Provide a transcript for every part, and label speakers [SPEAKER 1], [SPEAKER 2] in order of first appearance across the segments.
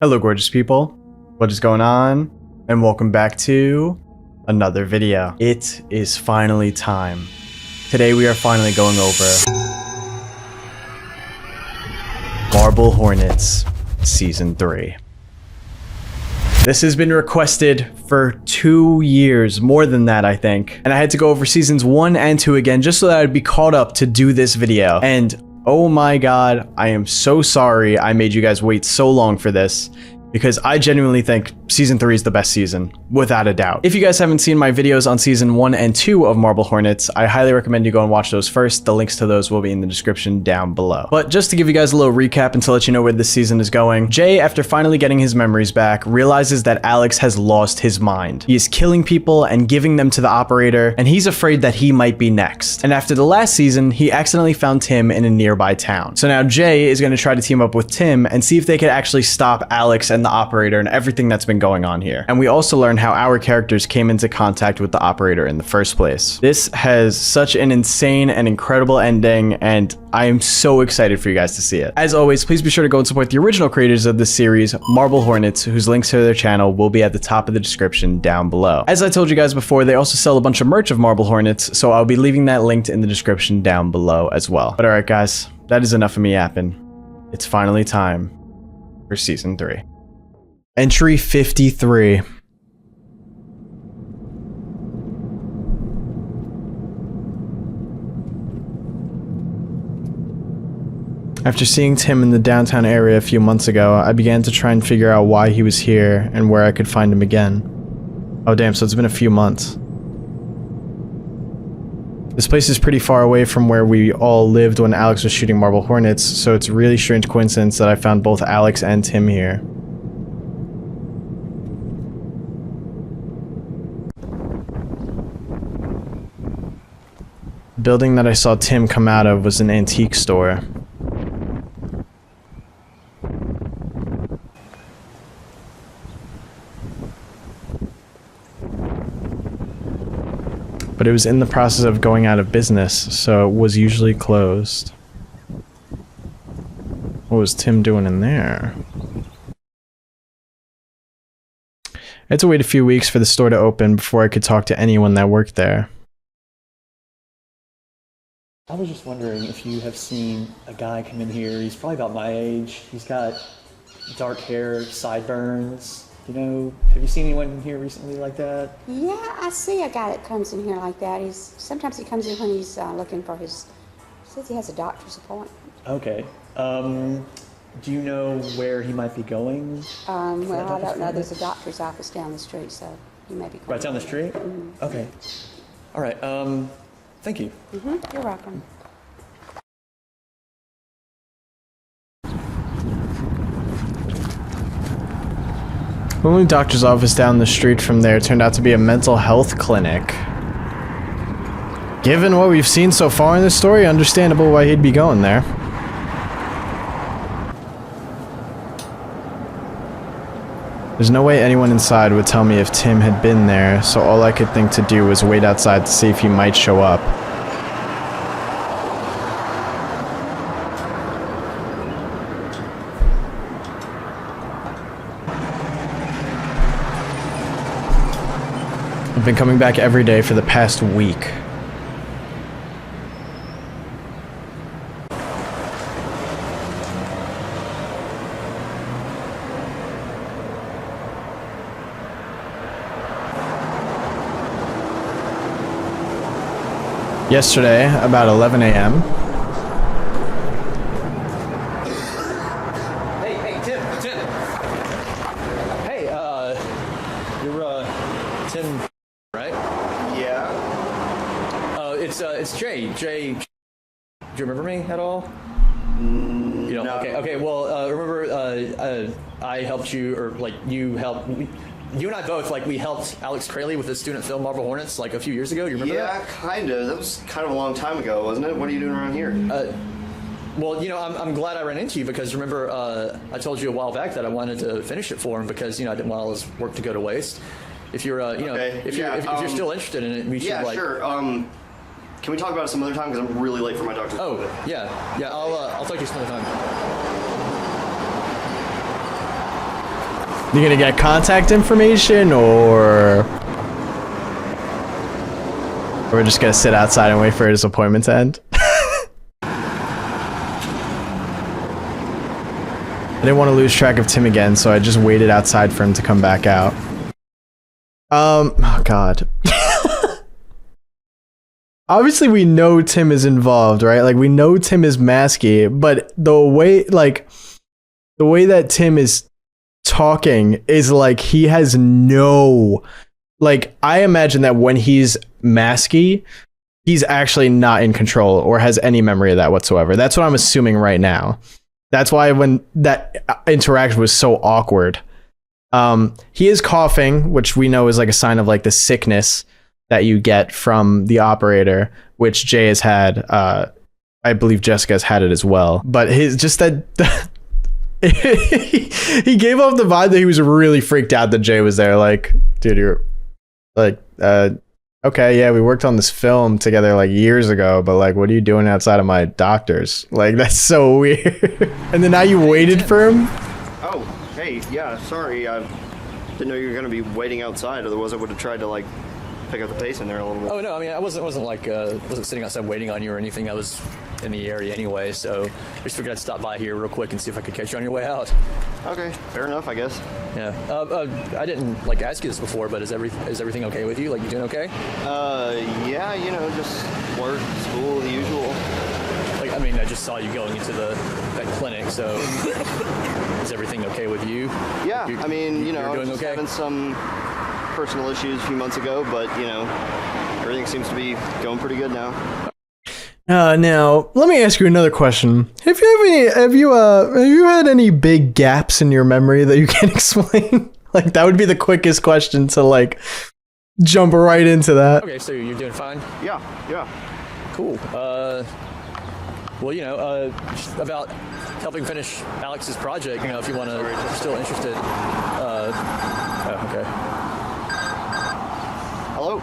[SPEAKER 1] Hello gorgeous people, what is going on? And welcome back to another video. It is finally time. Today we are finally going over Marble Hornets Season 3. This has been requested for 2 years, more than that I think. And I had to go over Seasons 1 and 2 again just so that I'd be caught up to do this video. And oh my god, I am so sorry I made you guys wait so long for this, because I genuinely think Season 3 is the best season, without a doubt. If you guys haven't seen my videos on Season 1 and 2 of Marble Hornets, I highly recommend you go and watch those first. The links to those will be in the description down below. But just to give you guys a little recap and to let you know where this season is going, Jay, after finally getting his memories back, realizes that Alex has lost his mind. He is killing people and giving them to the operator, and he's afraid that he might be next. And after the last season, he accidentally found Tim in a nearby town. So now Jay is going to try to team up with Tim and see if they could actually stop Alex and the operator and everything that's been going on here. And we also learn how our characters came into contact with the operator in the first place. This has such an insane and incredible ending, and I am so excited for you guys to see it. As always, please be sure to go and support the original creators of this series, Marble Hornets, whose links to their channel will be at the top of the description down below. As I told you guys before, they also sell a bunch of merch of Marble Hornets, so I'll be leaving that linked in the description down below as well. But alright guys, that is enough of me yapping. It's finally time for Season 3. Entry 53. After seeing Tim in the downtown area a few months ago, I began to try and figure out why he was here and where I could find him again. Oh damn, so it's been a few months. This place is pretty far away from where we all lived when Alex was shooting Marble Hornets, so it's a really strange coincidence that I found both Alex and Tim here. The building that I saw Tim come out of was an antique store. But it was in the process of going out of business, so it was usually closed. What was Tim doing in there? I had to wait a few weeks for the store to open before I could talk to anyone that worked there.
[SPEAKER 2] I was just wondering if you have seen a guy come in here. He's probably about my age. He's got dark hair, sideburns. You know, have you seen anyone in here recently like that?
[SPEAKER 3] Yeah, I see a guy that comes in here like that. Sometimes he comes in when he's looking for his. Says he has a doctor's appointment.
[SPEAKER 2] Okay. Do you know where he might be going?
[SPEAKER 3] Well, I don't know. There's a doctor's office down the street, so he may be going.
[SPEAKER 2] Right down the street?
[SPEAKER 3] Mm-hmm.
[SPEAKER 2] Okay. All right. Thank you.
[SPEAKER 3] Mm-hmm. You're welcome.
[SPEAKER 1] The only doctor's office down the street from there turned out to be a mental health clinic. Given what we've seen so far in this story, understandable why he'd be going there. There's no way anyone inside would tell me if Tim had been there, so all I could think to do was wait outside to see if he might show up. I've been coming back every day for the past week. Yesterday, about 11 a.m.
[SPEAKER 2] Hey, Tim. Hey, you're, Tim, right?
[SPEAKER 4] Yeah.
[SPEAKER 2] It's Jay. Jay, do you remember me at all? You don't?
[SPEAKER 4] No.
[SPEAKER 2] Okay, well, remember, I helped you, or, like, you helped me. You and I both, like, we helped Alex Crayley with his student film Marble Hornets, like, a few years ago. You remember that?
[SPEAKER 4] Yeah, kind of. That was kind of a long time ago, wasn't it? What are you doing around here?
[SPEAKER 2] Well, you know, I'm glad I ran into you because remember, I told you a while back that I wanted to finish it for him because, you know, I didn't want all his work to go to waste. If you're, you know,
[SPEAKER 4] Okay.
[SPEAKER 2] if you're still interested in it, we should, like...
[SPEAKER 4] Yeah, sure. Can we talk about it some other time? Because I'm really late for my doctor's appointment.
[SPEAKER 2] Oh, yeah. Yeah, I'll talk to you some other time.
[SPEAKER 1] You gonna get contact information, or we're just gonna sit outside and wait for his appointment to end? I didn't want to lose track of Tim again, so I just waited outside for him to come back out. Oh god. Obviously we know Tim is involved, right? Like, we know Tim is masky, but the way that Tim is talking is like he has no, like, I imagine that when he's masky, he's actually not in control or has any memory of that whatsoever. That's what I'm assuming right now. That's why when that interaction was so awkward. He is coughing, which we know is like a sign of like the sickness that you get from the operator, which Jay has had. I believe Jessica has had it as well. But his just that he gave off the vibe that he was really freaked out that Jay was there. Like, dude, you're like, okay, yeah, we worked on this film together like years ago, but like, what are you doing outside of my doctor's? Like, that's so weird. And then now you waited for him?
[SPEAKER 4] Oh, hey, yeah, sorry. I didn't know you were going to be waiting outside. Otherwise, I would have tried to, like, pick up the pace in there a little bit.
[SPEAKER 2] Oh no, I mean I wasn't like wasn't sitting outside waiting on you or anything. I was in the area anyway, so I just figured I'd stop by here real quick and see if I could catch you on your way out.
[SPEAKER 4] Okay, fair enough, I guess.
[SPEAKER 2] Yeah. I didn't like ask you this before, but is everything okay with you? Like, you doing okay?
[SPEAKER 4] Yeah, you know, just work, school, the usual.
[SPEAKER 2] Like, I mean, I just saw you going into that clinic, so is everything okay with you?
[SPEAKER 4] Yeah, I mean, you know,
[SPEAKER 2] you're
[SPEAKER 4] I
[SPEAKER 2] doing
[SPEAKER 4] was just
[SPEAKER 2] okay?
[SPEAKER 4] having some personal issues a few months ago, but you know, everything seems to be going pretty good now.
[SPEAKER 1] Now let me ask you another question. Have you had any big gaps in your memory that you can't explain? Like, that would be the quickest question to like jump right into that.
[SPEAKER 2] Okay, so you're doing fine?
[SPEAKER 4] Yeah.
[SPEAKER 2] Cool. Well, you know, just about helping finish Alex's project, you know, if you want to, if you're still interested. Oh, okay.
[SPEAKER 4] Hello?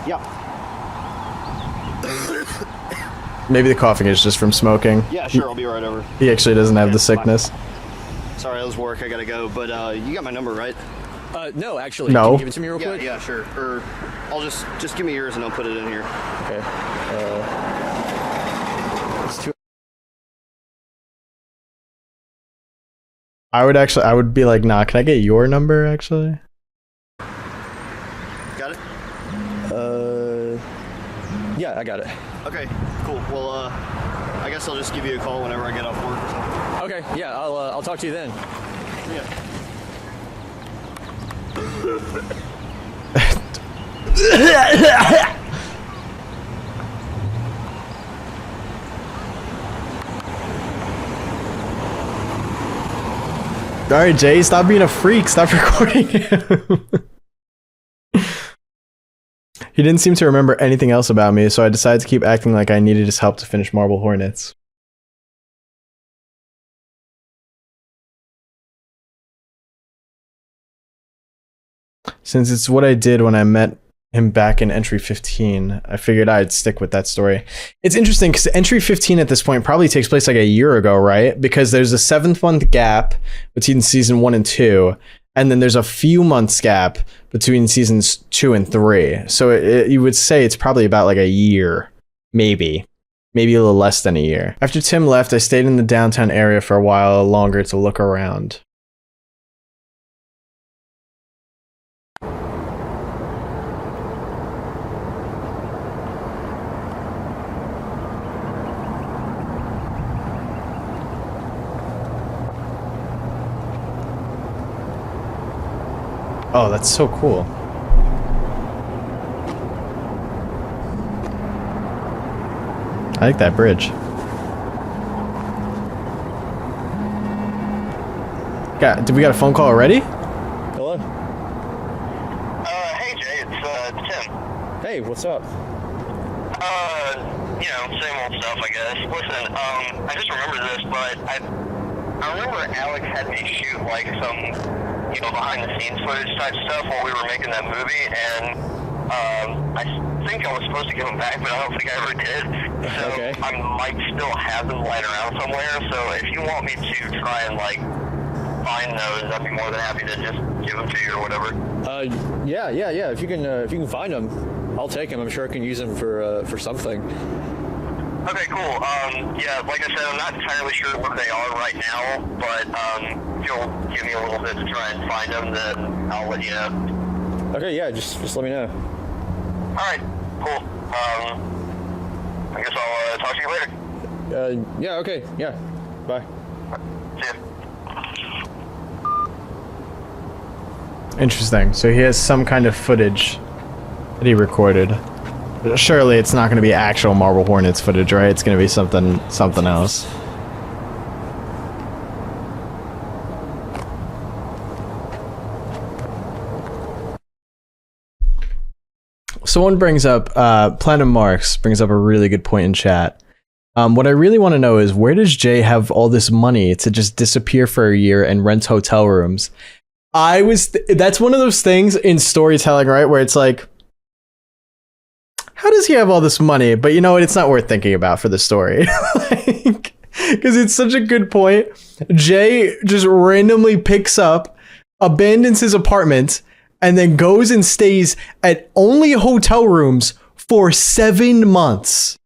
[SPEAKER 4] Yeah.
[SPEAKER 1] Maybe the coughing is just from smoking.
[SPEAKER 4] Yeah, sure, I'll be right over.
[SPEAKER 1] He actually doesn't have
[SPEAKER 4] Okay,
[SPEAKER 1] the sickness.
[SPEAKER 4] bye. Sorry, that was work, I gotta go, but you got my number, right?
[SPEAKER 2] No, actually.
[SPEAKER 1] No.
[SPEAKER 2] Can you give it to me real quick?
[SPEAKER 4] Yeah, sure. Or I'll just give me yours and I'll put it in here.
[SPEAKER 2] Okay. It's two.
[SPEAKER 1] I would be like, nah, can I get your number actually?
[SPEAKER 4] Got it?
[SPEAKER 2] Yeah, I got it.
[SPEAKER 4] Okay, cool. Well, I guess I'll just give you a call whenever I get off work or something.
[SPEAKER 2] Okay, yeah, I'll talk to you then.
[SPEAKER 4] Yeah.
[SPEAKER 1] All right, Jay, stop being a freak. Stop recording him. He didn't seem to remember anything else about me, so I decided to keep acting like I needed his help to finish Marble Hornets. Since it's what I did when I met him back in entry 15, I figured I'd stick with that story. It's interesting because entry 15 at this point probably takes place like a year ago, right? Because there's a 7-month gap between season 1 and 2, and then there's a few months gap between seasons 2 and 3. So you would say it's probably about like a year, maybe a little less than a year. After Tim left, I stayed in the downtown area for a while longer to look around. Oh, that's so cool. I like that bridge. Did we got a phone call already?
[SPEAKER 2] Hello?
[SPEAKER 5] Hey Jay, it's Tim.
[SPEAKER 2] Hey, what's up?
[SPEAKER 5] You know, same old stuff, I guess. Listen, I just remembered this, but I remember Alex had me shoot like some, you know, behind the scenes footage type stuff while we were making that movie, and I think I was supposed to give them back, but I don't think I ever did. So
[SPEAKER 2] Okay.
[SPEAKER 5] I might still have them lying around somewhere. So if you want me to try and like knows, I'd be more than happy to just give them to you or whatever.
[SPEAKER 2] Yeah. If you can find them, I'll take them. I'm sure I can use them for something.
[SPEAKER 5] Okay, cool. Yeah, like I said, I'm not entirely sure where they are right now, but if you'll give me a little bit to try and find them, then I'll let you know.
[SPEAKER 2] Okay, yeah, just let me know.
[SPEAKER 5] All right, cool. I guess I'll talk to you later.
[SPEAKER 2] Yeah, okay, yeah. Bye.
[SPEAKER 5] See ya.
[SPEAKER 1] Interesting. So he has some kind of footage that he recorded. But surely it's not going to be actual Marble Hornets footage, right? It's going to be something else. Someone brings up, Platinum Marks brings up a really good point in chat. What I really want to know is, where does Jay have all this money to just disappear for a year and rent hotel rooms? That's one of those things in storytelling, right? Where it's like, how does he have all this money? But you know what? It's not worth thinking about for the story. Because it's such a good point. Jay just randomly picks up, abandons his apartment, and then goes and stays at only hotel rooms for 7 months.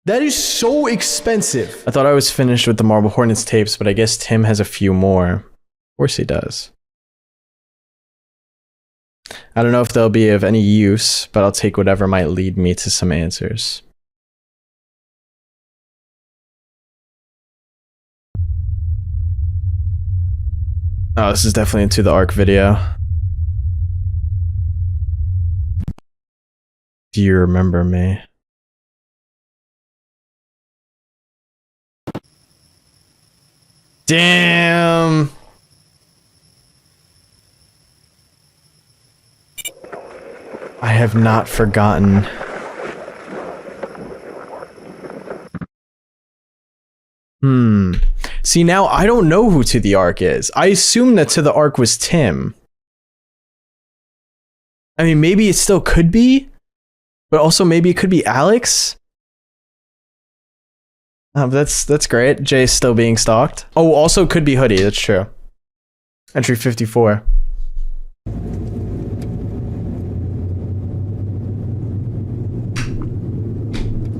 [SPEAKER 1] That is so expensive. I thought I was finished with the Marble Hornets tapes, but I guess Tim has a few more. Of course he does. I don't know if they'll be of any use, but I'll take whatever might lead me to some answers. Oh, this is definitely into the ARC video. Do you remember me? Damn! I have not forgotten. See, now I don't know who To the Ark is. I assume that To the Ark was Tim. I mean, maybe it still could be, but also maybe it could be Alex. That's great. Jay's still being stalked. Oh, also could be Hoodie. That's true. Entry 54.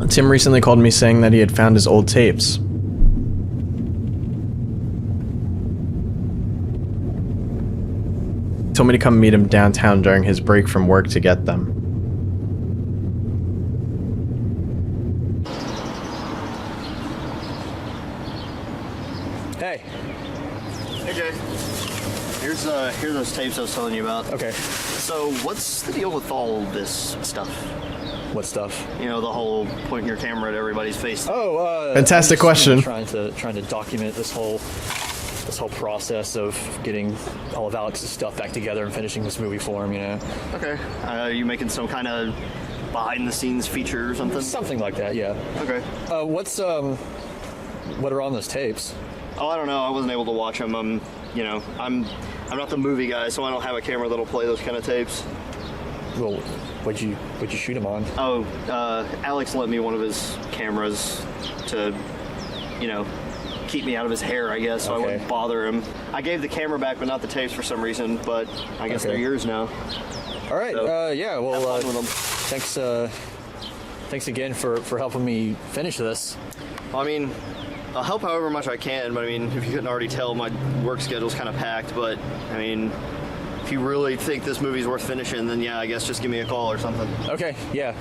[SPEAKER 1] Tim recently called me saying that he had found his old tapes. He told me to come meet him downtown during his break from work to get them.
[SPEAKER 2] Hey.
[SPEAKER 4] Hey, Jay. Here's those tapes I was telling you about.
[SPEAKER 2] Okay.
[SPEAKER 4] So, what's the deal with all this stuff?
[SPEAKER 2] What stuff?
[SPEAKER 4] You know, the whole pointing your camera at everybody's face.
[SPEAKER 2] Oh,
[SPEAKER 1] fantastic
[SPEAKER 2] I'm just,
[SPEAKER 1] question.
[SPEAKER 2] Trying to document this whole process of getting all of Alex's stuff back together and finishing this movie for him. You know.
[SPEAKER 4] Okay. Are you making some kind of behind-the-scenes feature or something?
[SPEAKER 2] Something like that. Yeah.
[SPEAKER 4] Okay.
[SPEAKER 2] What are on those tapes?
[SPEAKER 4] Oh, I don't know. I wasn't able to watch them. I'm not the movie guy, so I don't have a camera that'll play those kind of tapes.
[SPEAKER 2] Well, what'd you shoot him on?
[SPEAKER 4] Oh, Alex lent me one of his cameras to, keep me out of his hair, I guess, so I wouldn't bother him. I gave the camera back, but not the tapes for some reason, but I guess they're yours now.
[SPEAKER 2] All right,
[SPEAKER 4] So,
[SPEAKER 2] yeah, well,
[SPEAKER 4] have fun with them.
[SPEAKER 2] thanks again for helping me finish this.
[SPEAKER 4] I mean, I'll help however much I can, but I mean, if you couldn't already tell, my work schedule's kind of packed, but I mean, if you really think this movie's worth finishing, then yeah, I guess just give me a call or something.
[SPEAKER 2] Okay, yeah.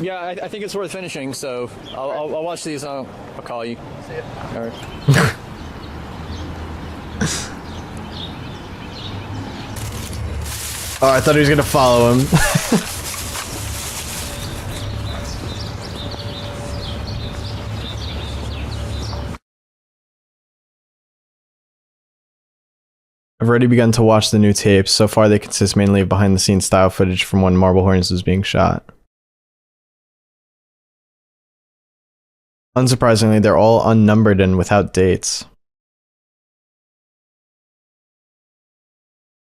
[SPEAKER 2] Yeah, I think it's worth finishing, so I'll watch these and I'll call you.
[SPEAKER 4] See ya.
[SPEAKER 2] All right.
[SPEAKER 1] Oh, I thought he was gonna follow him. I've already begun to watch the new tapes. So far, they consist mainly of behind-the-scenes style footage from when Marble Hornets was being shot. Unsurprisingly, they're all unnumbered and without dates.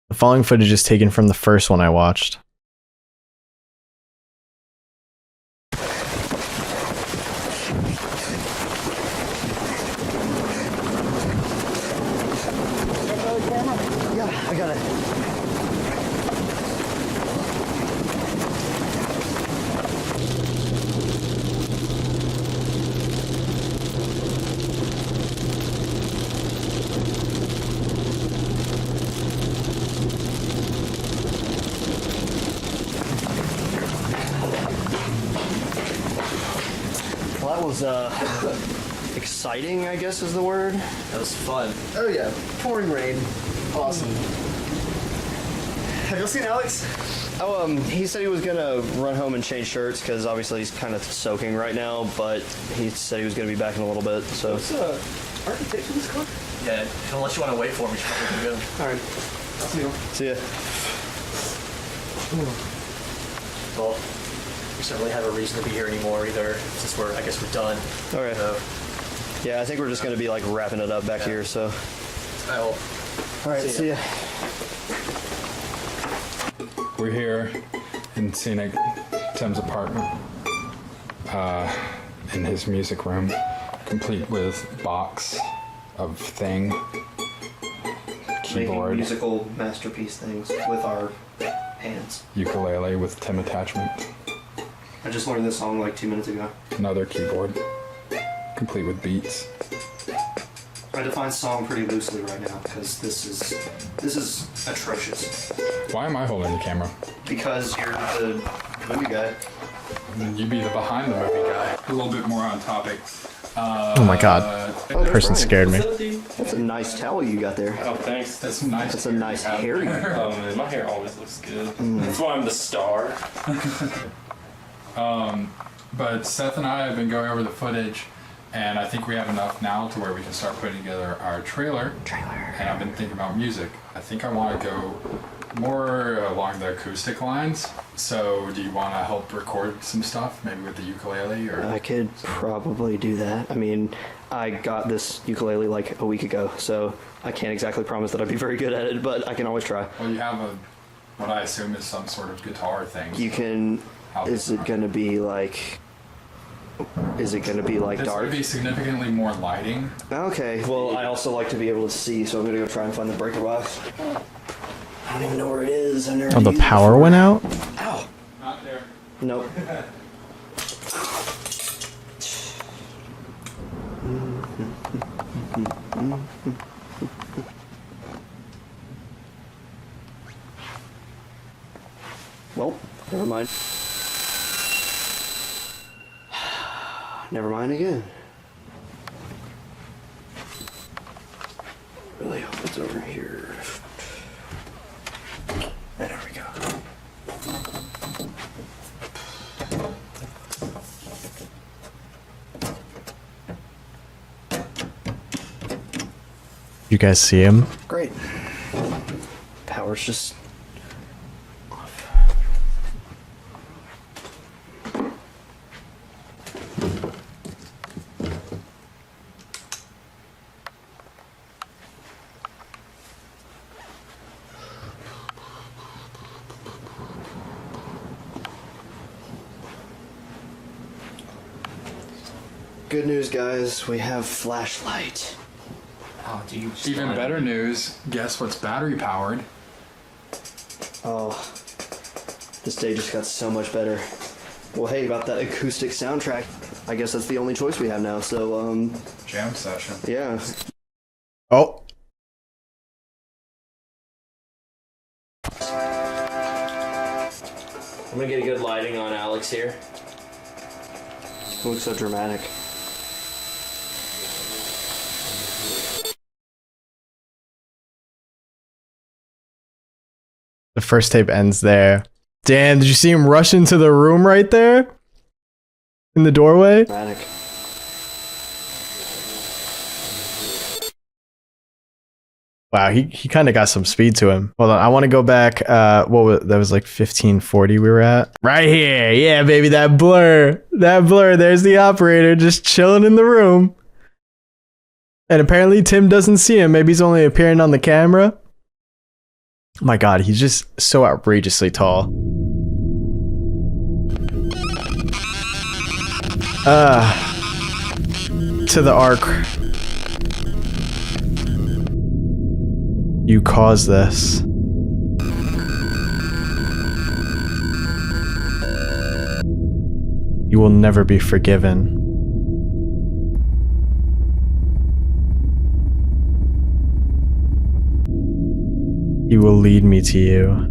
[SPEAKER 1] The following footage is taken from the first one I watched.
[SPEAKER 4] I got it. Well, that was exciting, I guess is the word.
[SPEAKER 2] That was fun.
[SPEAKER 4] Oh yeah, pouring rain.
[SPEAKER 2] Awesome. Have you seen Alex?
[SPEAKER 4] Oh, he said he was gonna run home and change shirts because obviously he's kind of soaking right now. But he said he was gonna be back in a little bit. So.
[SPEAKER 2] What's architecture in this car? Yeah, unless you want to wait for me, she's probably good.
[SPEAKER 4] All right.
[SPEAKER 2] I'll see you.
[SPEAKER 4] See ya.
[SPEAKER 2] Well, we don't really have a reason to be here anymore either, since I guess we're done.
[SPEAKER 4] All right.
[SPEAKER 2] So,
[SPEAKER 4] Yeah, I think we're just gonna be like wrapping it up back here. So.
[SPEAKER 2] I'll
[SPEAKER 4] All right. See ya.
[SPEAKER 6] We're here in scenic Tim's apartment, in his music room, complete with box of thing, keyboard,
[SPEAKER 4] musical masterpiece things with our hands.
[SPEAKER 6] ukulele with Tim attachment,
[SPEAKER 4] I just learned this song like 2 minutes ago.
[SPEAKER 6] another keyboard, complete with beats.
[SPEAKER 4] I define song pretty loosely right now because this is atrocious.
[SPEAKER 6] Why am I holding the camera?
[SPEAKER 4] Because you're the movie guy.
[SPEAKER 6] You be the behind the movie guy. A little bit more on topic.
[SPEAKER 1] Oh my god. Person scared me.
[SPEAKER 4] That's a nice towel you got there.
[SPEAKER 7] Oh, thanks.
[SPEAKER 6] That's nice.
[SPEAKER 4] That's a nice hair.
[SPEAKER 7] Oh man, my hair always looks good. That's why I'm the star.
[SPEAKER 6] But Seth and I have been going over the footage, and I think we have enough now to where we can start putting together our trailer. And I've been thinking about music. I think I want to go more along the acoustic lines. So do you want to help record some stuff, maybe with the ukulele? Or
[SPEAKER 4] I could probably do that. I mean, I got this ukulele like a week ago, so I can't exactly promise that I'd be very good at it, but I can always try.
[SPEAKER 6] Well, you have what I assume is some sort of guitar thing.
[SPEAKER 4] You can. Is it gonna be like? Is it gonna be like
[SPEAKER 6] It's
[SPEAKER 4] dark?
[SPEAKER 6] going to be significantly more lighting.
[SPEAKER 4] Okay. Well, I also like to be able to see, so I'm gonna go try and find the breaker box. I don't even know where it is. I never.
[SPEAKER 1] Oh, the
[SPEAKER 4] used it
[SPEAKER 1] power
[SPEAKER 4] before.
[SPEAKER 1] went out?
[SPEAKER 4] Ow.
[SPEAKER 6] Not there.
[SPEAKER 4] Nope. Well, never mind. Never mind again. Really hope it's over here. There we go.
[SPEAKER 1] You guys see him?
[SPEAKER 4] Great. Power's just off. Good news, guys. We have flashlight.
[SPEAKER 2] Oh, do you
[SPEAKER 6] Even better news, guess what's battery powered?
[SPEAKER 4] Oh, this day just got so much better. Well, hey, about that acoustic soundtrack, I guess that's the only choice we have now. So,
[SPEAKER 6] Jam session.
[SPEAKER 4] yeah.
[SPEAKER 1] Oh.
[SPEAKER 2] I'm gonna get a good lighting on Alex here.
[SPEAKER 4] It looks so dramatic.
[SPEAKER 1] The first tape ends there. Damn, did you see him rush into the room right there? In the doorway?
[SPEAKER 4] Dramatic.
[SPEAKER 1] Wow, he kind of got some speed to him. Hold on, I want to go back. That was like 1540 we were at. Right here. Yeah, baby, that blur. That blur. There's the operator just chilling in the room. And apparently Tim doesn't see him. Maybe he's only appearing on the camera. Oh my god, he's just so outrageously tall. To the arc. You caused this. You will never be forgiven. He will lead me to you.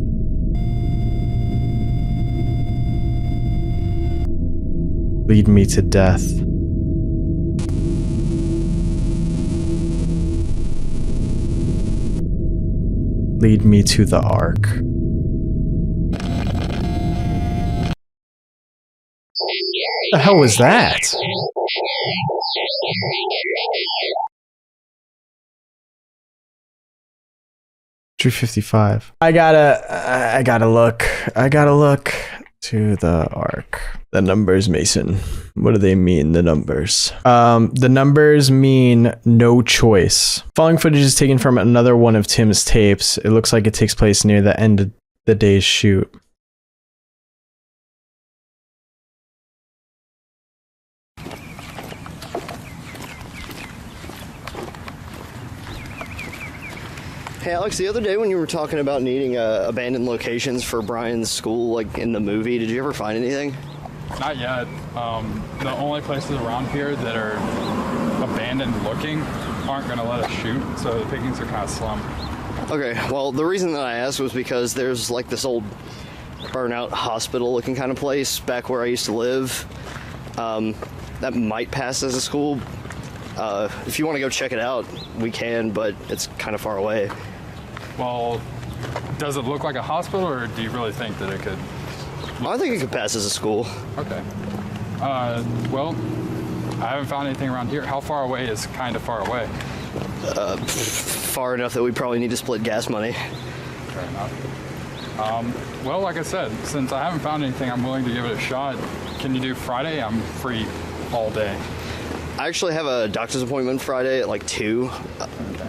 [SPEAKER 1] Lead me to death. Lead me to the Ark. The hell was that? $355. I gotta look to the Ark. The numbers, Mason. What do they mean, the numbers? The numbers mean no choice. Following footage is taken from another one of Tim's tapes. It looks like it takes place near the end of the day's shoot.
[SPEAKER 4] Hey Alex, the other day when you were talking about needing abandoned locations for Brian's school, like in the movie, did you ever find anything?
[SPEAKER 6] Not yet. The only places around here that are abandoned looking aren't going to let us shoot, so the pickings are kind of slim.
[SPEAKER 4] Okay, well, the reason that I asked was because there's like this old burnout hospital looking kind of place back where I used to live. That might pass as a school. If you want to go check it out, we can, but it's kind of far away.
[SPEAKER 6] Well, does it look like a hospital, or do you really think that it could?
[SPEAKER 4] I think it could pass as a school.
[SPEAKER 6] Okay. Well, I haven't found anything around here. How far away is kind of far away?
[SPEAKER 4] Far enough that we probably need to split gas money.
[SPEAKER 6] Fair enough. Well, like I said, since I haven't found anything, I'm willing to give it a shot. Can you do Friday? I'm free all day.
[SPEAKER 4] I actually have a doctor's appointment Friday at like 2,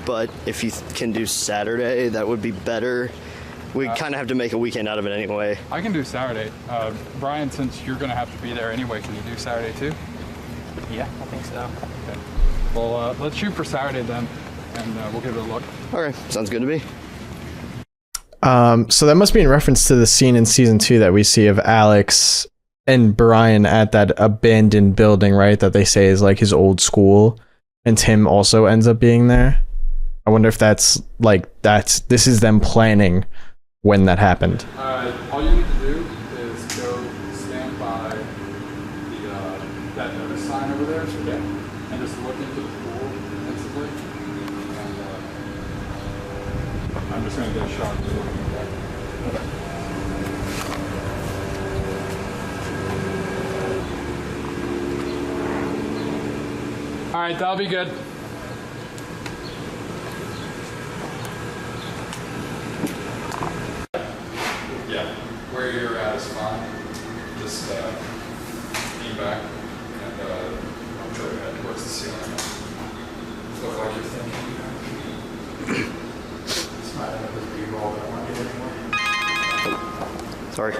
[SPEAKER 4] but if you can do Saturday, that would be better. We kind of have to make a weekend out of it anyway.
[SPEAKER 6] I can do Saturday. Brian, since you're going to have to be there anyway, can you do Saturday too?
[SPEAKER 2] Yeah, I think so.
[SPEAKER 6] Okay. Well, let's shoot for Saturday then, and we'll give it a look.
[SPEAKER 4] Okay, sounds good to me.
[SPEAKER 1] So that must be in reference to the scene in season 2 that we see of Alex and Brian at that abandoned building, right? That they say is like his old school, and Tim also ends up being there. I wonder if this is them planning when that happened.
[SPEAKER 6] All you need to do is go stand by that notice sign over there, and just look into the pool instantly. And I'm just going to get a shot of you looking at that. All right, that'll be good. Yeah, where you're at is fine. Just lean back and I'll show your head towards the ceiling. Look like you're thinking. This might end up as B-roll, but I want to get anyway.
[SPEAKER 4] Sorry.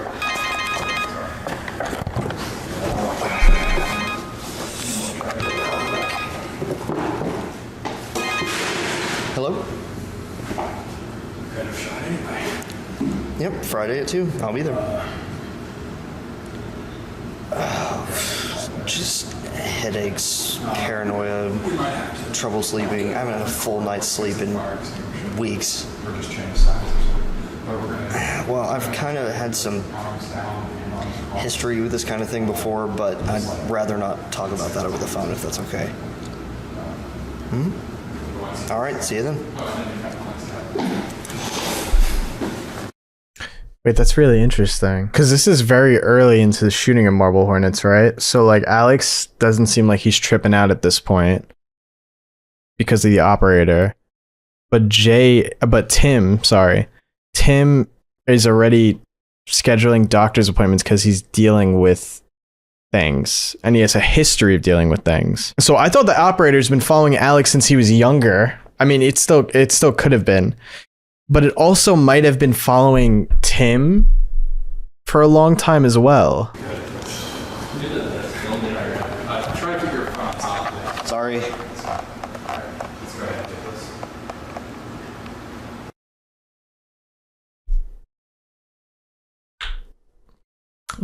[SPEAKER 4] Hello?
[SPEAKER 7] Kind of shot anyway.
[SPEAKER 4] Yep, Friday at 2. I'll be there. Just headaches, paranoia, trouble sleeping. I haven't had a full night's sleep in weeks.
[SPEAKER 6] Or just change sides or something. But we're gonna
[SPEAKER 4] Well, I've kind of had some history with this kind of thing before, but I'd rather not talk about that over the phone if that's okay. All right, see you then.
[SPEAKER 1] Wait, that's really interesting. Because this is very early into the shooting of Marble Hornets, right? So, like, Alex doesn't seem like he's tripping out at this point because of the operator. But Tim is already scheduling doctor's appointments because he's dealing with things. And he has a history of dealing with things. So I thought the operator's been following Alex since he was younger. I mean, it still could have been. But it also might have been following Tim for a long time as well.
[SPEAKER 4] Sorry.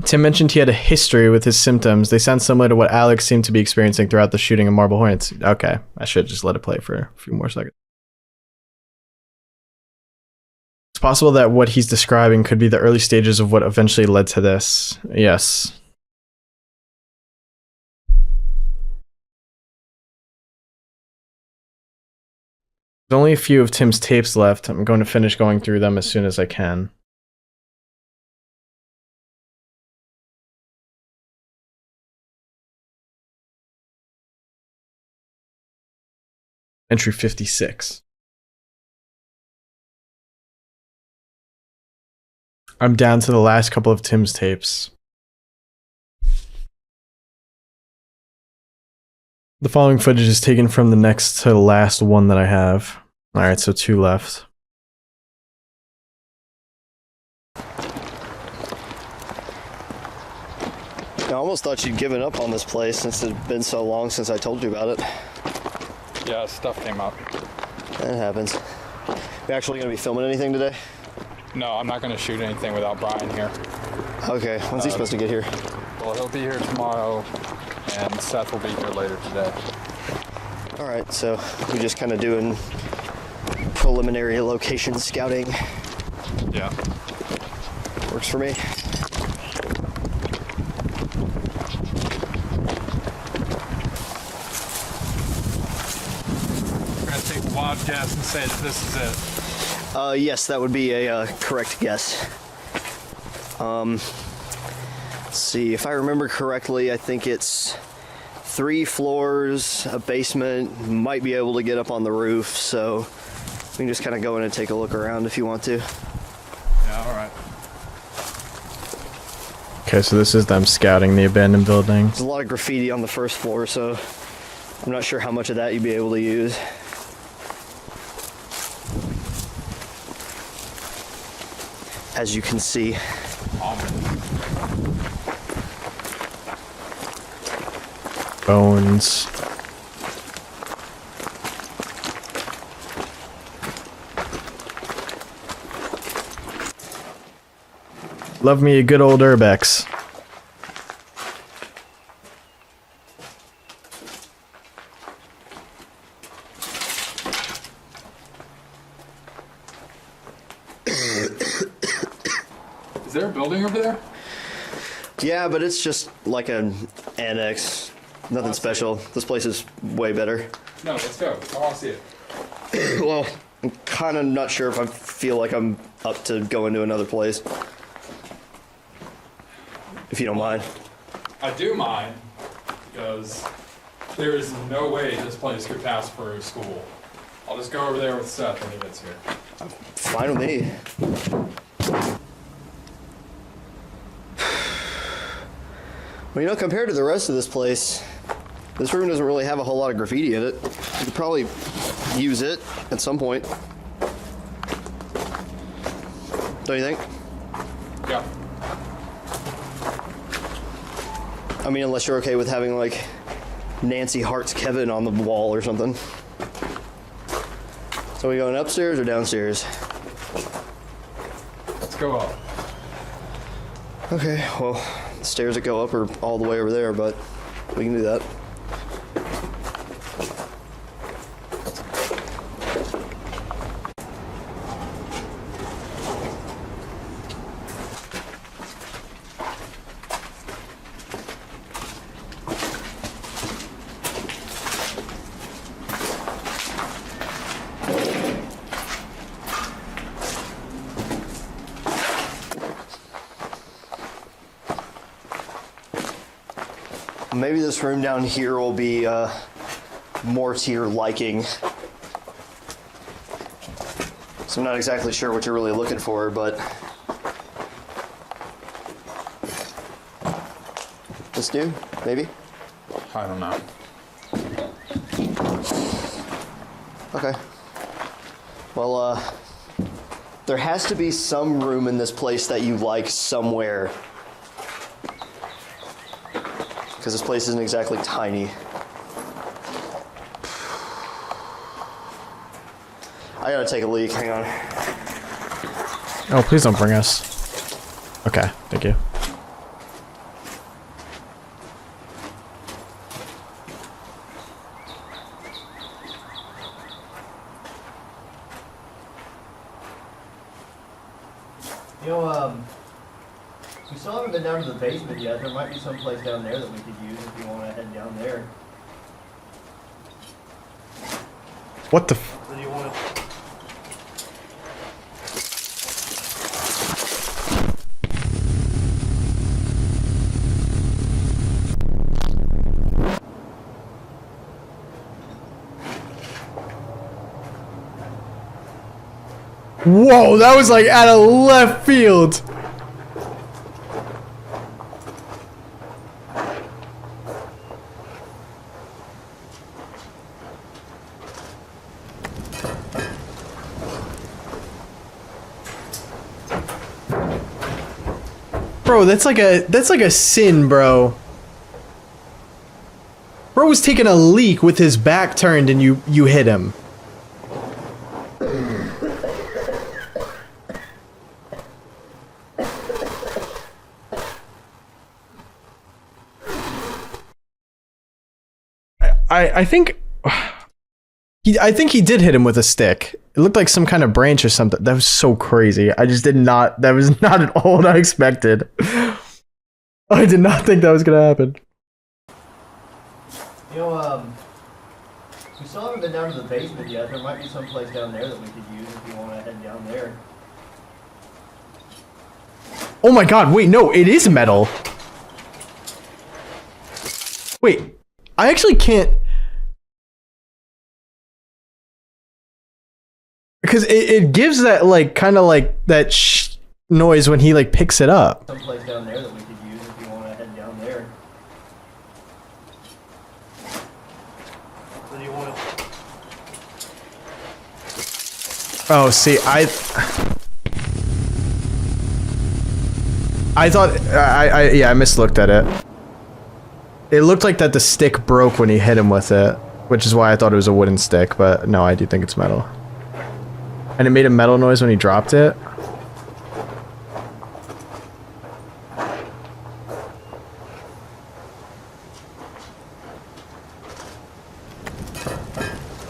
[SPEAKER 1] Tim mentioned he had a history with his symptoms. They sound similar to what Alex seemed to be experiencing throughout the shooting of Marble Hornets. Okay, I should just let it play for a few more seconds. It's possible that what he's describing could be the early stages of what eventually led to this. Yes. There's only a few of Tim's tapes left. I'm going to finish going through them as soon as I can. Entry 56. I'm down to the last couple of Tim's tapes. The following footage is taken from the next to the last one that I have. Alright, so 2 left.
[SPEAKER 4] I almost thought you'd given up on this place since it had been so long since I told you about it.
[SPEAKER 6] Yeah, stuff came up.
[SPEAKER 4] That happens. You actually gonna be filming anything today?
[SPEAKER 6] No, I'm not going to shoot anything without Brian here.
[SPEAKER 4] Okay, when's he supposed to get here?
[SPEAKER 6] Well, he'll be here tomorrow, and Seth will be here later today.
[SPEAKER 4] Alright, so we're just kind of doing preliminary location scouting.
[SPEAKER 6] Yeah.
[SPEAKER 4] Works for me.
[SPEAKER 6] I'm going to take a wild guess and say that this is it.
[SPEAKER 4] Yes, that would be a correct guess. Let's see, if I remember correctly, I think it's 3 floors, a basement, might be able to get up on the roof, so we can just kind of go in and take a look around if you want to.
[SPEAKER 6] Yeah, alright.
[SPEAKER 1] Okay, so this is them scouting the abandoned building.
[SPEAKER 4] There's a lot of graffiti on the first floor, so I'm not sure how much of that you'd be able to use. As you can see.
[SPEAKER 1] Bones. Love me a good old Urbex.
[SPEAKER 6] Is there a building over there?
[SPEAKER 4] Yeah, but it's just like an annex. Nothing special. This place is way better.
[SPEAKER 6] No, let's go. I want to see it.
[SPEAKER 4] Well, I'm kind of not sure if I feel like I'm up to going to another place. If you don't mind.
[SPEAKER 6] I do mind, because there is no way this place could pass for a school. I'll just go over there with Seth when he gets here.
[SPEAKER 4] Fine with me. Well, you know, compared to the rest of this place, this room doesn't really have a whole lot of graffiti in it. You could probably use it at some point. Don't you think?
[SPEAKER 6] Yeah.
[SPEAKER 4] I mean, unless you're okay with having, like, Nancy Hart's Kevin on the wall or something. So are we going upstairs or downstairs?
[SPEAKER 6] Let's go up.
[SPEAKER 4] Okay, well, the stairs that go up are all the way over there, but we can do that. Maybe this room down here will be more to your liking. So I'm not exactly sure what you're really looking for, but this new, maybe?
[SPEAKER 6] I don't know.
[SPEAKER 4] Okay. Well, there has to be some room in this place that you like somewhere. Because this place isn't exactly tiny. I gotta take a leak, hang on.
[SPEAKER 1] Oh, please don't bring us. Okay, thank you.
[SPEAKER 4] We still haven't been down to the basement yet. There might be some place down there that we could use if you want to head down there.
[SPEAKER 1] What the?
[SPEAKER 4] What do you want to?
[SPEAKER 1] Whoa, that was like out of left field. Bro, that's like a sin, bro. Bro was taking a leak with his back turned and you hit him. I think he did hit him with a stick. It looked like some kind of branch or something. That was so crazy. I just did not. That was not at all what I expected. I did not think that was gonna happen.
[SPEAKER 4] You know, we still haven't been down to the basement yet. There might be some place down there that we could use if you want to head down there.
[SPEAKER 1] Oh my god! Wait, no, it is metal. Wait, I actually can't. Because it gives that like kind of like that noise when he like picks it up.
[SPEAKER 4] Some place down there that we could use if you want to head down there. What do you want to?
[SPEAKER 1] Oh, see, I thought yeah, I mislooked at it. It looked like that the stick broke when he hit him with it, which is why I thought it was a wooden stick. But no, I do think it's metal. And it made a metal noise when he dropped it.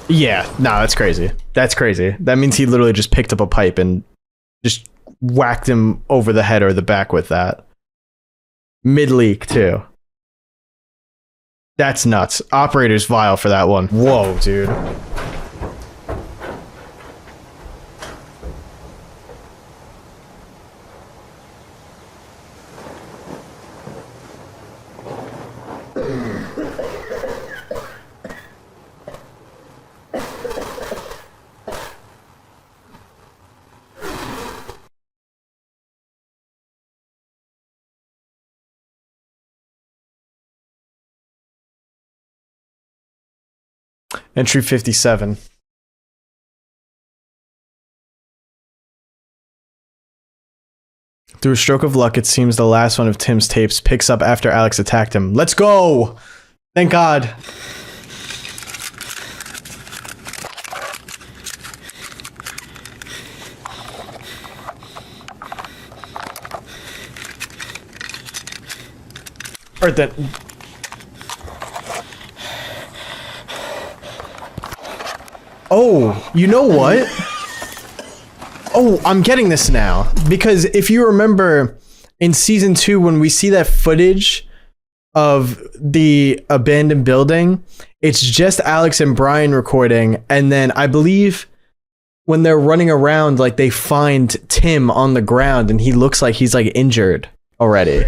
[SPEAKER 1] Yeah, no, that's crazy. That's crazy. That means he literally just picked up a pipe and just whacked him over the head or the back with that. Mid-leak, too. That's nuts. Operator's vile for that one. Whoa, dude. Entry 57. Through a stroke of luck, it seems the last one of Tim's tapes picks up after Alex attacked him. Let's go! Thank God. Or that... Oh, you know what? Oh, I'm getting this now. Because if you remember in season 2, when we see that footage of the abandoned building, it's just Alex and Brian recording. And then I believe when they're running around, like they find Tim on the ground and he looks like he's like injured already.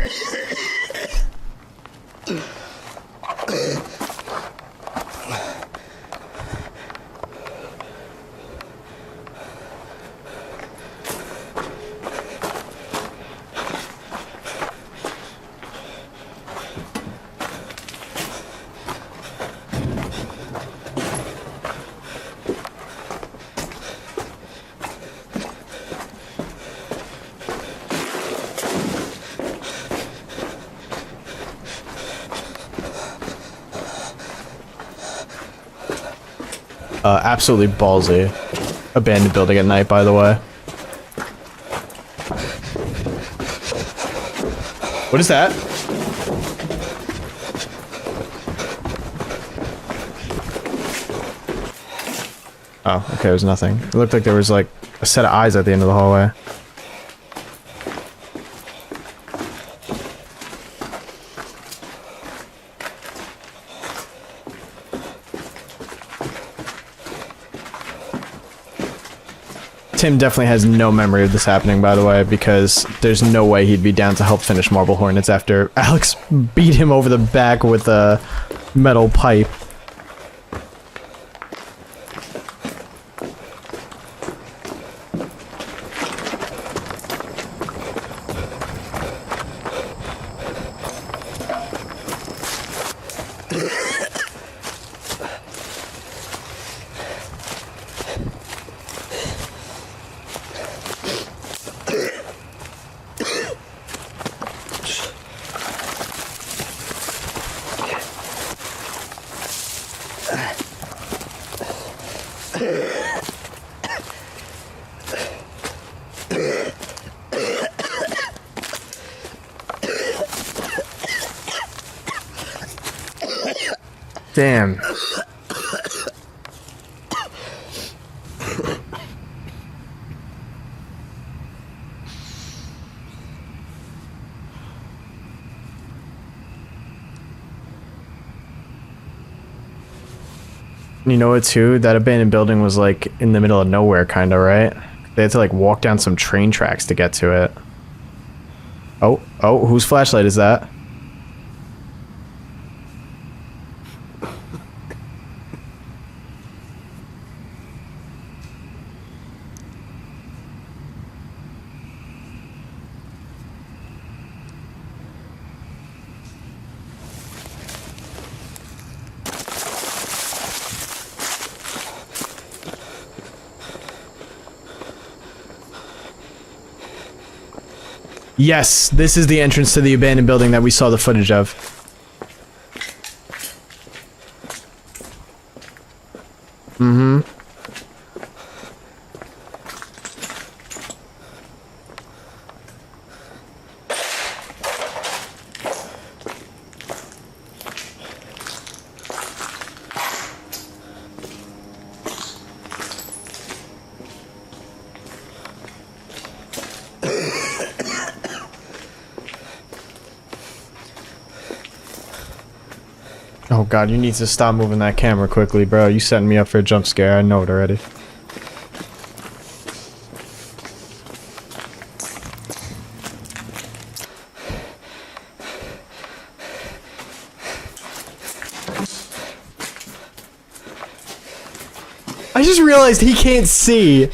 [SPEAKER 1] Absolutely ballsy. Abandoned building at night, by the way. What is that? Oh, okay, it was nothing. It looked like there was like a set of eyes at the end of the hallway. Tim definitely has no memory of this happening, by the way, because there's no way he'd be down to help finish Marble Hornets after Alex beat him over the back with a metal pipe. Damn. You know what, too? That abandoned building was, like, in the middle of nowhere, kinda, right? They had to, like, walk down some train tracks to get to it. Oh, whose flashlight is that? Yes, this is the entrance to the abandoned building that we saw the footage of. Mm-hmm. Oh god, you need to stop moving that camera quickly, bro. You setting me up for a jump scare. I know it already. I just realized he can't see.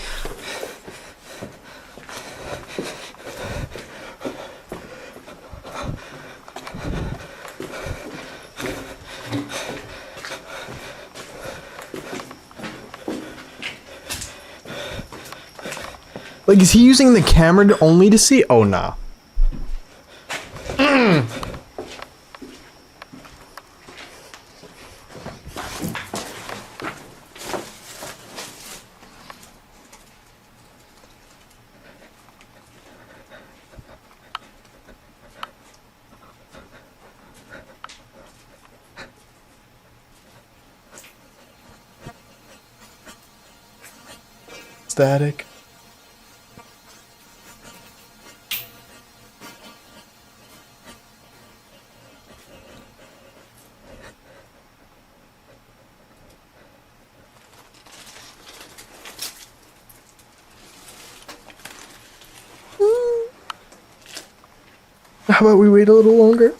[SPEAKER 1] Like, is he using the camera only to see? Oh, no. Static. How about we wait a little longer?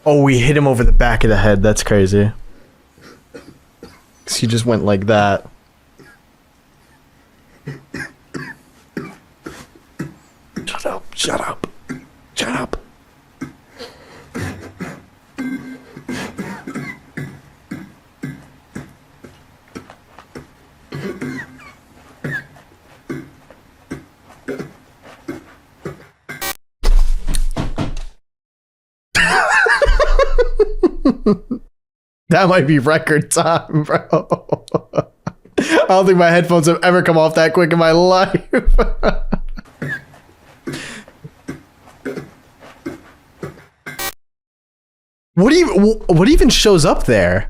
[SPEAKER 1] Oh, we hit him over the back of the head. That's crazy. 'Cause he just went like that. Shut up. Shut up. Shut up. That might be record time, bro. I don't think my headphones have ever come off that quick in my life. What even shows up there?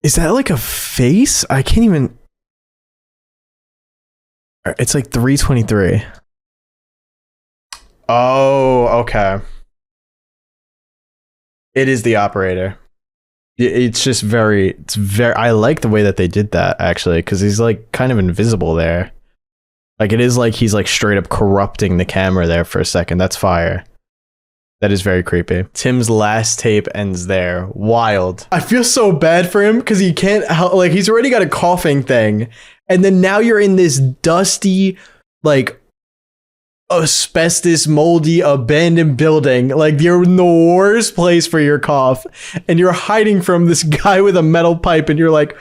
[SPEAKER 1] Is that like a face? I can't even. It's like 3:23. Oh, okay. It is the operator. It's just very, I like the way that they did that actually, because he's like kind of invisible there. Like it is like he's like straight up corrupting the camera there for a second. That's fire. That is very creepy. Tim's last tape ends there. Wild. I feel so bad for him because he can't help, like he's already got a coughing thing. And then now you're in this dusty, like asbestos, moldy, abandoned building. Like you're in the worst place for your cough. And you're hiding from this guy with a metal pipe and you're like,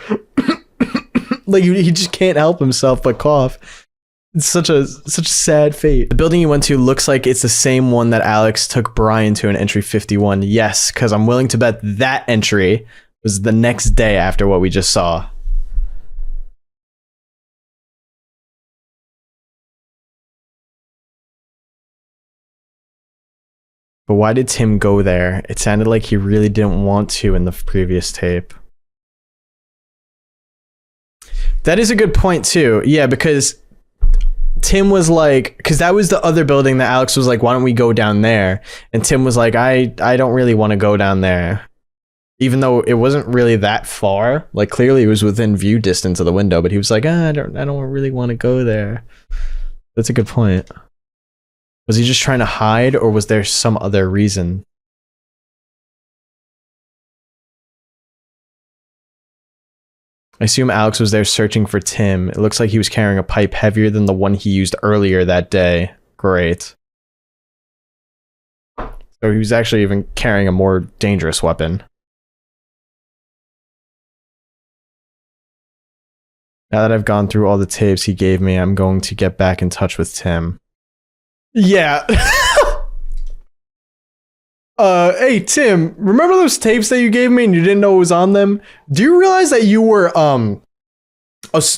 [SPEAKER 1] like he just can't help himself but cough. It's such a sad fate. The building you went to looks like it's the same one that Alex took Brian to in entry 51. Yes, because I'm willing to bet that entry was the next day after what we just saw. But why did Tim go there? It sounded like he really didn't want to in the previous tape. That is a good point too. Yeah, because Tim was like, because that was the other building that Alex was like, why don't we go down there? And Tim was like, I don't really want to go down there. Even though it wasn't really that far. Like clearly it was within view distance of the window, but he was like, I don't really want to go there. That's a good point. Was he just trying to hide or was there some other reason? I assume Alex was there searching for Tim. It looks like he was carrying a pipe heavier than the one he used earlier that day. Great. So he was actually even carrying a more dangerous weapon. Now that I've gone through all the tapes he gave me, I'm going to get back in touch with Tim. Yeah. Hey Tim, remember those tapes that you gave me and you didn't know it was on them? Do you realize that you were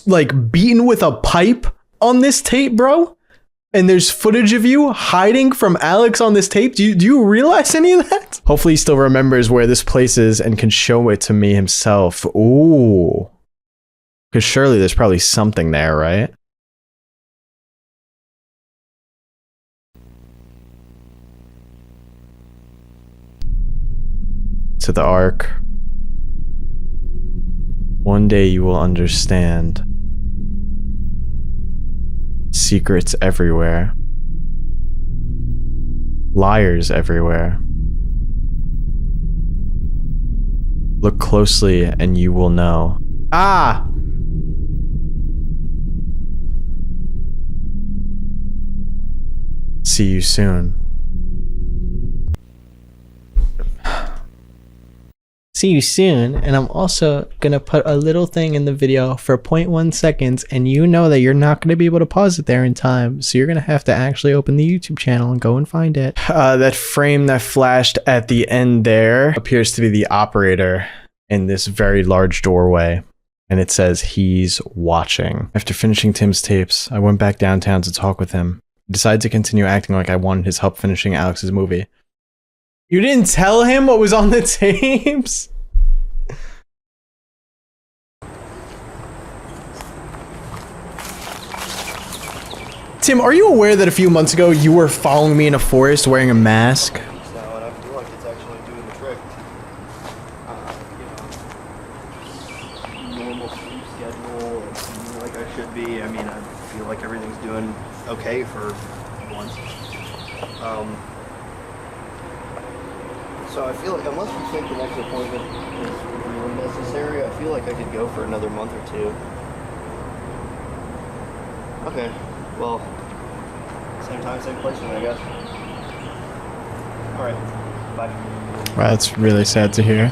[SPEAKER 1] like beaten with a pipe on this tape, bro? And there's footage of you hiding from Alex on this tape. Do you realize any of that? Hopefully he still remembers where this place is and can show it to me himself. Ooh. Because surely there's probably something there, right? To the Ark. One day you will understand. Secrets everywhere. Liars everywhere. Look closely and you will know. Ah! See you soon. See you soon, and I'm also gonna put a little thing in the video for 0.1 seconds, and you know that you're not gonna be able to pause it there in time, so you're gonna have to actually open the YouTube channel and go and find it. That frame that flashed at the end there appears to be the operator in this very large doorway, and it says he's watching. After finishing Tim's tapes, I went back downtown to talk with him. I decided to continue acting like I wanted his help finishing Alex's movie. You didn't tell him what was on the tapes? Tim, are you aware that a few months ago you were following me in a forest wearing a mask?
[SPEAKER 4] So, and I feel like it's actually doing the trick. Normal sleep schedule, and like I should be. I mean, I feel like everything's doing okay for once. So I feel like unless you think the next appointment is really necessary, I feel like I could go for another month or two. Okay, well, same time, same place, I guess. All right, bye.
[SPEAKER 1] Wow, that's really sad to hear.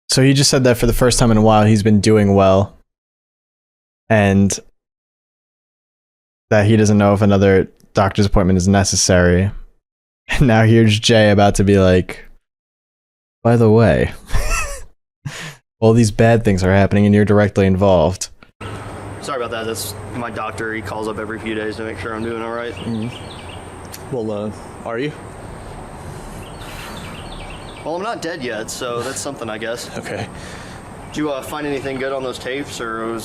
[SPEAKER 1] So he just said that for the first time in a while he's been doing well, and that he doesn't know if another doctor's appointment is necessary. And now here's Jay about to be like, by the way, all these bad things are happening and you're directly involved.
[SPEAKER 4] Sorry about that. That's my doctor. He calls up every few days to make sure I'm doing all right.
[SPEAKER 2] Mm-hmm. Well, are you?
[SPEAKER 4] Well, I'm not dead yet, so that's something, I guess.
[SPEAKER 2] Okay.
[SPEAKER 4] Did you find anything good on those tapes, or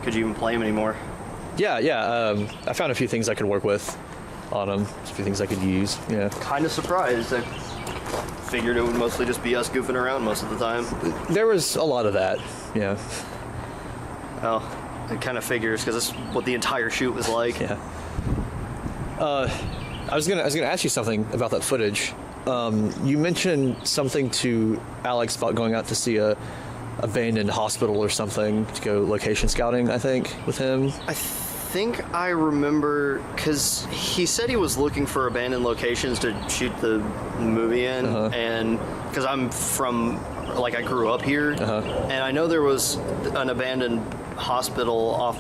[SPEAKER 4] could you even play them anymore?
[SPEAKER 8] Yeah. I found a few things I could work with on them. A few things I could use. Yeah.
[SPEAKER 4] Kind of surprised. I figured it would mostly just be us goofing around most of the time.
[SPEAKER 8] There was a lot of that. Yeah.
[SPEAKER 4] Well, it kind of figures because that's what the entire shoot was like.
[SPEAKER 8] Yeah. I was gonna ask you something about that footage. You mentioned something to Alex about going out to see a abandoned hospital or something to go location scouting, I think, with him.
[SPEAKER 4] I think I remember because he said he was looking for abandoned locations to shoot the movie in, and because I'm from, like, I grew up here, and I know there was an abandoned hospital off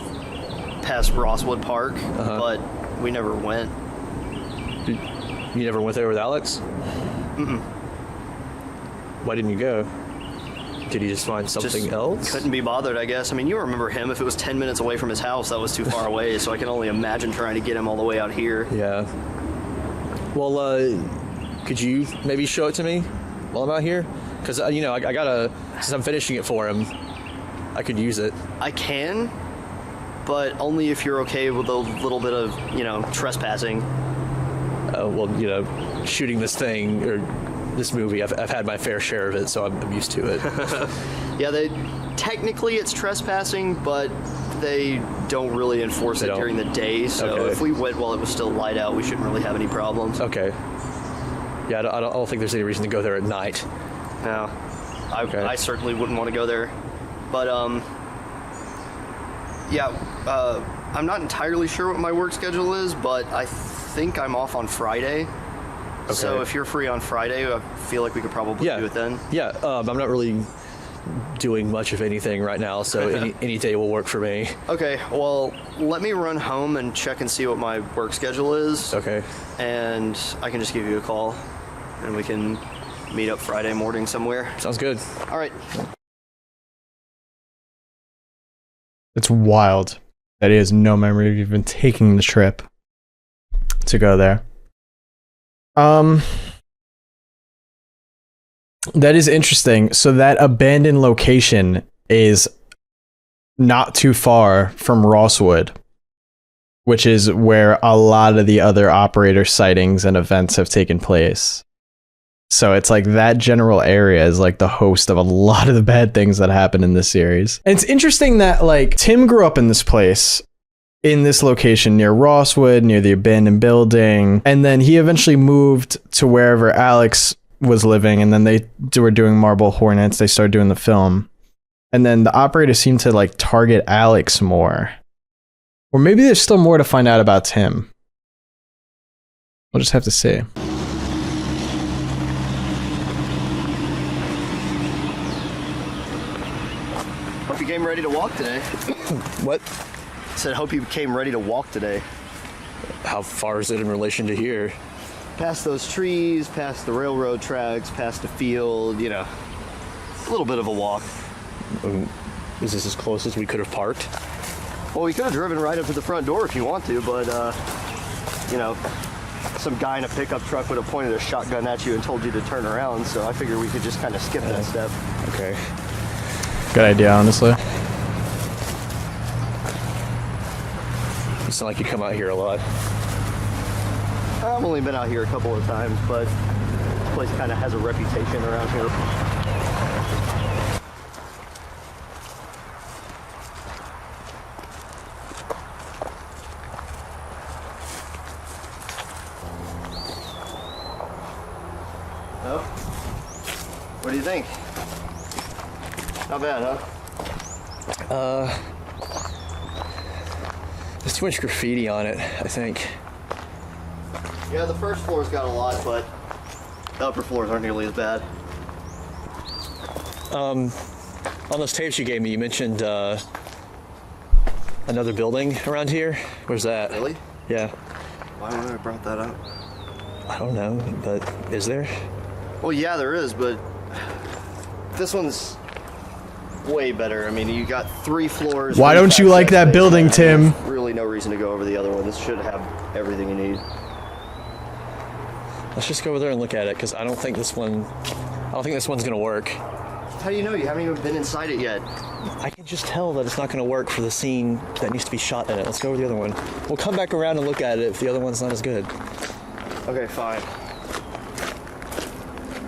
[SPEAKER 4] past Rosswood Park, but we never went.
[SPEAKER 8] You never went there with Alex?
[SPEAKER 4] Mm-mm.
[SPEAKER 8] Why didn't you go? Did he just find something else?
[SPEAKER 4] Couldn't be bothered, I guess. I mean, you remember him. If it was 10 minutes away from his house, that was too far away, so I can only imagine trying to get him all the way out here.
[SPEAKER 8] Yeah. Well, could you maybe show it to me while I'm out here? Because, I gotta, since I'm finishing it for him, I could use it.
[SPEAKER 4] I can, but only if you're okay with a little bit of, trespassing.
[SPEAKER 8] Well, shooting this thing, or this movie, I've had my fair share of it, so I'm used to it.
[SPEAKER 4] Yeah, technically it's trespassing, but they don't really enforce it during the day, so if we went while it was still light out, we shouldn't really have any problems.
[SPEAKER 8] Okay. Yeah, I don't think there's any reason to go there at night.
[SPEAKER 4] No. I certainly wouldn't want to go there. But, I'm not entirely sure what my work schedule is, but I think I'm off on Friday. Okay. So if you're free on Friday, I feel like we could probably do it then.
[SPEAKER 8] Yeah, I'm not really doing much of anything right now, so any day will work for me.
[SPEAKER 4] Okay, well, let me run home and check and see what my work schedule is.
[SPEAKER 8] Okay.
[SPEAKER 4] And I can just give you a call, and we can meet up Friday morning somewhere.
[SPEAKER 8] Sounds good.
[SPEAKER 4] All right.
[SPEAKER 1] It's wild that he has no memory of even taking the trip to go there. That is interesting. So that abandoned location is not too far from Rosswood, which is where a lot of the other operator sightings and events have taken place. So it's like that general area is like the host of a lot of the bad things that happen in this series. And it's interesting that, like, Tim grew up in this place, in this location near Rosswood, near the abandoned building, and then he eventually moved to wherever Alex was living, and then they were doing Marble Hornets. They started doing the film, and then the operators seemed to, like, target Alex more, or maybe there's still more to find out about Tim. We'll just have to see.
[SPEAKER 4] Hope you came ready to walk today.
[SPEAKER 8] What?
[SPEAKER 4] I said, hope you came ready to walk today.
[SPEAKER 8] How far is it in relation to here?
[SPEAKER 4] Past those trees, past the railroad tracks, past the field, a little bit of a walk.
[SPEAKER 8] Is this as close as we could have parked?
[SPEAKER 4] Well, we could have driven right up to the front door if you want to, but, some guy in a pickup truck would have pointed a shotgun at you and told you to turn around, so I figured we could just kind of skip that step.
[SPEAKER 8] Okay.
[SPEAKER 1] Good idea, honestly.
[SPEAKER 8] It's not like you come out here a lot.
[SPEAKER 4] I've only been out here a couple of times, but this place kind of has a reputation around here. Oh? What do you think? Not bad, huh?
[SPEAKER 8] There's too much graffiti on it, I think.
[SPEAKER 4] Yeah, the first floor's got a lot, but the upper floors aren't nearly as bad.
[SPEAKER 8] On those tapes you gave me, you mentioned another building around here. Where's that?
[SPEAKER 4] Really?
[SPEAKER 8] Yeah.
[SPEAKER 4] Why would I have brought that up?
[SPEAKER 8] I don't know, but is there?
[SPEAKER 4] Well, yeah, there is, but this one's way better. I mean, you got 3 floors.
[SPEAKER 1] Why don't you like that building, Tim?
[SPEAKER 4] Really no reason to go over the other one. This should have everything you need.
[SPEAKER 8] Let's just go over there and look at it, because I don't think this one's gonna work.
[SPEAKER 4] How do you know? You haven't even been inside it yet.
[SPEAKER 8] I can just tell that it's not going to work for the scene that needs to be shot in it. Let's go over the other one. We'll come back around and look at it if the other one's not as good.
[SPEAKER 4] Okay, fine.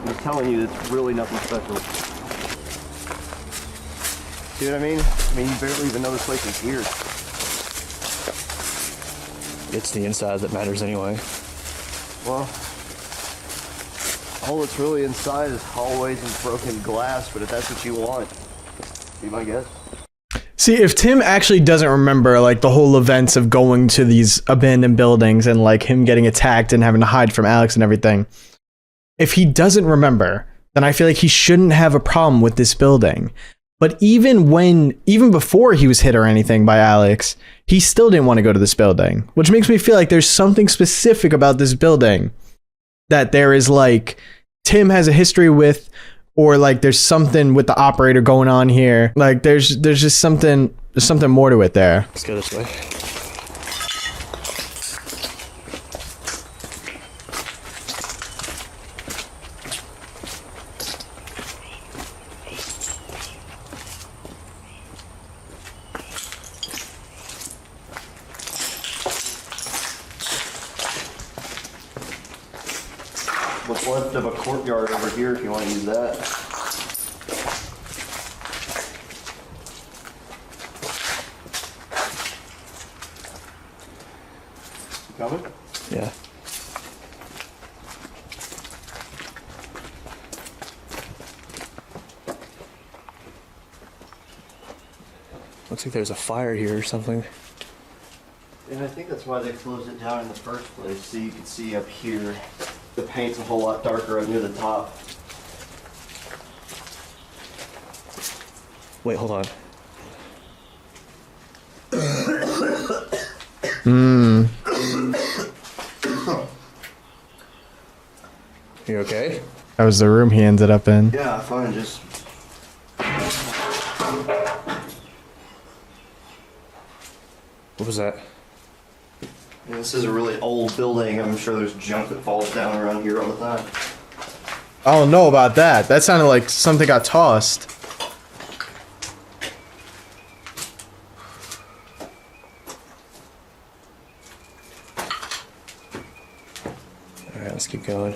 [SPEAKER 4] I'm telling you, it's really nothing special. See what I mean? I mean, you barely even know this place is here.
[SPEAKER 8] It's the inside that matters anyway.
[SPEAKER 4] Well, all that's really inside is hallways and broken glass, but if that's what you want, be my guest.
[SPEAKER 1] See, if Tim actually doesn't remember like the whole events of going to these abandoned buildings and like him getting attacked and having to hide from Alex and everything, if he doesn't remember, then I feel like he shouldn't have a problem with this building. But even before he was hit or anything by Alex, he still didn't want to go to this building, which makes me feel like there's something specific about this building that there is like Tim has a history with, or like there's something with the operator going on here. Like there's just something, there's something more to it there.
[SPEAKER 8] Let's go this way.
[SPEAKER 4] What's left of a courtyard over here if you want to use that. You coming?
[SPEAKER 8] Yeah. Looks like there's a fire here or something.
[SPEAKER 4] And I think that's why they closed it down in the first place. So you can see up here, the paint's a whole lot darker up near the top.
[SPEAKER 8] Wait, hold on. You okay?
[SPEAKER 1] That was the room he ended up in.
[SPEAKER 4] Yeah, fine, just...
[SPEAKER 8] What was that?
[SPEAKER 4] Yeah, this is a really old building. I'm sure there's junk that falls down around here all the time.
[SPEAKER 1] I don't know about that. That sounded like something got tossed.
[SPEAKER 8] Alright, let's keep going.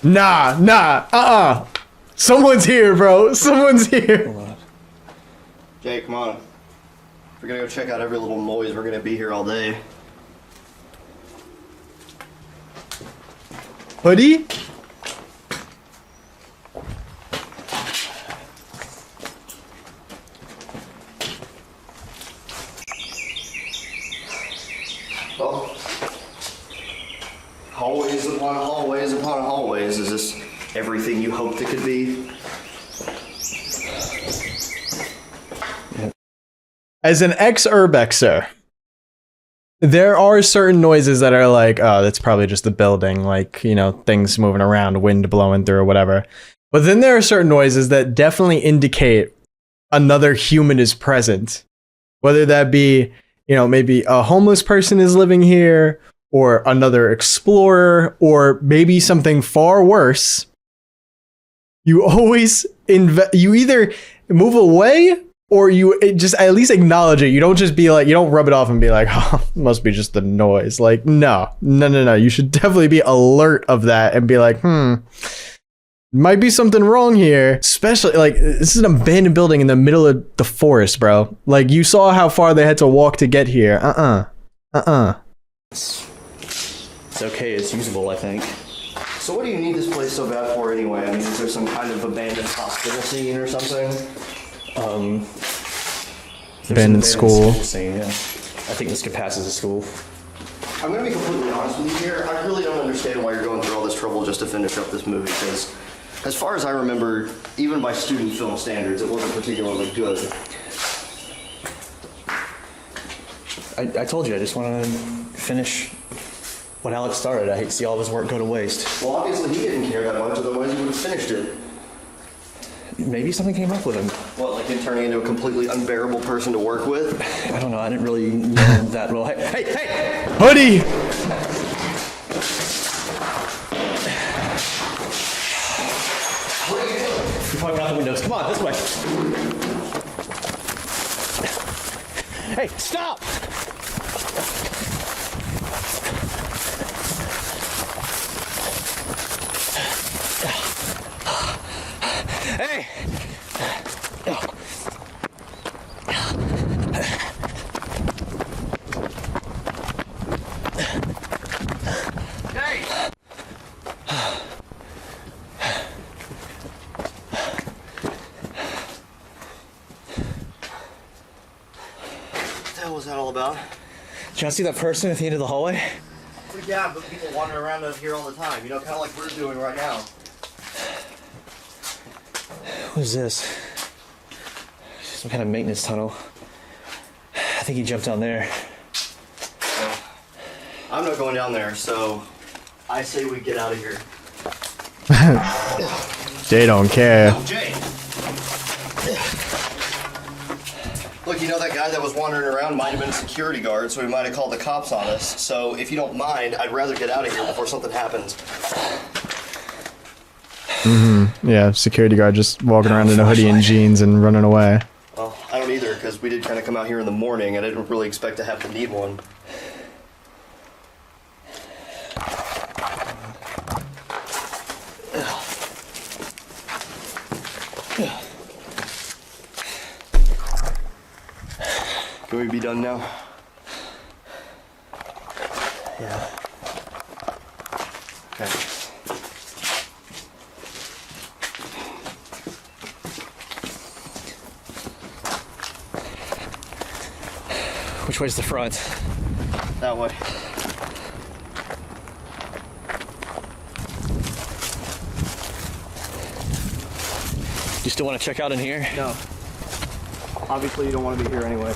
[SPEAKER 1] Nah. Someone's here, bro. Someone's here.
[SPEAKER 8] Hold on.
[SPEAKER 4] Jay, come on. If we're gonna go check out every little noise, we're gonna be here all day.
[SPEAKER 1] Hoodie?
[SPEAKER 4] Oh. Hallways upon hallways upon hallways. Is this everything you hoped it could be?
[SPEAKER 1] As an ex-urbexer, there are certain noises that are like, oh, that's probably just the building, like, you know, things moving around, wind blowing through or whatever. But then there are certain noises that definitely indicate another human is present. Whether that be, you know, maybe a homeless person is living here, or another explorer, or maybe something far worse. You always you either move away or you just at least acknowledge it. You don't just be like, you don't rub it off and be like, oh, must be just the noise. Like, no. You should definitely be alert of that and be like, might be something wrong here. Especially, like, this is an abandoned building in the middle of the forest, bro. Like, you saw how far they had to walk to get here.
[SPEAKER 8] It's okay, it's usable, I think.
[SPEAKER 4] So what do you need this place so bad for anyway? I mean, is there some kind of abandoned hospital scene or something?
[SPEAKER 8] There's
[SPEAKER 1] Abandoned
[SPEAKER 8] an
[SPEAKER 1] school.
[SPEAKER 8] Scene, yeah. I think this could pass as a school.
[SPEAKER 4] I'm gonna be completely honest with you here. I really don't understand why you're going through all this trouble just to finish up this movie, because as far as I remember, even by student film standards, it wasn't particularly good.
[SPEAKER 8] I told you, I just want to finish what Alex started. I hate to see all of his work go to waste.
[SPEAKER 4] Well, obviously he didn't care that much, otherwise he would have finished it.
[SPEAKER 8] Maybe something came up with him.
[SPEAKER 4] What, like him turning into a completely unbearable person to work with?
[SPEAKER 8] I don't know. I didn't really know that well. Hey!
[SPEAKER 1] Hoodie!
[SPEAKER 8] You're probably out the windows. Come on, this way. Hey, stop! Hey!
[SPEAKER 4] What the hell was that all about?
[SPEAKER 8] Did y'all see that person at the end of the hallway?
[SPEAKER 4] Well, yeah, but people wander around out here all the time, you know, kind of like we're doing right now.
[SPEAKER 8] What is this? Some kind of maintenance tunnel. I think he jumped down there.
[SPEAKER 4] Well, I'm not going down there, so I say we get out of here.
[SPEAKER 1] Jay don't care.
[SPEAKER 4] Oh, Jay! Look, you know that guy that was wandering around might have been a security guard, so he might have called the cops on us. So if you don't mind, I'd rather get out of here before something happens.
[SPEAKER 1] Yeah, security guard just walking around in a hoodie and jeans and running away.
[SPEAKER 4] Well, I don't either, because we did kind of come out here in the morning, and I didn't really expect to have to need one. Can we be done now?
[SPEAKER 8] Yeah.
[SPEAKER 4] Okay.
[SPEAKER 8] Which way's the front?
[SPEAKER 4] That way.
[SPEAKER 8] You still want to check out in here?
[SPEAKER 4] No. Obviously, you don't want to be here anyway.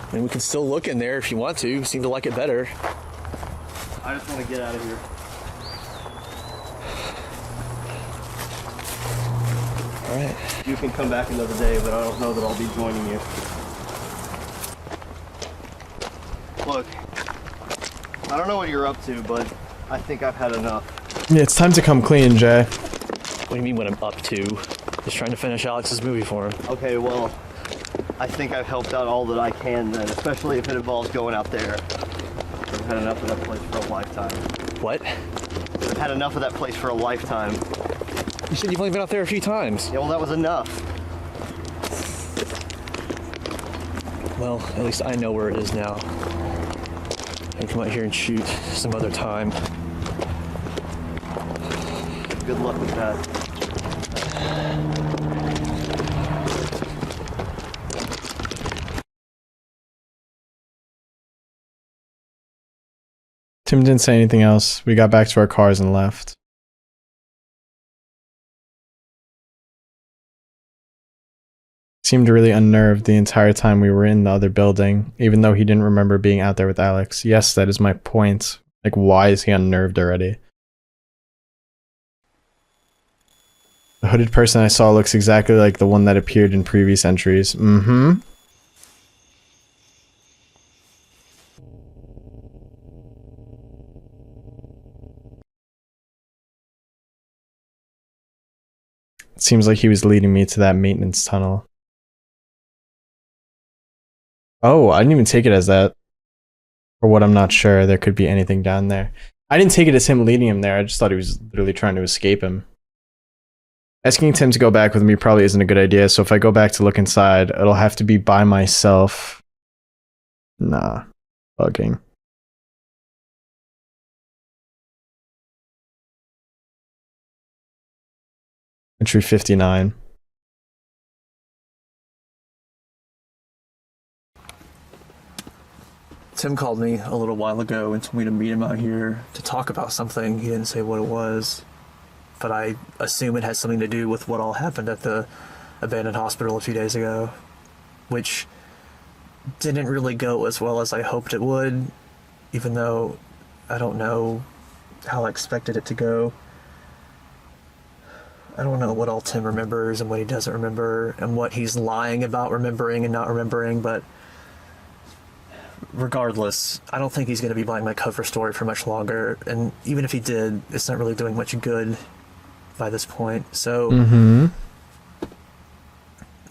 [SPEAKER 8] I mean, we can still look in there if you want to. You seem to like it better.
[SPEAKER 4] I just want to get out of here.
[SPEAKER 8] All right.
[SPEAKER 4] You can come back another day, but I don't know that I'll be joining you. Look, I don't know what you're up to, but I think I've had enough.
[SPEAKER 1] Yeah, it's time to come clean, Jay.
[SPEAKER 8] What do you mean what I'm up to? Just trying to finish Alex's movie for him.
[SPEAKER 4] Okay, well, I think I've helped out all that I can then, especially if it involves going out there. I've had enough of that place for a lifetime.
[SPEAKER 8] What?
[SPEAKER 4] I've had enough of that place for a lifetime.
[SPEAKER 8] You said you've only been out there a few times.
[SPEAKER 4] Yeah, well, that was enough.
[SPEAKER 8] Well, at least I know where it is now. I can come out here and shoot some other time.
[SPEAKER 4] Good luck with that.
[SPEAKER 1] Tim didn't say anything else. We got back to our cars and left. Seemed really unnerved the entire time we were in the other building, even though he didn't remember being out there with Alex. Yes, that is my point. Like, why is he unnerved already? The hooded person I saw looks exactly like the one that appeared in previous entries. Mm-hmm. It seems like he was leading me to that maintenance tunnel. Oh, I didn't even take it as that. For what I'm not sure, there could be anything down there. I didn't take it as him leading him there. I just thought he was literally trying to escape him. Asking Tim to go back with me probably isn't a good idea, so if I go back to look inside, it'll have to be by myself. Nah. Bugging. Entry 59.
[SPEAKER 8] Tim called me a little while ago and told me to meet him out here to talk about something. He didn't say what it was, but I assume it has something to do with what all happened at the abandoned hospital a few days ago, which didn't really go as well as I hoped it would, even though I don't know how I expected it to go. I don't know what all Tim remembers and what he doesn't remember and what he's lying about remembering and not remembering, but regardless, I don't think he's going to be buying my cover story for much longer, and even if he did, it's not really doing much good by this point. So,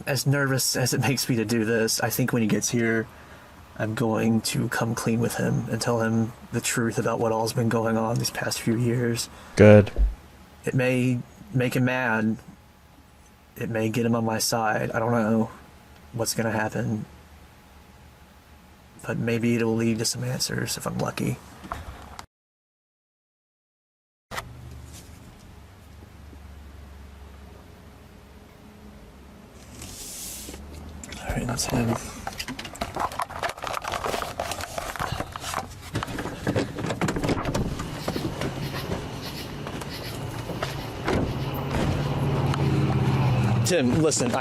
[SPEAKER 8] as nervous as it makes me to do this, I think when he gets here, I'm going to come clean with him and tell him the truth about what all's been going on these past few years.
[SPEAKER 1] Good.
[SPEAKER 8] It may make him mad. It may get him on my side. I don't know what's going to happen. But maybe it'll lead to some answers if I'm lucky. Alright, that's him. Tim, listen,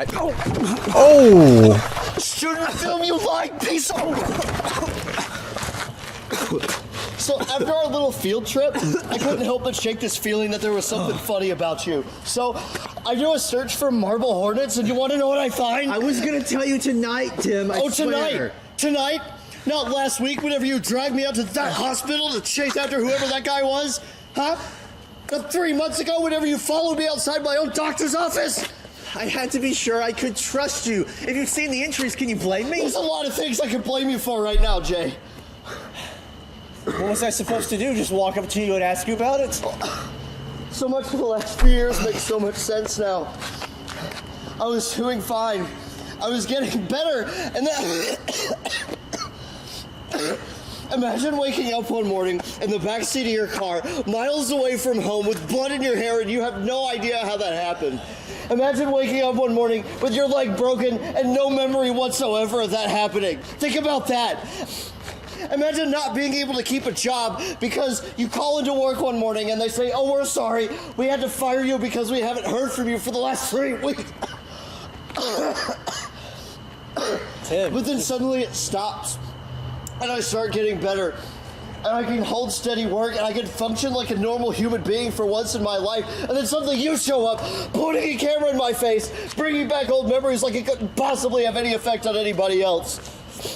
[SPEAKER 1] Oh!
[SPEAKER 4] Shouldn't film you like piece of... So after our little field trip, I couldn't help but shake this feeling that there was something funny about you. So I do a search for marble hornets, and you want to know what I find?
[SPEAKER 9] I was gonna tell you tonight, Tim. I swear.
[SPEAKER 4] Tonight? Not last week whenever you dragged me out to that hospital to chase after whoever that guy was? Huh? Not 3 months ago whenever you followed me outside my own doctor's office?
[SPEAKER 9] I had to be sure I could trust you. If you've seen the injuries, can you blame me?
[SPEAKER 4] There's a lot of things I can blame you for right now, Jay.
[SPEAKER 9] What was I supposed to do? Just walk up to you and ask you about it?
[SPEAKER 4] So much for the last few years makes so much sense now. I was doing fine. I was getting better, and then... Imagine waking up one morning in the backseat of your car, miles away from home, with blood in your hair, and you have no idea how that happened. Imagine waking up one morning with your leg broken and no memory whatsoever of that happening. Think about that. Imagine not being able to keep a job because you call into work one morning and they say, "Oh, we're sorry, we had to fire you because we haven't heard from you for the last 3 weeks."
[SPEAKER 9] Tim.
[SPEAKER 4] But then suddenly it stops, and I start getting better, and I can hold steady work, and I can function like a normal human being for once in my life, and then suddenly you show up, putting a camera in my face, bringing back old memories like it couldn't possibly have any effect on anybody else.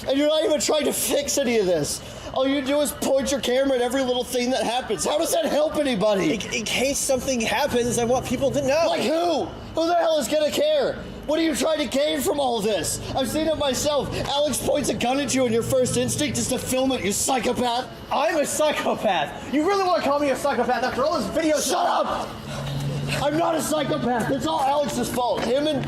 [SPEAKER 4] And you're not even trying to fix any of this. All you do is point your camera at every little thing that happens. How does that help anybody?
[SPEAKER 9] In case something happens, I want people to know.
[SPEAKER 4] Like who? Who the hell is gonna care? What are you trying to gain from all this? I've seen it myself. Alex points a gun at you and your first instinct is to film it, you psychopath.
[SPEAKER 9] I'm a psychopath. You really want to call me a psychopath after all this video?
[SPEAKER 4] Shut up! I'm not a psychopath. It's all Alex's fault. Him and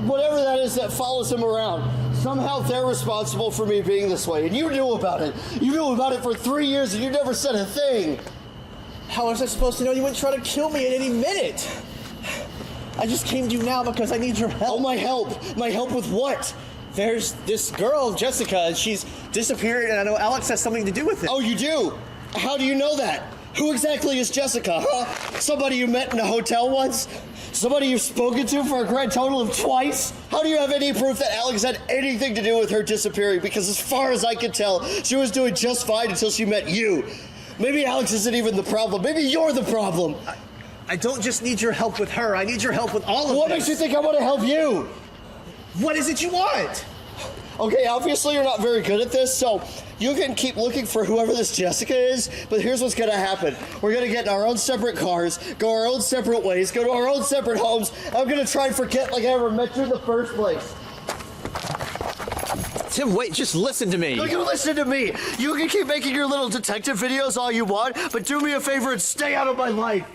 [SPEAKER 4] whatever that is that follows him around. Somehow they're responsible for me being this way, and you knew about it. You knew about it for 3 years and you never said a thing.
[SPEAKER 9] How was I supposed to know you wouldn't try to kill me at any minute? I just came to you now because I need your help.
[SPEAKER 4] Oh, my help? My help with what?
[SPEAKER 9] There's this girl, Jessica, and she's disappeared, and I know Alex has something to do with it.
[SPEAKER 4] Oh, you do? How do you know that? Who exactly is Jessica, huh? Somebody you met in a hotel once? Somebody you've spoken to for a grand total of twice? How do you have any proof that Alex had anything to do with her disappearing? Because as far as I can tell, she was doing just fine until she met you. Maybe Alex isn't even the problem. Maybe you're the problem.
[SPEAKER 9] I don't just need your help with her. I need your help with all of
[SPEAKER 4] What
[SPEAKER 9] this.
[SPEAKER 4] makes you think I want to help you?
[SPEAKER 9] What is it you want?
[SPEAKER 4] Okay, obviously you're not very good at this, so you can keep looking for whoever this Jessica is, but here's what's gonna happen. We're gonna get in our own separate cars, go our own separate ways, go to our own separate homes. I'm gonna try and forget like I ever met you in the first place.
[SPEAKER 8] Tim, wait, just listen to me.
[SPEAKER 4] No, you listen to me. You can keep making your little detective videos all you want, but do me a favor and stay out of my life.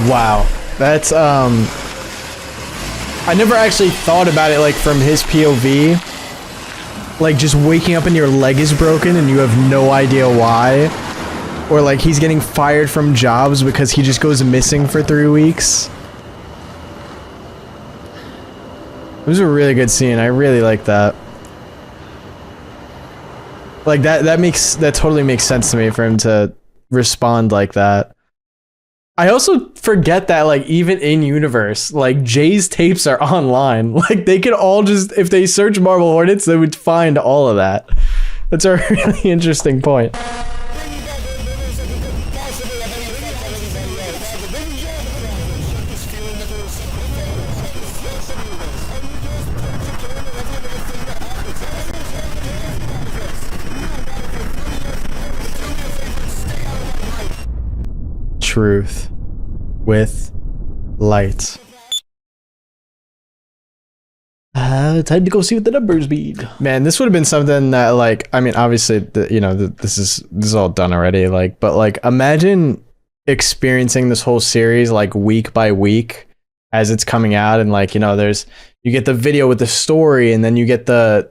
[SPEAKER 1] Wow. That's, I never actually thought about it, like, from his POV. Like, just waking up and your leg is broken and you have no idea why. Or, like, he's getting fired from jobs because he just goes missing for 3 weeks. It was a really good scene. I really like that. Like, that totally makes sense to me for him to respond like that. I also forget that, like, even in universe, like, Jay's tapes are online. Like, they could all just, if they search Marble Hornets, they would find all of that. That's a really interesting point. Truth with light. Time to go see what the numbers mean. Man, this would have been something that, like, I mean, obviously, this is all done already. Like, but like, imagine experiencing this whole series like week by week as it's coming out, and like, you get the video with the story, and then you get the,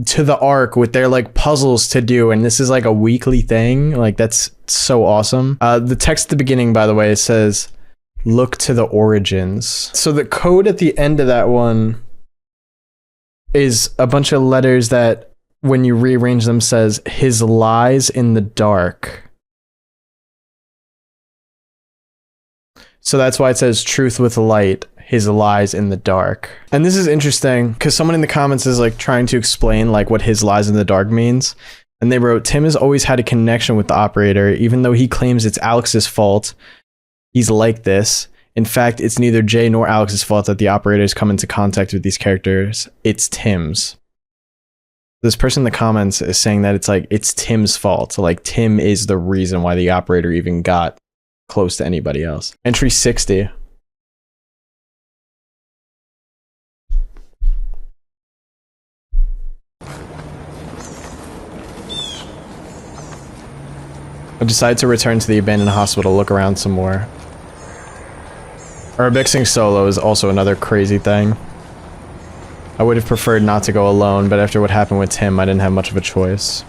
[SPEAKER 1] to the arc with their like puzzles to do, and this is like a weekly thing. Like, that's so awesome. The text at the beginning, by the way, says, "Look to the origins." So the code at the end of that one is a bunch of letters that, when you rearrange them, says, "His lies in the dark." So that's why it says truth with light, his lies in the dark. And this is interesting because someone in the comments is like trying to explain like what his lies in the dark means. And they wrote, Tim has always had a connection with the operator, even though he claims it's Alex's fault. He's like this. In fact, it's neither Jay nor Alex's fault that the operators come into contact with these characters. It's Tim's. This person in the comments is saying that it's Tim's fault. So like, Tim is the reason why the operator even got close to anybody else. Entry 60. I decided to return to the abandoned hospital, look around some more. Urabexing solo is also another crazy thing. I would have preferred not to go alone, but after what happened with Tim, I didn't have much of a choice.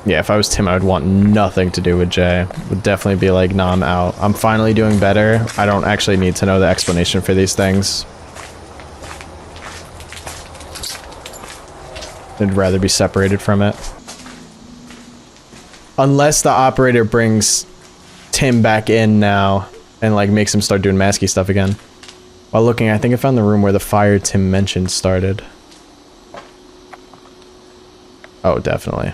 [SPEAKER 1] Yeah, if I was Tim, I would want nothing to do with Jay. Would definitely be like, nah, I'm out. I'm finally doing better. I don't actually need to know the explanation for these things. I'd rather be separated from it. Unless the operator brings Tim back in now and like makes him start doing masky stuff again. While looking, I think I found the room where the fire Tim mentioned started. Oh, definitely.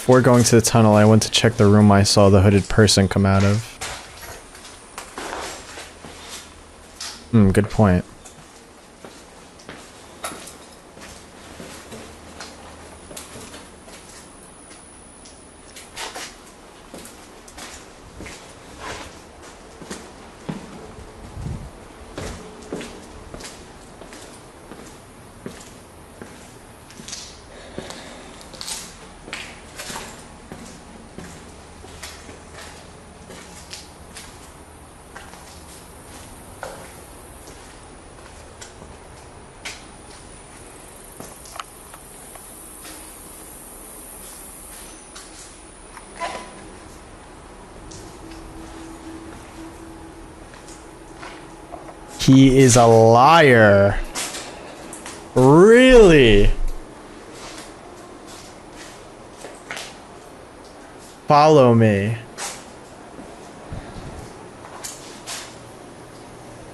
[SPEAKER 1] Before going to the tunnel, I went to check the room I saw the hooded person come out of. Good point. He is a liar. Really? Follow me.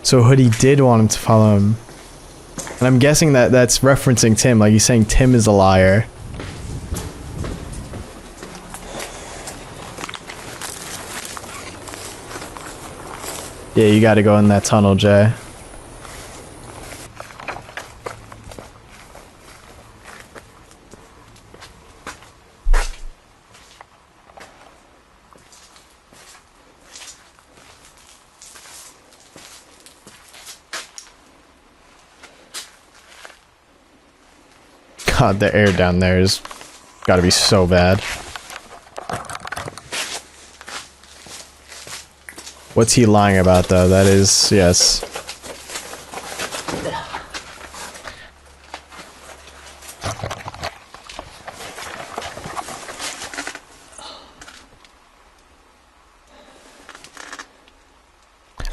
[SPEAKER 1] So Hoodie did want him to follow him. And I'm guessing that that's referencing Tim, like he's saying Tim is a liar. Yeah, you gotta go in that tunnel, Jay. God, the air down there is gotta be so bad. What's he lying about, though? That is, yes.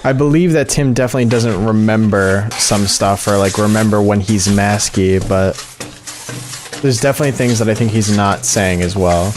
[SPEAKER 1] I believe that Tim definitely doesn't remember some stuff, or like remember when he's masky, but there's definitely things that I think he's not saying as well.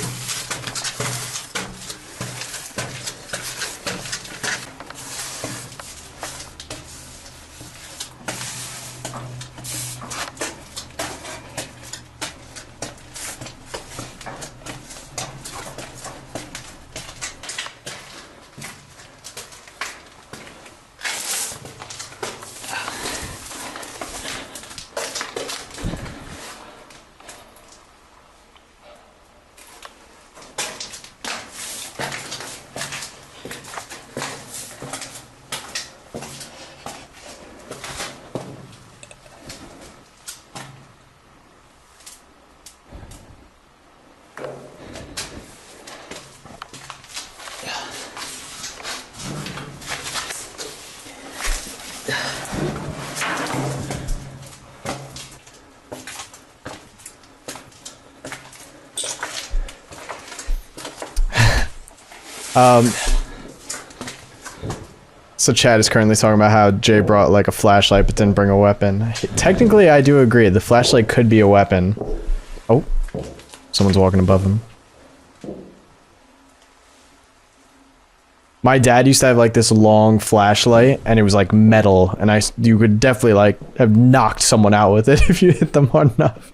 [SPEAKER 1] So Chad is currently talking about how Jay brought like a flashlight but didn't bring a weapon. Technically, I do agree. The flashlight could be a weapon. Oh, someone's walking above him. My dad used to have like this long flashlight and it was like metal, and you could definitely like have knocked someone out with it if you hit them hard enough.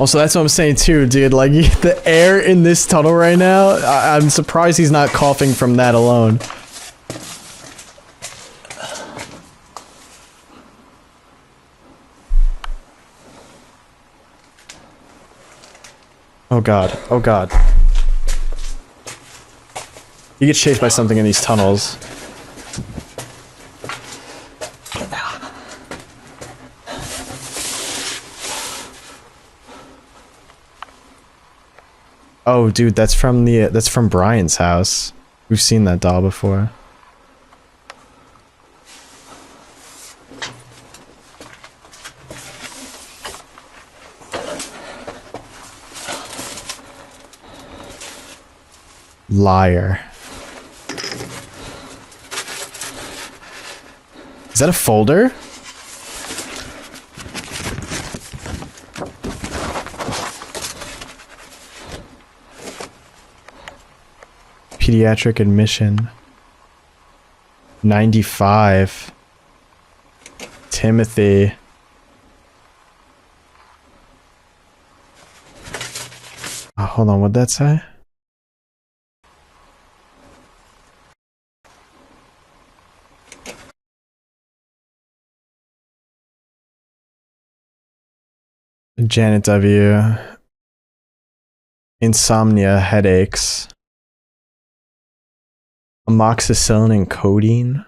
[SPEAKER 1] Also, that's what I'm saying too, dude. Like, the air in this tunnel right now, I'm surprised he's not coughing from that alone. Oh god, oh god. You get chased by something in these tunnels. Oh, dude, that's from Brian's house. We've seen that doll before. Liar. Is that a folder? Pediatric admission. 95. Timothy. Oh, hold on, what'd that say? Janet W. Insomnia, headaches. Amoxicillin and codeine.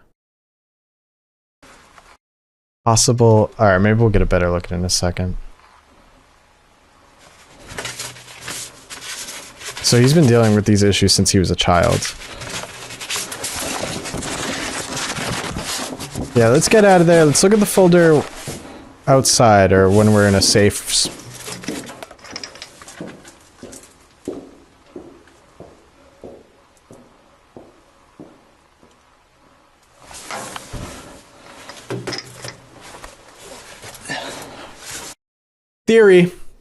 [SPEAKER 1] Possible. Alright, maybe we'll get a better look at it in a second. So he's been dealing with these issues since he was a child. Yeah, let's get out of there. Let's look at the folder outside, or when we're in a safe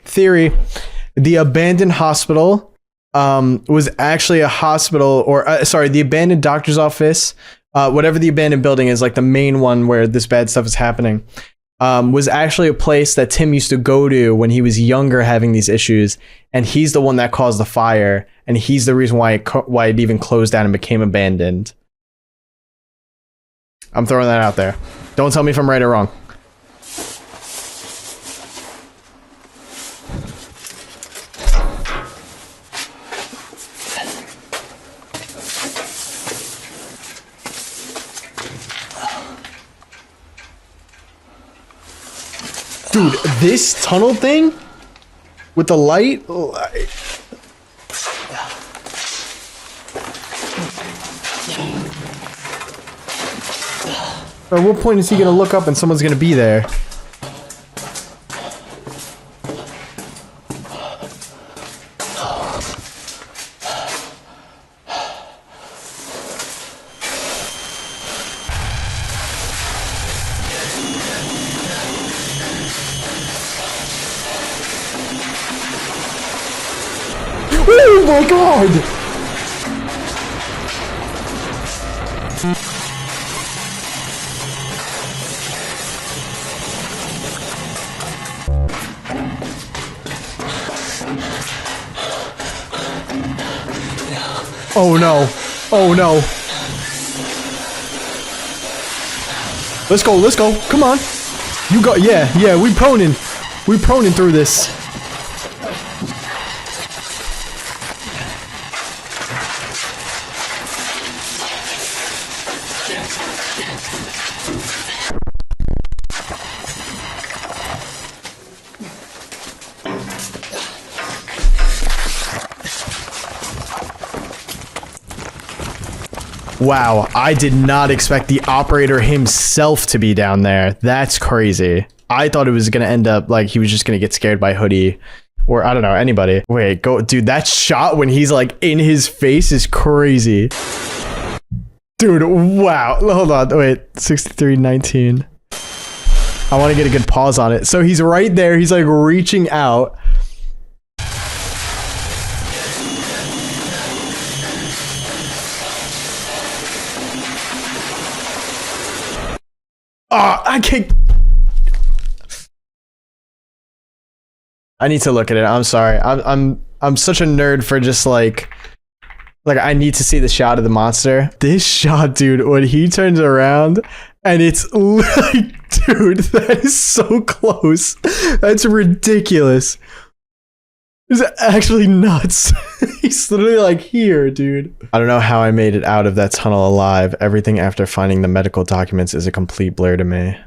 [SPEAKER 1] theory. The abandoned hospital was actually a hospital, or sorry, the abandoned doctor's office, whatever the abandoned building is, like the main one where this bad stuff is happening, was actually a place that Tim used to go to when he was younger having these issues, and he's the one that caused the fire, and he's the reason why it even closed down and became abandoned. I'm throwing that out there. Don't tell me if I'm right or wrong. Dude, this tunnel thing with the light. At what point is he gonna look up and someone's gonna be there? Oh my god! Oh no. Oh no. Let's go, let's go. Come on. You got, yeah, we proning. We proning through this. Wow, I did not expect the operator himself to be down there. That's crazy. I thought it was gonna end up like he was just gonna get scared by Hoodie. Or I don't know, anybody. Wait, go, dude, that shot when he's like in his face is crazy. Dude, wow. Hold on, wait, 63:19. I wanna get a good pause on it. So he's right there, he's like reaching out. I can't. I need to look at it. I'm sorry. I'm such a nerd for just like I need to see the shot of the monster. This shot, dude, when he turns around and it's like, dude, that is so close. That's ridiculous. It's actually nuts. He's literally like here, dude. I don't know how I made it out of that tunnel alive. Everything after finding the medical documents is a complete blur to me.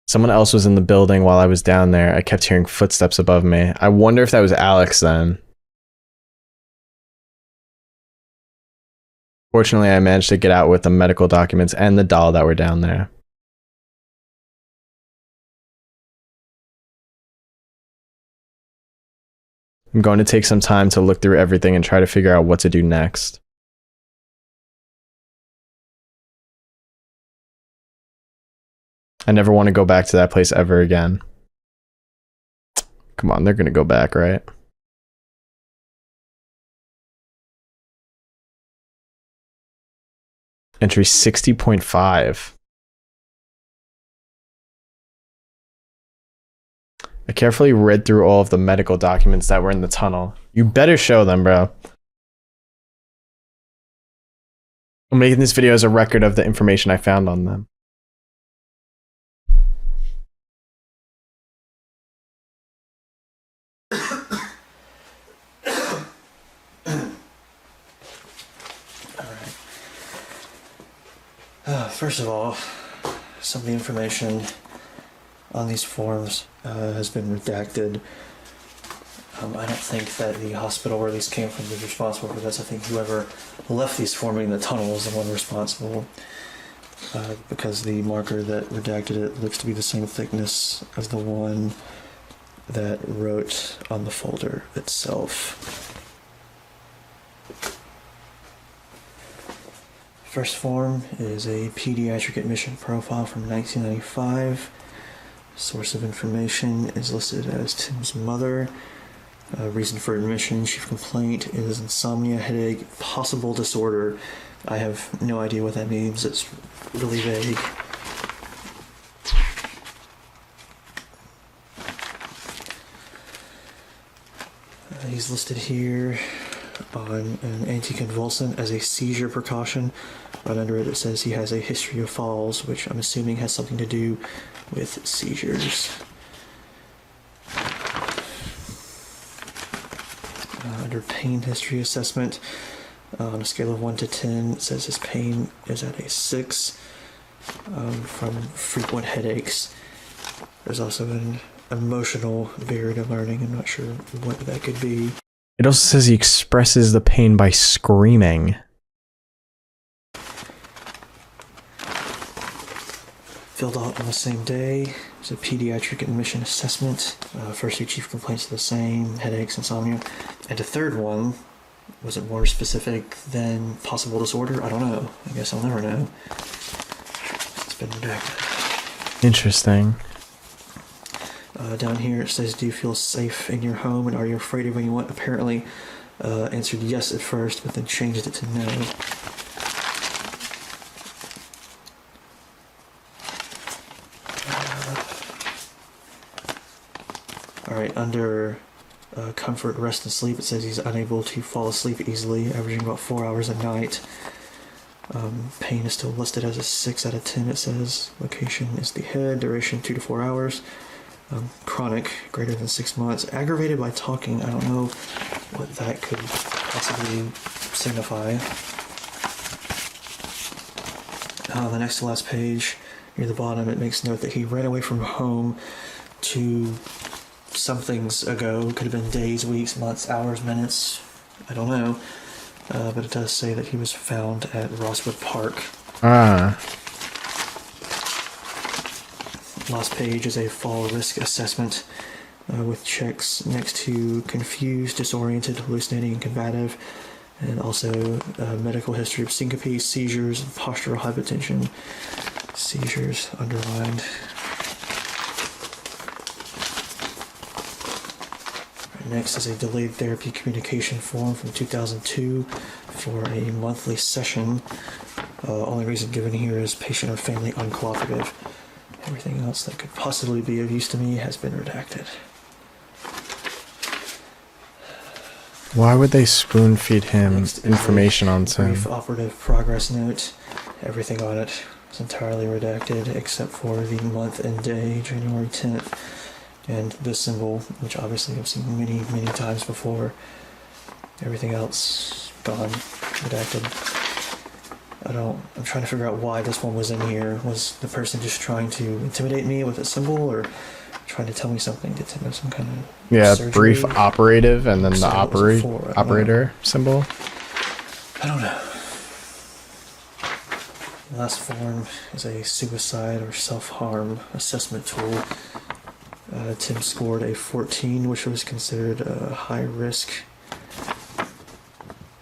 [SPEAKER 1] Someone else was in the building while I was down there. I kept hearing footsteps above me. I wonder if that was Alex then. Fortunately, I managed to get out with the medical documents and the doll that were down there. I'm going to take some time to look through everything and try to figure out what to do next. I never want to go back to that place ever again. Come on, they're going to go back, right? Entry 60.5. I carefully read through all of the medical documents that were in the tunnel. You better show them, bro. I'm making this video as a record of the information I found on them.
[SPEAKER 2] First of all, some of the information on these forms has been redacted. I don't think that the hospital where these came from is responsible for this. I think whoever left these forming in the tunnel is the one responsible, because the marker that redacted it looks to be the same thickness as the one that wrote on the folder itself. First form is a pediatric admission profile from 1995. Source of information is listed as Tim's mother. Reason for admission, chief complaint is insomnia, headache, possible disorder. I have no idea what that means. It's really vague. He's listed here on an anticonvulsant as a seizure precaution. Right under it, it says he has a history of falls, which I'm assuming has something to do with seizures. Under pain history assessment, on a scale of 1 to 10, it says his pain is at a 6. from frequent headaches. There's also an emotional barrier to learning. I'm not sure what that could be.
[SPEAKER 1] It also says he expresses the pain by screaming.
[SPEAKER 2] Filled out on the same day. It's a pediatric admission assessment. First two chief complaints are the same: headaches, insomnia. And a third one, was it more specific than possible disorder? I don't know. I guess I'll never know. It's been redacted.
[SPEAKER 1] Interesting.
[SPEAKER 2] Down here it says, do you feel safe in your home and are you afraid of anyone? Apparently answered yes at first, but then changed it to no. Alright, under comfort, rest, and sleep, it says he's unable to fall asleep easily, averaging about 4 hours a night. Pain is still listed as a 6 out of 10, it says. Location is the head, duration 2 to 4 hours. Chronic, greater than 6 months. Aggravated by talking, I don't know what that could possibly signify. The next to last page, near the bottom, it makes note that he ran away from home to somethings ago. Could have been days, weeks, months, hours, minutes. I don't know. But it does say that he was found at Rosswood Park.
[SPEAKER 1] Ah.
[SPEAKER 2] Last page is a fall risk assessment with checks next to confused, disoriented, hallucinating, and combative, and also medical history of syncope, seizures, and postural hypotension. Seizures underlined. Next is a delayed therapy communication form from 2002 for a monthly session. Only reason given here is patient or family uncooperative. Everything else that could possibly be of use to me has been redacted.
[SPEAKER 1] Why would they spoon feed him information on Tim?
[SPEAKER 2] Brief operative progress note. Everything on it is entirely redacted except for the month and day, January 10th. And this symbol, which obviously I've seen many, many times before. Everything else gone, redacted. I'm trying to figure out why this one was in here. Was the person just trying to intimidate me with a symbol, or trying to tell me something? Did Tim have some kind of surgery?
[SPEAKER 1] Brief operative and then the operator symbol.
[SPEAKER 2] I don't know. The last form is a suicide or self-harm assessment tool. Tim scored a 14, which was considered high risk.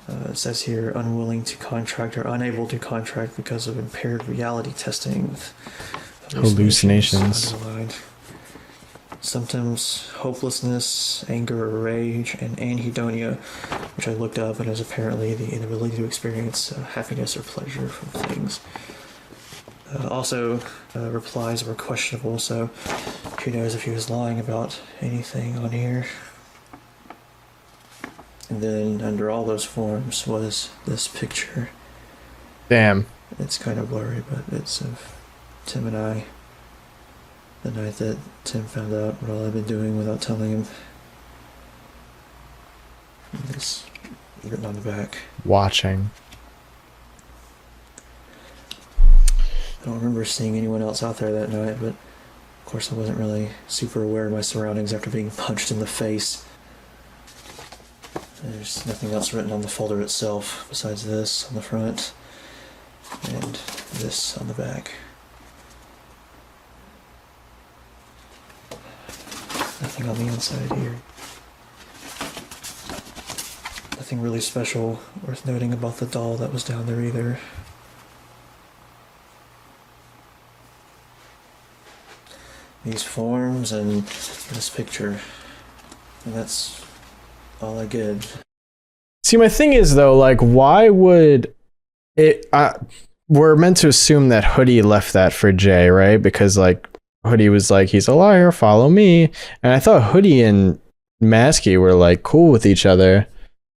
[SPEAKER 2] It says here, unwilling to contract or unable to contract because of impaired reality testing with hallucinations. Underlined. Symptoms: hopelessness, anger or rage, and anhedonia, which I looked up and is apparently the inability to experience happiness or pleasure from things. Also, replies were questionable, so who knows if he was lying about anything on here. And then under all those forms was this picture.
[SPEAKER 1] Damn.
[SPEAKER 2] It's kind of blurry, but it's of Tim and I the night that Tim found out what all I've been doing without telling him. And it's written on the back.
[SPEAKER 1] Watching.
[SPEAKER 2] I don't remember seeing anyone else out there that night, but of course I wasn't really super aware of my surroundings after being punched in the face. There's nothing else written on the folder itself besides this on the front and this on the back. Nothing on the inside here. Nothing really special worth noting about the doll that was down there either. These forms and this picture. And that's all I get.
[SPEAKER 1] See, my thing is though, like, why would it? We're meant to assume that Hoodie left that for Jay, right? Because like Hoodie was like, he's a liar, follow me. And I thought Hoodie and Masky were like cool with each other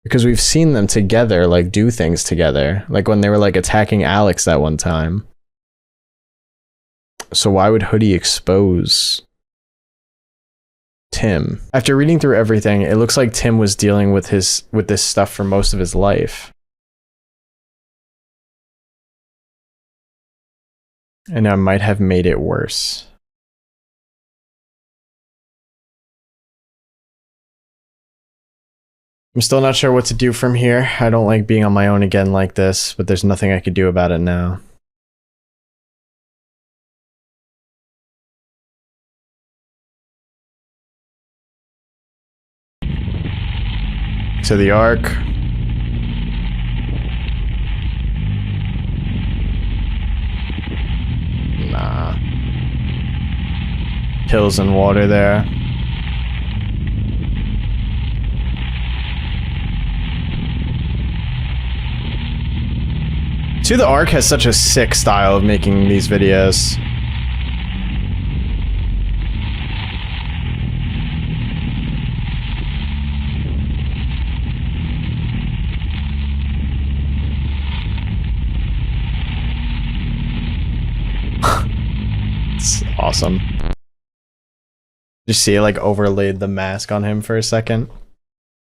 [SPEAKER 1] because we've seen them together, like do things together, like when they were like attacking Alex that one time. So why would Hoodie expose Tim? After reading through everything, it looks like Tim was dealing with this stuff for most of his life. And I might have made it worse. I'm still not sure what to do from here. I don't like being on my own again like this, but there's nothing I could do about it now. To the Ark. Nah. Hills and water there. See, the Ark has such a sick style of making these videos. It's awesome. You see it like overlaid the mask on him for a second?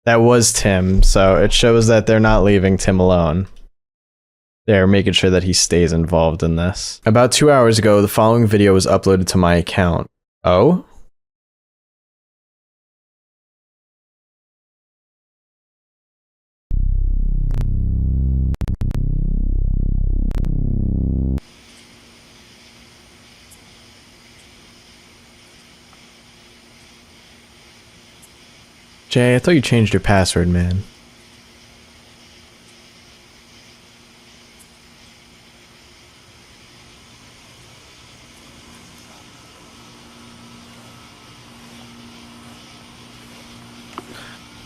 [SPEAKER 1] That was Tim, so it shows that they're not leaving Tim alone. They're making sure that he stays involved in this. About 2 hours ago, the following video was uploaded to my account. Oh? Jay, I thought you changed your password, man.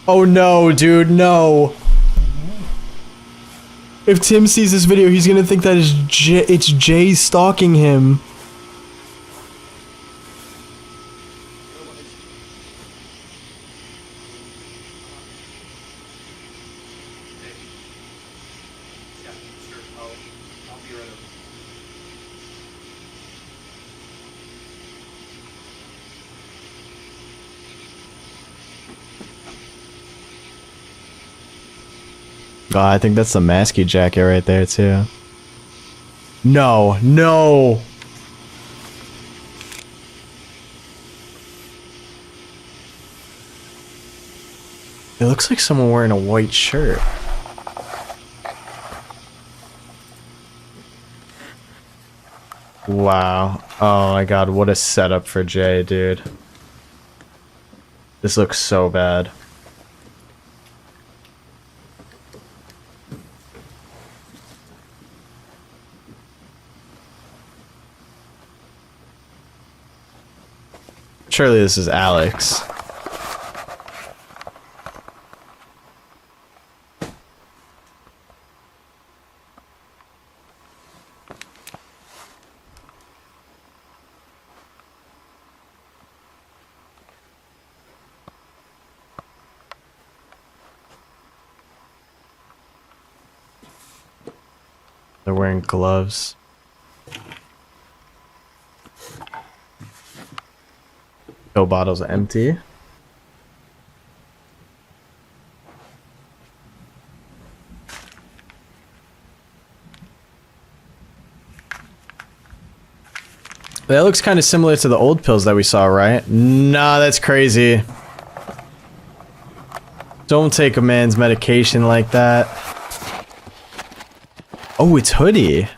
[SPEAKER 1] Oh no, dude, no. If Tim sees this video, he's gonna think that it's Jay stalking him. Oh, I think that's the Masky jacket right there, too. No, no! It looks like someone wearing a white shirt. Wow. Oh my god, what a setup for Jay, dude. This looks so bad. Surely this is Alex. They're wearing gloves. Pill bottles empty. That looks kind of similar to the old pills that we saw, right? Nah, that's crazy. Don't take a man's medication like that. Oh, it's Hoodie.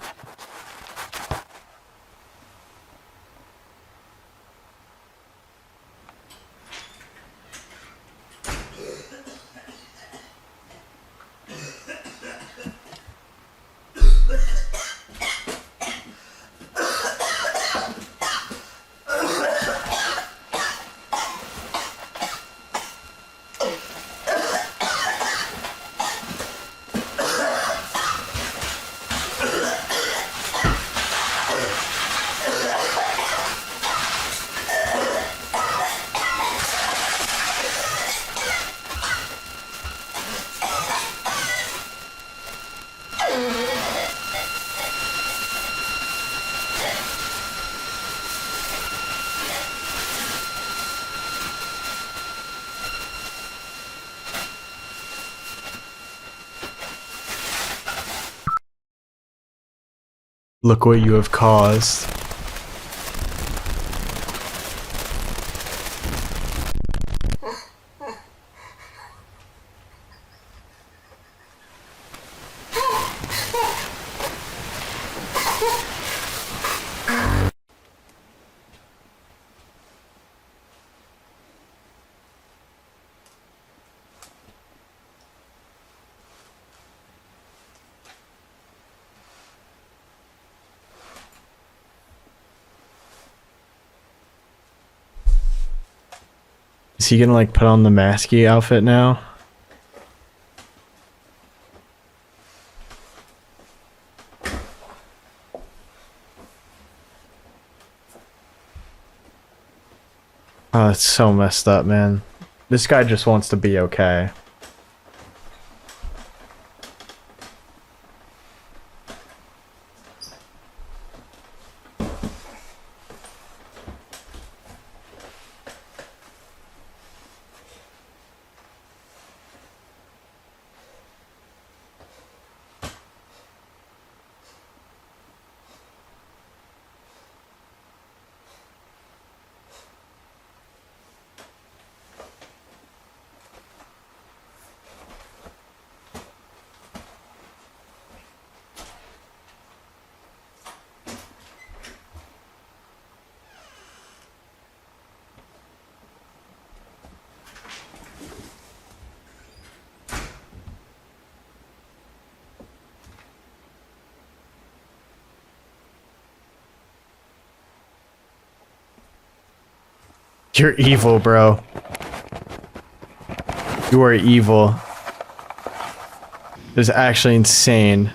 [SPEAKER 1] Look what you have caused. Is he gonna like put on the masky outfit now? Oh, it's so messed up, man. This guy just wants to be okay. You're evil, bro. You are evil. It's actually insane.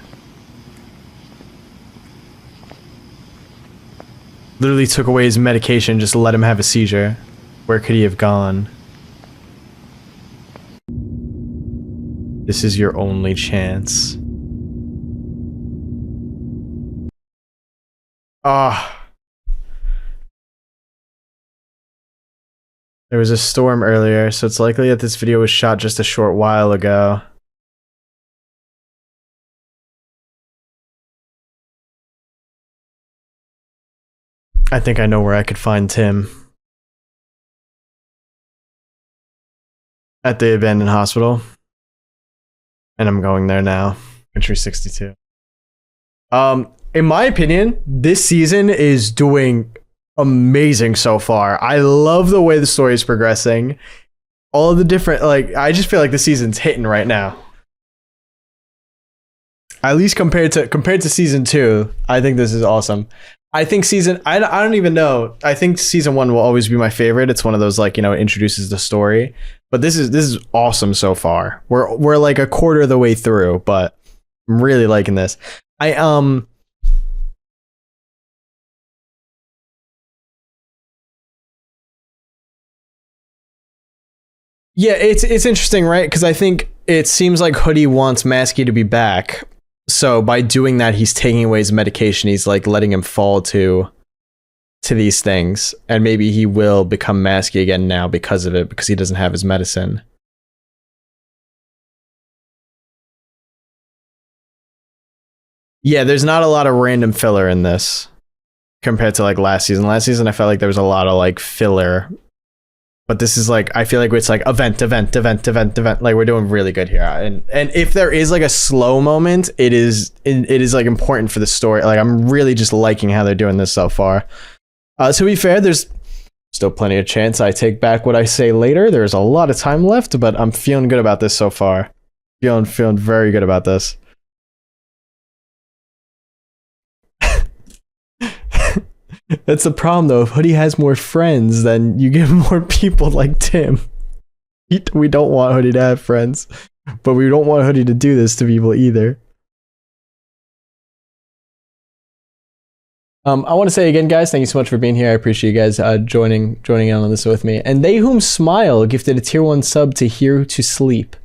[SPEAKER 1] Literally took away his medication, just let him have a seizure. Where could he have gone? This is your only chance. Ah. There was a storm earlier, so it's likely that this video was shot just a short while ago. I think I know where I could find Tim. At the abandoned hospital. And I'm going there now. Entry 62. In my opinion, this season is doing amazing so far. I love the way the story is progressing. All of the different, like, I just feel like the season's hitting right now. At least compared to season 2, I think this is awesome. I think I don't even know. I think season 1 will always be my favorite. It's one of those, like, you know, it introduces the story. But this is awesome so far. We're like a quarter of the way through, but I'm really liking this. Yeah, it's interesting, right? Because I think it seems like Hoodie wants Masky to be back. So by doing that, he's taking away his medication. He's like letting him fall to these things. And maybe he will become Masky again now because of it, because he doesn't have his medicine. Yeah, there's not a lot of random filler in this compared to like last season. Last season, I felt like there was a lot of like filler. But this is like, I feel like it's like event. Like we're doing really good here. And if there is like a slow moment, it is like important for the story. Like I'm really just liking how they're doing this so far. To be fair, there's still plenty of chance I take back what I say later. There's a lot of time left, but I'm feeling good about this so far. Feeling very good about this. That's the problem, though. If Hoodie has more friends, then you get more people like Tim. We don't want Hoodie to have friends, but we don't want Hoodie to do this to people either. I want to say again, guys, thank you so much for being here. I appreciate you guys joining in on this with me. And They Whom Smile gifted a tier 1 sub to Here to Sleep.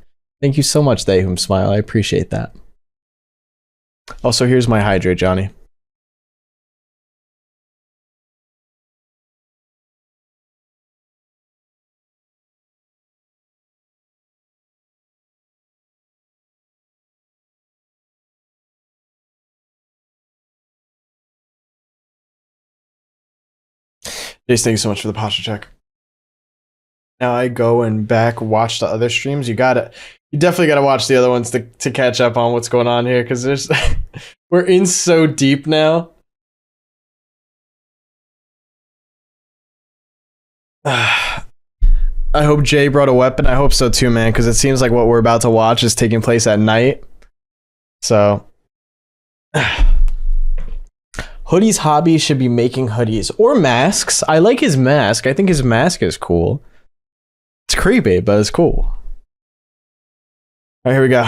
[SPEAKER 1] Thank you so much, They Whom Smile. I appreciate that. Also, here's my hydrate, Johnny. Jace, thank you so much for the posture check. Now I go and watch the other streams. You definitely gotta watch the other ones to catch up on what's going on here, because there's we're in so deep now. I hope Jay brought a weapon. I hope so too, man, because it seems like what we're about to watch is taking place at night. So Hoodie's hobby should be making hoodies or masks. I like his mask. I think his mask is cool. It's creepy, but it's cool. All right, here we go.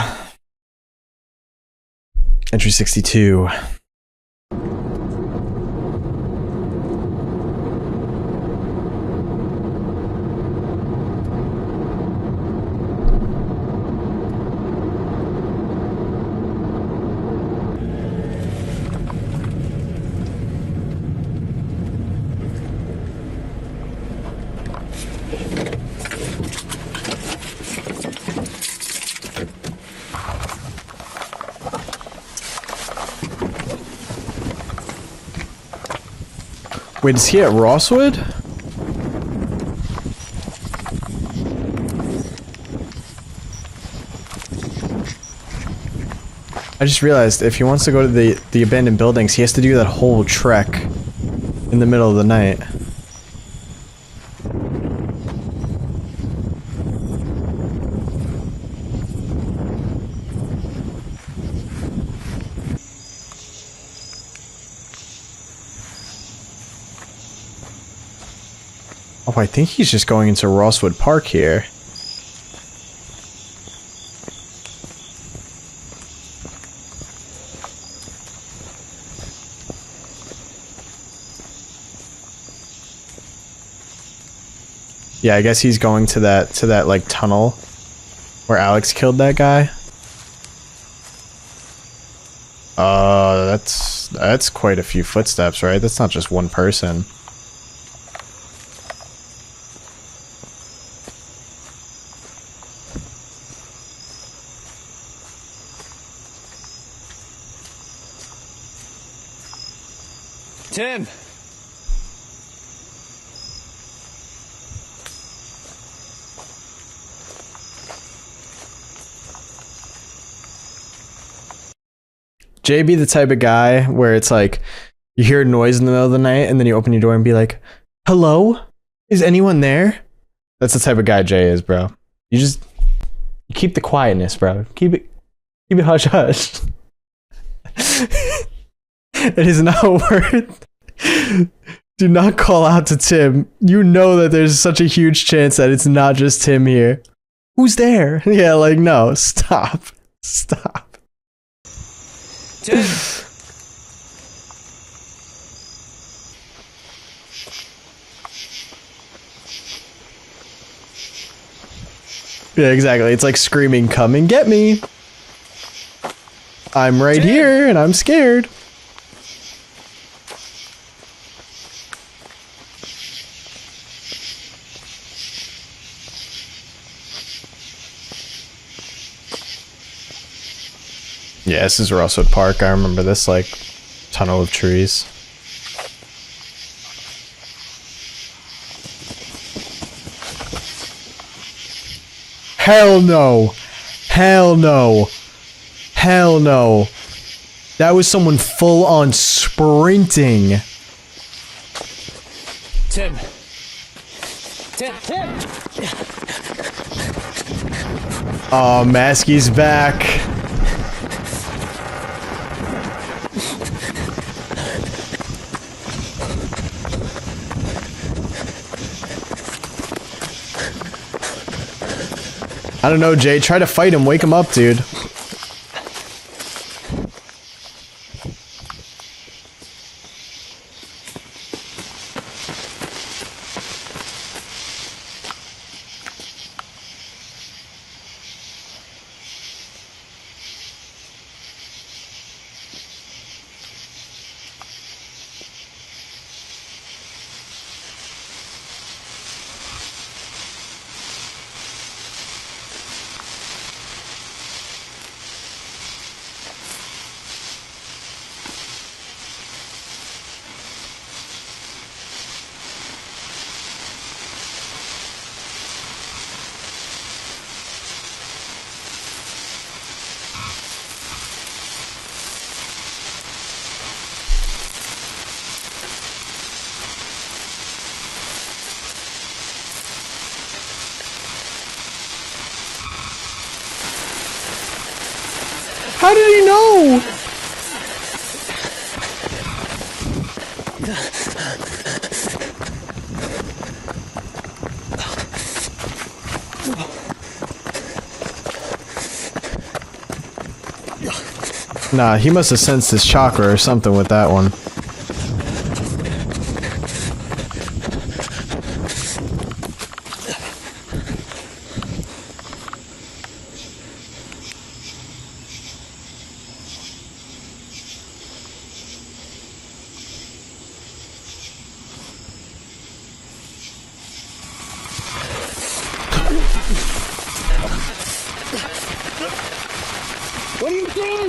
[SPEAKER 1] Entry 62. Wait, is he at Rosswood? I just realized if he wants to go to the abandoned buildings, he has to do that whole trek in the middle of the night. Oh, I think he's just going into Rosswood Park here. Yeah, I guess he's going to that like tunnel where Alex killed that guy. That's quite a few footsteps, right? That's not just one person.
[SPEAKER 8] Tim!
[SPEAKER 1] Jay be the type of guy where it's like you hear a noise in the middle of the night and then you open your door and be like, "Hello? Is anyone there?" That's the type of guy Jay is, bro. You keep the quietness, bro. Keep it hush hush. It is not worth. Do not call out to Tim. You know that there's such a huge chance that it's not just Tim here. Who's there? Yeah, like, no, stop. Stop.
[SPEAKER 8] Tim!
[SPEAKER 1] Yeah, exactly. It's like screaming, "Come and get me. I'm right here and I'm scared." Yeah, this is Rosswood Park. I remember this, like, tunnel of trees. Hell no. Hell no. Hell no. That was someone full on sprinting.
[SPEAKER 8] Tim! Tim! Tim!
[SPEAKER 1] Oh, Maskey's back. I don't know, Jay. Try to fight him. Wake him up, dude. How did he know? Nah, he must have sensed his chakra or something with that one.
[SPEAKER 9] What are you doing?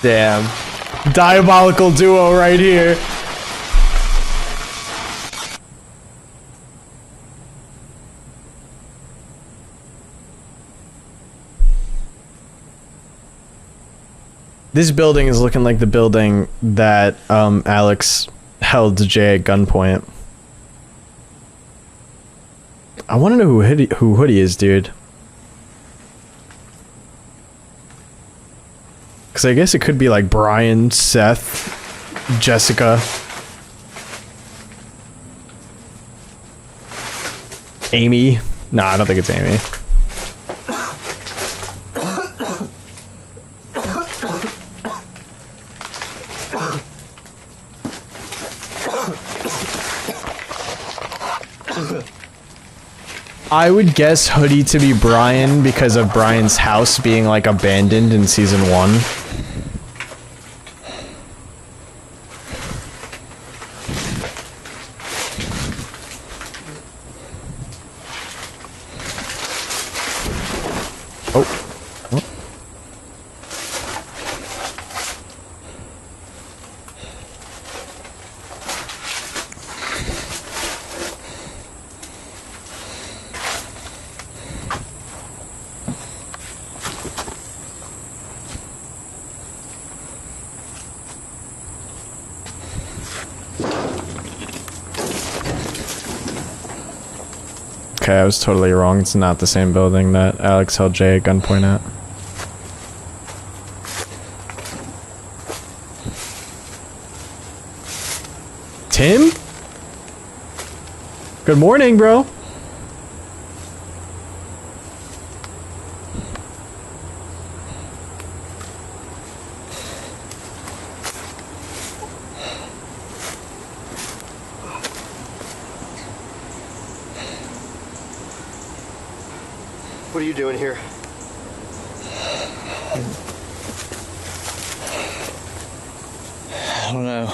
[SPEAKER 1] Damn. Diabolical duo right here. This building is looking like the building that Alex held Jay at gunpoint. I want to know who Hoodie is, dude. Because I guess it could be like Brian, Seth, Jessica, Amy. Nah, I don't think it's Amy. I would guess Hoodie to be Brian because of Brian's house being like abandoned in season 1. Oh. Okay, I was totally wrong. It's not the same building that Alex held Jay at gunpoint at. Tim? Good morning, bro.
[SPEAKER 4] What are you doing here?
[SPEAKER 8] I don't know.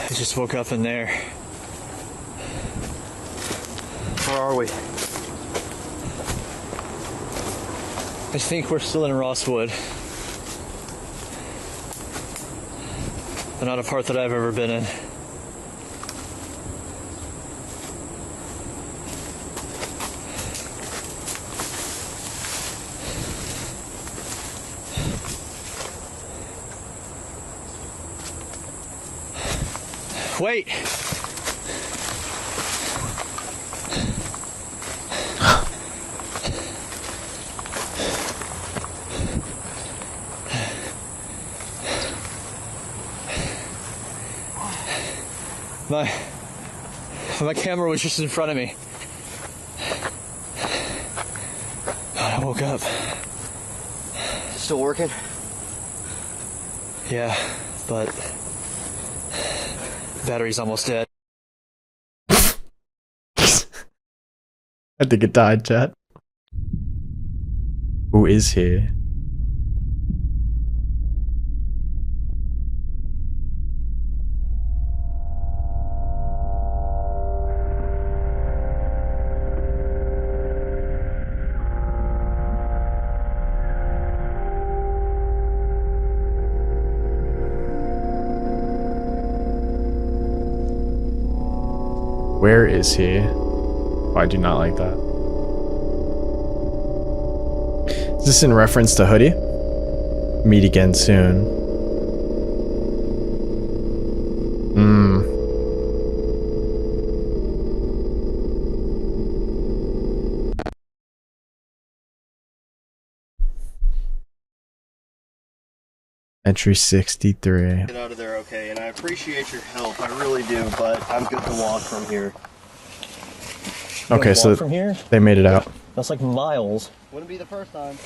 [SPEAKER 8] I just woke up in there.
[SPEAKER 4] Where are we?
[SPEAKER 8] I think we're still in Rosswood. But not a part that I've ever been in. Wait! My camera was just in front of me. I woke up.
[SPEAKER 4] Still working?
[SPEAKER 8] Yeah, but battery's almost dead.
[SPEAKER 1] I think it died, chat. Who is here? Where is he? Oh, I do not like that. Is this in reference to Hoodie? Meet again soon. Entry 63.
[SPEAKER 4] Get out of there, okay? And I appreciate your help. I really do, but I'm good to walk from here.
[SPEAKER 1] Okay, so
[SPEAKER 8] from here?
[SPEAKER 1] they made it out.
[SPEAKER 8] That's like miles.
[SPEAKER 4] Wouldn't be the first time.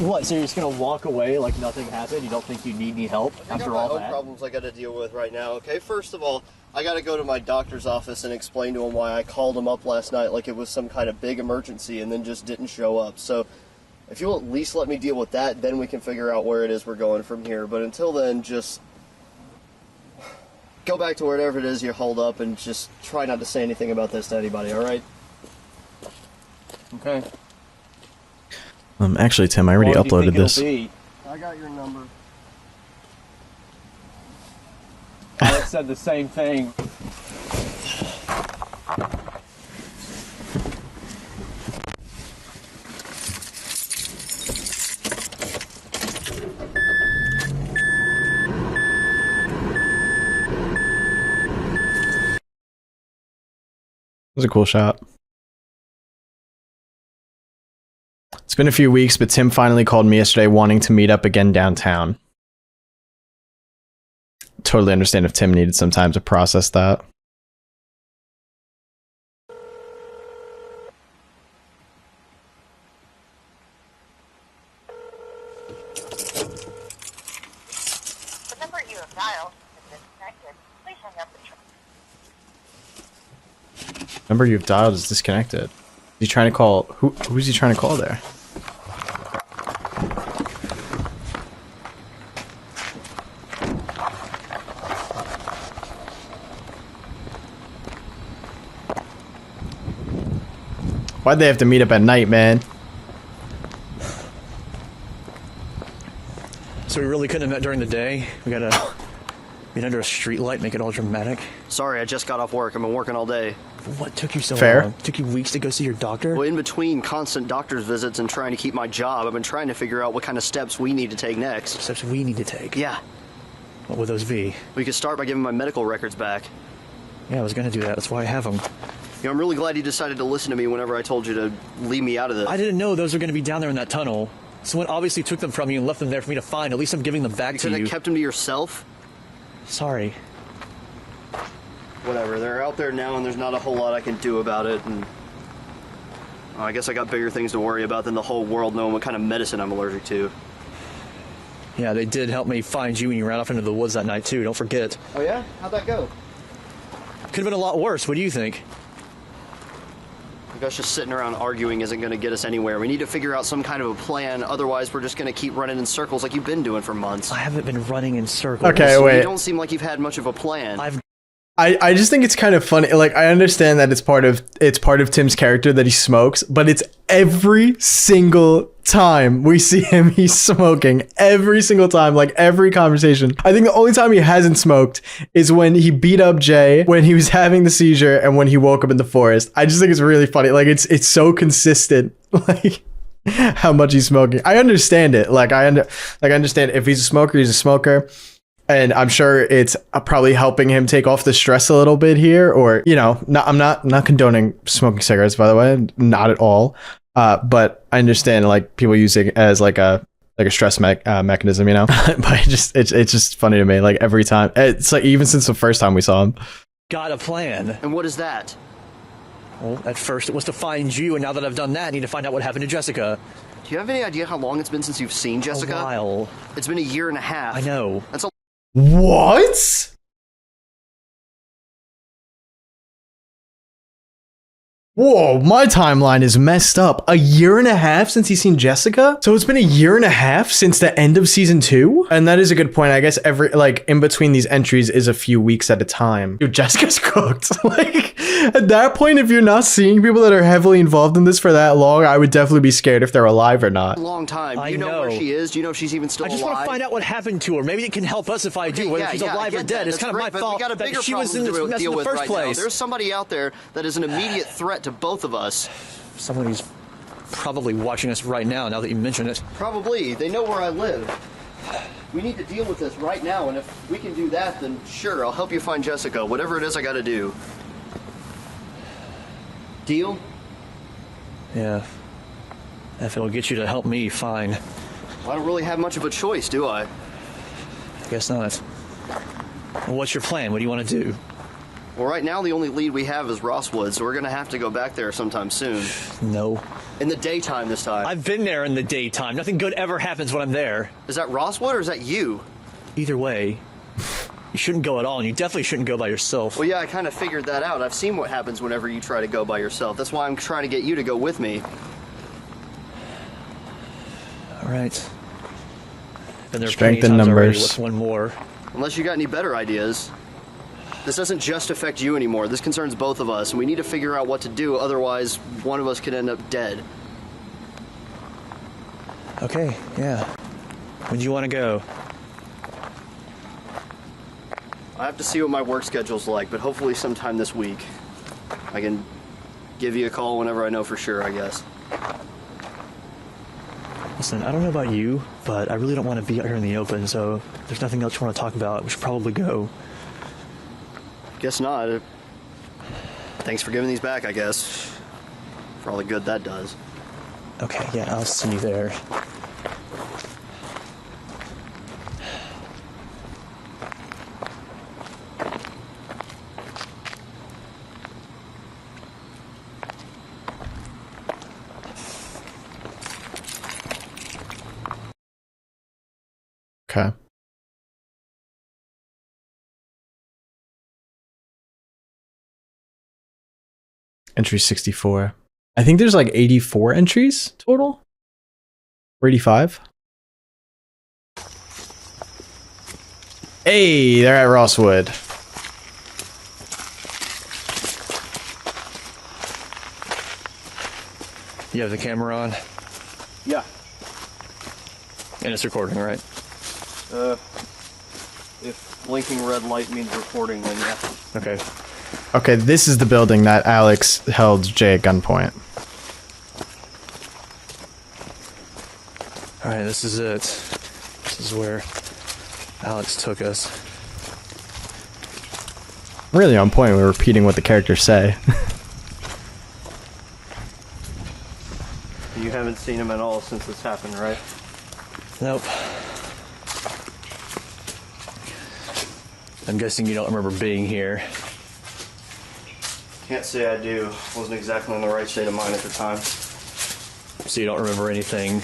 [SPEAKER 8] What? So you're just gonna walk away like nothing happened? You don't think you need any help after all that?
[SPEAKER 4] Problems I got to deal with right now. Okay, first of all, I got to go to my doctor's office and explain to him why I called him up last night like it was some kind of big emergency and then just didn't show up. So, if you'll at least let me deal with that, then we can figure out where it is we're going from here. But until then, just go back to wherever it is you hold up and just try not to say anything about this to anybody. All right?
[SPEAKER 8] Okay.
[SPEAKER 1] Actually, Tim, I already uploaded this.
[SPEAKER 4] I got your number.
[SPEAKER 8] Alex said the same thing.
[SPEAKER 1] It was a cool shot. It's been a few weeks, but Tim finally called me yesterday wanting to meet up again downtown. Totally understand if Tim needed some time to process that.
[SPEAKER 10] The number you have dialed is disconnected. Please hang up and try.
[SPEAKER 1] Number you've dialed is disconnected. Is he trying to call? Who's he trying to call there? Why'd they have to meet up at night, man?
[SPEAKER 8] So we really couldn't have met during the day? We gotta meet under a street light, make it all dramatic?
[SPEAKER 4] Sorry, I just got off work. I've been working all day.
[SPEAKER 8] What took you so
[SPEAKER 1] Fair.
[SPEAKER 8] long? Took you weeks to go see your doctor?
[SPEAKER 4] Well, in between constant doctor's visits and trying to keep my job, I've been trying to figure out what kind of steps we need to take next.
[SPEAKER 8] Steps we need to take?
[SPEAKER 4] Yeah.
[SPEAKER 8] What would those be?
[SPEAKER 4] We could start by giving my medical records back.
[SPEAKER 8] Yeah, I was gonna do that. That's why I have them.
[SPEAKER 4] You know, I'm really glad you decided to listen to me whenever I told you to leave me out of this.
[SPEAKER 8] I didn't know those were gonna be down there in that tunnel. Someone obviously took them from you and left them there for me to find. At least I'm giving them back to
[SPEAKER 4] Couldn't
[SPEAKER 8] you.
[SPEAKER 4] have kept them to yourself?
[SPEAKER 8] Sorry.
[SPEAKER 4] Whatever, they're out there now and there's not a whole lot I can do about it, and well, I guess I got bigger things to worry about than the whole world knowing what kind of medicine I'm allergic to.
[SPEAKER 8] Yeah, they did help me find you when you ran off into the woods that night too, don't forget.
[SPEAKER 4] Oh yeah? How'd that go?
[SPEAKER 8] Could have been a lot worse, what do you think?
[SPEAKER 4] I guess just sitting around arguing isn't going to get us anywhere. We need to figure out some kind of a plan, otherwise we're just going to keep running in circles like you've been doing for months.
[SPEAKER 8] I haven't been running in circles.
[SPEAKER 1] Okay,
[SPEAKER 4] So
[SPEAKER 1] wait.
[SPEAKER 4] you don't seem like you've had much of a plan.
[SPEAKER 1] I just think it's kind of funny. Like, I understand that it's part of Tim's character that he smokes, but it's every single time we see him, he's smoking. Every single time, like every conversation. I think the only time he hasn't smoked is when he beat up Jay, when he was having the seizure, and when he woke up in the forest. I just think it's really funny. Like, it's so consistent. Like, how much he's smoking. I understand it. Like, I understand if he's a smoker, he's a smoker. And I'm sure it's probably helping him take off the stress a little bit here, or, you know, I'm not condoning smoking cigarettes, by the way, not at all. But I understand, like, people use it as like a stress mechanism, you know. But it's just funny to me. Like, every time, it's like even since the first time we saw him.
[SPEAKER 8] Got a plan.
[SPEAKER 4] And what is that?
[SPEAKER 8] Well, at first it was to find you, and now that I've done that, I need to find out what happened to Jessica.
[SPEAKER 4] Do you have any idea how long it's been since you've seen Jessica?
[SPEAKER 8] A while.
[SPEAKER 4] It's been a year and a half.
[SPEAKER 8] I know.
[SPEAKER 4] That's a
[SPEAKER 1] What? Whoa, my timeline is messed up. A year and a half since he's seen Jessica? So it's been a year and a half since the end of season 2? And that is a good point. I guess in between these entries is a few weeks at a time. Dude, Jessica's cooked. Like, at that point, if you're not seeing people that are heavily involved in this for that long, I would definitely be scared if they're alive or not.
[SPEAKER 4] Long time. Do you know where she is? Do you know if she's even still alive?
[SPEAKER 8] I just want to find out what happened to her. Maybe it can help us if I do, whether she's alive or dead. It's kind of my fault that she was in this mess in the first place.
[SPEAKER 4] There's somebody out there that is an immediate threat to both of us.
[SPEAKER 8] Someone who's probably watching us right now that you mention it.
[SPEAKER 4] Probably. They know where I live. We need to deal with this right now, and if we can do that, then sure, I'll help you find Jessica. Whatever it is I gotta do. Deal?
[SPEAKER 8] Yeah. If it'll get you to help me, fine.
[SPEAKER 4] Well, I don't really have much of a choice, do I?
[SPEAKER 8] I guess not. Well, what's your plan? What do you want to do?
[SPEAKER 4] Well, right now the only lead we have is Rosswood, so we're gonna have to go back there sometime soon.
[SPEAKER 8] No.
[SPEAKER 4] In the daytime this time.
[SPEAKER 8] I've been there in the daytime. Nothing good ever happens when I'm there.
[SPEAKER 4] Is that Rosswood or is that you?
[SPEAKER 8] Either way, you shouldn't go at all, and you definitely shouldn't go by yourself.
[SPEAKER 4] Well, yeah, I kind of figured that out. I've seen what happens whenever you try to go by yourself. That's why I'm trying to get you to go with me.
[SPEAKER 8] All right. Been there
[SPEAKER 1] Strength
[SPEAKER 8] plenty
[SPEAKER 1] in
[SPEAKER 8] of times already.
[SPEAKER 1] numbers.
[SPEAKER 8] What's one more?
[SPEAKER 4] Unless you got any better ideas. This doesn't just affect you anymore. This concerns both of us, and we need to figure out what to do. Otherwise, one of us could end up dead.
[SPEAKER 8] Okay, yeah. When do you want to go?
[SPEAKER 4] I have to see what my work schedule's like, but hopefully sometime this week. I can give you a call whenever I know for sure, I guess.
[SPEAKER 8] Listen, I don't know about you, but I really don't want to be out here in the open, so if there's nothing else you want to talk about, we should probably go.
[SPEAKER 4] Guess not. Thanks for giving these back, I guess. For all the good that does.
[SPEAKER 8] Okay, yeah, I'll see you there.
[SPEAKER 1] Okay. Entry 64. I think there's like 84 entries total. Or 85. Hey, they're at Rosswood.
[SPEAKER 8] You have the camera on?
[SPEAKER 4] Yeah.
[SPEAKER 8] And it's recording, right?
[SPEAKER 4] If blinking red light means recording, then yeah.
[SPEAKER 8] Okay.
[SPEAKER 1] Okay, this is the building that Alex held Jay at gunpoint.
[SPEAKER 8] Alright, this is it. This is where Alex took us.
[SPEAKER 1] Really on point, we're repeating what the characters say.
[SPEAKER 4] You haven't seen him at all since this happened, right?
[SPEAKER 8] Nope. I'm guessing you don't remember being here.
[SPEAKER 4] Can't say I do. Wasn't exactly in the right state of mind at the time.
[SPEAKER 8] So you don't remember anything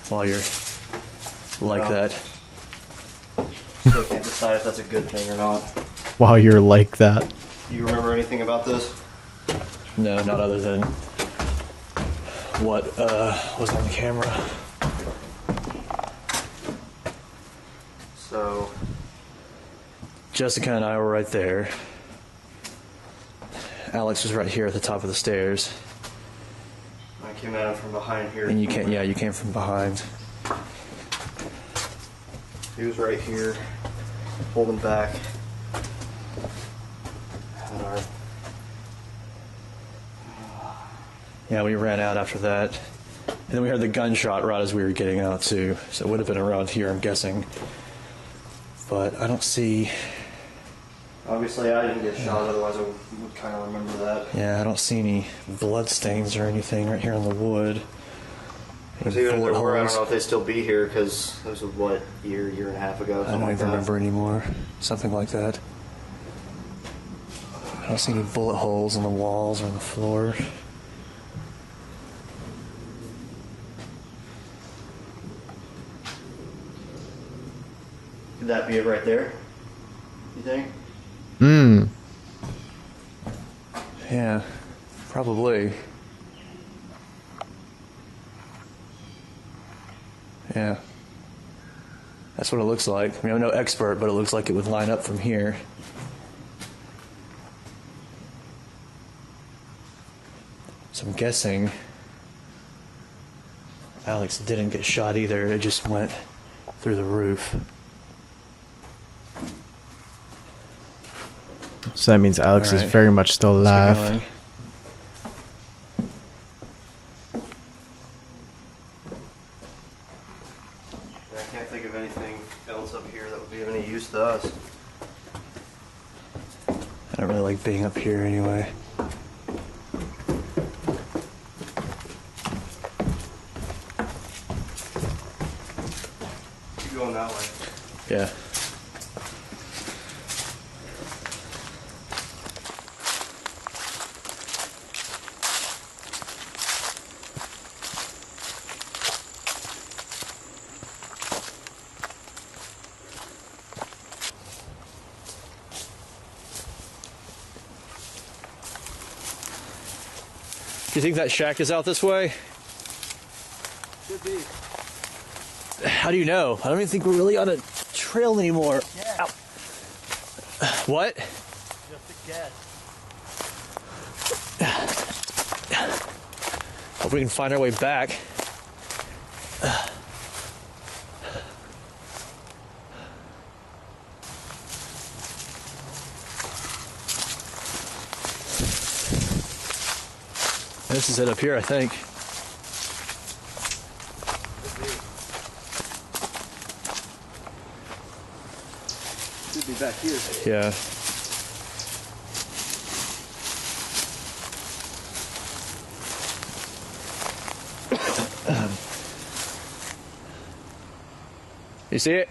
[SPEAKER 8] while you're like
[SPEAKER 4] No.
[SPEAKER 8] that?
[SPEAKER 4] Still can't decide if that's a good thing or not.
[SPEAKER 1] While you're like that.
[SPEAKER 4] Do you remember anything about this?
[SPEAKER 8] No, not other than what was on the camera.
[SPEAKER 4] So,
[SPEAKER 8] Jessica and I were right there. Alex was right here at the top of the stairs.
[SPEAKER 4] I came at him from behind here.
[SPEAKER 8] And you came from behind.
[SPEAKER 4] He was right here, holding back. And our
[SPEAKER 8] Yeah, we ran out after that. And then we heard the gunshot right as we were getting out too. So it would have been around here, I'm guessing. But I don't see...
[SPEAKER 4] Obviously, I didn't get shot, otherwise I would kind of remember that.
[SPEAKER 8] Yeah, I don't see any blood stains or anything right here on the wood.
[SPEAKER 4] Because even if there were, I don't know if they'd still be here, because this was, what, year and a half ago?
[SPEAKER 8] I don't even remember anymore. Something like that. I don't see any bullet holes in the walls or on the floor.
[SPEAKER 4] Could that be it right there? You think?
[SPEAKER 1] Hmm.
[SPEAKER 8] Yeah, Probably. Yeah. That's what it looks like. I mean, I'm no expert, but it looks like it would line up from here. So I'm guessing Alex didn't get shot either. It just went through the roof.
[SPEAKER 1] So that means Alex is
[SPEAKER 8] Alright.
[SPEAKER 1] very much still
[SPEAKER 8] Let's
[SPEAKER 1] alive.
[SPEAKER 8] keep going.
[SPEAKER 4] I can't think of anything else up here that would be of any use to us.
[SPEAKER 8] I don't really like being up here anyway.
[SPEAKER 4] Keep going that way.
[SPEAKER 8] Yeah. Do you think that shack is out this way?
[SPEAKER 4] Should be.
[SPEAKER 8] How do you know? I don't even think we're really on a trail anymore.
[SPEAKER 4] Yeah.
[SPEAKER 8] Ow. What?
[SPEAKER 4] Just a guess.
[SPEAKER 8] Hope we can find our way back. This is it up here, I think.
[SPEAKER 4] Should be back here.
[SPEAKER 8] Yeah. You see it?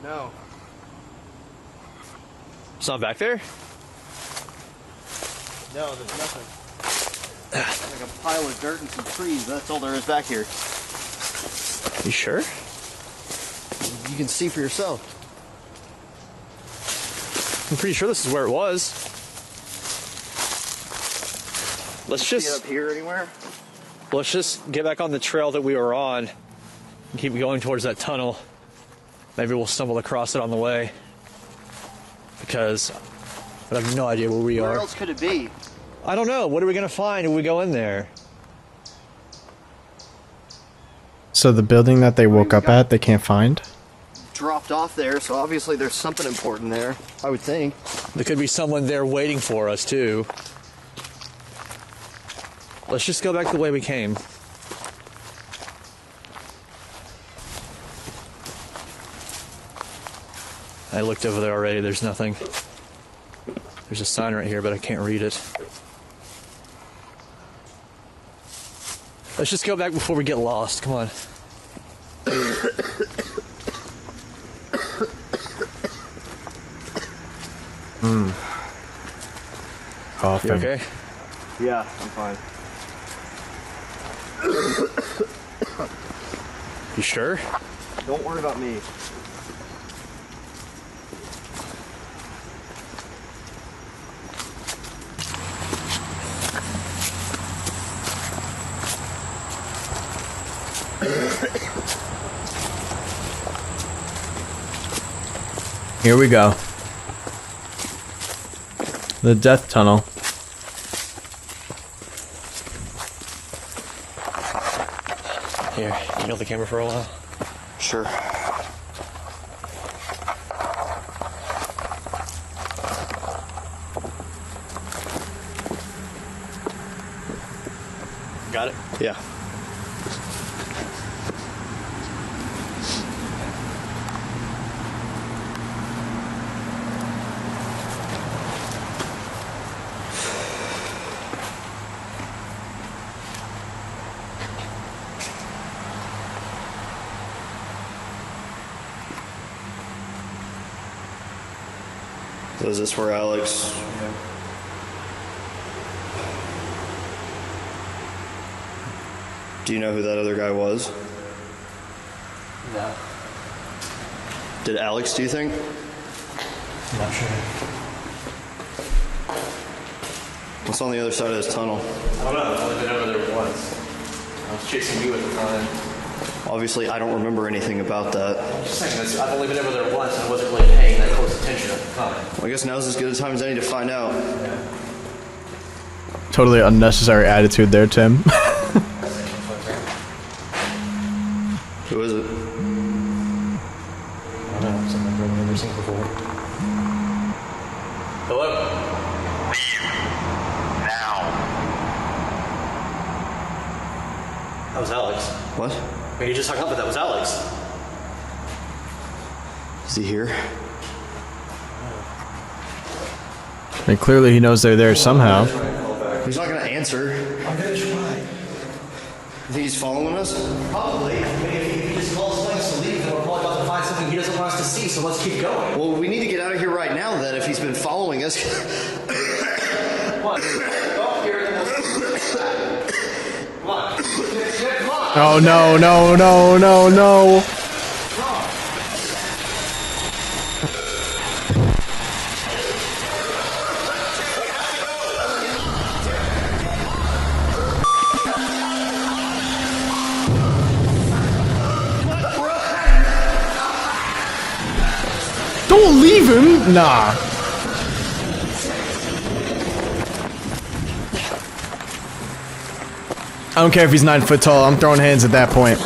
[SPEAKER 4] No.
[SPEAKER 8] It's not back there?
[SPEAKER 4] No, there's nothing. Like a pile of dirt and some trees. That's all there is back here.
[SPEAKER 8] You sure?
[SPEAKER 4] You can see for yourself.
[SPEAKER 8] I'm pretty sure this is where it was. Let's
[SPEAKER 4] See it
[SPEAKER 8] just
[SPEAKER 4] up here anywhere?
[SPEAKER 8] get back on the trail that we were on and keep going towards that tunnel. Maybe we'll stumble across it on the way. Because I have no idea where we
[SPEAKER 4] Where
[SPEAKER 8] are.
[SPEAKER 4] else could it be?
[SPEAKER 8] I don't know. What are we gonna find if we go in there?
[SPEAKER 1] So the building that they woke up at, they can't find?
[SPEAKER 4] Dropped off there, so obviously there's something important there, I would think.
[SPEAKER 8] There could be someone there waiting for us too. Let's just go back the way we came. I looked over there already. There's nothing. There's a sign right here, but I can't read it. Let's just go back before we get lost. Come on.
[SPEAKER 1] Coughing.
[SPEAKER 8] You okay?
[SPEAKER 4] Yeah, I'm fine.
[SPEAKER 8] You sure?
[SPEAKER 4] Don't worry about me.
[SPEAKER 1] Here we go. The death tunnel.
[SPEAKER 8] Here, can you hold the camera for a while?
[SPEAKER 4] Sure.
[SPEAKER 8] Got it? Yeah.
[SPEAKER 4] So is this where Alex... Do you know who that other guy was?
[SPEAKER 8] No.
[SPEAKER 4] Did Alex, do you think?
[SPEAKER 8] I'm not sure.
[SPEAKER 4] It's on the other side of this tunnel.
[SPEAKER 8] I don't know. I've only been over there once. I was chasing you at the time.
[SPEAKER 4] Obviously, I don't remember anything about that.
[SPEAKER 8] I'm just saying this. I've only been over there once and I wasn't really paying that close attention at the time.
[SPEAKER 4] Well, I guess now's as good a time as any to find out.
[SPEAKER 1] Totally unnecessary attitude there, Tim.
[SPEAKER 4] Who is it?
[SPEAKER 2] I don't know. Something I've never seen before.
[SPEAKER 8] Hello?
[SPEAKER 5] Leave. Now.
[SPEAKER 8] That was Alex.
[SPEAKER 4] What?
[SPEAKER 8] I mean, you just hung up, but that was Alex.
[SPEAKER 4] Is he here?
[SPEAKER 1] I mean, clearly he knows they're there somehow.
[SPEAKER 4] He's not gonna answer.
[SPEAKER 9] I'm gonna try.
[SPEAKER 4] You think he's following us?
[SPEAKER 8] Probably. I mean, if he just calls us to leave, then we're probably about to find something he doesn't want us to see, so let's keep going.
[SPEAKER 4] Well, we need to get out of here right now then if he's been following us.
[SPEAKER 8] Come on. Go up here and we'll... Come on. Come on.
[SPEAKER 1] Oh no, no, no, no, no. Don't leave him! Nah. I don't care if he's 9 foot tall, I'm throwing hands at that point.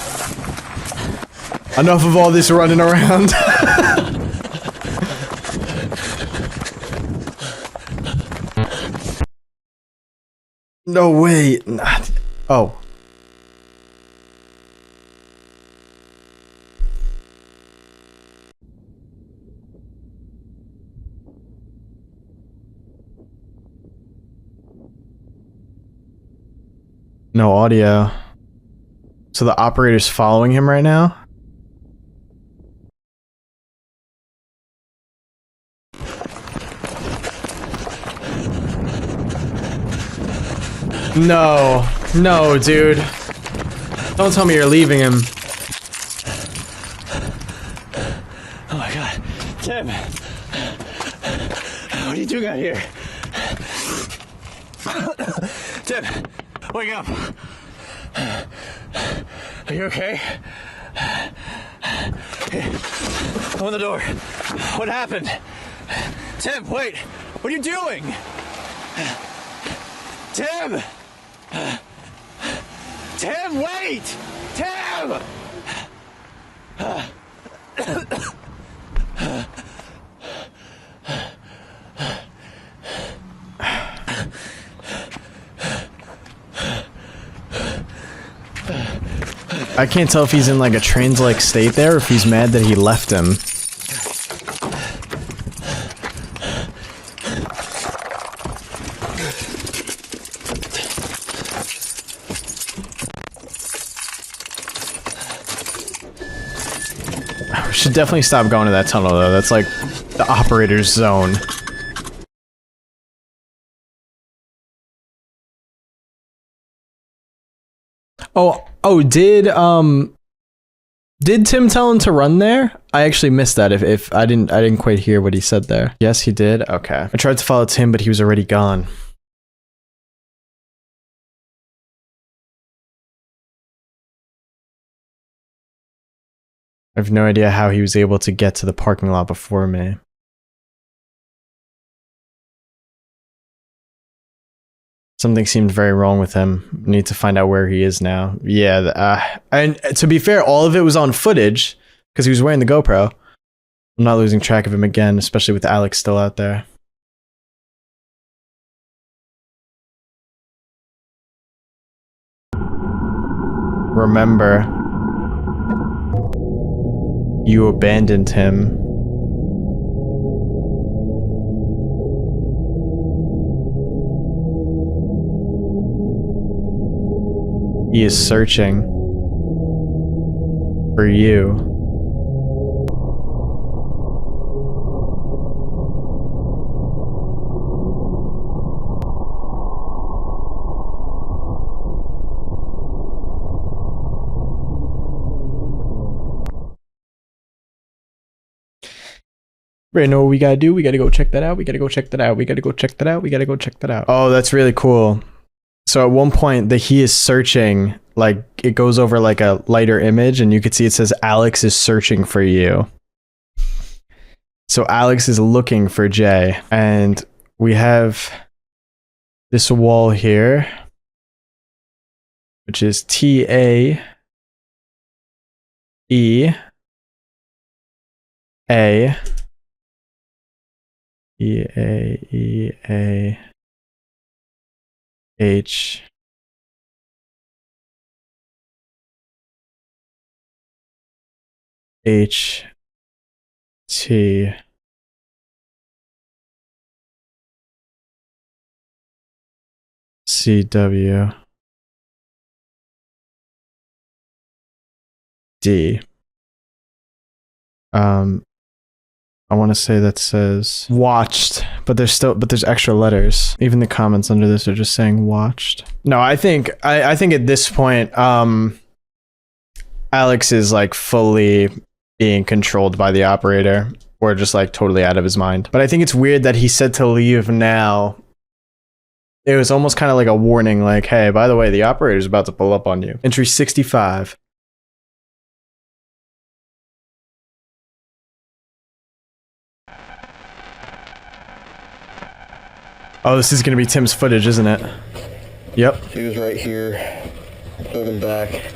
[SPEAKER 1] Enough of all this running around. No way. Not. Oh. No audio. So the operator's following him right now? No. No, dude. Don't tell me you're leaving him.
[SPEAKER 9] Oh my god. Tim! What are you doing out here? Tim! Wake up! Are you okay? Open the door. What happened? Tim, wait! What are you doing? Tim! Tim, wait! Tim!
[SPEAKER 1] I can't tell if he's in like a trance-like state there or if he's mad that he left him. We should definitely stop going to that tunnel though, that's like the operator's zone. Oh, did Tim tell him to run there? I actually missed that. If I didn't quite hear what he said there. Yes, he did. Okay. I tried to follow Tim, but he was already gone. I have no idea how he was able to get to the parking lot before me. Something seemed very wrong with him. Need to find out where he is now. Yeah, and to be fair, all of it was on footage because he was wearing the GoPro. I'm not losing track of him again, especially with Alex still out there. Remember, you abandoned him. He is searching for you. Right, know what we gotta do? We gotta go check that out. We gotta go check that out. We gotta go check that out. We gotta go check that out. Oh, that's really cool. So at one point that he is searching, like it goes over like a lighter image and you could see it says Alex is searching for you. So Alex is looking for Jay, and we have this wall here, which is TAEA H T CW D. I want to say that says watched, but there's extra letters. Even the comments under this are just saying watched. No, I think at this point, Alex is like fully being controlled by the operator, or just like totally out of his mind. But I think it's weird that he said to leave now. It was almost kind of like a warning, like, hey, by the way, the operator's about to pull up on you. Entry 65. Oh, this is going to be Tim's footage, isn't it? Yep.
[SPEAKER 8] He was right here, moving back.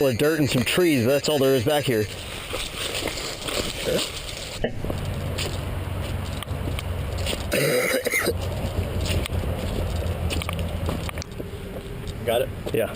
[SPEAKER 8] Well, dirt and some trees, but that's all there is back here. Got it? Yeah.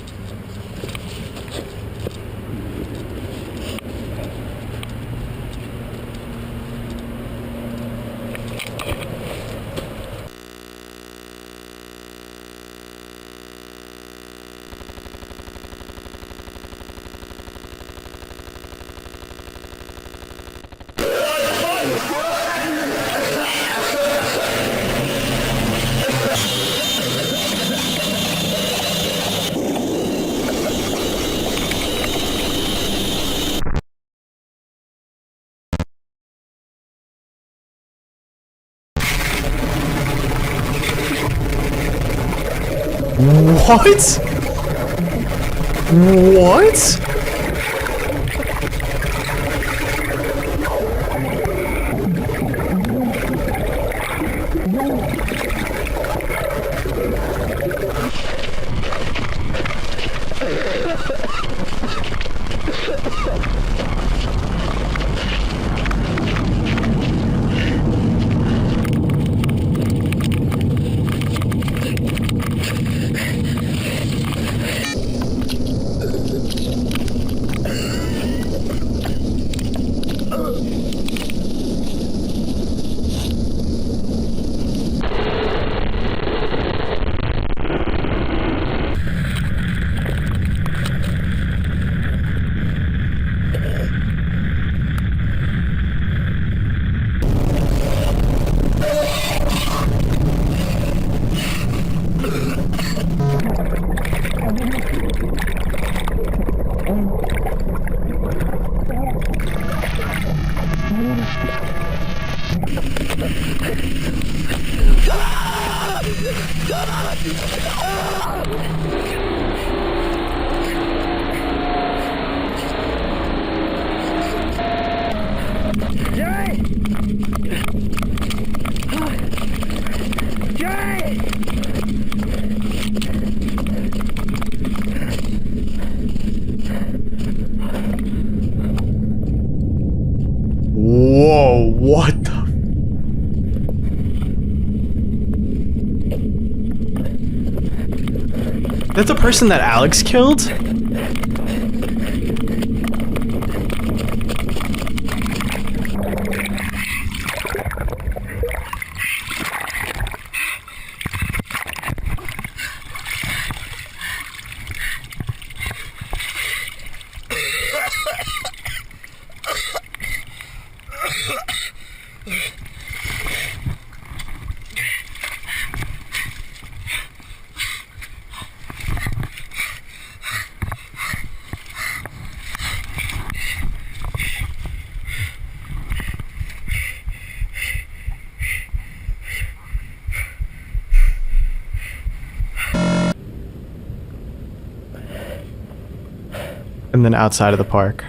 [SPEAKER 1] What? What? Whoa, what the? That's the person that Alex killed? And then outside of the park.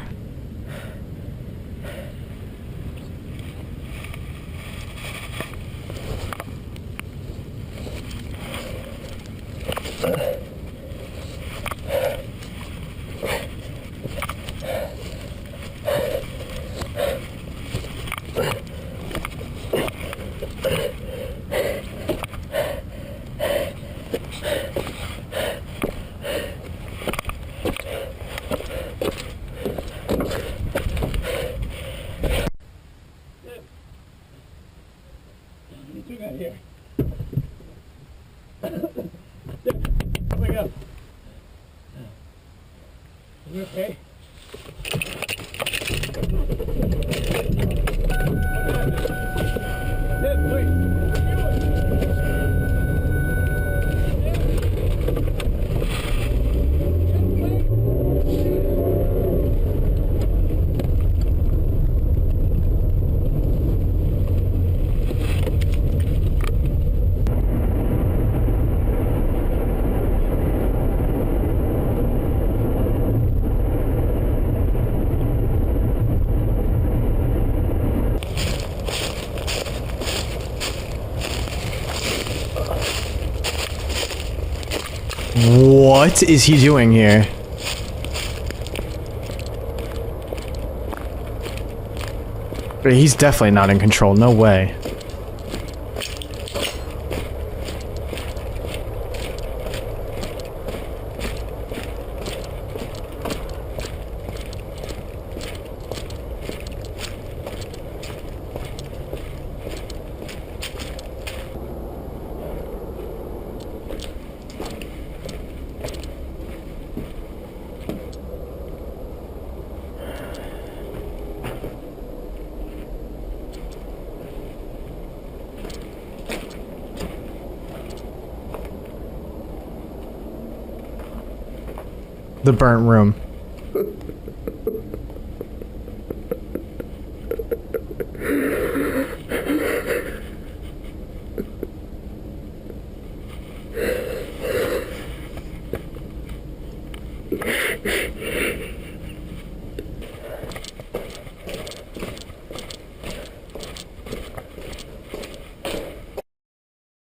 [SPEAKER 1] What is he doing here? He's definitely not in control, no way. The burnt room.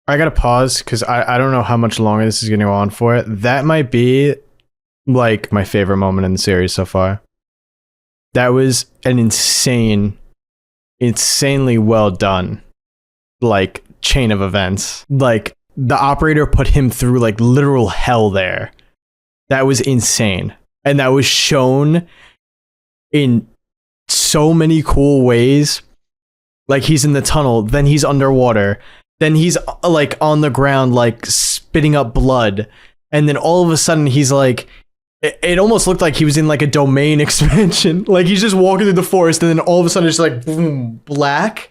[SPEAKER 1] I gotta pause because I don't know how much longer this is gonna go on for. That might be like my favorite moment in the series so far. That was an insanely well done like chain of events. Like the operator put him through like literal hell there. That was insane. And that was shown in so many cool ways. Like he's in the tunnel, then he's underwater, then he's like on the ground like spitting up blood, and then all of a sudden he's like, it almost looked like he was in like a domain expansion. Like he's just walking through the forest and then all of a sudden it's like boom, black.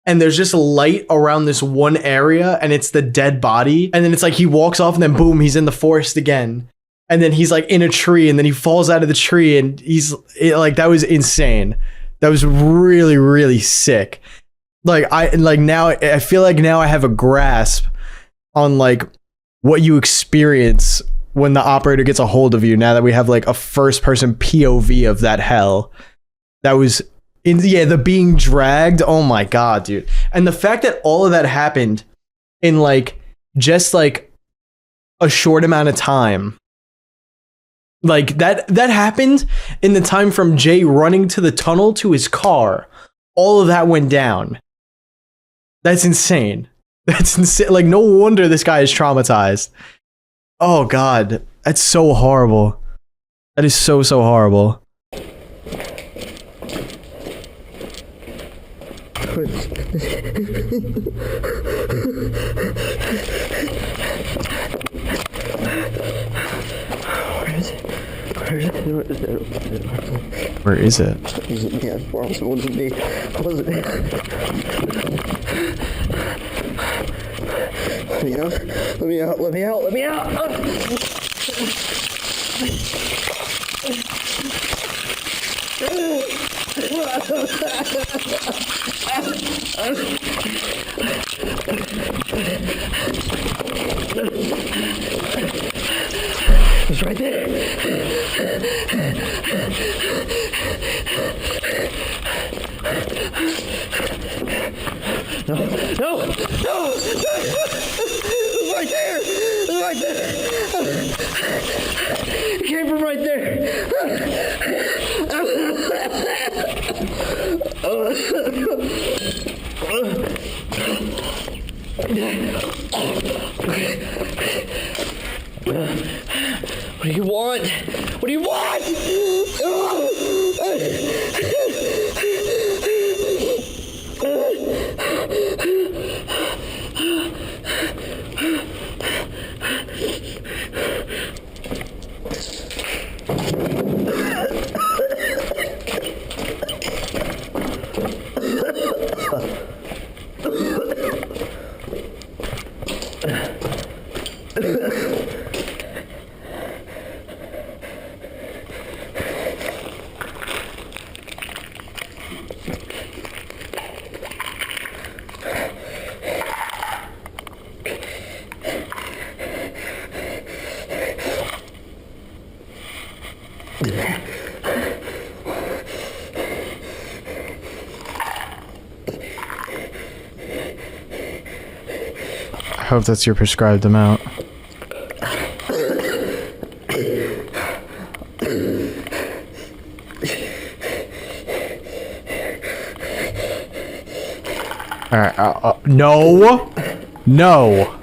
[SPEAKER 1] And there's just light around this one area and it's the dead body. And then it's like he walks off and then boom, he's in the forest again. And then he's like in a tree and then he falls out of the tree and like, that was insane. That was really, really sick. Like now I feel like now I have a grasp on like what you experience when the operator gets a hold of you, now that we have like a first person POV of that hell. That was the being dragged. Oh my God, dude. And the fact that all of that happened in like just like a short amount of time. Like that happened in the time from Jay running to the tunnel to his car. All of that went down. That's insane. That's insane. Like no wonder this guy is traumatized. Oh God, that's so horrible. That is so horrible. Where is it?
[SPEAKER 11] Yeah, it wasn't me. Wasn't me. Let me out. Let me out. Let me out. Let me out. It's right there. No! No! No! It's right there! It's right there! It came from right there! What do you want? What do you want?
[SPEAKER 1] I hope that's your prescribed amount. Alright, no! No!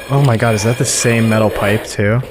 [SPEAKER 1] Oh my god, is that the same metal pipe too?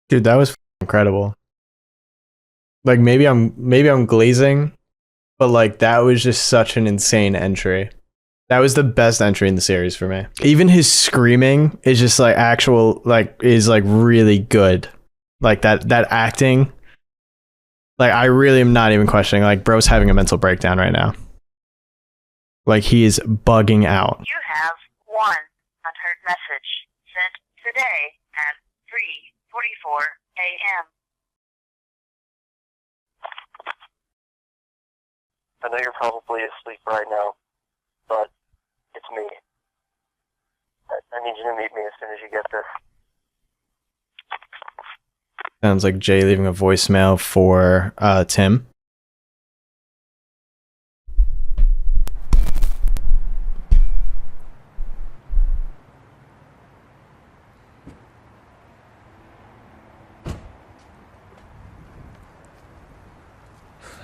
[SPEAKER 1] Dude, that was incredible. Like maybe I'm glazing, but like that was just such an insane entry. That was the best entry in the series for me. Even his screaming is just like actual is like really good. Like that acting. Like I really am not even questioning. Like bro's having a mental breakdown right now. Like he is bugging out.
[SPEAKER 10] You have one unheard message sent today at 3:44 a.m.
[SPEAKER 5] I know you're probably asleep right now, but it's me. I need you to meet me as soon as you get this.
[SPEAKER 1] Sounds like Jay leaving a voicemail for Tim.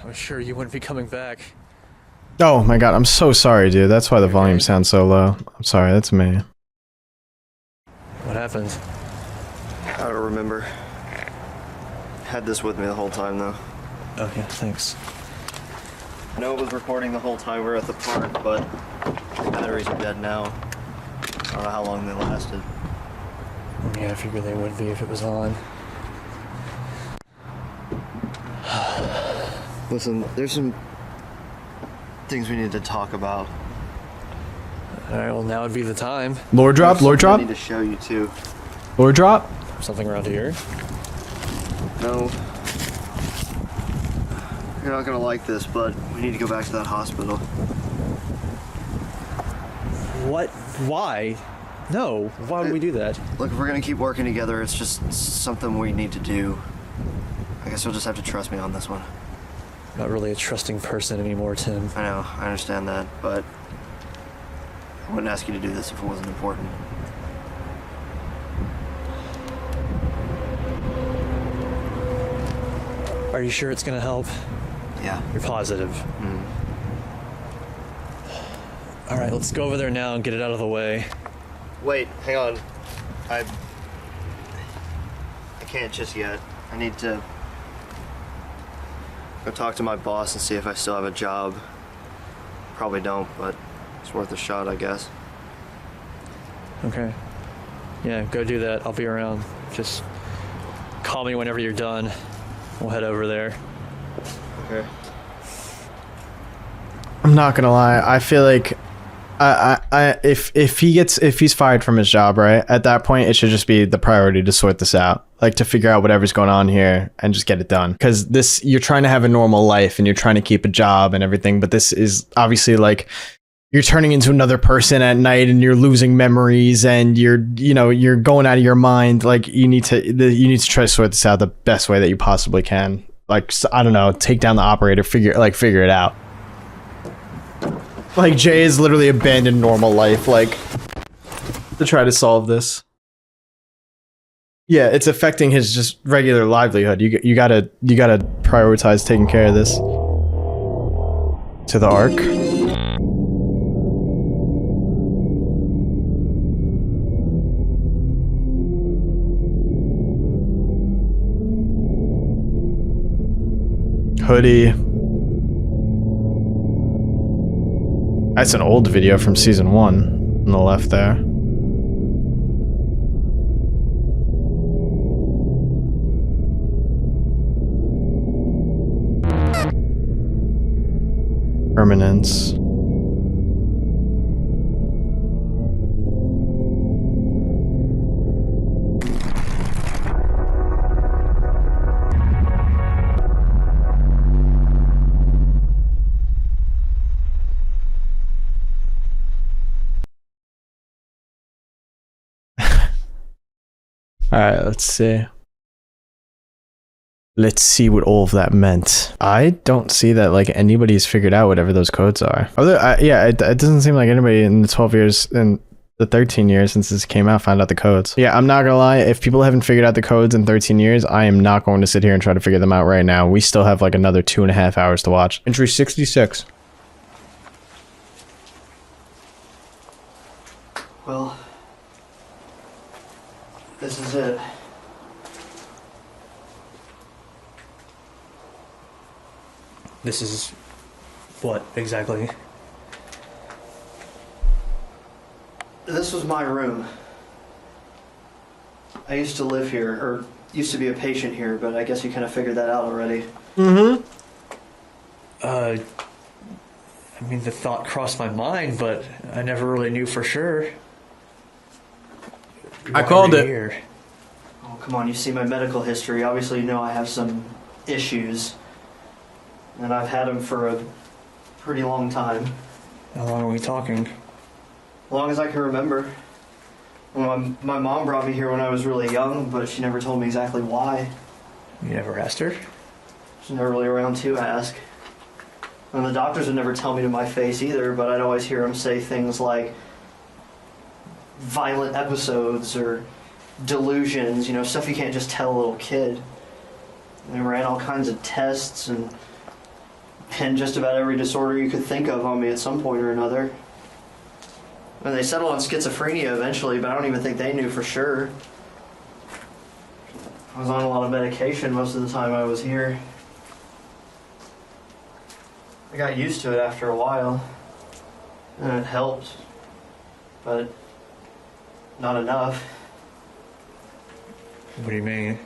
[SPEAKER 8] I was sure you wouldn't be coming back.
[SPEAKER 1] Oh my god, I'm so sorry, dude. That's why the volume sounds so low. I'm sorry, that's me.
[SPEAKER 8] What happened?
[SPEAKER 4] I don't remember. Had this with me the whole time, though.
[SPEAKER 8] Oh yeah, thanks.
[SPEAKER 4] I know it was recording the whole time we were at the park, but the batteries are dead now. I don't know how long they lasted.
[SPEAKER 8] Yeah, I figured they would be if it was on.
[SPEAKER 4] Listen, there's some things we need to talk about.
[SPEAKER 8] Alright, well now would be the time.
[SPEAKER 1] Lore drop, lore drop,
[SPEAKER 4] I need to show you too.
[SPEAKER 1] lore drop.
[SPEAKER 8] Something around here?
[SPEAKER 4] No. You're not gonna like this, but we need to go back to that hospital.
[SPEAKER 8] What? Why? No, why would we do that?
[SPEAKER 4] Look, if we're gonna keep working together, it's just something we need to do. I guess you'll just have to trust me on this one.
[SPEAKER 8] Not really a trusting person anymore, Tim.
[SPEAKER 4] I know, I understand that, but I wouldn't ask you to do this if it wasn't important.
[SPEAKER 8] Are you sure it's gonna help?
[SPEAKER 4] Yeah.
[SPEAKER 8] You're positive. Alright, let's go over there now and get it out of the way.
[SPEAKER 4] Wait, hang on. I can't just yet. I need to go talk to my boss and see if I still have a job. Probably don't, but it's worth a shot, I guess.
[SPEAKER 8] Okay. Yeah, go do that. I'll be around. Just call me whenever you're done. We'll head over there.
[SPEAKER 4] Okay.
[SPEAKER 1] I'm not gonna lie. I feel like, if he's fired from his job, right, at that point, it should just be the priority to sort this out, like to figure out whatever's going on here and just get it done. Because this, you're trying to have a normal life and you're trying to keep a job and everything, but this is obviously like you're turning into another person at night and you're losing memories and you're going out of your mind. Like you need to try to sort this out the best way that you possibly can. Like, I don't know, take down the operator, figure it out. Like, Jay has literally abandoned normal life, like, to try to solve this. Yeah, it's affecting his just regular livelihood. You gotta prioritize taking care of this. To the Ark. Hoodie. That's an old video from season 1 on the left there. Permanence. Alright, let's see. Let's see what all of that meant. I don't see that like anybody's figured out whatever those codes are. Yeah, it doesn't seem like anybody in the 12 years and the 13 years since this came out found out the codes. Yeah, I'm not gonna lie. If people haven't figured out the codes in 13 years, I am not going to sit here and try to figure them out right now. We still have like another 2.5 hours to watch. Entry 66.
[SPEAKER 2] Well, this is it.
[SPEAKER 8] This is what exactly?
[SPEAKER 2] This was my room. I used to live here, or used to be a patient here, but I guess you kind of figured that out already.
[SPEAKER 8] Mm-hmm. I mean, the thought crossed my mind, but I never really knew for sure.
[SPEAKER 1] I called it.
[SPEAKER 8] Here?
[SPEAKER 2] Oh, come on, you see my medical history. Obviously, you know I have some issues. And I've had them for a pretty long time.
[SPEAKER 8] How long are we talking?
[SPEAKER 2] As long as I can remember. Well, my mom brought me here when I was really young, but she never told me exactly why.
[SPEAKER 8] You never asked her?
[SPEAKER 2] She's never really around to ask. And the doctors would never tell me to my face either, but I'd always hear them say things like violent episodes or delusions, stuff you can't just tell a little kid. And they ran all kinds of tests, and
[SPEAKER 4] pinned just about every disorder you could think of on me at some point or another. And they settled on schizophrenia eventually, but I don't even think they knew for sure. I was on a lot of medication most of the time I was here. I got used to it after a while, and it helped, but not enough.
[SPEAKER 8] What do you mean?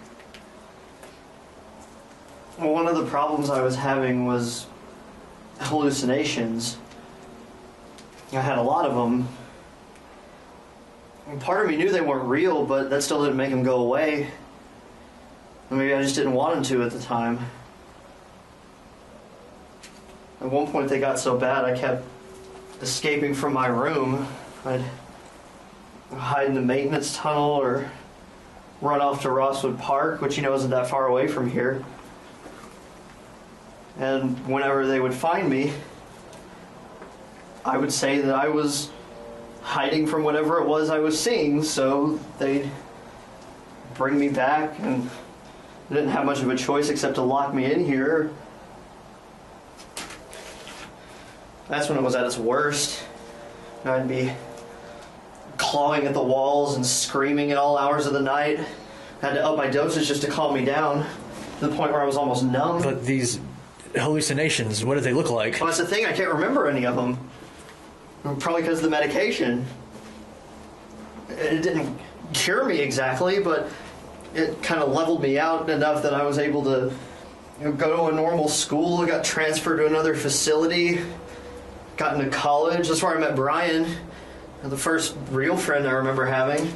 [SPEAKER 4] Well, one of the problems I was having was hallucinations. I had a lot of them. And part of me knew they weren't real, but that still didn't make them go away. Or maybe I just didn't want them to at the time. At one point they got so bad I kept escaping from my room. I'd hide in the maintenance tunnel or run off to Rosswood Park, which isn't that far away from here. And whenever they would find me, I would say that I was hiding from whatever it was I was seeing, so they'd bring me back, and I didn't have much of a choice except to lock me in here. That's when it was at its worst. I'd be clawing at the walls and screaming at all hours of the night. I had to up my dosage just to calm me down, to the point where I was almost numb.
[SPEAKER 8] But these hallucinations, what do they look like?
[SPEAKER 4] Well, that's the thing, I can't remember any of them. Probably because of the medication. It didn't cure me exactly, but it kind of leveled me out enough that I was able to go to a normal school, got transferred to another facility, got into college. That's where I met Brian, the first real friend I remember having.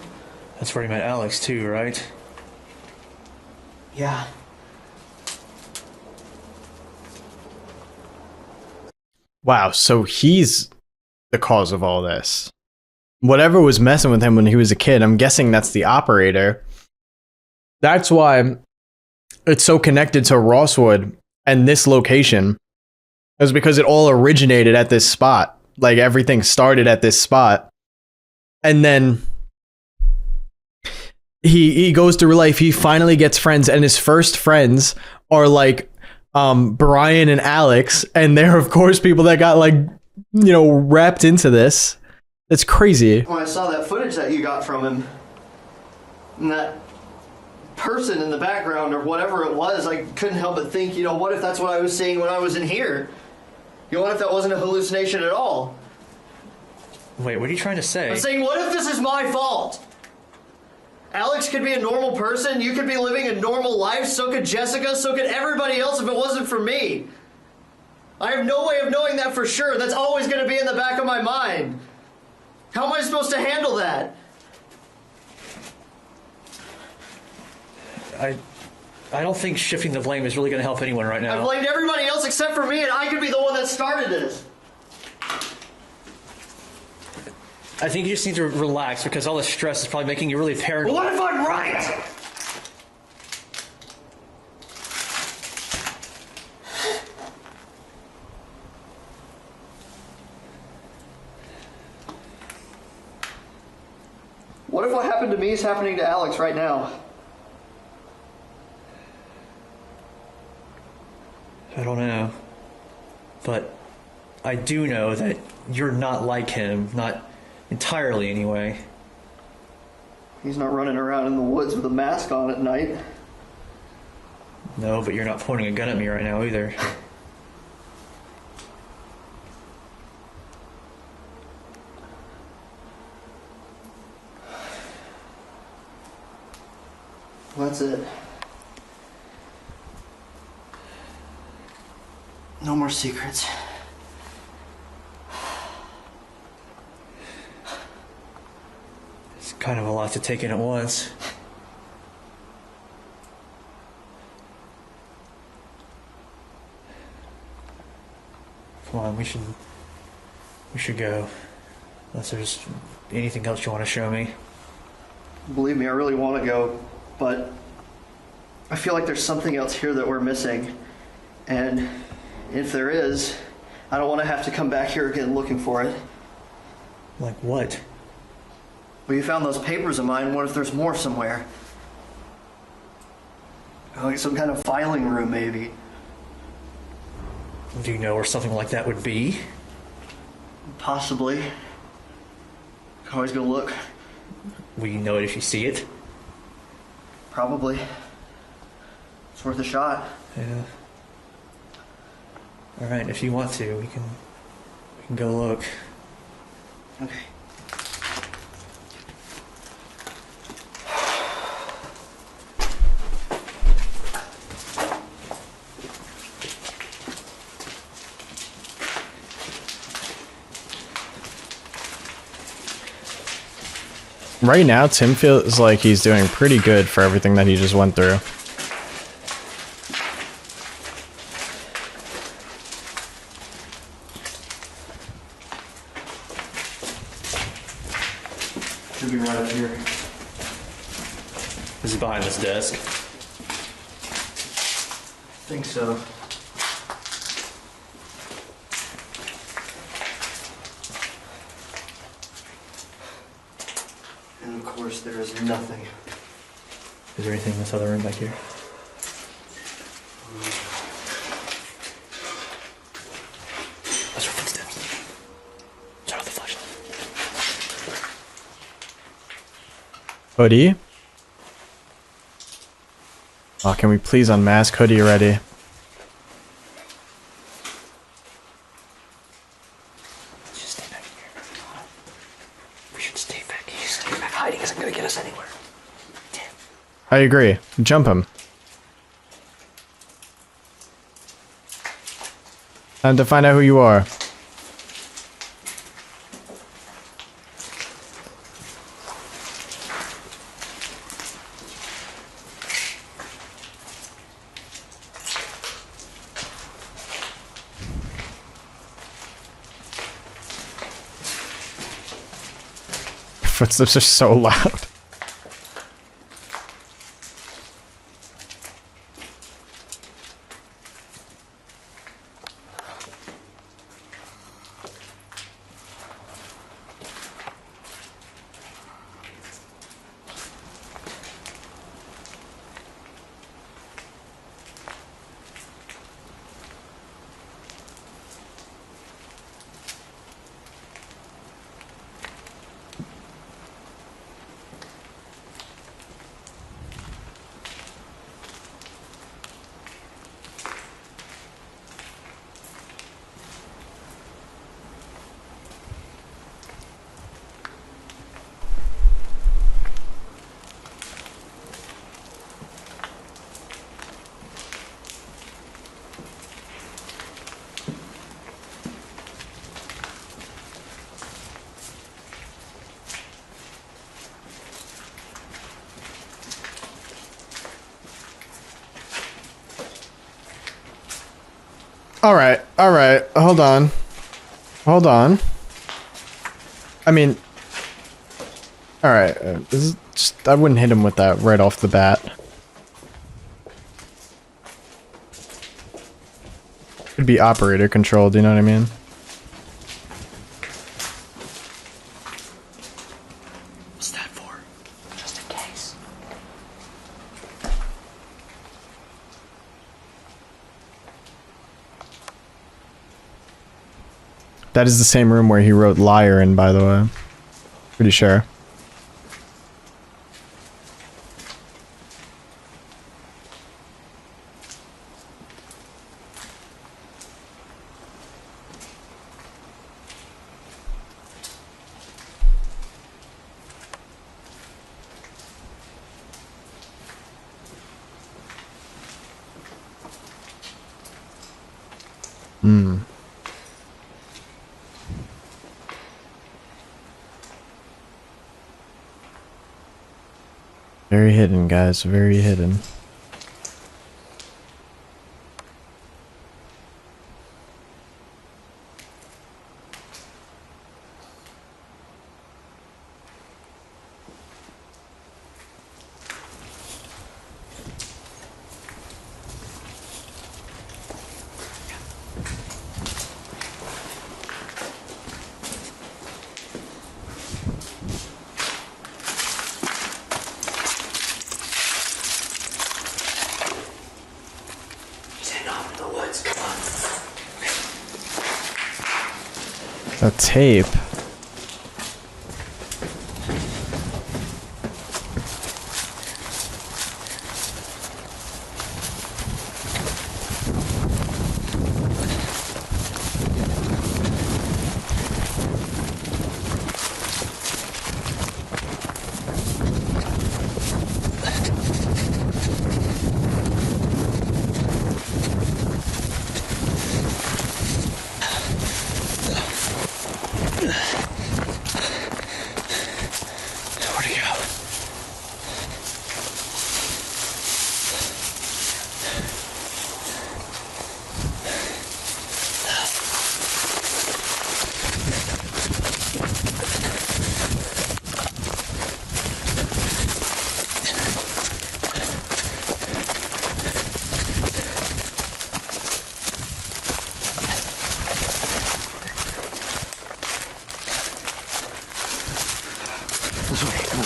[SPEAKER 8] That's where you met Alex too, right?
[SPEAKER 4] Yeah.
[SPEAKER 1] Wow, so he's the cause of all this. Whatever was messing with him when he was a kid, I'm guessing that's the operator. That's why it's so connected to Rosswood and this location. It was because it all originated at this spot. Like, everything started at this spot. And then he goes through life, he finally gets friends, and his first friends are like Brian and Alex, and they're of course people that got wrapped into this. It's crazy.
[SPEAKER 4] When I saw that footage that you got from him, and that person in the background or whatever it was, I couldn't help but think, what if that's what I was seeing when I was in here? What if that wasn't a hallucination at all?
[SPEAKER 8] Wait, what are you trying to say?
[SPEAKER 4] I'm saying, what if this is my fault? Alex could be a normal person, you could be living a normal life, so could Jessica, so could everybody else if it wasn't for me. I have no way of knowing that for sure. That's always going to be in the back of my mind. How am I supposed to handle that?
[SPEAKER 8] I don't think shifting the blame is really going to help anyone right now.
[SPEAKER 4] I blamed everybody else except for me, and I could be the one that started this.
[SPEAKER 8] I think you just need to relax, because all the stress is probably making you really paranoid.
[SPEAKER 4] What if I'm right? What if what happened to me is happening to Alex right now?
[SPEAKER 8] I don't know. But I do know that you're not like him. Not entirely, anyway.
[SPEAKER 4] He's not running around in the woods with a mask on at night.
[SPEAKER 8] No, but you're not pointing a gun at me right now either.
[SPEAKER 4] Well, that's it. No more secrets.
[SPEAKER 8] It's kind of a lot to take in at once. Come on, we should go. Unless there's anything else you want to show me.
[SPEAKER 4] Believe me, I really want to go, but I feel like there's something else here that we're missing. And if there is, I don't want to have to come back here again looking for it.
[SPEAKER 8] Like what?
[SPEAKER 4] Well, you found those papers of mine. What if there's more somewhere? Like some kind of filing room, maybe.
[SPEAKER 8] Do you know where something like that would be?
[SPEAKER 4] Possibly. Can always go look.
[SPEAKER 8] Will you know it if you see it?
[SPEAKER 4] Probably. It's worth a shot.
[SPEAKER 8] Yeah. All right, if you want to, we can go look.
[SPEAKER 4] Okay.
[SPEAKER 1] Right now, Tim feels like he's doing pretty good for everything that he just went through.
[SPEAKER 2] Should be right up here.
[SPEAKER 8] Is he behind this desk?
[SPEAKER 2] I think so. And of course, there is nothing.
[SPEAKER 8] Is there anything in this other room back here? Those are footsteps. Turn off the flashlight.
[SPEAKER 1] Hoodie? Oh, can we please unmask Hoodie already?
[SPEAKER 11] Just stay back here. We should stay back here. Stay back. Hiding isn't gonna get us anywhere. Damn.
[SPEAKER 1] I agree. Jump him. Time to find out who you are. Footsteps are so loud. Alright, hold on. Hold on. I mean... Alright, this is just... I wouldn't hit him with that right off the bat. Could be operator controlled, you know what I mean?
[SPEAKER 11] What's that for? Just in case.
[SPEAKER 1] That is the same room where he wrote liar in, by the way. Pretty sure. Very hidden, guys. Very hidden. A tape.
[SPEAKER 8] Where'd he go? This way, come on.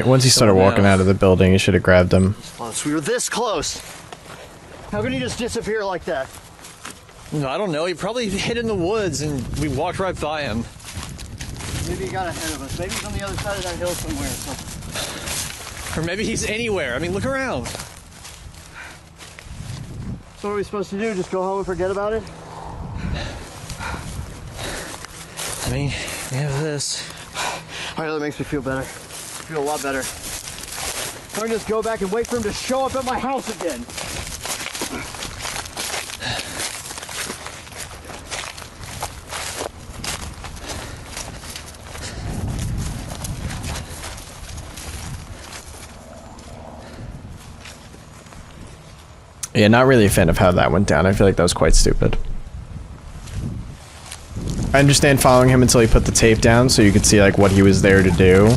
[SPEAKER 1] Once he started walking out of the building, you should have grabbed him.
[SPEAKER 4] Close. We were this close. How can you just disappear like that?
[SPEAKER 8] No, I don't know. He probably hid in the woods and we walked right by him.
[SPEAKER 4] Maybe he got ahead of us. Maybe he's on the other side of that hill somewhere. So.
[SPEAKER 8] Or maybe he's anywhere. I mean, look around.
[SPEAKER 4] So what are we supposed to do? Just go home and forget about it?
[SPEAKER 8] I mean, we have this.
[SPEAKER 4] All right, that makes me feel better. I feel a lot better. I'm gonna just go back and wait for him to show up at my house again.
[SPEAKER 1] Yeah, not really a fan of how that went down. I feel like that was quite stupid. I understand following him until he put the tape down so you could see like what he was there to do.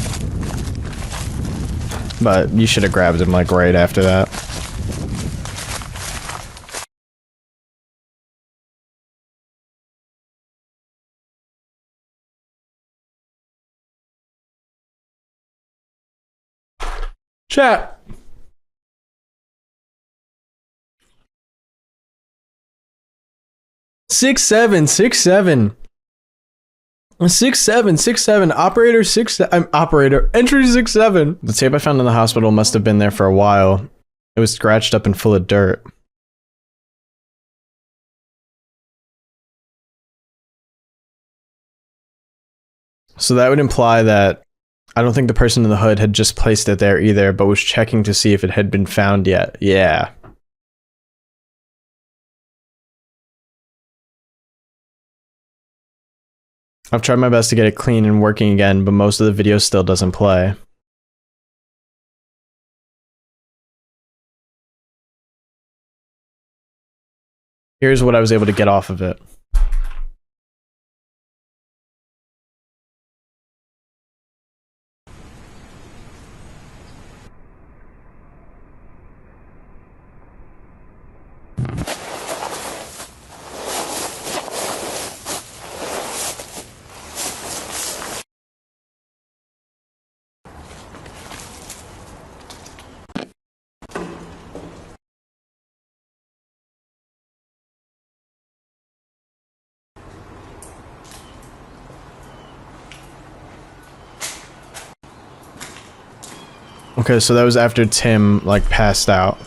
[SPEAKER 1] But you should have grabbed him like right after that. Chat. Six seven operator operator entry 67. The tape I found in the hospital must have been there for a while. It was scratched up and full of dirt. So that would imply that I don't think the person in the hood had just placed it there either, but was checking to see if it had been found yet. Yeah. I've tried my best to get it clean and working again, but most of the video still doesn't play. Here's what I was able to get off of it. Okay, so that was after Tim, like, passed out.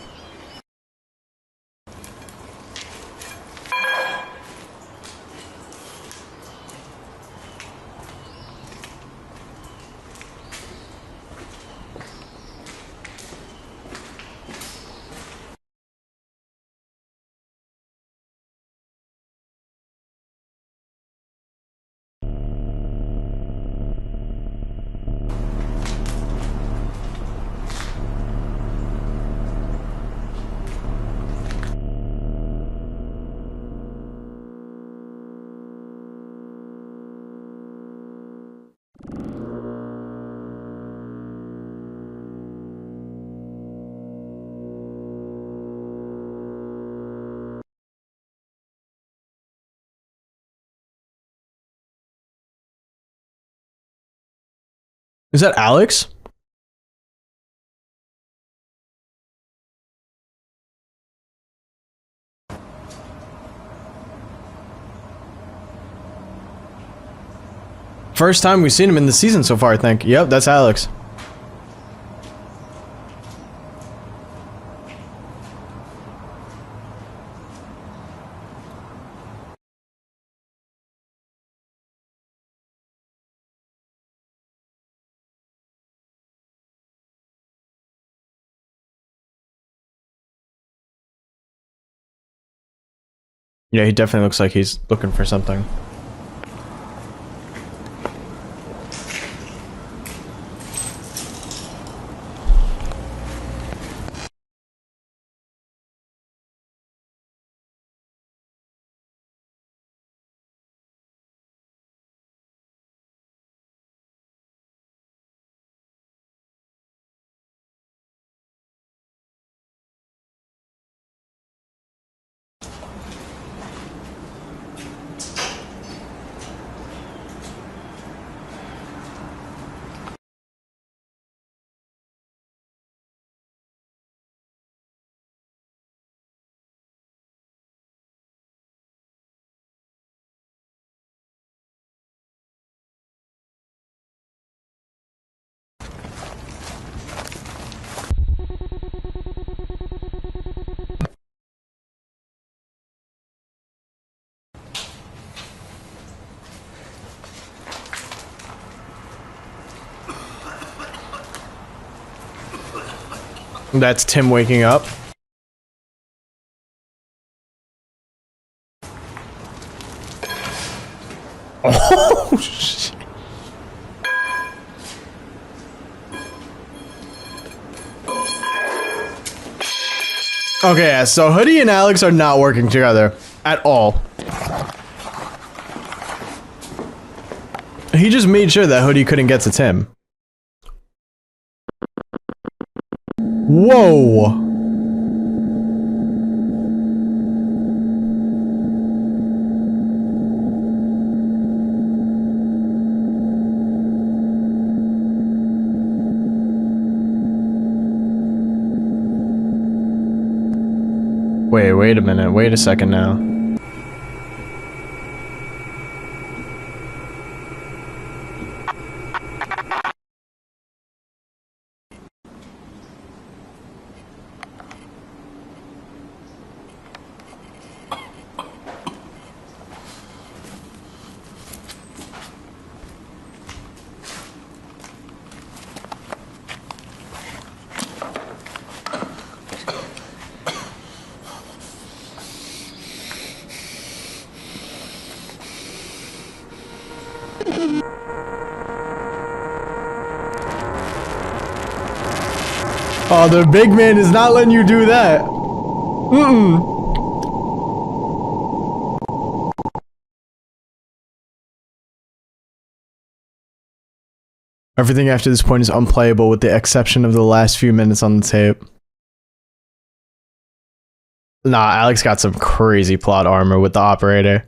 [SPEAKER 1] Is that Alex? First time we've seen him in the season so far, I think. Yep, that's Alex. Yeah, he definitely looks like he's looking for something. That's Tim waking up. Oh, shit. Okay, yeah, so Hoodie and Alex are not working together at all. He just made sure that Hoodie couldn't get to Tim. Whoa. Wait a minute. Wait a second now. Oh, the big man is not letting you do that. Everything after this point is unplayable with the exception of the last few minutes on the tape. Nah, Alex got some crazy plot armor with the operator.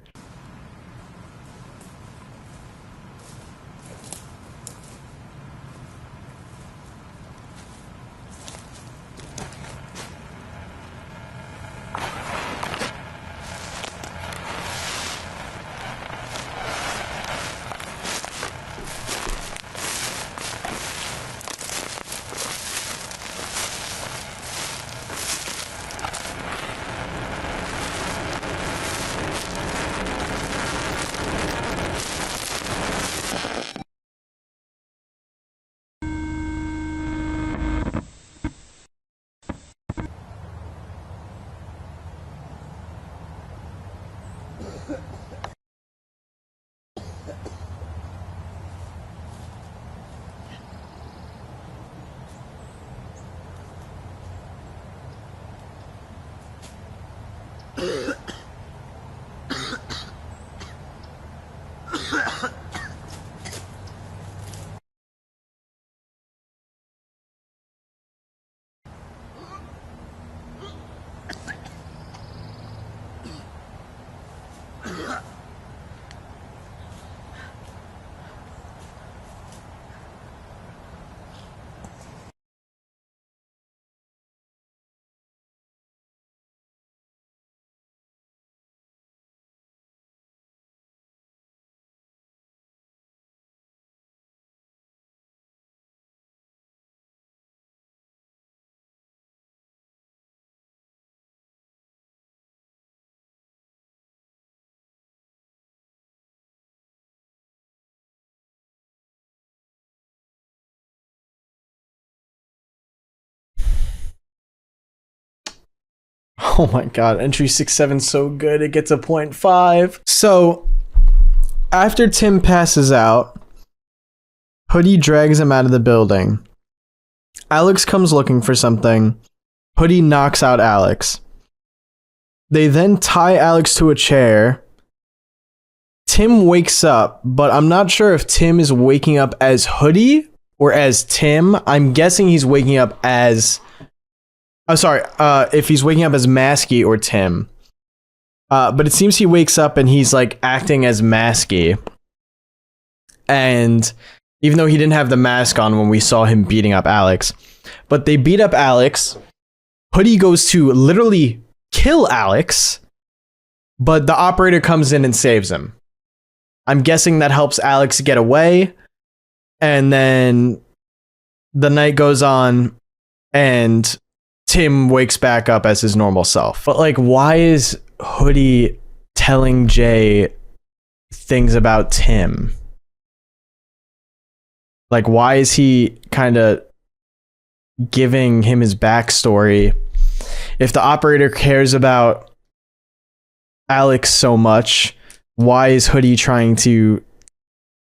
[SPEAKER 1] Oh my god, entry 6-7 so good, it gets a 0.5. So, after Tim passes out, Hoodie drags him out of the building. Alex comes looking for something. Hoodie knocks out Alex. They then tie Alex to a chair. Tim wakes up, but I'm not sure if Tim is waking up as Hoodie or as Tim. I'm guessing he's waking up as... I'm sorry, if he's waking up as Masky or Tim. But it seems he wakes up and he's like acting as Masky. And even though he didn't have the mask on when we saw him beating up Alex. But they beat up Alex. Hoodie goes to literally kill Alex. But the operator comes in and saves him. I'm guessing that helps Alex get away. And then the night goes on and Tim wakes back up as his normal self. But like, why is Hoodie telling Jay things about Tim? Like, why is he kind of giving him his backstory? If the operator cares about Alex so much, why is Hoodie trying to,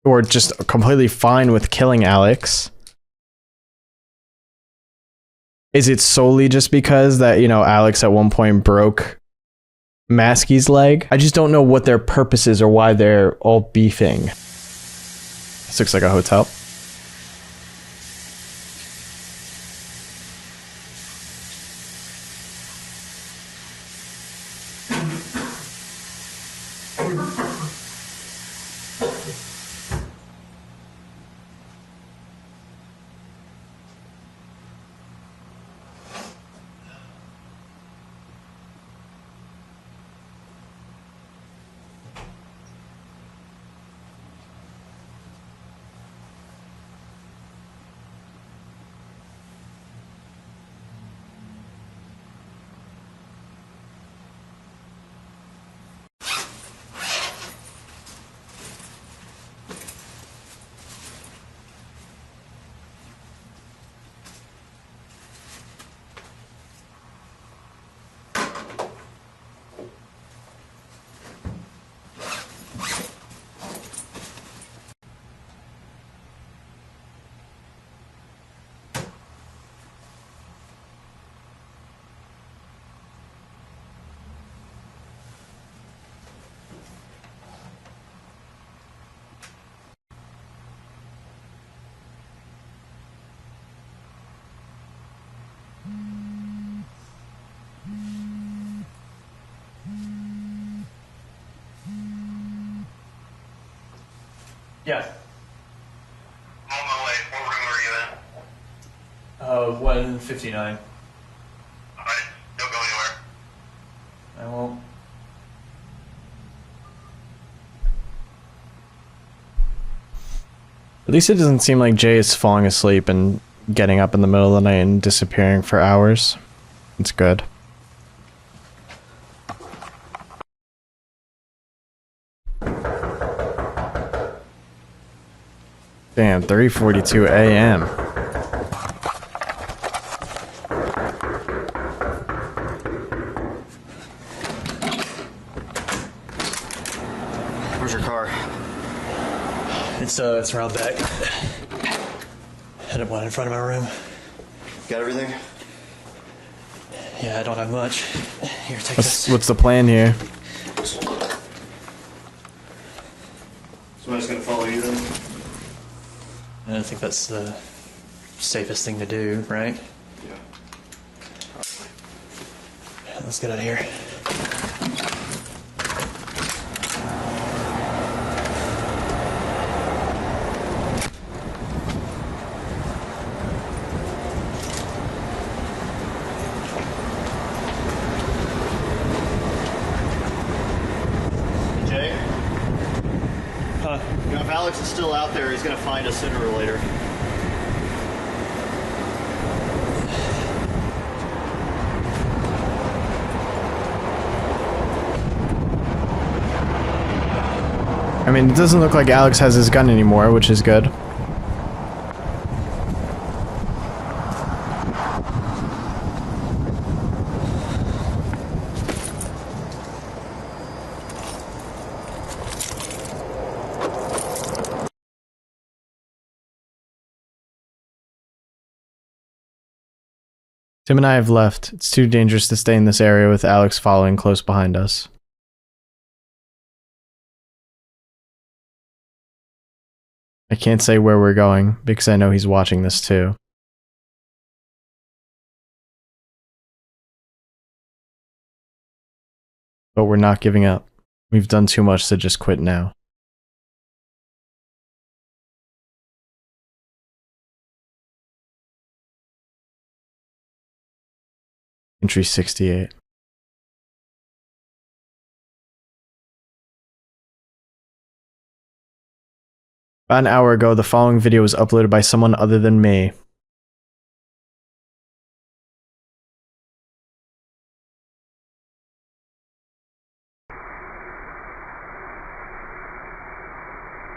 [SPEAKER 1] or just completely fine with killing Alex? Is it solely just because that, you know, Alex at one point broke Masky's leg? I just don't know what their purpose is or why they're all beefing. This looks like a hotel. Yeah.
[SPEAKER 5] I'm on my way. What room are you in?
[SPEAKER 2] 159.
[SPEAKER 5] Alright, don't go anywhere.
[SPEAKER 2] I won't.
[SPEAKER 1] At least it doesn't seem like Jay is falling asleep and getting up in the middle of the night and disappearing for hours. It's good. Damn, 3:42 a.m.
[SPEAKER 4] Where's your car?
[SPEAKER 2] It's around back. Had one in front of my room.
[SPEAKER 4] Got everything?
[SPEAKER 2] Yeah, I don't have much. Here, take this.
[SPEAKER 1] What's the plan here?
[SPEAKER 4] Somebody's gonna follow you then?
[SPEAKER 2] I think that's the safest thing to do, right?
[SPEAKER 4] Yeah.
[SPEAKER 2] Let's get out of here.
[SPEAKER 4] Jay?
[SPEAKER 2] Huh?
[SPEAKER 4] You know, if Alex is still out there, he's gonna find us sooner or later.
[SPEAKER 1] I mean, it doesn't look like Alex has his gun anymore, which is good. Tim and I have left. It's too dangerous to stay in this area with Alex following close behind us. I can't say where we're going because I know he's watching this too. But we're not giving up. We've done too much to just quit now. Entry 68. About an hour ago, the following video was uploaded by someone other than me.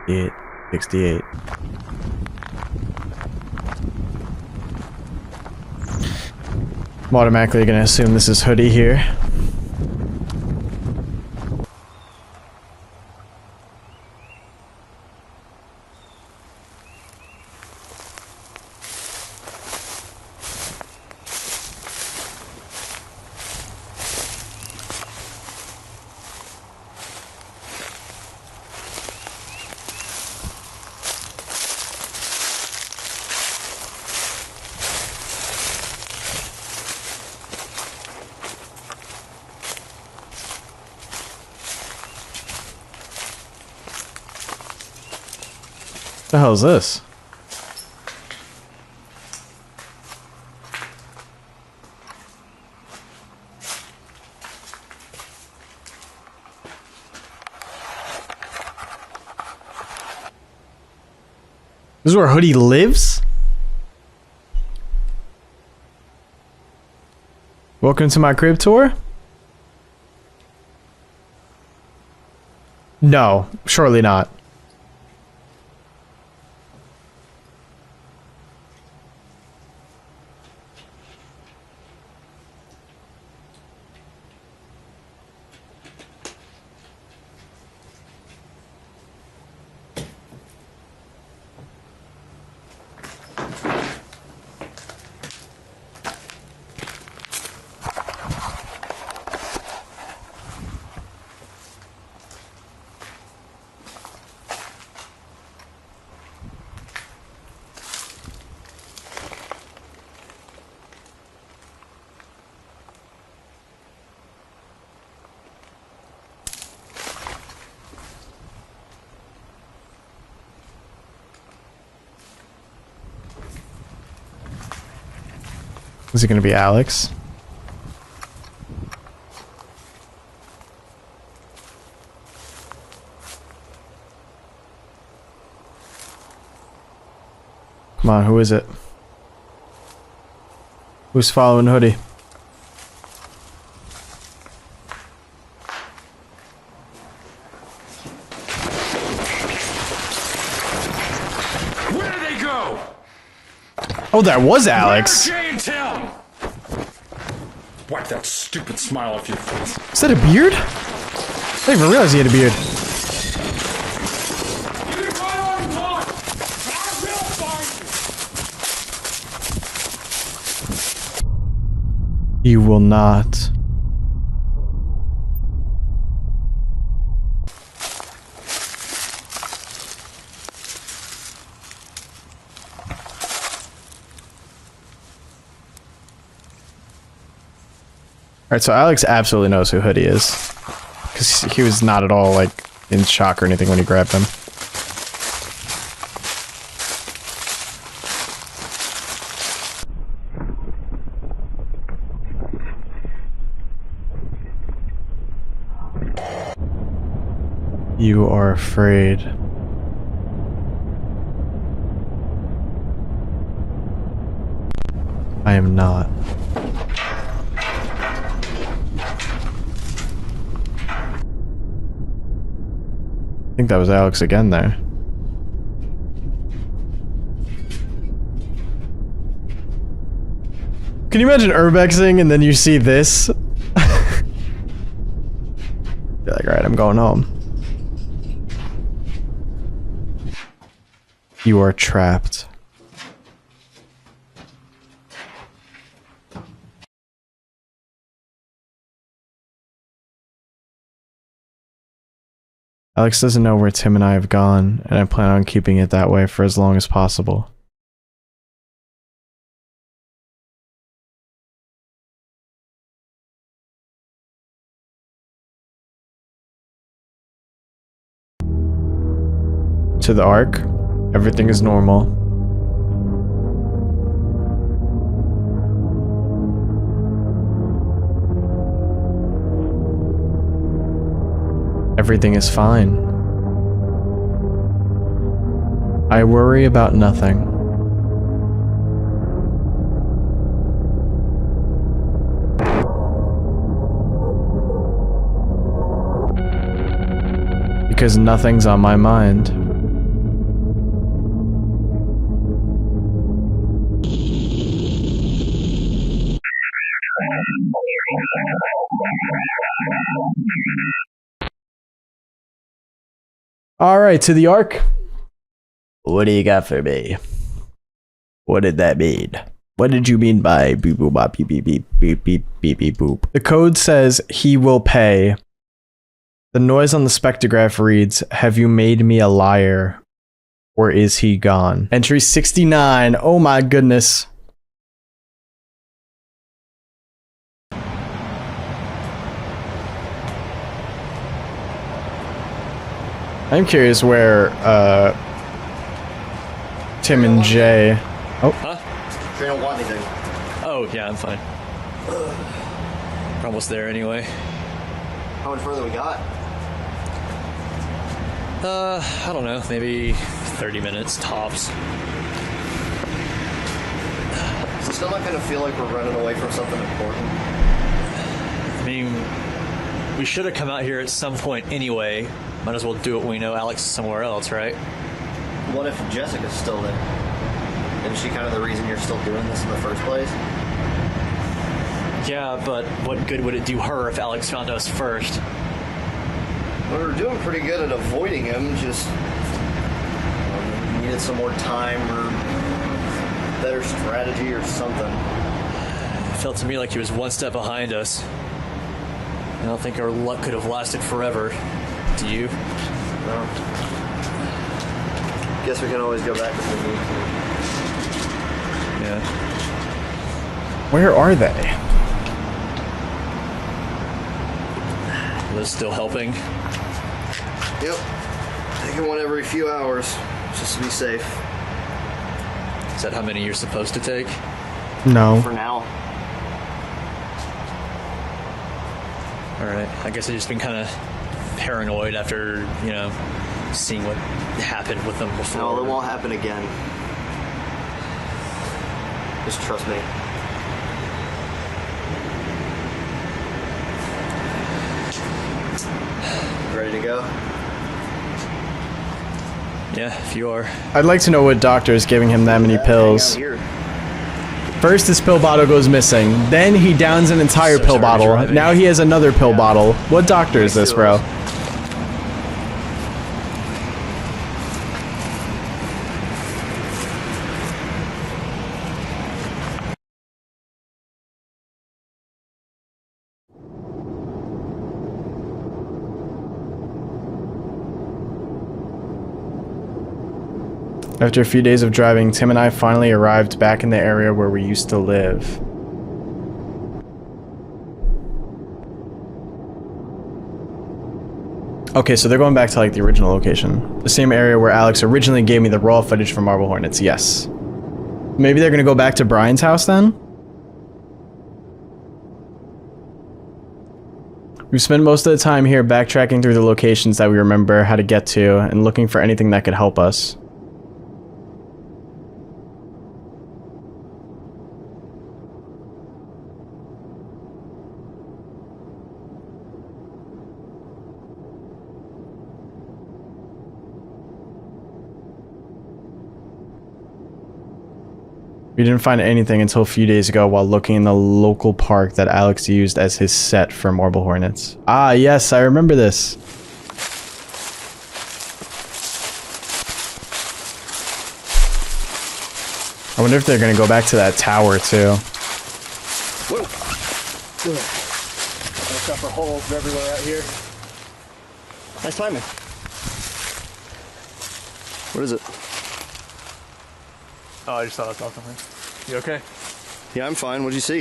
[SPEAKER 1] It 68. I'm automatically gonna assume this is Hoodie here. The hell is this? This is where Hoodie lives? Welcome to my crib tour? No, surely not. Is it gonna be Alex? Come on, who is it? Who's following Hoodie?
[SPEAKER 6] Where did they go?
[SPEAKER 1] Oh, that was Alex.
[SPEAKER 6] Jay and Tim. Wipe that stupid smile off your face.
[SPEAKER 1] Is that a beard? I didn't even realize he had a beard. You will not. Alright, so Alex absolutely knows who Hoodie is. Because he was not at all, like, in shock or anything when he grabbed him. You are afraid. I am not. I think that was Alex again there. Can you imagine urbexing and then you see this? You're like, alright, I'm going home. You are trapped. Alex doesn't know where Tim and I have gone, and I plan on keeping it that way for as long as possible. To the Ark, everything is normal. Everything is fine. I worry about nothing. Because nothing's on my mind. Alright, to the Ark. What do you got for me? What did that mean? What did you mean by beep boop bop beep beep beep beep beep beep beep boop? The code says he will pay. The noise on the spectrograph reads, have you made me a liar? Or is he gone? Entry 69. Oh my goodness. I'm curious where Tim and Jay. Oh.
[SPEAKER 8] Huh?
[SPEAKER 4] They don't want anything.
[SPEAKER 8] Oh, yeah, I'm fine. We're almost there anyway.
[SPEAKER 4] How much further we got?
[SPEAKER 8] I don't know, maybe 30 minutes tops.
[SPEAKER 4] Is it still not gonna feel like we're running away from something important?
[SPEAKER 8] I mean, we should have come out here at some point anyway. Might as well do it when we know Alex is somewhere else, right?
[SPEAKER 4] What if Jessica's still there? Isn't she kind of the reason you're still doing this in the first place?
[SPEAKER 8] Yeah, but what good would it do her if Alex found us first?
[SPEAKER 4] We were doing pretty good at avoiding him, just needed some more time or better strategy or something.
[SPEAKER 8] It felt to me like he was one step behind us. I don't think our luck could have lasted forever. Do you?
[SPEAKER 4] No. Guess we can always go back if we need to.
[SPEAKER 8] Yeah.
[SPEAKER 1] Where are they?
[SPEAKER 8] Are those still helping?
[SPEAKER 4] Yep. Taking one every few hours, just to be safe.
[SPEAKER 8] Is that how many you're supposed to take?
[SPEAKER 1] No.
[SPEAKER 4] For now.
[SPEAKER 8] Alright, I guess I've just been kind of paranoid after, you know, seeing what happened with them before.
[SPEAKER 4] No, it won't happen again. Just trust me. Ready to go?
[SPEAKER 8] Yeah, if you are.
[SPEAKER 1] I'd like to know what doctor is giving him that many pills. First, his pill bottle goes missing. Then he downs an entire pill bottle. Now he has another pill bottle. What doctor is this, bro? After a few days of driving, Tim and I finally arrived back in the area where we used to live. Okay, so they're going back to like the original location. The same area where Alex originally gave me the raw footage from Marble Hornets, yes. Maybe they're gonna go back to Brian's house then? We've spent most of the time here backtracking through the locations that we remember how to get to and looking for anything that could help us. We didn't find anything until a few days ago while looking in the local park that Alex used as his set for Marble Hornets. Ah, yes, I remember this. I wonder if they're gonna go back to that tower too.
[SPEAKER 9] Whoa! Watch out for holes everywhere out here.
[SPEAKER 4] Nice timing. What is it?
[SPEAKER 8] Oh, I just thought I saw something. You okay?
[SPEAKER 4] Yeah, I'm fine. What'd you see?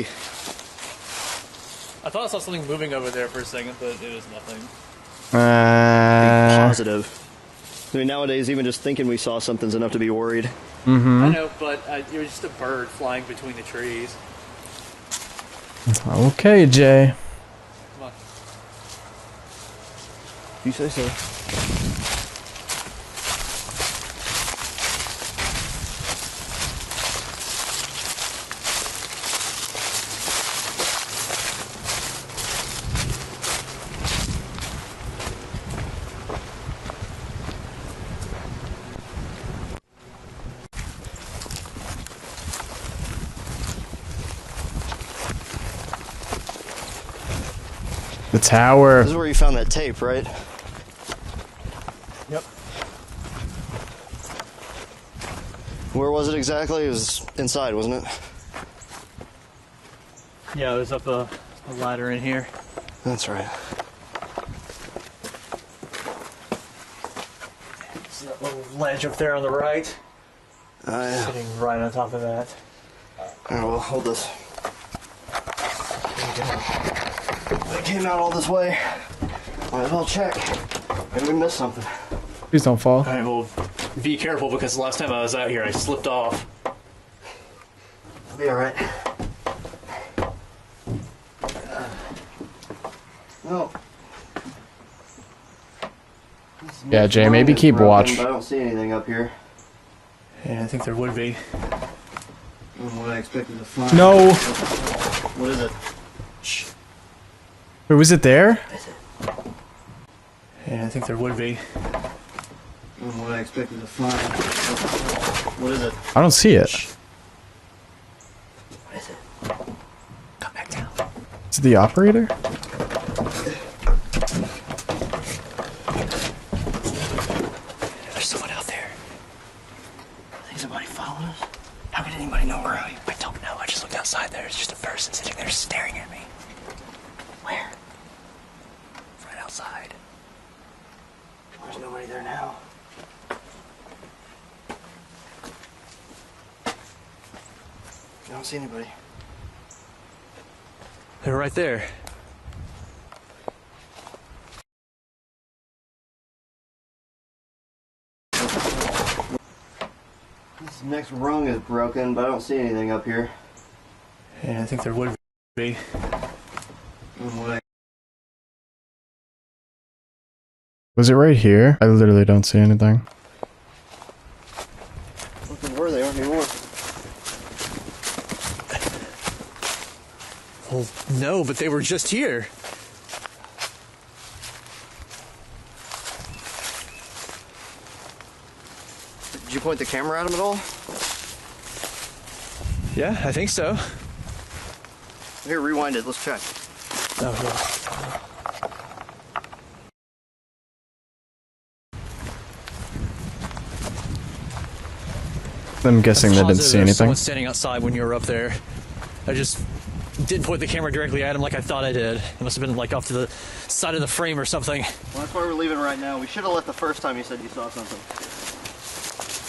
[SPEAKER 8] I thought I saw something moving over there for a second, but it was nothing.
[SPEAKER 4] Positive. I mean, nowadays, even just thinking we saw something's enough to be worried.
[SPEAKER 1] Mm-hmm.
[SPEAKER 8] I know, but it was just a bird flying between the trees.
[SPEAKER 1] Okay, Jay.
[SPEAKER 8] Come on.
[SPEAKER 4] You say so.
[SPEAKER 1] The tower.
[SPEAKER 4] This is where you found that tape, right?
[SPEAKER 8] Yep.
[SPEAKER 4] Where was it exactly? It was inside, wasn't it?
[SPEAKER 8] Yeah, it was up a ladder in here.
[SPEAKER 4] That's right.
[SPEAKER 8] It's that little ledge up there on the right.
[SPEAKER 4] Yeah.
[SPEAKER 8] Sitting right on top of that.
[SPEAKER 4] Alright, well, hold this. I came out all this way. Might as well check. Maybe we missed something.
[SPEAKER 1] Please don't fall.
[SPEAKER 8] Alright, well, be careful because the last time I was out here I slipped off.
[SPEAKER 4] I'll be alright. No.
[SPEAKER 1] Yeah, Jay, maybe keep watch.
[SPEAKER 4] But I don't see anything up here.
[SPEAKER 8] Yeah, I think there would be.
[SPEAKER 4] What I expected to find.
[SPEAKER 1] No.
[SPEAKER 4] What is it?
[SPEAKER 8] Shh.
[SPEAKER 1] Wait, was it there?
[SPEAKER 8] Yeah, I think there would be.
[SPEAKER 4] What I expected to find. What is it?
[SPEAKER 1] I don't see it.
[SPEAKER 11] What is it? Come back down.
[SPEAKER 1] Is it the operator?
[SPEAKER 11] There's someone out there.
[SPEAKER 4] I think somebody following us.
[SPEAKER 11] How could anybody know where I am? I don't know. I just looked outside there. It's just a person sitting there staring at me. Where? Right outside.
[SPEAKER 4] There's nobody there now. I don't see anybody.
[SPEAKER 8] They're right there.
[SPEAKER 4] This next rung is broken, but I don't see anything up here.
[SPEAKER 8] Yeah, I think there would be.
[SPEAKER 1] Was it right here? I literally don't see anything.
[SPEAKER 4] Looking where they aren't anymore.
[SPEAKER 8] Well, no, but they were just here.
[SPEAKER 4] Did you point the camera at them at all?
[SPEAKER 8] Yeah, I think so.
[SPEAKER 4] Here, rewind it. Let's check.
[SPEAKER 8] Oh, yeah.
[SPEAKER 1] I'm guessing they didn't see anything.
[SPEAKER 8] Someone standing outside when you were up there. I just didn't point the camera directly at him like I thought I did. It must have been like off to the side of the frame or something.
[SPEAKER 4] Well, that's why we're leaving right now. We should have left the first time you said you saw something.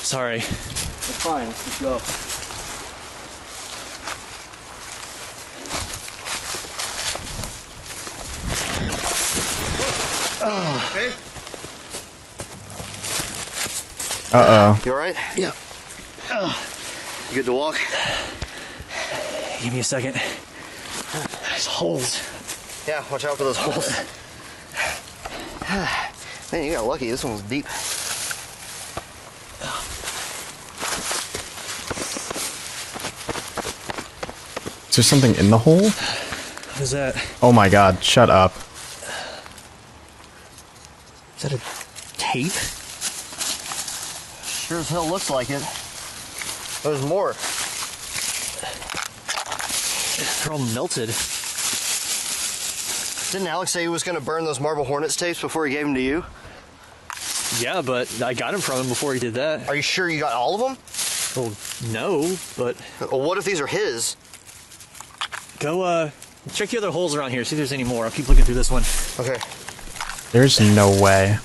[SPEAKER 8] Sorry.
[SPEAKER 4] It's fine. Let's just go. Okay.
[SPEAKER 1] Uh-oh.
[SPEAKER 4] You alright?
[SPEAKER 11] Yeah.
[SPEAKER 4] You good to walk?
[SPEAKER 8] Give me a second. There's holes.
[SPEAKER 4] Yeah, watch out for those holes. Man, you got lucky. This one was deep.
[SPEAKER 1] Is there something in the hole?
[SPEAKER 8] What is that?
[SPEAKER 1] Oh my god, shut up.
[SPEAKER 8] Is that a tape?
[SPEAKER 4] Sure as hell looks like it. There's more.
[SPEAKER 8] They're all melted.
[SPEAKER 4] Didn't Alex say he was going to burn those Marble Hornets tapes before he gave them to you?
[SPEAKER 8] Yeah, but I got him from him before he did that.
[SPEAKER 4] Are you sure you got all of them?
[SPEAKER 8] Well, no, but...
[SPEAKER 4] Well, what if these are his?
[SPEAKER 8] Go, check the other holes around here, see if there's any more. I'll keep looking through this one.
[SPEAKER 4] Okay.
[SPEAKER 1] There's no way.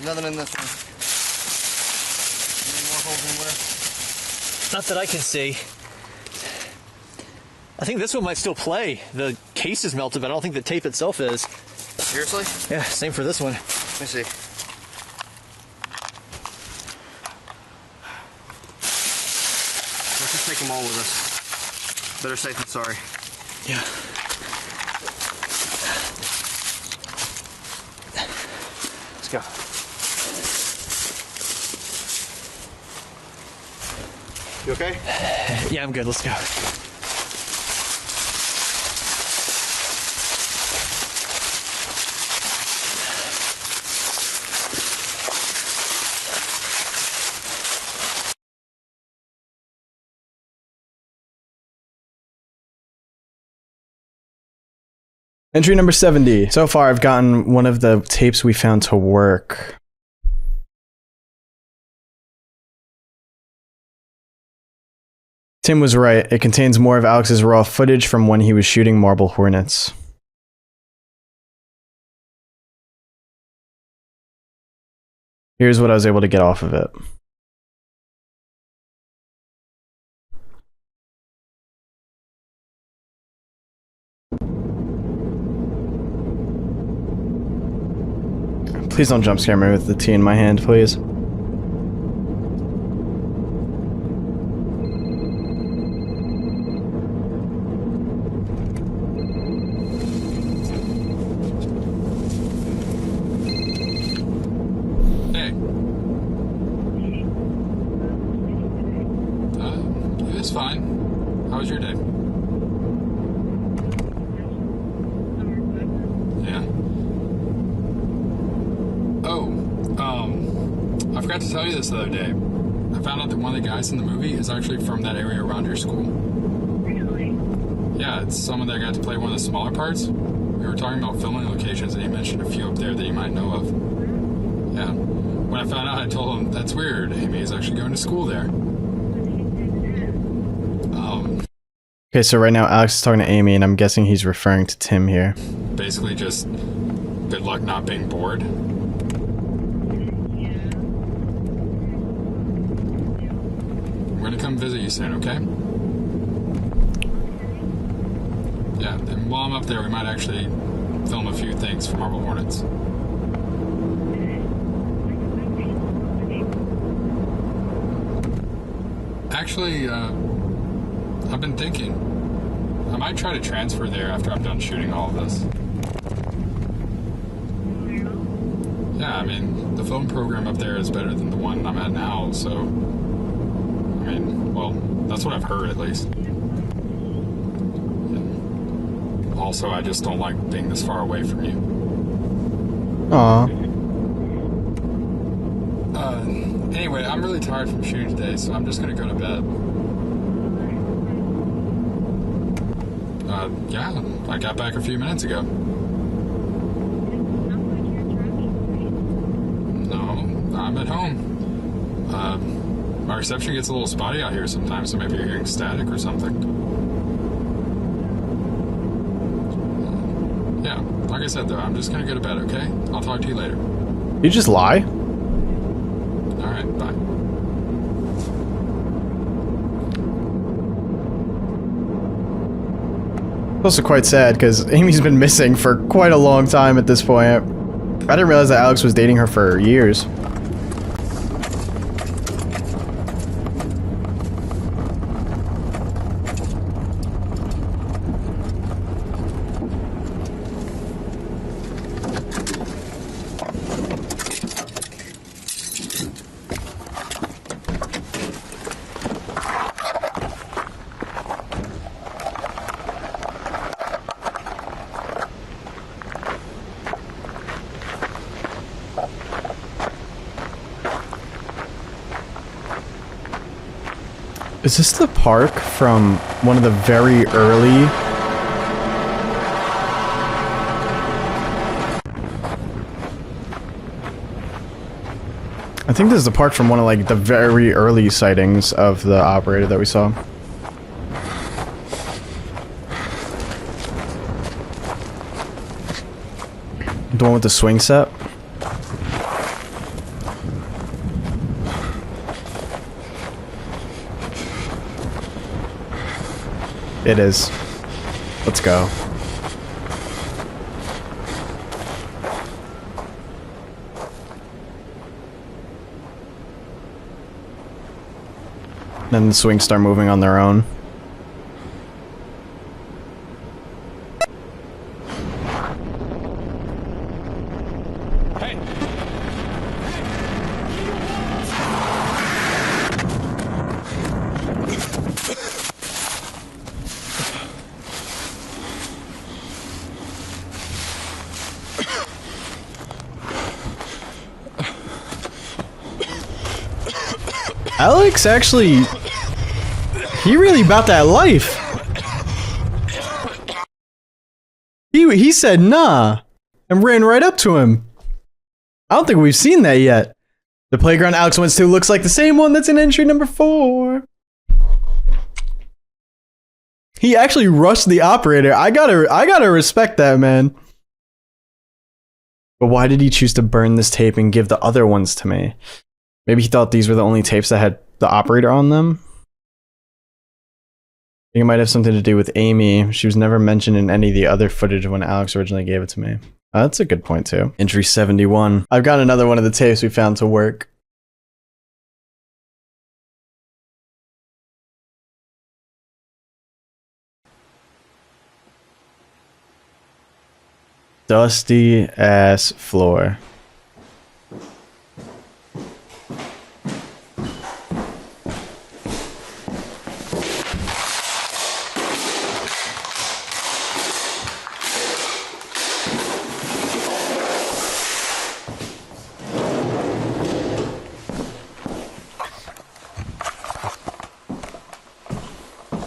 [SPEAKER 4] Nothing in this one. Any more holes anywhere?
[SPEAKER 8] Not that I can see. I think this one might still play. The case is melted, but I don't think the tape itself is.
[SPEAKER 4] Seriously?
[SPEAKER 8] Yeah, same for this one.
[SPEAKER 4] Let me see. Let's just take them all with us. Better safe than sorry.
[SPEAKER 8] Yeah.
[SPEAKER 4] Let's go. You okay?
[SPEAKER 8] Yeah, I'm good. Let's go.
[SPEAKER 1] Entry number 70. So far, I've gotten one of the tapes we found to work. Tim was right. It contains more of Alex's raw footage from when he was shooting Marble Hornets. Here's what I was able to get off of it. Please don't jump scare me with the tea in my hand, please.
[SPEAKER 6] Hey. It was fine. How was your day? Yeah. I forgot to tell you this the other day. I found out that one of the guys in the movie is actually from that area around your school.
[SPEAKER 10] Really?
[SPEAKER 6] Yeah, it's someone that got to play one of the smaller parts. We were talking about filming locations and he mentioned a few up there that you might know of. Yeah. When I found out, I told him, that's weird. Amy is actually going to school there.
[SPEAKER 1] Okay, so right now Alex is talking to Amy, and I'm guessing he's referring to Tim here.
[SPEAKER 6] Basically just good luck not being bored. We're gonna come visit you soon, okay? Yeah, and while I'm up there, we might actually film a few things for Marble Hornets. Actually, I've been thinking, I might try to transfer there after I'm done shooting all of this. Yeah, I mean, the film program up there is better than the one I'm at now, so... I mean, well, that's what I've heard, at least. And also, I just don't like being this far away from you.
[SPEAKER 1] Aww.
[SPEAKER 6] Anyway, I'm really tired from shooting today, so I'm just gonna go to bed. Yeah, I got back a few minutes ago. No, I'm at home. My reception gets a little spotty out here sometimes, so maybe you're hearing static or something. Yeah, like I said though, I'm just gonna go to bed, okay? I'll talk to you later.
[SPEAKER 1] You just lie?
[SPEAKER 6] Alright, bye.
[SPEAKER 1] It's also quite sad, because Amy's been missing for quite a long time at this point. I didn't realize that Alex was dating her for years. Is this the park from one of the very early... I think this is the park from one of like the very early sightings of the operator that we saw. The one with the swing set? It is. Let's go. Then the swings start moving on their own. Alex actually, he really about that life. He said nah and ran right up to him. I don't think we've seen that yet. The playground Alex went to looks like the same one that's in entry number 4. He actually rushed the operator. I gotta respect that, man. But why did he choose to burn this tape and give the other ones to me? Maybe he thought these were the only tapes that had the operator on them? I think it might have something to do with Amy. She was never mentioned in any of the other footage when Alex originally gave it to me. That's a good point too. Entry 71. I've got another one of the tapes we found to work. Dusty ass floor.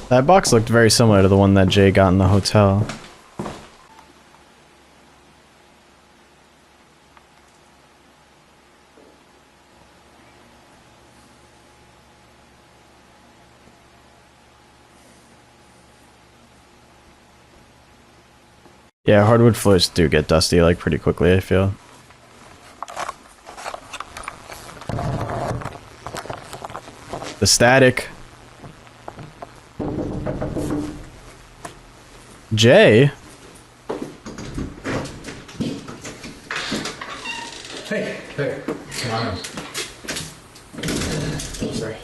[SPEAKER 1] That box looked very similar to the one that Jay got in the hotel. Yeah, hardwood floors do get dusty like pretty quickly, I feel. The static. Jay?
[SPEAKER 6] Hey, come on in.
[SPEAKER 8] Sorry.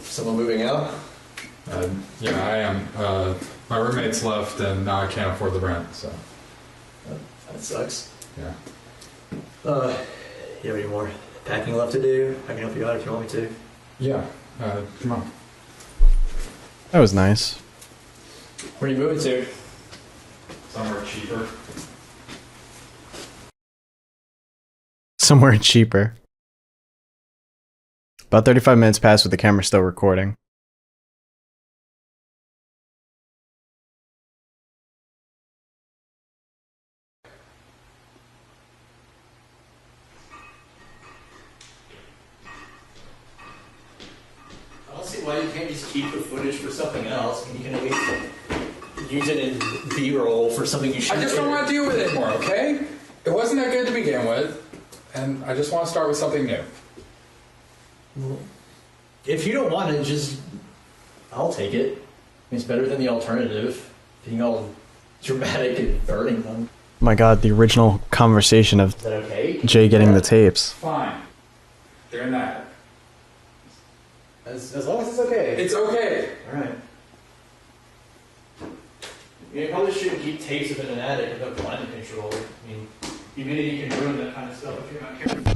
[SPEAKER 8] Someone moving out?
[SPEAKER 6] Yeah, I am. My roommates left and now I can't afford the rent, so.
[SPEAKER 8] That sucks.
[SPEAKER 6] Yeah.
[SPEAKER 8] You have any more packing left to do? I can help you out if you want me to.
[SPEAKER 6] Yeah, come on.
[SPEAKER 1] That was nice.
[SPEAKER 8] Where are you moving to?
[SPEAKER 6] Somewhere cheaper.
[SPEAKER 1] Somewhere cheaper. About 35 minutes passed with the camera still recording.
[SPEAKER 9] I don't see why you can't just keep the footage for something else. You can at least use it in B-roll for something you should.
[SPEAKER 6] I just don't want to deal with it more, okay? It wasn't that good to begin with, and I just want to start with something new.
[SPEAKER 9] If you don't want it, just I'll take it. It's better than the alternative. Being all dramatic and burning them.
[SPEAKER 1] Oh my god, the original conversation of
[SPEAKER 9] Is that okay?
[SPEAKER 1] Jay getting the tapes.
[SPEAKER 6] Fine. Doing that.
[SPEAKER 9] As long as it's okay.
[SPEAKER 6] It's okay.
[SPEAKER 9] Alright. You probably shouldn't keep tapes of it in an attic without climate control. I mean, humidity can ruin that kind of stuff if you're not careful.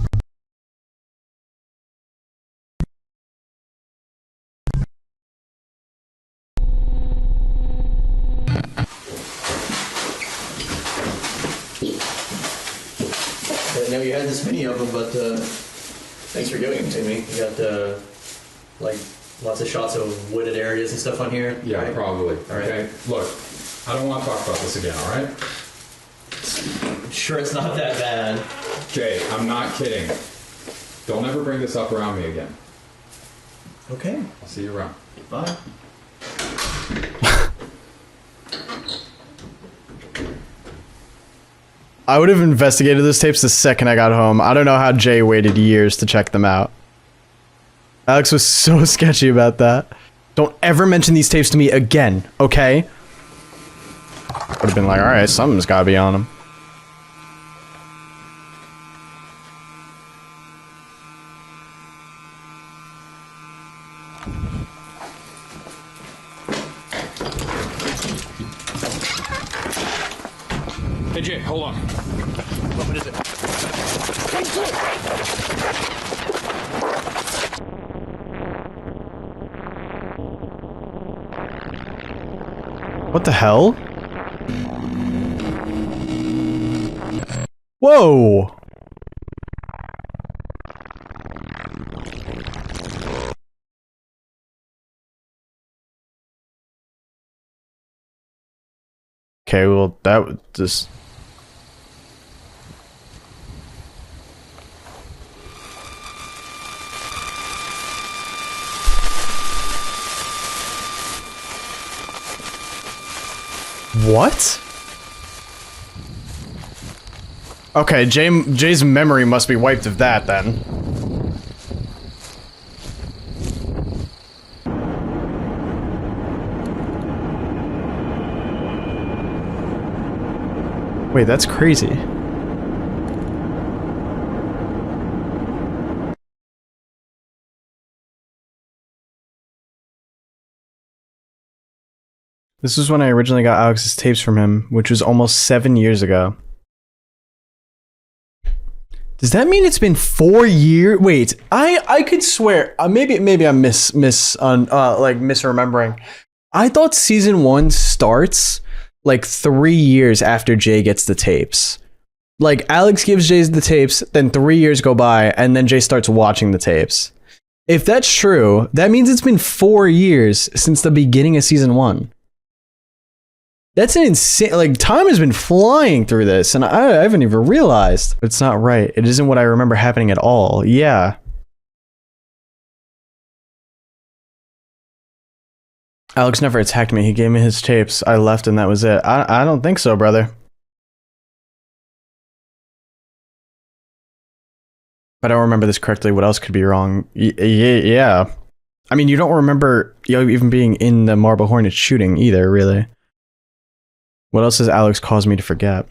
[SPEAKER 9] I didn't know you had this many of them, but thanks for giving them to me. You got like lots of shots of wooded areas and stuff on here.
[SPEAKER 6] Yeah,
[SPEAKER 9] right?
[SPEAKER 6] probably.
[SPEAKER 9] All right.
[SPEAKER 6] Okay. Look, I don't want to talk about this again, all right?
[SPEAKER 9] I'm sure it's not that bad.
[SPEAKER 6] Jay, I'm not kidding. Don't ever bring this up around me again.
[SPEAKER 9] Okay.
[SPEAKER 6] I'll see you around.
[SPEAKER 9] Bye.
[SPEAKER 1] I would have investigated those tapes the second I got home. I don't know how Jay waited years to check them out. Alex was so sketchy about that. Don't ever mention these tapes to me again, okay? Would have been like, alright, something's gotta be on them.
[SPEAKER 6] Hey Jay, hold on.
[SPEAKER 8] What is it?
[SPEAKER 1] What the hell? Whoa! Okay, well, that was just... What? Okay, Jay's memory must be wiped of that, then. Wait, that's crazy. This is when I originally got Alex's tapes from him, which was almost 7 years ago. Does that mean it's been 4 years? Wait, I could swear. Maybe I'm misremembering. I thought season 1 starts like 3 years after Jay gets the tapes. Like Alex gives Jay the tapes, then 3 years go by, and then Jay starts watching the tapes. If that's true, that means it's been 4 years since the beginning of season 1. That's an insane, like, time has been flying through this, and I haven't even realized. It's not right. It isn't what I remember happening at all. Yeah. Alex never attacked me. He gave me his tapes. I left and that was it. I don't think so, brother. If I don't remember this correctly, what else could be wrong? Yeah. I mean, you don't remember even being in the Marble Hornets shooting either, really. What else has Alex caused me to forget?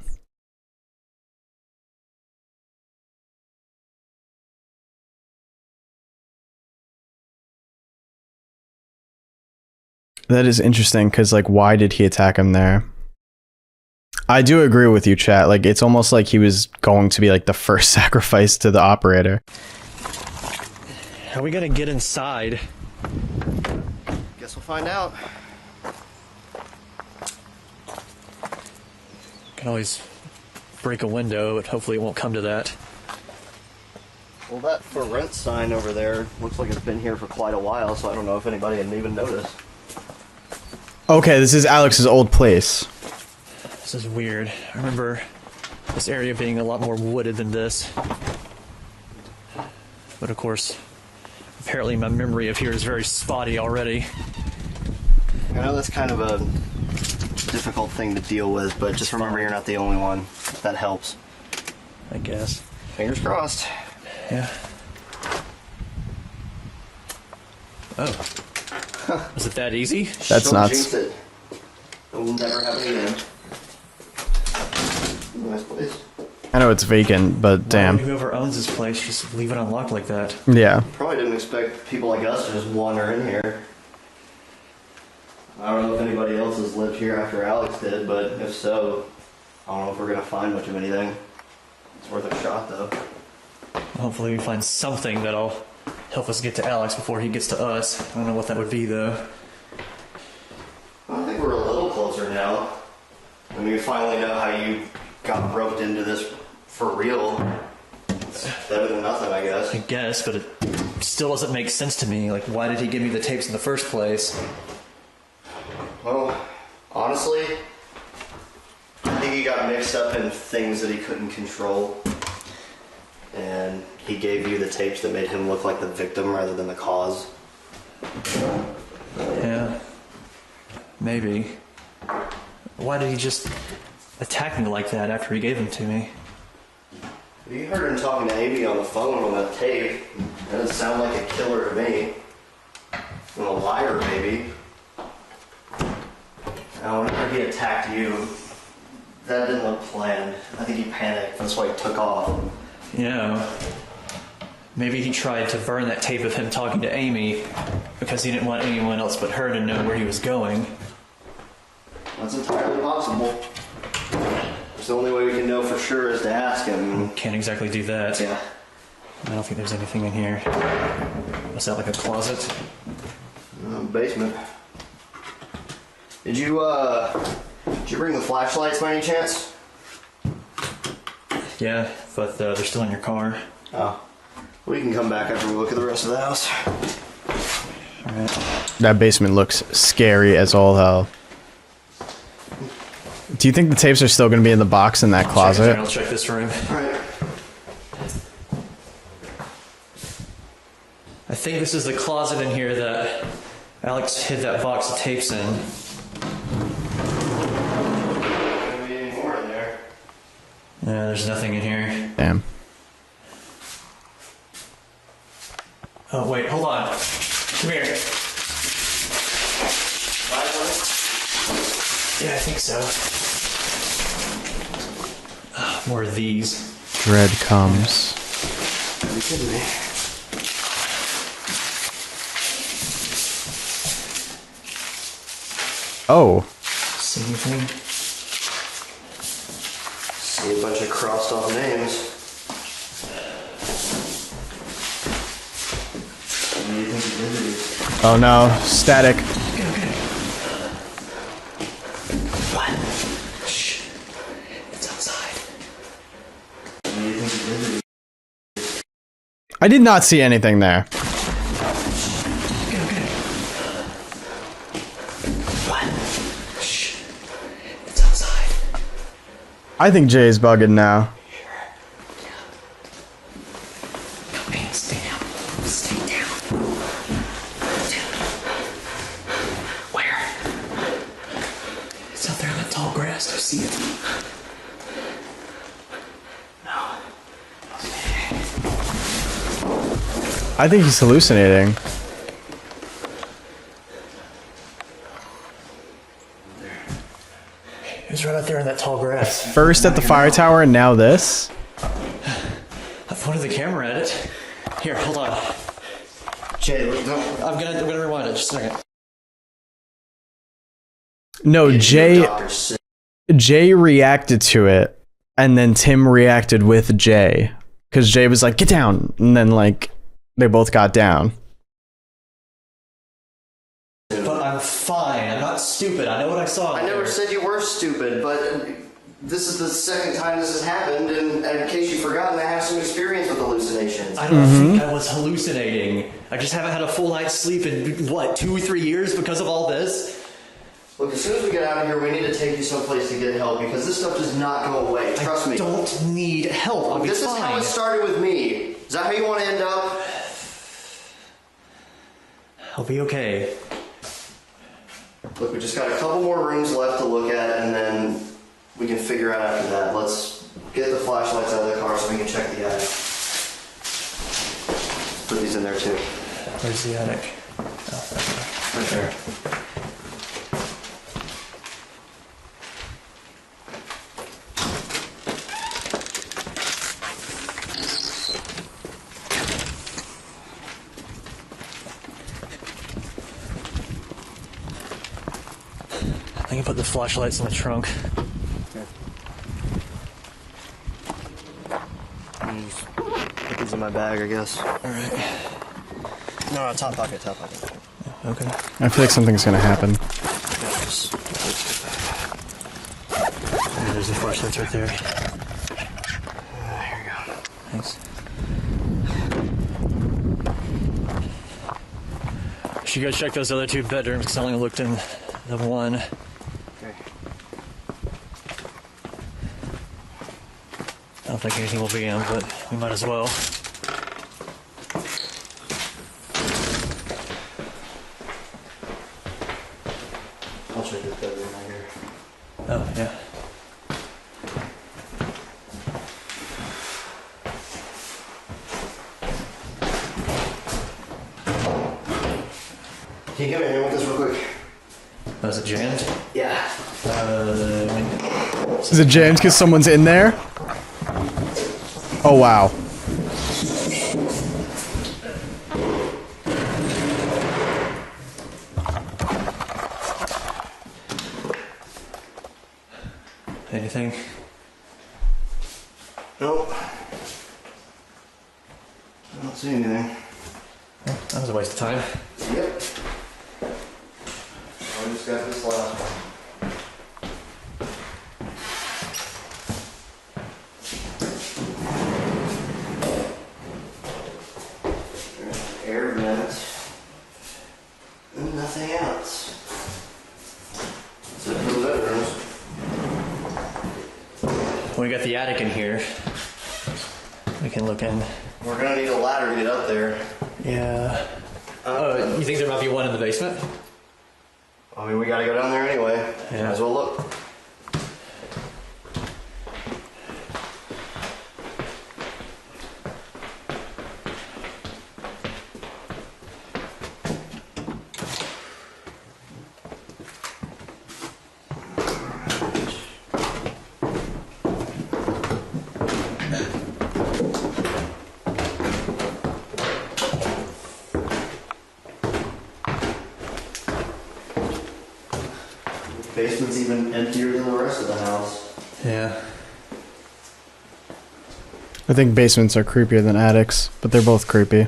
[SPEAKER 1] That is interesting, because, like, why did he attack him there? I do agree with you, chat. Like, it's almost like he was going to be, like, the first sacrifice to the operator.
[SPEAKER 8] How are we gonna get inside?
[SPEAKER 4] Guess we'll find out.
[SPEAKER 8] Can always break a window, but hopefully it won't come to that.
[SPEAKER 4] Well, that for rent sign over there looks like it's been here for quite a while, so I don't know if anybody had even noticed.
[SPEAKER 1] Okay, this is Alex's old place.
[SPEAKER 8] This is weird. I remember this area being a lot more wooded than this. But of course, apparently my memory of here is very spotty already.
[SPEAKER 4] I know that's kind of a difficult thing to deal with, but just remember you're not the only one. If that helps.
[SPEAKER 8] I guess.
[SPEAKER 4] Fingers crossed.
[SPEAKER 8] Yeah. Oh. Was it that easy?
[SPEAKER 1] That's
[SPEAKER 4] Don't
[SPEAKER 1] nuts.
[SPEAKER 4] jinx it. It will never happen again. Nice place.
[SPEAKER 1] I know it's vacant, but damn.
[SPEAKER 8] Whoever owns this place just leave it unlocked like that.
[SPEAKER 1] Yeah.
[SPEAKER 4] Probably didn't expect people like us to just wander in here. I don't know if anybody else has lived here after Alex did, but if so, I don't know if we're gonna find much of anything. It's worth a shot, though.
[SPEAKER 8] Hopefully we find something that'll help us get to Alex before he gets to us. I don't know what that would be, though.
[SPEAKER 4] I think we're a little closer now. I mean, we finally know how you got roped into this for real. It's better than nothing, I guess.
[SPEAKER 8] I guess, but it still doesn't make sense to me. Like, why did he give me the tapes in the first place?
[SPEAKER 4] Well, honestly, I think he got mixed up in things that he couldn't control. And he gave you the tapes that made him look like the victim rather than the cause.
[SPEAKER 8] Yeah. Maybe. Why did he just attack me like that after he gave them to me?
[SPEAKER 4] You heard him talking to Amy on the phone on that tape. That doesn't sound like a killer to me. from a liar, maybe. Now, whenever he attacked you, that didn't look planned. I think he panicked. That's why he took off.
[SPEAKER 8] You know, maybe he tried to burn that tape of him talking to Amy because he didn't want anyone else but her to know where he was going.
[SPEAKER 4] That's entirely possible. It's the only way we can know for sure is to ask him.
[SPEAKER 8] Can't exactly do that.
[SPEAKER 4] Yeah.
[SPEAKER 8] I don't think there's anything in here. What's that, like a closet?
[SPEAKER 4] Basement. Did you bring the flashlights by any chance?
[SPEAKER 8] Yeah, but they're still in your car.
[SPEAKER 4] Oh. We can come back after we look at the rest of the house.
[SPEAKER 8] Alright.
[SPEAKER 1] That basement looks scary as all hell. Do you think the tapes are still going to be in the box in that closet?
[SPEAKER 8] I'll check this room.
[SPEAKER 4] Alright.
[SPEAKER 8] I think this is the closet in here that Alex hid that box of tapes in.
[SPEAKER 4] Maybe any more in there.
[SPEAKER 8] Yeah, there's nothing in here.
[SPEAKER 1] Damn.
[SPEAKER 8] Oh, wait, hold on. Come here. Yeah, I think so. More of these.
[SPEAKER 1] Dread comes.
[SPEAKER 4] Are you kidding me?
[SPEAKER 1] Oh.
[SPEAKER 8] See anything?
[SPEAKER 4] See a bunch of crossed off names. What do you think he did to these?
[SPEAKER 1] Oh no. Static.
[SPEAKER 8] Okay. What? Shh. It's outside.
[SPEAKER 4] What do you think he did to these?
[SPEAKER 1] I did not see anything there.
[SPEAKER 8] Okay. What? Shh. It's outside.
[SPEAKER 1] I think Jay's bugging now.
[SPEAKER 8] Okay, stay down. Stay down. Where? It's out there in the tall grass. Do you see it? No.
[SPEAKER 1] I think he's hallucinating.
[SPEAKER 8] It's right out there in that tall grass.
[SPEAKER 1] First at the fire tower and now this?
[SPEAKER 8] I pointed the camera at it. Here, hold on.
[SPEAKER 4] Jay, look, don't.
[SPEAKER 8] I'm gonna rewind it. Just a second.
[SPEAKER 1] No, Jay
[SPEAKER 4] Doctor's sick.
[SPEAKER 1] Jay reacted to it, and then Tim reacted with Jay. Because Jay was like, get down. And then, like, they both got down.
[SPEAKER 8] But I'm fine. I'm not stupid. I know what I saw.
[SPEAKER 4] I never said you were stupid, but this is the second time this has happened, and in case you've forgotten, I have some experience with hallucinations.
[SPEAKER 8] I don't think I was hallucinating. I just haven't had a full night's sleep in, what, 2 or 3 years because of all this?
[SPEAKER 4] Look, as soon as we get out of here, we need to take you someplace to get help, because this stuff does not go away. Trust me.
[SPEAKER 8] I don't need help. I'll be
[SPEAKER 4] This
[SPEAKER 8] fine.
[SPEAKER 4] is how it started with me. Is that how you want to end up?
[SPEAKER 8] I'll be okay.
[SPEAKER 4] Look, we just got a couple more rooms left to look at, and then we can figure out after that. Let's get the flashlights out of the car so we can check the attic. Put these in there too.
[SPEAKER 8] Where's the attic? Oh, right there. I can put the flashlights in the trunk.
[SPEAKER 4] Put these in my bag, I guess.
[SPEAKER 8] Alright.
[SPEAKER 4] No, top pocket, top pocket.
[SPEAKER 8] Okay.
[SPEAKER 1] I feel like something's gonna happen.
[SPEAKER 8] Yeah, there's the flashlights right there.
[SPEAKER 4] Here you go.
[SPEAKER 8] Thanks. Should you go check those other 2 bedrooms because I only looked in the one.
[SPEAKER 4] Okay.
[SPEAKER 8] I don't think anything will be in, but we might as well.
[SPEAKER 4] I'll check this bedroom right here.
[SPEAKER 8] Oh, yeah.
[SPEAKER 4] Can you give me a hand with this real quick?
[SPEAKER 2] Oh, is it jammed?
[SPEAKER 4] Yeah.
[SPEAKER 1] Is it jammed because someone's in there? Oh, wow.
[SPEAKER 2] Anything?
[SPEAKER 4] Nope. I don't see anything.
[SPEAKER 2] Oh, that was a waste of time.
[SPEAKER 4] Yep. I just got this last one. Air vents. And nothing else. So for the bedrooms.
[SPEAKER 2] We got the attic in here. We can look in.
[SPEAKER 4] We're gonna need a ladder to get up there.
[SPEAKER 2] Yeah. Oh, you think there might be one in the basement?
[SPEAKER 4] I mean, we gotta go down there anyway.
[SPEAKER 2] Yeah.
[SPEAKER 4] Might as well look. Basement's even emptier than the rest of the house.
[SPEAKER 2] Yeah.
[SPEAKER 1] I think basements are creepier than attics, but they're both creepy.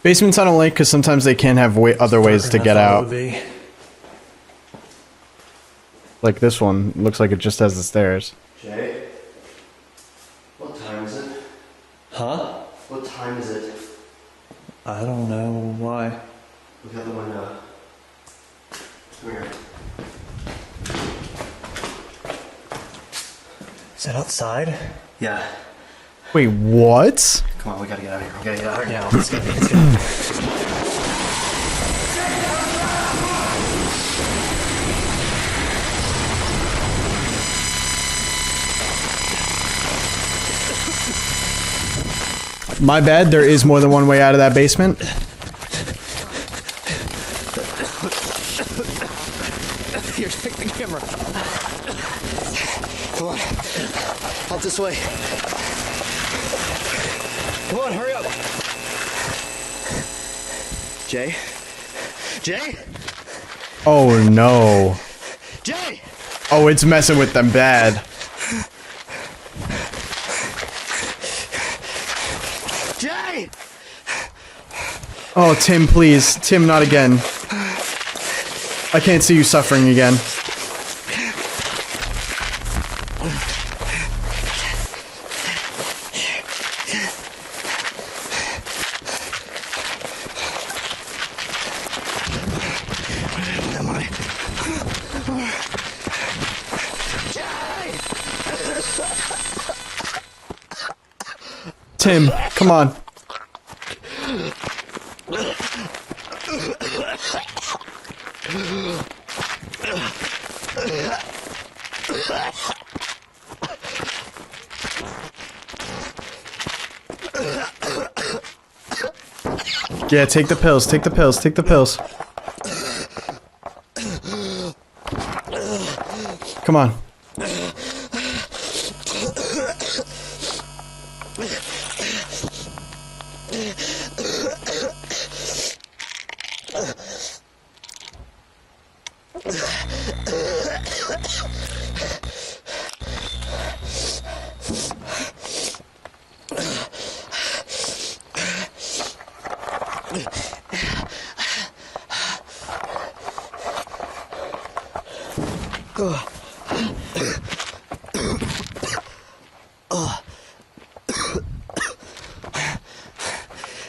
[SPEAKER 1] Basements I don't like because sometimes they can have other ways to get out. Like this one, looks like it just has the stairs.
[SPEAKER 4] Jay? What time is it?
[SPEAKER 2] Huh?
[SPEAKER 4] What time is it?
[SPEAKER 2] I don't know why.
[SPEAKER 4] Look out the window. Come here.
[SPEAKER 2] Is that outside?
[SPEAKER 4] Yeah.
[SPEAKER 1] Wait, what?
[SPEAKER 4] Come on, we gotta get out of here. We gotta get out of here.
[SPEAKER 2] Yeah, let's go. Let's go.
[SPEAKER 1] My bad, there is more than one way out of that basement.
[SPEAKER 11] Here, take the camera. Come on. Out this way. Come on, hurry up. Jay? Jay?
[SPEAKER 1] Oh no.
[SPEAKER 11] Jay!
[SPEAKER 1] Oh, it's messing with them bad.
[SPEAKER 11] Jay!
[SPEAKER 1] Oh, Tim, please. Tim, not again. I can't see you suffering again. Tim, come on. Yeah, take the pills, take the pills, take the pills. Come on.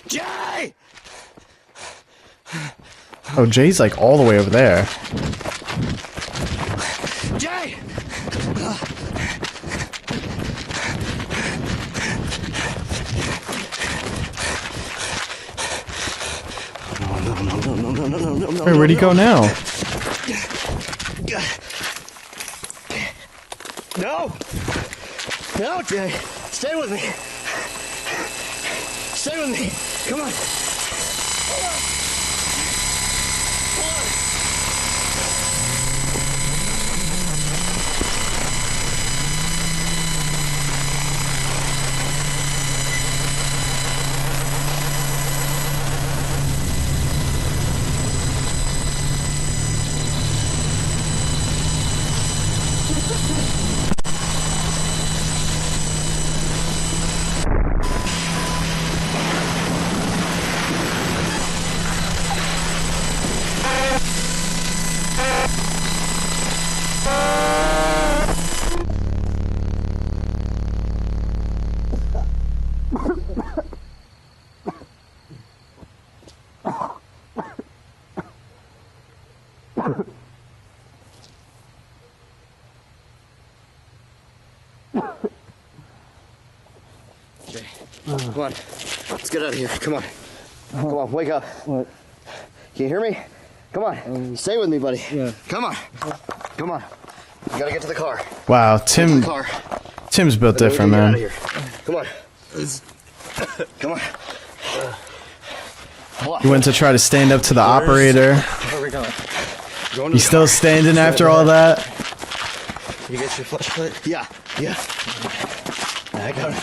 [SPEAKER 11] Jay!
[SPEAKER 1] Oh, Jay's like all the way over there.
[SPEAKER 11] Jay!
[SPEAKER 1] Wait, where'd he go now?
[SPEAKER 11] No! No, Jay! Stay with me! Stay with me! Come on!
[SPEAKER 4] Come on. Let's get out of here. Come on. Come on, wake up. What? Can you hear me? Come on. Stay with me, buddy. Yeah. Come on. Come on. You gotta get to the car.
[SPEAKER 1] Wow, Tim's built different, man.
[SPEAKER 4] Come on. Come on.
[SPEAKER 1] He went to try to stand up to the operator.
[SPEAKER 4] Where are we going?
[SPEAKER 1] He's still standing after all that.
[SPEAKER 4] You get your flashlight? Yeah. Yeah. I got it.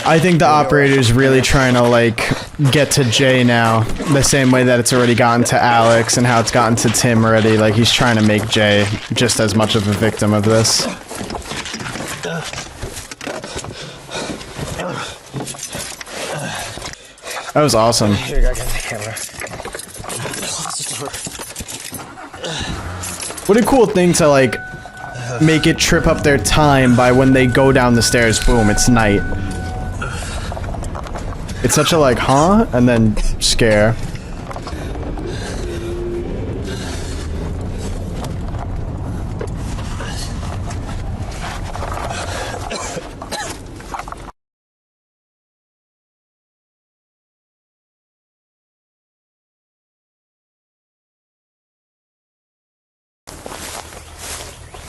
[SPEAKER 1] I think the operator's really trying to, like, get to Jay now. The same way that it's already gotten to Alex and how it's gotten to Tim already. Like, he's trying to make Jay just as much of a victim of this. That was awesome.
[SPEAKER 4] Here, I got the camera.
[SPEAKER 1] What a cool thing to, like, make it trip up their time by when they go down the stairs, boom, it's night. It's such a, like, huh? And then scare.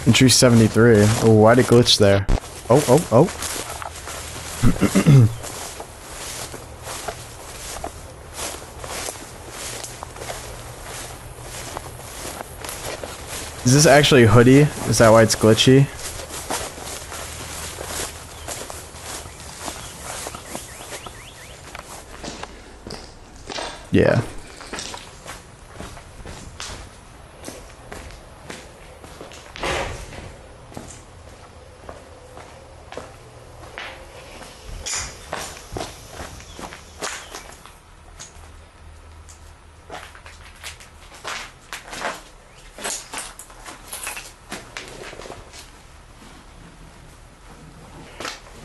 [SPEAKER 1] Entry 73. Oh, why'd it glitch there? Oh, oh, oh. Is this actually Hoodie? Is that why it's glitchy? Yeah.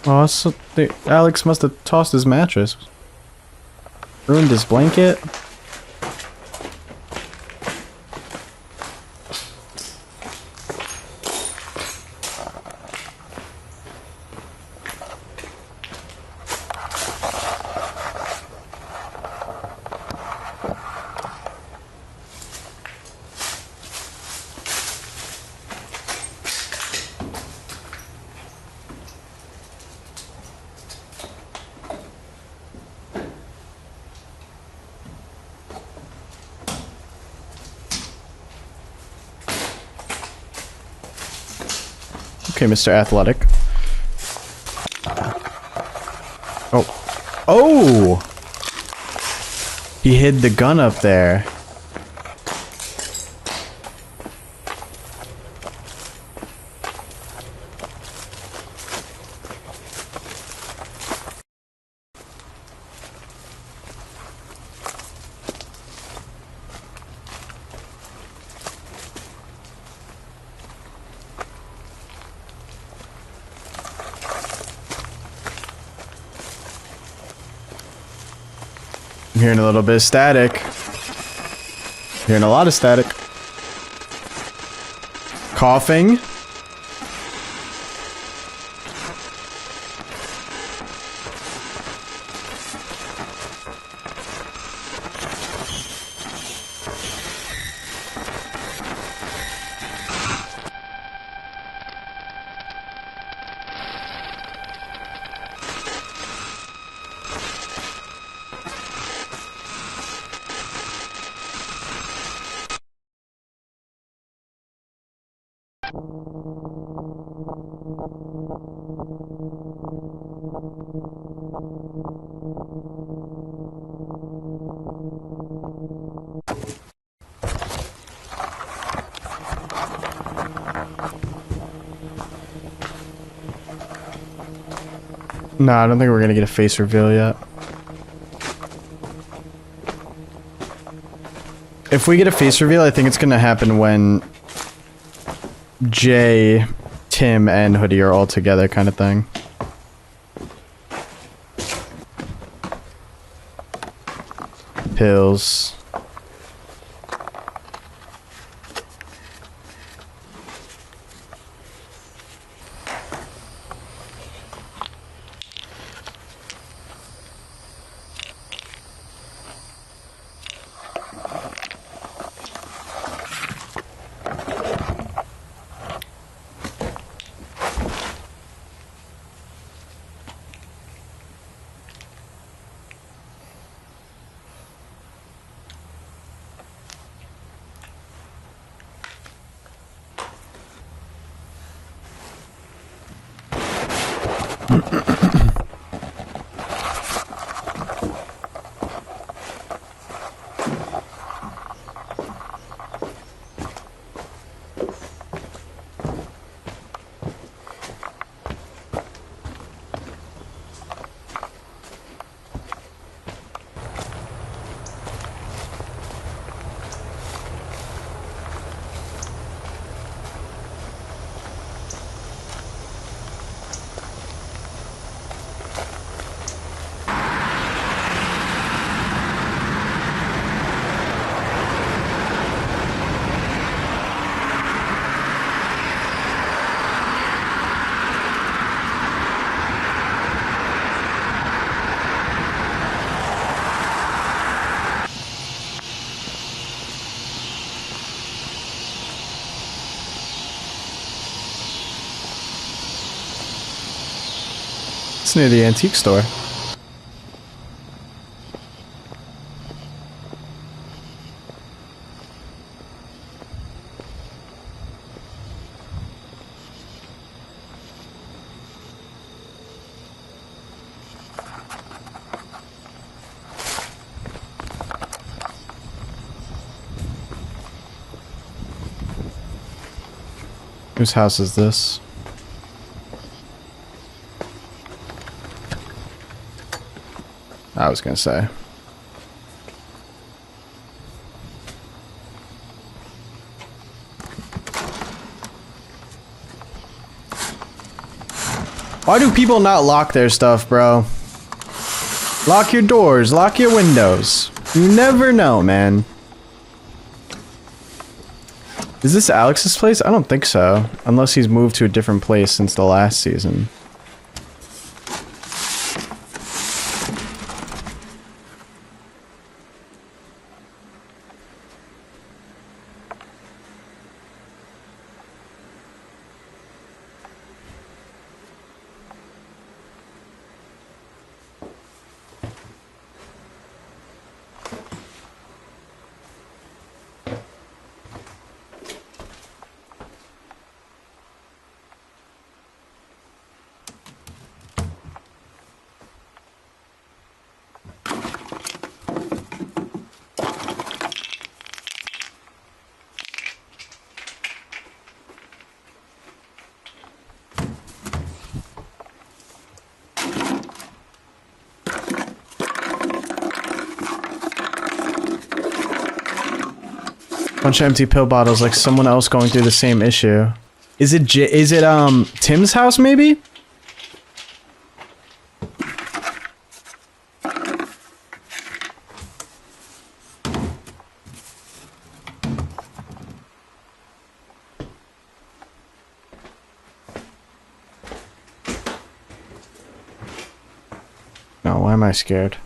[SPEAKER 1] Oh, so Alex must have tossed his mattress. Ruined his blanket. Okay, Mr. Athletic. Oh. Oh! He hid the gun up there. I'm hearing a little bit of static. Hearing a lot of static. Coughing. No, I don't think we're gonna get a face reveal yet. If we get a face reveal, I think it's gonna happen when Jay, Tim, and Hoodie are all together, kind of thing. Pills. It's near the antique store. Whose house is this? I was gonna say. Why do people not lock their stuff, bro? Lock your doors, lock your windows. You never know, man. Is this Alex's place? I don't think so. Unless he's moved to a different place since the last season. Bunch of empty pill bottles, like someone else going through the same issue. Is it Tim's house maybe? No, why am I scared?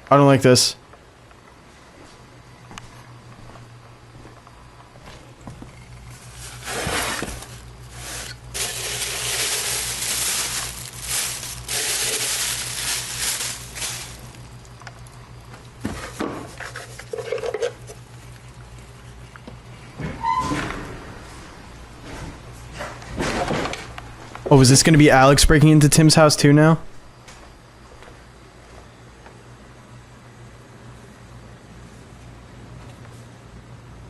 [SPEAKER 1] I don't like this. Oh, is this gonna be Alex breaking into Tim's house too now?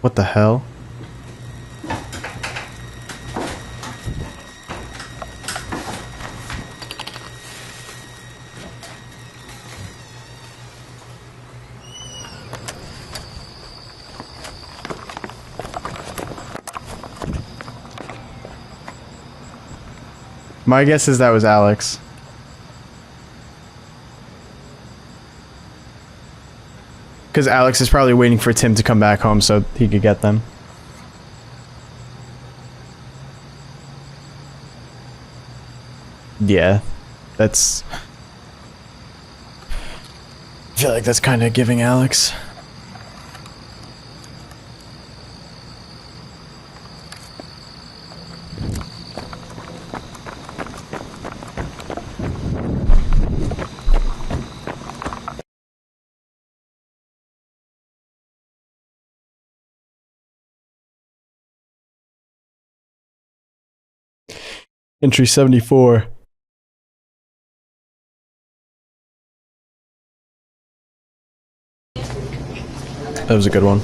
[SPEAKER 1] What the hell? My guess is that was Alex. Because Alex is probably waiting for Tim to come back home so he could get them. Yeah, that's... I feel like that's kind of giving Alex. Entry 74. That was a good one.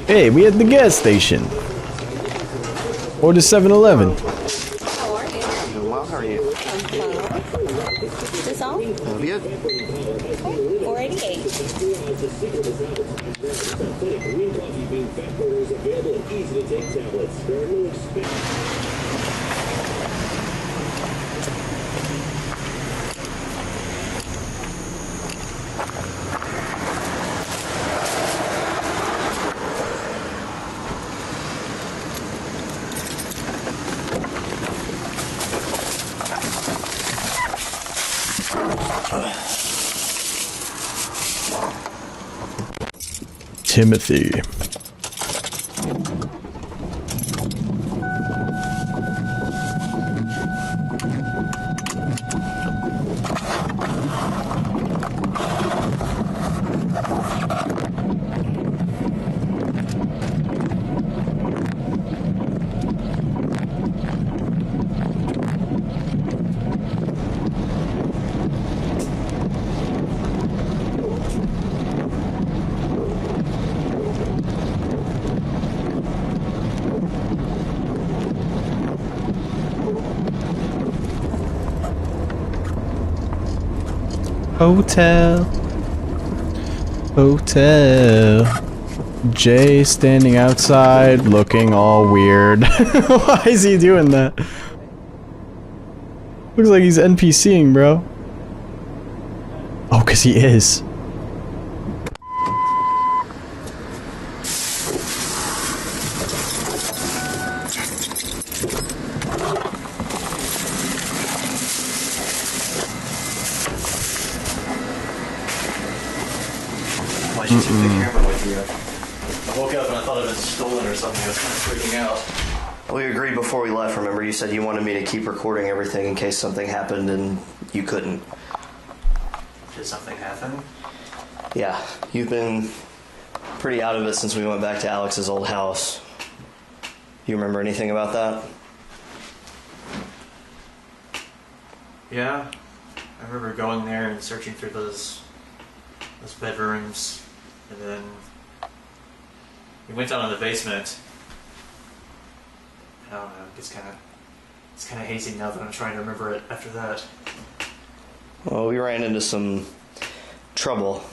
[SPEAKER 1] Hey, we at the gas station. Or the 7-Eleven.
[SPEAKER 4] Well, how are you?
[SPEAKER 12] Is this all?
[SPEAKER 4] That'll be it.
[SPEAKER 12] Okay, 488.
[SPEAKER 1] Timothy. Hotel. Jay standing outside looking all weird. Why is he doing that? Looks like he's NPCing, bro. Oh, 'cause he is.
[SPEAKER 8] Why'd you take the camera with you? I woke up and I thought it was stolen or something. I was kind of freaking out.
[SPEAKER 4] We agreed before we left, remember? You said you wanted me to keep recording everything in case something happened and you couldn't.
[SPEAKER 8] Did something happen?
[SPEAKER 4] Yeah, you've been pretty out of it since we went back to Alex's old house. You remember anything about that?
[SPEAKER 8] Yeah. I remember going there and searching through those bedrooms, and then we went down in the basement. I don't know, it's kind of hazy now that I'm trying to remember it after that.
[SPEAKER 4] Well, we ran into some trouble.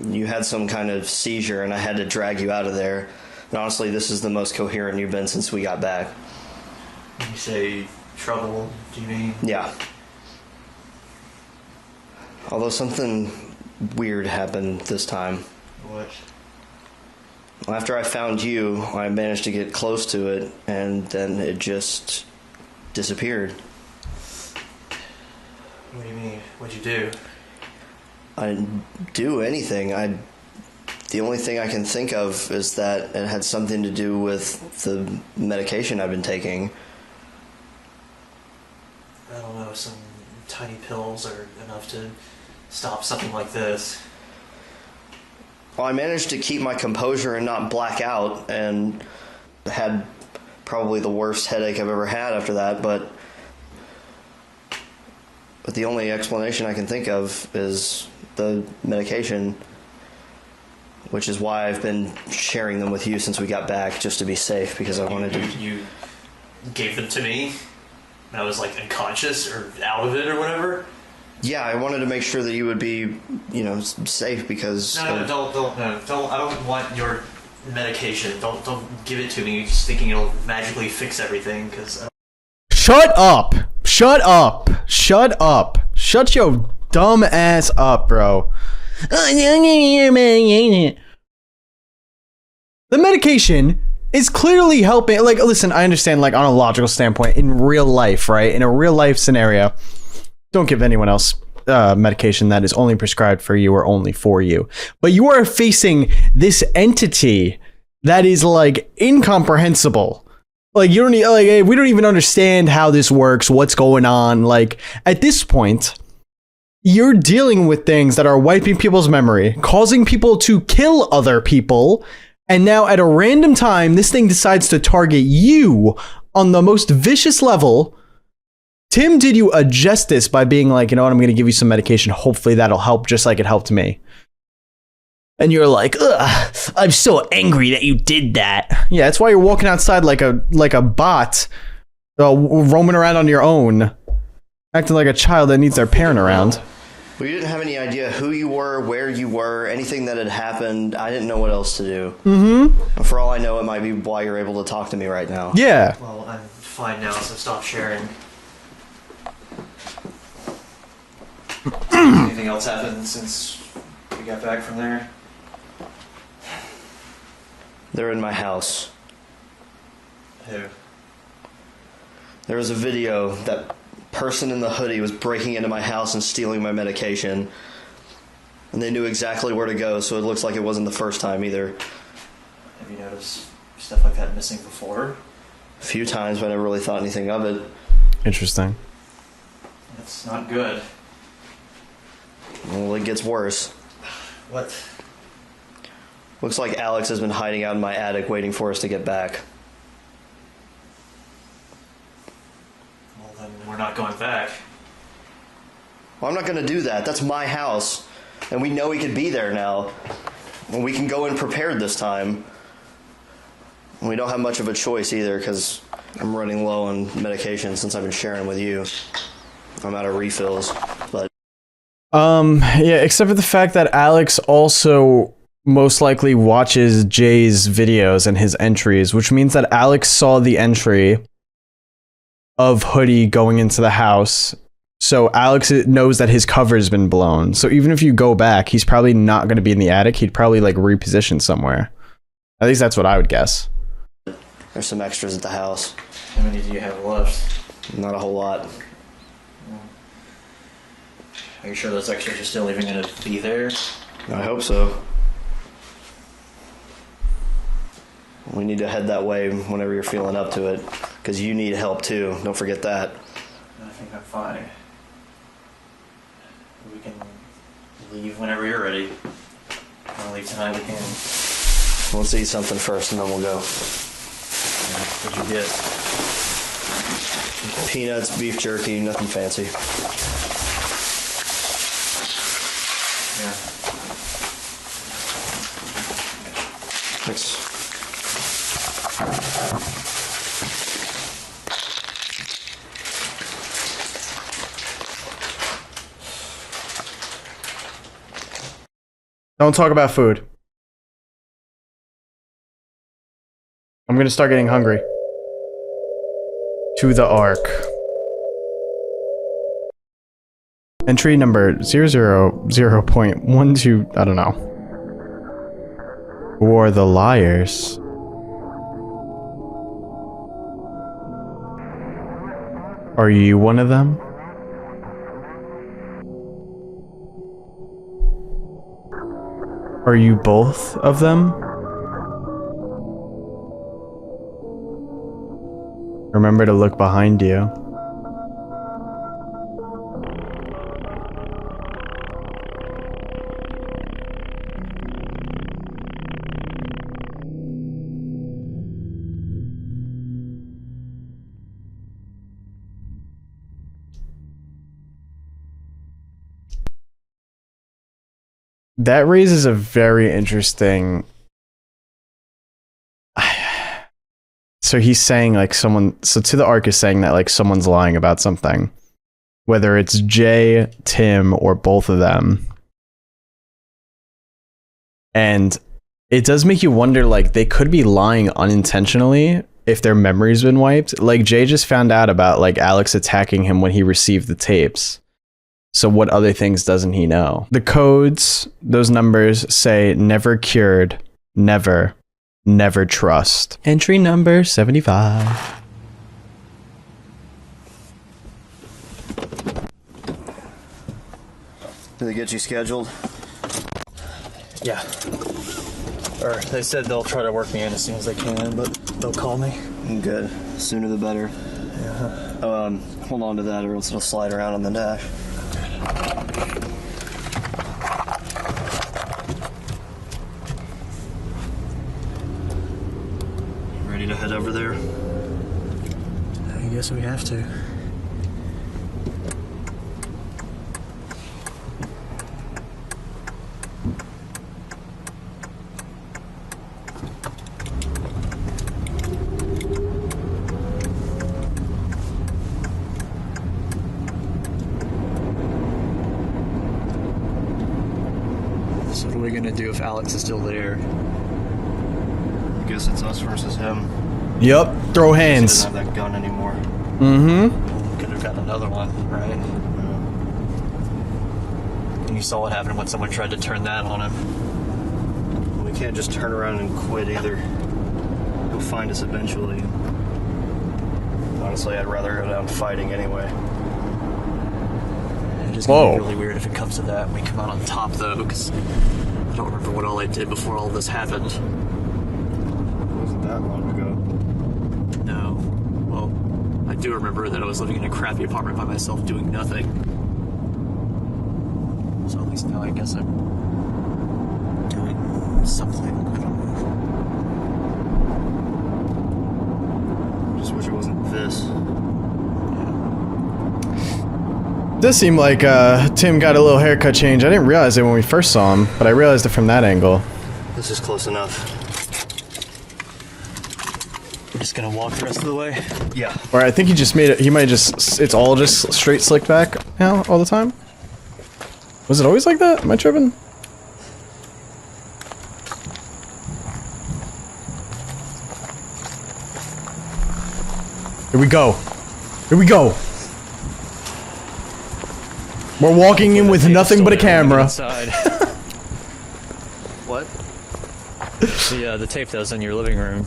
[SPEAKER 4] You had some kind of seizure and I had to drag you out of there. And honestly, this is the most coherent you've been since we got back.
[SPEAKER 8] When you say trouble, do you mean?
[SPEAKER 4] Yeah. Although something weird happened this time.
[SPEAKER 8] What?
[SPEAKER 4] After I found you, I managed to get close to it, and then it just disappeared.
[SPEAKER 8] What do you mean? What'd you do?
[SPEAKER 4] I didn't do anything. The only thing I can think of is that it had something to do with the medication I've been taking.
[SPEAKER 8] I don't know, some tiny pills are enough to stop something like this.
[SPEAKER 4] Well, I managed to keep my composure and not black out, and had probably the worst headache I've ever had after that, but the only explanation I can think of is the medication, which is why I've been sharing them with you since we got back, just to be safe, because I wanted to...
[SPEAKER 8] You gave them to me? And I was like unconscious or out of it or whatever?
[SPEAKER 4] Yeah, I wanted to make sure that you would be, safe because...
[SPEAKER 8] No, don't. I don't want your medication. Don't give it to me just thinking it'll magically fix everything, because...
[SPEAKER 1] Shut up! Shut up! Shut up! Shut your dumb ass up, bro. The medication is clearly helping. Like, listen, I understand, like, on a logical standpoint, in real life, right? In a real life scenario, don't give anyone else medication that is only prescribed for you or only for you. But you are facing this entity that is, like, incomprehensible. Like, you don't need, like, we don't even understand how this works, what's going on. Like, at this point, you're dealing with things that are wiping people's memory, causing people to kill other people, and now at a random time, this thing decides to target you on the most vicious level. Tim did you a justice by being like, you know what, I'm going to give you some medication. Hopefully that'll help just like it helped me. And you're like, ugh, I'm so angry that you did that. Yeah, that's why you're walking outside like a bot, roaming around on your own. Acting like a child that needs their parent around.
[SPEAKER 4] We didn't have any idea who you were, where you were, anything that had happened. I didn't know what else to do. And for all I know, it might be why you're able to talk to me right now.
[SPEAKER 1] Yeah.
[SPEAKER 2] Well, I'm fine now, so stop sharing. Anything else happened since we got back from there?
[SPEAKER 4] They're in my house.
[SPEAKER 2] Who?
[SPEAKER 4] There was a video that person in the hoodie was breaking into my house and stealing my medication. And they knew exactly where to go, so it looks like it wasn't the first time either.
[SPEAKER 2] Have you noticed stuff like that missing before?
[SPEAKER 4] A few times, but I never really thought anything of it.
[SPEAKER 1] Interesting.
[SPEAKER 2] That's not good.
[SPEAKER 4] Well, it gets worse.
[SPEAKER 2] What?
[SPEAKER 4] Looks like Alex has been hiding out in my attic waiting for us to get back.
[SPEAKER 2] Well, then we're not going back.
[SPEAKER 4] Well, I'm not going to do that. That's my house. And we know he could be there now. And we can go in prepared this time. And we don't have much of a choice either because I'm running low on medication since I've been sharing with you. I'm out of refills. But
[SPEAKER 1] yeah, except for the fact that Alex also most likely watches Jay's videos and his entries, which means that Alex saw the entry of Hoodie going into the house. So Alex knows that his cover's been blown. So even if you go back, he's probably not going to be in the attic. He'd probably like reposition somewhere. At least that's what I would guess.
[SPEAKER 4] there's some extras at the house.
[SPEAKER 2] How many do you have left?
[SPEAKER 4] Not a whole lot.
[SPEAKER 2] Are you sure those extras are still even going to be there?
[SPEAKER 4] I hope so. We need to head that way whenever you're feeling up to it, because you need help too. Don't forget that.
[SPEAKER 2] I think I'm fine. We can leave whenever you're ready. Want to leave tonight? We can.
[SPEAKER 4] Let's eat something first and then we'll go.
[SPEAKER 2] What'd you get?
[SPEAKER 4] Peanuts, beef jerky, nothing fancy.
[SPEAKER 2] Yeah.
[SPEAKER 4] Thanks.
[SPEAKER 1] Don't talk about food. I'm gonna start getting hungry. To the Ark. Entry number 000.12, I don't know. Who are the liars? Are you one of them? Are you both of them? Remember to look behind you. That raises a very interesting... So he's saying like someone... So To the Ark is saying that like someone's lying about something. Whether it's Jay, Tim, or both of them. And it does make you wonder, like, they could be lying unintentionally if their memory's been wiped. Like, Jay just found out about like Alex attacking him when he received the tapes. So what other things doesn't he know? The codes, those numbers say never cured, never, never trust. Entry number 75.
[SPEAKER 4] Did they get you scheduled?
[SPEAKER 2] Yeah. Or they said they'll try to work me in as soon as they can, but they'll call me.
[SPEAKER 4] Good. Sooner the better.
[SPEAKER 2] Yeah.
[SPEAKER 4] Hold on to that or else it'll slide around on the dash. Ready to head over there?
[SPEAKER 2] I guess we have to.
[SPEAKER 8] So what are we gonna do if Alex is still there?
[SPEAKER 4] I guess it's us versus him.
[SPEAKER 1] Yep. Throw
[SPEAKER 4] He
[SPEAKER 1] hands.
[SPEAKER 4] doesn't have that gun anymore.
[SPEAKER 1] Mm-hmm.
[SPEAKER 8] Could have gotten another one, right? And you saw what happened when someone tried to turn that on him.
[SPEAKER 4] We can't just turn around and quit either. He'll find us eventually. Honestly, I'd rather go down fighting anyway.
[SPEAKER 8] It's just gonna be really weird if it comes to that and we come out on top though, because I don't remember what all I did before all this happened.
[SPEAKER 4] It wasn't that long ago.
[SPEAKER 8] No. Well, I do remember that I was living in a crappy apartment by myself doing nothing. So at least now I guess I'm doing something. I don't know.
[SPEAKER 4] Just wish it wasn't this.
[SPEAKER 1] Does seem like Tim got a little haircut change. I didn't realize it when we first saw him, but I realized it from that angle.
[SPEAKER 4] This is close enough.
[SPEAKER 8] We're just gonna walk the rest of the way?
[SPEAKER 4] Yeah.
[SPEAKER 1] Or I think he just made it. He might just. It's all just straight slicked back now all the time. Was it always like that? Am I tripping? Here we go. Here we go. We're walking in with nothing but a camera.
[SPEAKER 8] What? The tape that was in your living room.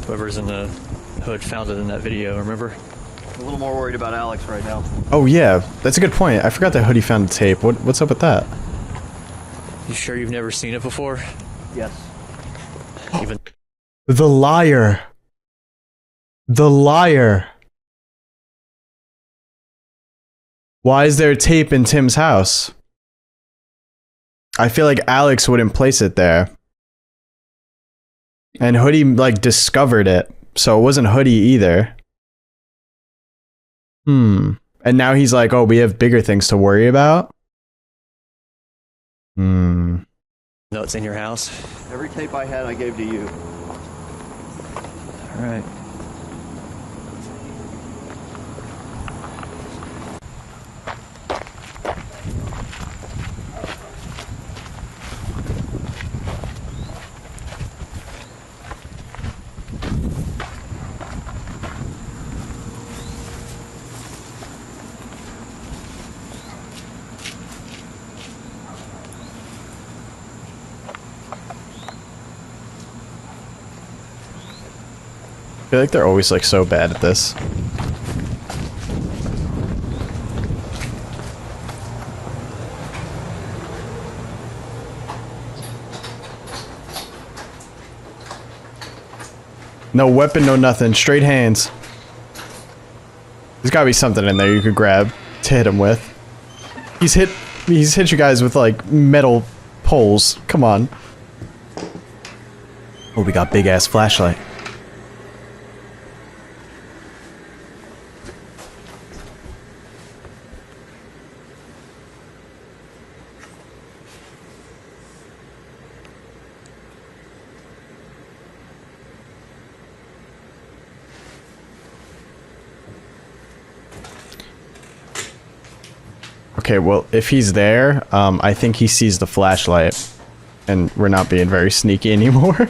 [SPEAKER 8] Whoever's in the hood found it in that video, remember?
[SPEAKER 4] I'm a little more worried about Alex right now.
[SPEAKER 1] Oh yeah, that's a good point. I forgot that Hoodie found the tape. What's up with that?
[SPEAKER 8] You sure you've never seen it before?
[SPEAKER 4] Yes.
[SPEAKER 8] Even
[SPEAKER 1] The liar. The liar. Why is there a tape in Tim's house? I feel like Alex wouldn't place it there. And Hoodie, like, discovered it. So it wasn't Hoodie either. And now he's like, oh, we have bigger things to worry about?
[SPEAKER 8] No, it's in your house.
[SPEAKER 4] Every tape I had, I gave to you.
[SPEAKER 8] Alright.
[SPEAKER 1] I feel like they're always like so bad at this. No weapon, no nothing. Straight hands. There's gotta be something in there you could grab to hit him with. He's hit you guys with like metal poles. Come on. Oh, we got big ass flashlight. Okay, well, if he's there, I think he sees the flashlight. And we're not being very sneaky anymore.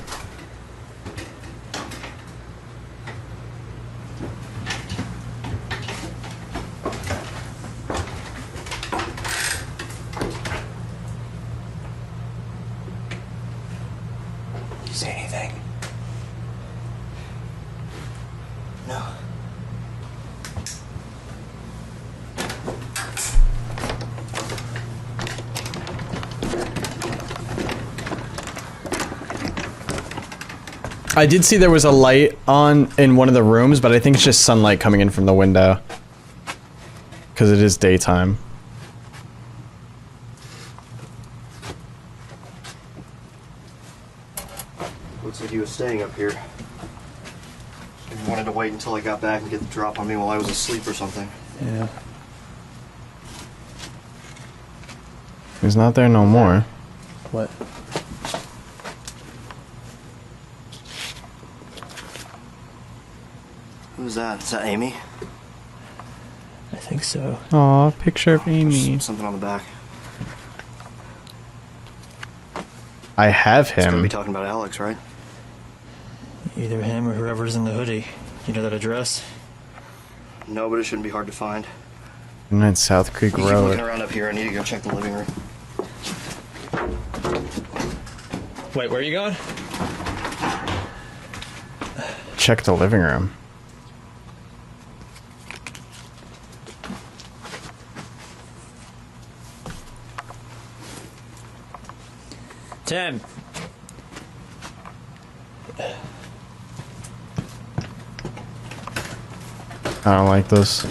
[SPEAKER 11] You say anything? No.
[SPEAKER 1] I did see there was a light on in one of the rooms, but I think it's just sunlight coming in from the window. Because it is daytime.
[SPEAKER 4] Looks like he was staying up here. He wanted to wait until I got back and get the drop on me while I was asleep or something.
[SPEAKER 1] Yeah. He's not there no more.
[SPEAKER 8] What?
[SPEAKER 4] Who's that? Is that Amy?
[SPEAKER 8] I think so.
[SPEAKER 1] Aw, picture of Amy.
[SPEAKER 4] Something on the back.
[SPEAKER 1] I have
[SPEAKER 4] He's gonna be
[SPEAKER 1] him.
[SPEAKER 4] talking about Alex, right?
[SPEAKER 2] Either him or whoever's in the hoodie. You know that address?
[SPEAKER 4] No, but it shouldn't be hard to find.
[SPEAKER 1] 9 South Creek
[SPEAKER 4] You keep looking
[SPEAKER 1] Road.
[SPEAKER 4] around up here. I need to go check the living room.
[SPEAKER 2] Wait, where are you going?
[SPEAKER 1] Check the living room.
[SPEAKER 2] Tim.
[SPEAKER 1] I don't like this.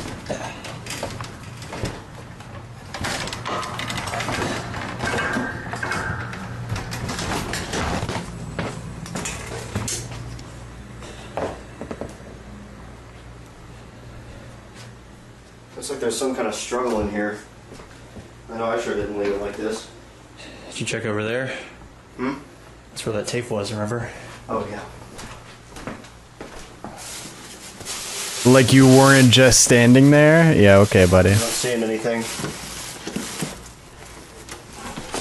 [SPEAKER 4] Looks like there's some kind of struggle in here. I know I sure didn't leave it like this.
[SPEAKER 2] Did you check over there?
[SPEAKER 4] Hmm?
[SPEAKER 2] That's where that tape was, remember?
[SPEAKER 4] Oh, yeah.
[SPEAKER 1] Like you weren't just standing there? Yeah, okay, buddy.
[SPEAKER 4] I'm not seeing anything.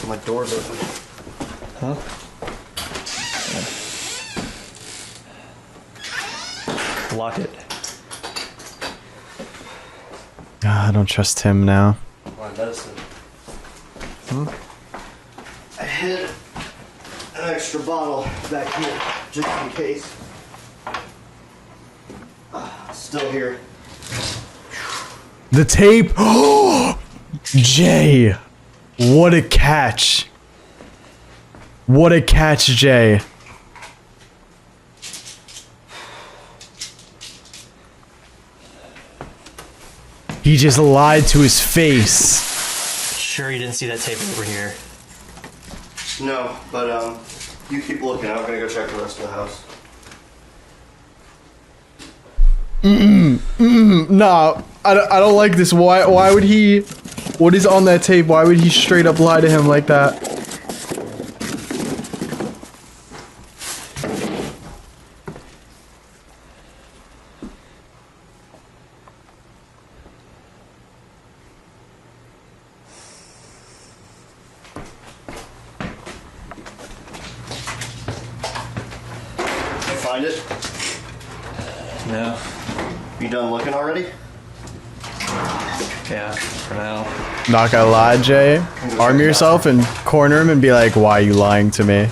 [SPEAKER 4] My door's open.
[SPEAKER 2] Huh? Lock it.
[SPEAKER 1] I don't trust him now.
[SPEAKER 4] My medicine. I hid an extra bottle back here, just in case. Still here.
[SPEAKER 1] The tape! Jay! What a catch! What a catch, Jay. He just lied to his face.
[SPEAKER 2] Sure you didn't see that tape over here?
[SPEAKER 4] No, but you keep looking. I'm gonna go check the rest of the house.
[SPEAKER 1] Nah, I don't like this. Why would he... What is on that tape? Why would he straight up lie to him like that?
[SPEAKER 4] Find it?
[SPEAKER 2] No.
[SPEAKER 4] You done looking already?
[SPEAKER 2] Yeah, for now.
[SPEAKER 1] Not gonna lie, Jay. Arm yourself and corner him and be like, why are you lying to me?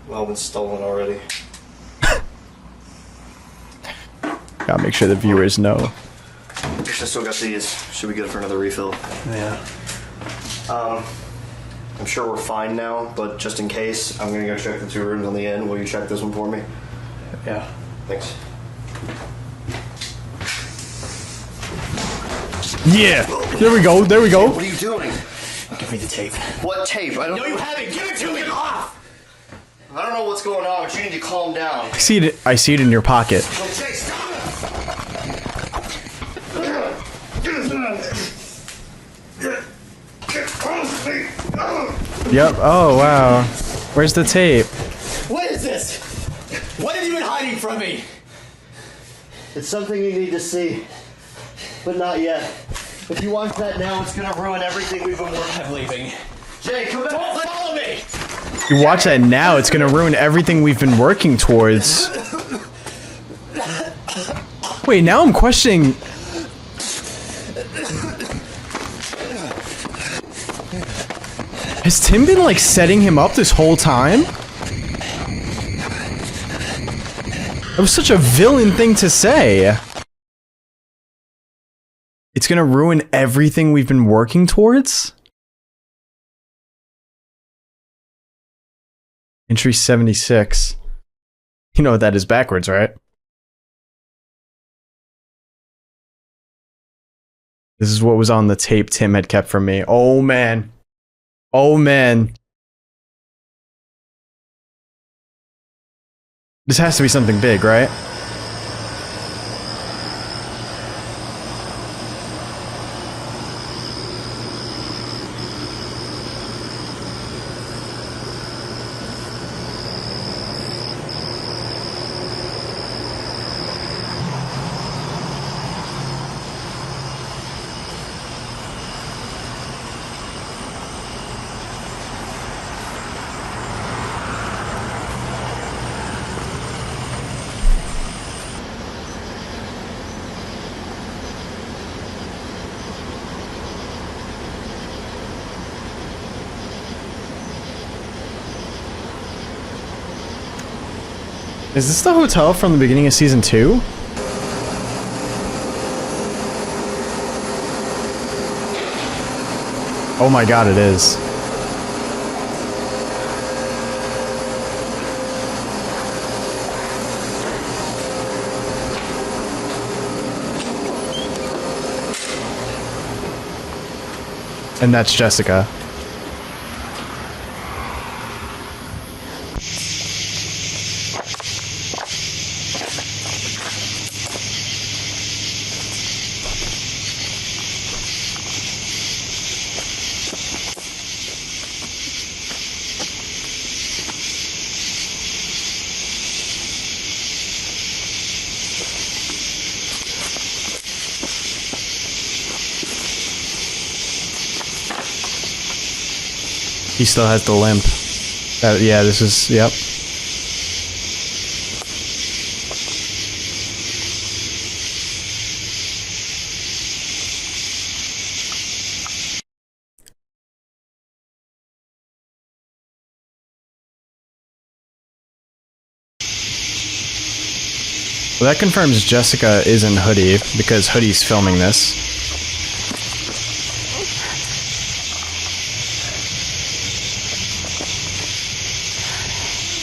[SPEAKER 4] Well, been stolen already.
[SPEAKER 1] Gotta make sure the viewers know.
[SPEAKER 4] Guess I still got these. Should be good for another refill.
[SPEAKER 2] Yeah.
[SPEAKER 4] I'm sure we're fine now, but just in case, I'm gonna go check the 2 rooms on the end. Will you check this one for me?
[SPEAKER 2] Yeah.
[SPEAKER 4] Thanks.
[SPEAKER 1] Yeah! There we go, there we go.
[SPEAKER 4] What are you doing?
[SPEAKER 2] Give me the tape.
[SPEAKER 4] What tape? I don't.
[SPEAKER 2] No, you haven't! Give it to me! Off!
[SPEAKER 4] I don't know what's going on, but you need to calm down.
[SPEAKER 1] I see it in your pocket.
[SPEAKER 4] Okay, stop
[SPEAKER 1] Yep, oh wow. Where's the tape?
[SPEAKER 11] What is this? What have you been hiding from me?
[SPEAKER 4] It's something you need to see, but not yet. If you watch that now, it's gonna ruin everything we've been working.
[SPEAKER 11] I'm leaving.
[SPEAKER 4] Jay, come back.
[SPEAKER 11] Don't follow me!
[SPEAKER 1] You watch that now, it's gonna ruin everything we've been working towards. Wait, now I'm questioning... Has Tim been, like, setting him up this whole time? That was such a villain thing to say. It's gonna ruin everything we've been working towards? Entry 76. You know what that is backwards, right? This is what was on the tape Tim had kept from me. Oh, man. Oh, man. This has to be something big, right? Is this the hotel from the beginning of season 2? Oh my god, it is. And that's Jessica. He still has the limp. Yeah, this is, yep. Well, that confirms Jessica isn't Hoodie, because Hoodie's filming this.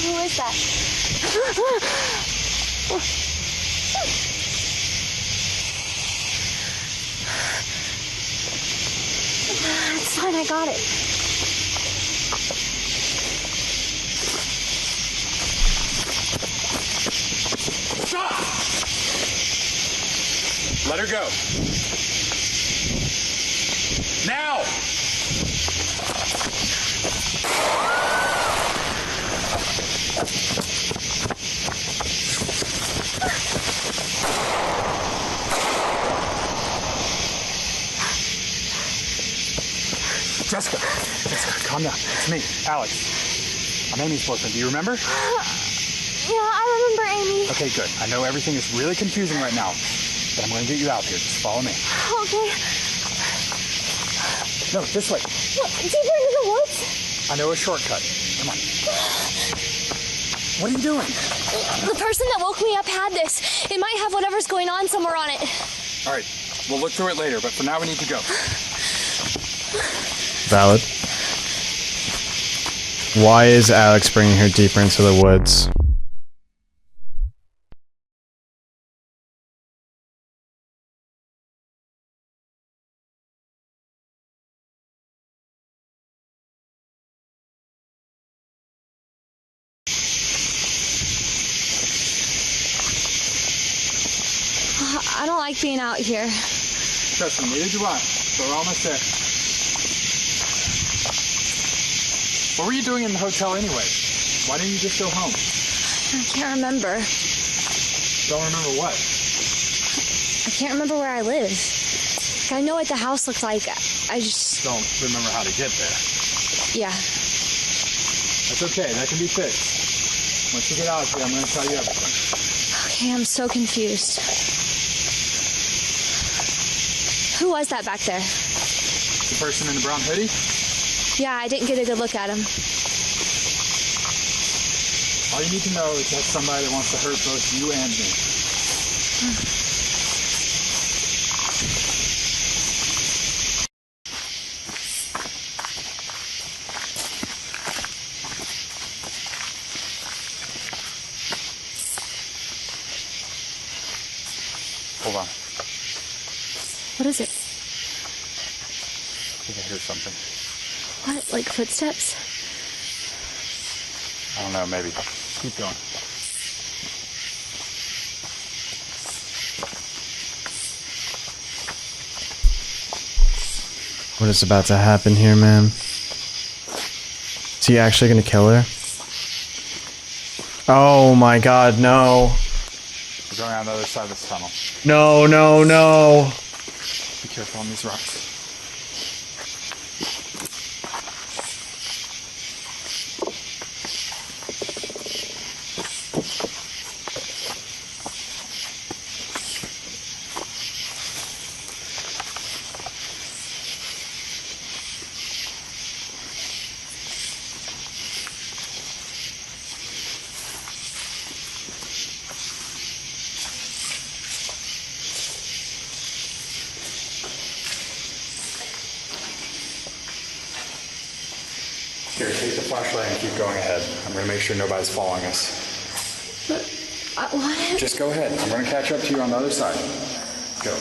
[SPEAKER 10] Who is that? It's fine, I got it.
[SPEAKER 6] Stop! Let her go. Now! Jessica, calm down. It's me, Alex. I'm Amy's boyfriend. Do you remember?
[SPEAKER 10] Yeah, I remember Amy.
[SPEAKER 6] Okay, good. I know everything is really confusing right now, but I'm going to get you out here. Just follow me.
[SPEAKER 10] Okay.
[SPEAKER 6] No, this way.
[SPEAKER 10] What, deeper into the woods?
[SPEAKER 6] I know a shortcut. Come on. What are you doing?
[SPEAKER 10] The person that woke me up had this. It might have whatever's going on somewhere on it.
[SPEAKER 6] All right, we'll look through it later, but for now we need to go.
[SPEAKER 1] Valid. Why is Alex bringing her deeper into the woods?
[SPEAKER 10] I don't like being out here.
[SPEAKER 6] Trust me, neither do I. But we're almost there. What were you doing in the hotel anyway? Why didn't you just go home?
[SPEAKER 10] I can't remember.
[SPEAKER 6] Don't remember what?
[SPEAKER 10] I can't remember where I live. I know what the house looks like. I just...
[SPEAKER 6] Don't remember how to get there.
[SPEAKER 10] Yeah.
[SPEAKER 6] That's okay, that can be fixed. Once you get out here, I'm going to tell you everything.
[SPEAKER 10] Okay, I'm so confused. Who was that back there?
[SPEAKER 6] The person in the brown hoodie?
[SPEAKER 10] Yeah, I didn't get a good look at him.
[SPEAKER 6] All you need to know is that's somebody that wants to hurt both you and me. Hold on.
[SPEAKER 10] What is it?
[SPEAKER 6] I think I hear something.
[SPEAKER 10] What, like footsteps?
[SPEAKER 6] I don't know, maybe. Keep going.
[SPEAKER 1] What is about to happen here, man? Is he actually gonna kill her? Oh my god, no.
[SPEAKER 6] We're going on the other side of this tunnel.
[SPEAKER 1] No, no, no.
[SPEAKER 6] Be careful on these rocks. flashlight and keep going ahead. I'm gonna make sure nobody's following us.
[SPEAKER 10] But, what?
[SPEAKER 6] Just go ahead. I'm gonna catch up to you on the other side. Go.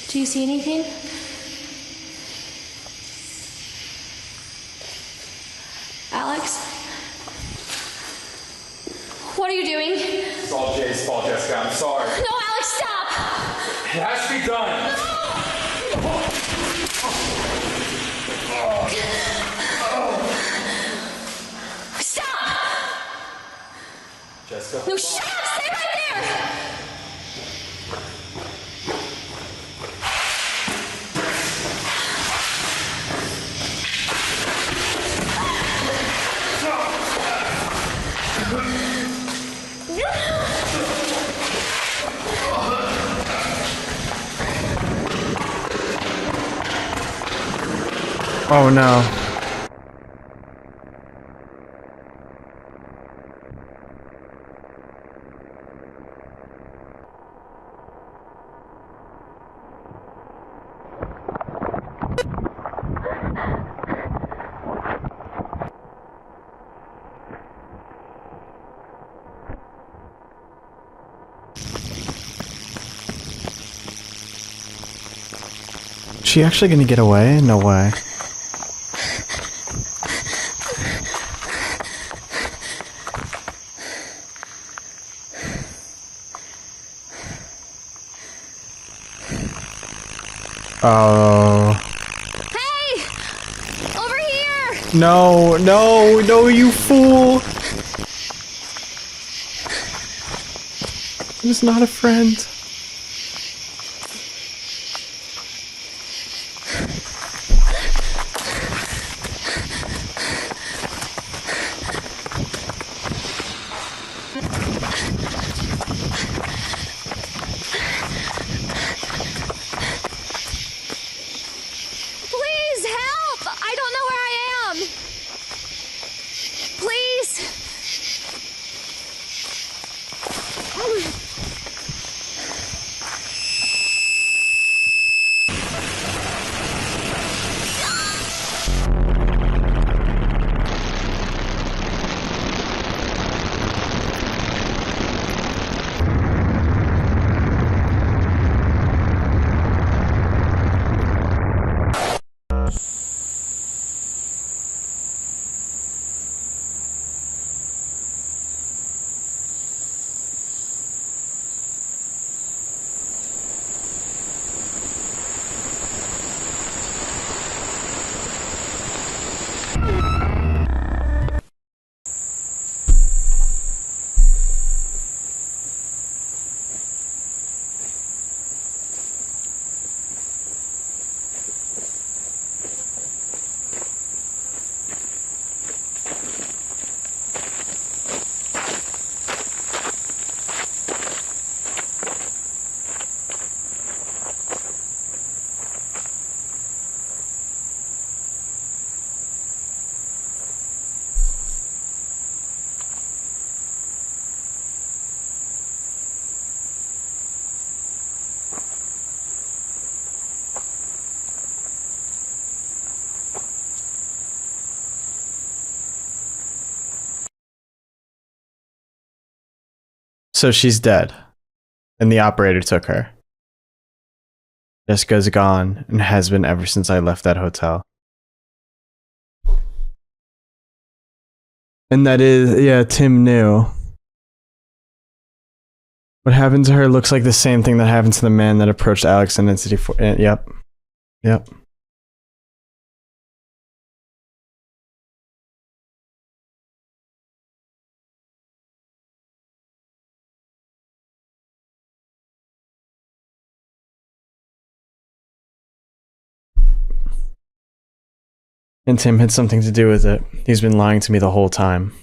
[SPEAKER 10] Do you see anything? Alex? What are you doing?
[SPEAKER 6] It's all Jay's fault, Jessica. I'm sorry.
[SPEAKER 10] No, Alex, stop!
[SPEAKER 6] It has to be done.
[SPEAKER 10] Stop!
[SPEAKER 6] Jessica.
[SPEAKER 10] No, shut up! Stay right there!
[SPEAKER 1] Oh no. Is she actually gonna get away? No way. Oh.
[SPEAKER 10] Hey! Over here!
[SPEAKER 1] No, no, no, you fool! He was not a friend.
[SPEAKER 10] Please help! I don't know where I am. Please. So she's dead, and the operator took her. Jessica's gone, and has been ever since I left that hotel. And that is, yeah, Tim knew. What happened to her looks like the same thing that happened to the man that approached Alex in Entity 4. Yep. Yep. And Tim had something to do with it. He's been lying to me the whole time.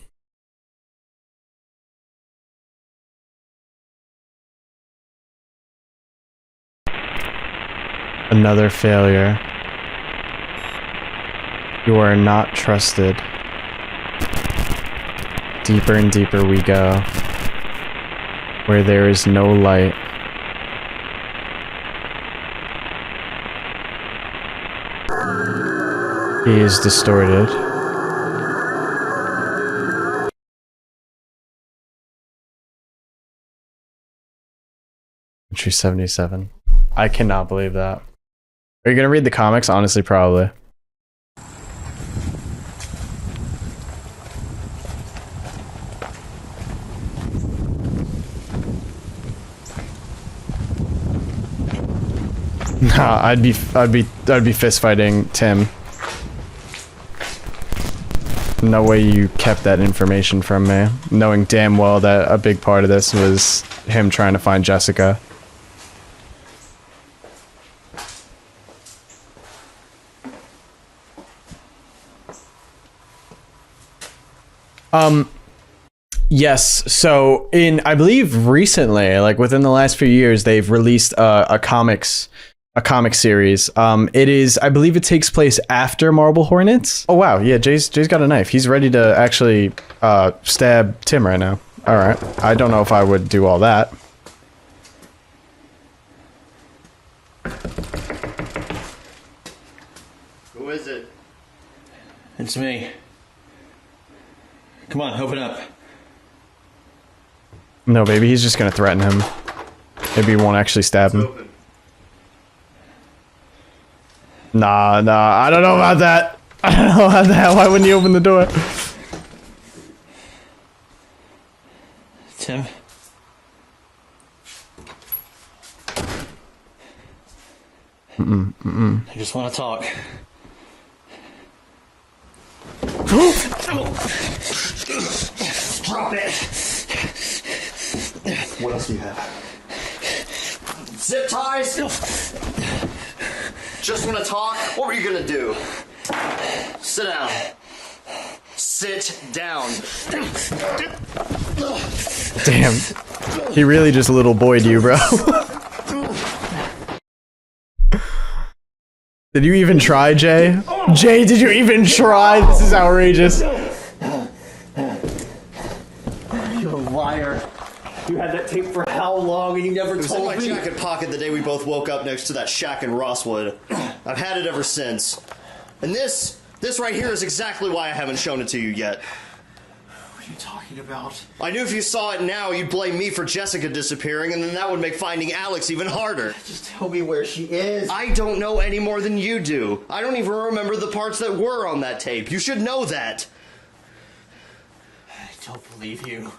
[SPEAKER 10] Another failure. You are not trusted. Deeper and deeper we go. Where there is no light.
[SPEAKER 1] He is distorted. Entry 77. I cannot believe that. Are you gonna read the comics? Honestly, probably. Nah, I'd be fist fighting Tim. No way you kept that information from me, knowing damn well that a big part of this was him trying to find Jessica. Yes, so I believe recently, like within the last few years, they've released a comic series. It is, I believe it takes place after Marble Hornets. Oh wow, yeah, Jay's got a knife. He's ready to actually stab Tim right now. All right, I don't know if I would do all that.
[SPEAKER 4] Who is it?
[SPEAKER 9] It's me. Come on, open up.
[SPEAKER 1] No, baby, he's just gonna threaten him. Maybe he won't actually stab him.
[SPEAKER 4] Open.
[SPEAKER 1] Nah, I don't know about that. I don't know about that. Why wouldn't you open the door?
[SPEAKER 9] Tim? I just want to talk.
[SPEAKER 4] Drop it! What else do you have? Zip ties? Just want to talk? What were you gonna do? Sit down. Sit down.
[SPEAKER 1] Damn. He really just little boyed you, bro. Did you even try, Jay? Jay, did you even try? This is outrageous.
[SPEAKER 9] You're a liar. You had that tape for how long and you never
[SPEAKER 4] It was in
[SPEAKER 9] told
[SPEAKER 4] my
[SPEAKER 9] me?
[SPEAKER 4] jacket pocket the day we both woke up next to that shack in Rosswood. I've had it ever since. And this right here is exactly why I haven't shown it to you yet.
[SPEAKER 9] What are you talking about?
[SPEAKER 4] I knew if you saw it now, you'd blame me for Jessica disappearing, and then that would make finding Alex even harder.
[SPEAKER 9] Just tell me where she is.
[SPEAKER 4] I don't know any more than you do. I don't even remember the parts that were on that tape. You should know that.
[SPEAKER 9] I don't believe you.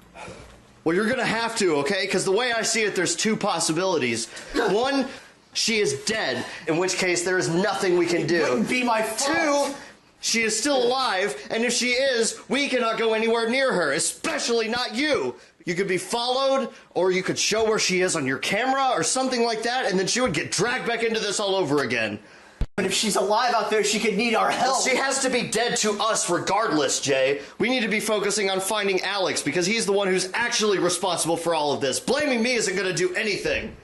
[SPEAKER 4] Well, you're gonna have to, okay? Because the way I see it, there's two possibilities. One, she is dead, in which case there is nothing we can do.
[SPEAKER 9] It wouldn't be my fault.
[SPEAKER 4] Two, she is still alive, and if she is, we cannot go anywhere near her, especially not you. You could be followed, or you could show where she is on your camera, or something like that, and then she would get dragged back into this all over again.
[SPEAKER 9] But if she's alive out there, she could need our help.
[SPEAKER 4] She has to be dead to us regardless, Jay. We need to be focusing on finding Alex, because he's the one who's actually responsible for all of this. Blaming me isn't gonna do anything.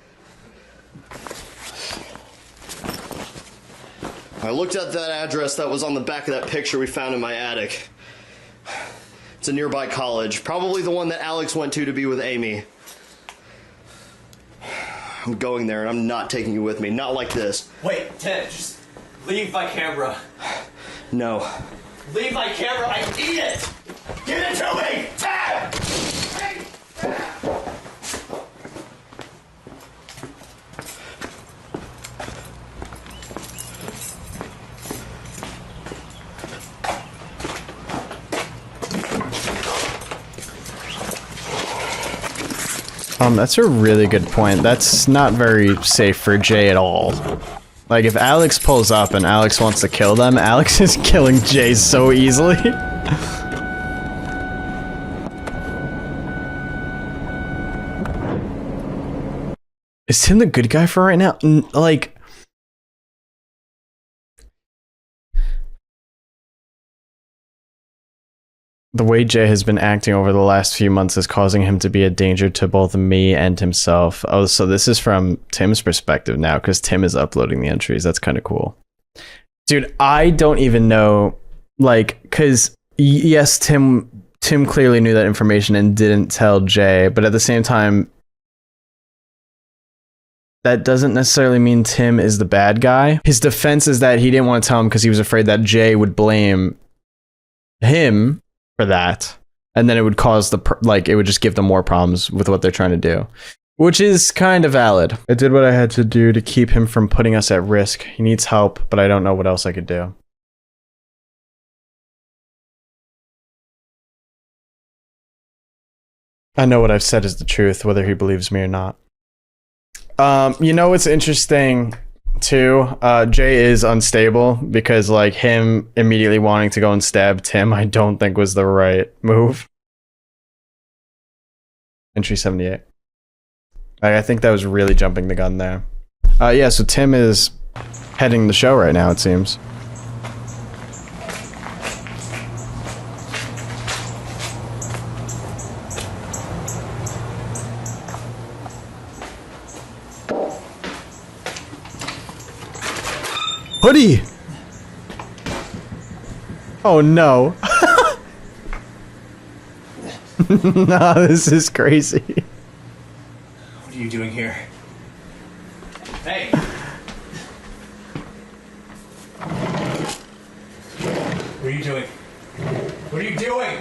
[SPEAKER 4] I looked at that address that was on the back of that picture we found in my attic. It's a nearby college, probably the one that Alex went to be with Amy. I'm going there and I'm not taking you with me, not like this.
[SPEAKER 9] Wait, Ted, just leave my camera.
[SPEAKER 4] No.
[SPEAKER 9] Leave my camera, I need it! Give it to me! Ted!
[SPEAKER 1] That's a really good point. That's not very safe for Jay at all. Like, if Alex pulls up and Alex wants to kill them, Alex is killing Jay so easily. Is Tim the good guy for right now? Like... The way Jay has been acting over the last few months is causing him to be a danger to both me and himself. Oh, so this is from Tim's perspective now, because Tim is uploading the entries. That's kind of cool. Dude, I don't even know, like, because yes, Tim clearly knew that information and didn't tell Jay, but at the same time, that doesn't necessarily mean Tim is the bad guy. His defense is that he didn't want to tell him because he was afraid that Jay would blame him for that. And then it would cause it would just give them more problems with what they're trying to do. Which is kind of valid. I did what I had to do to keep him from putting us at risk. He needs help, but I don't know what else I could do. I know what I've said is the truth, whether he believes me or not. You know what's interesting too? Jay is unstable because like him immediately wanting to go and stab Tim, I don't think was the right move. Entry 78. I think that was really jumping the gun there. Yeah, so Tim is heading the show right now, it seems. Hoodie! Oh no. Nah, this is crazy.
[SPEAKER 11] What are you doing here? Hey! What are you doing? What are you doing?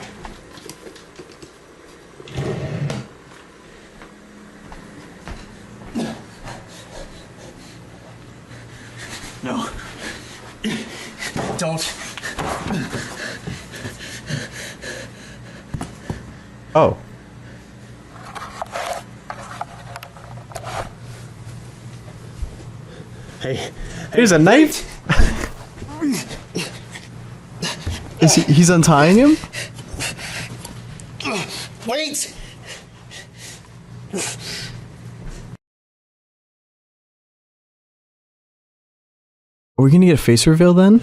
[SPEAKER 11] No. Don't.
[SPEAKER 1] Oh.
[SPEAKER 11] Hey.
[SPEAKER 1] Here's a knife? He's untying him?
[SPEAKER 11] Wait!
[SPEAKER 1] Are we gonna get a face reveal then?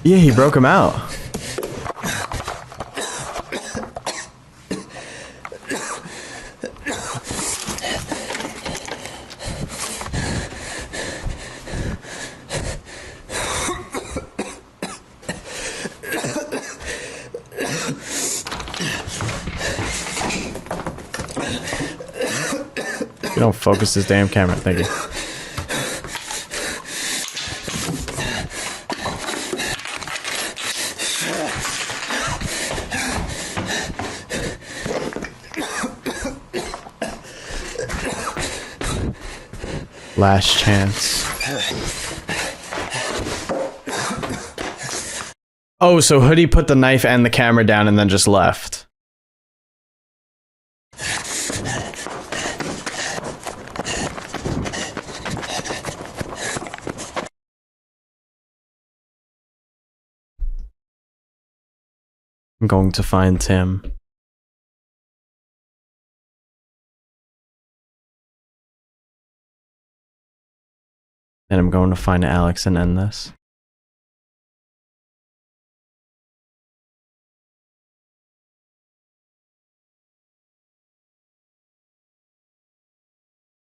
[SPEAKER 1] Yeah, he broke him out. You don't focus this damn camera, thank you. Last chance. Oh, so Hoodie put the knife and the camera down and then just left. I'm going to find Tim. And I'm going to find Alex and end this.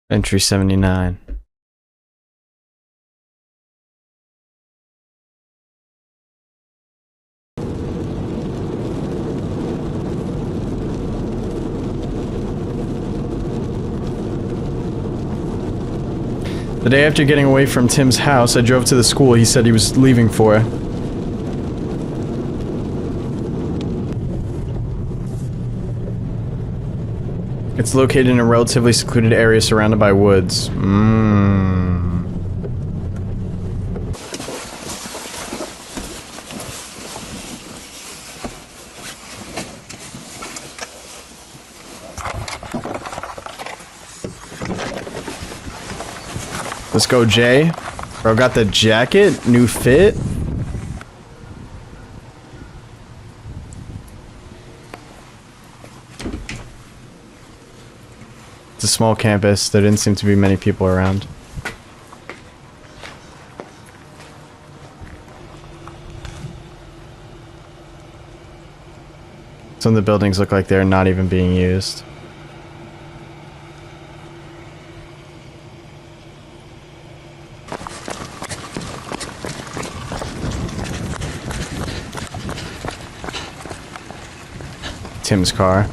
[SPEAKER 1] Entry 79. The day after getting away from Tim's house, I drove to the school he said he was leaving for. It's located in a relatively secluded area surrounded by woods. Let's go, Jay. Bro, got the jacket, new fit. It's a small campus. There didn't seem to be many people around. Some of the buildings look like they're not even being used. Tim's car.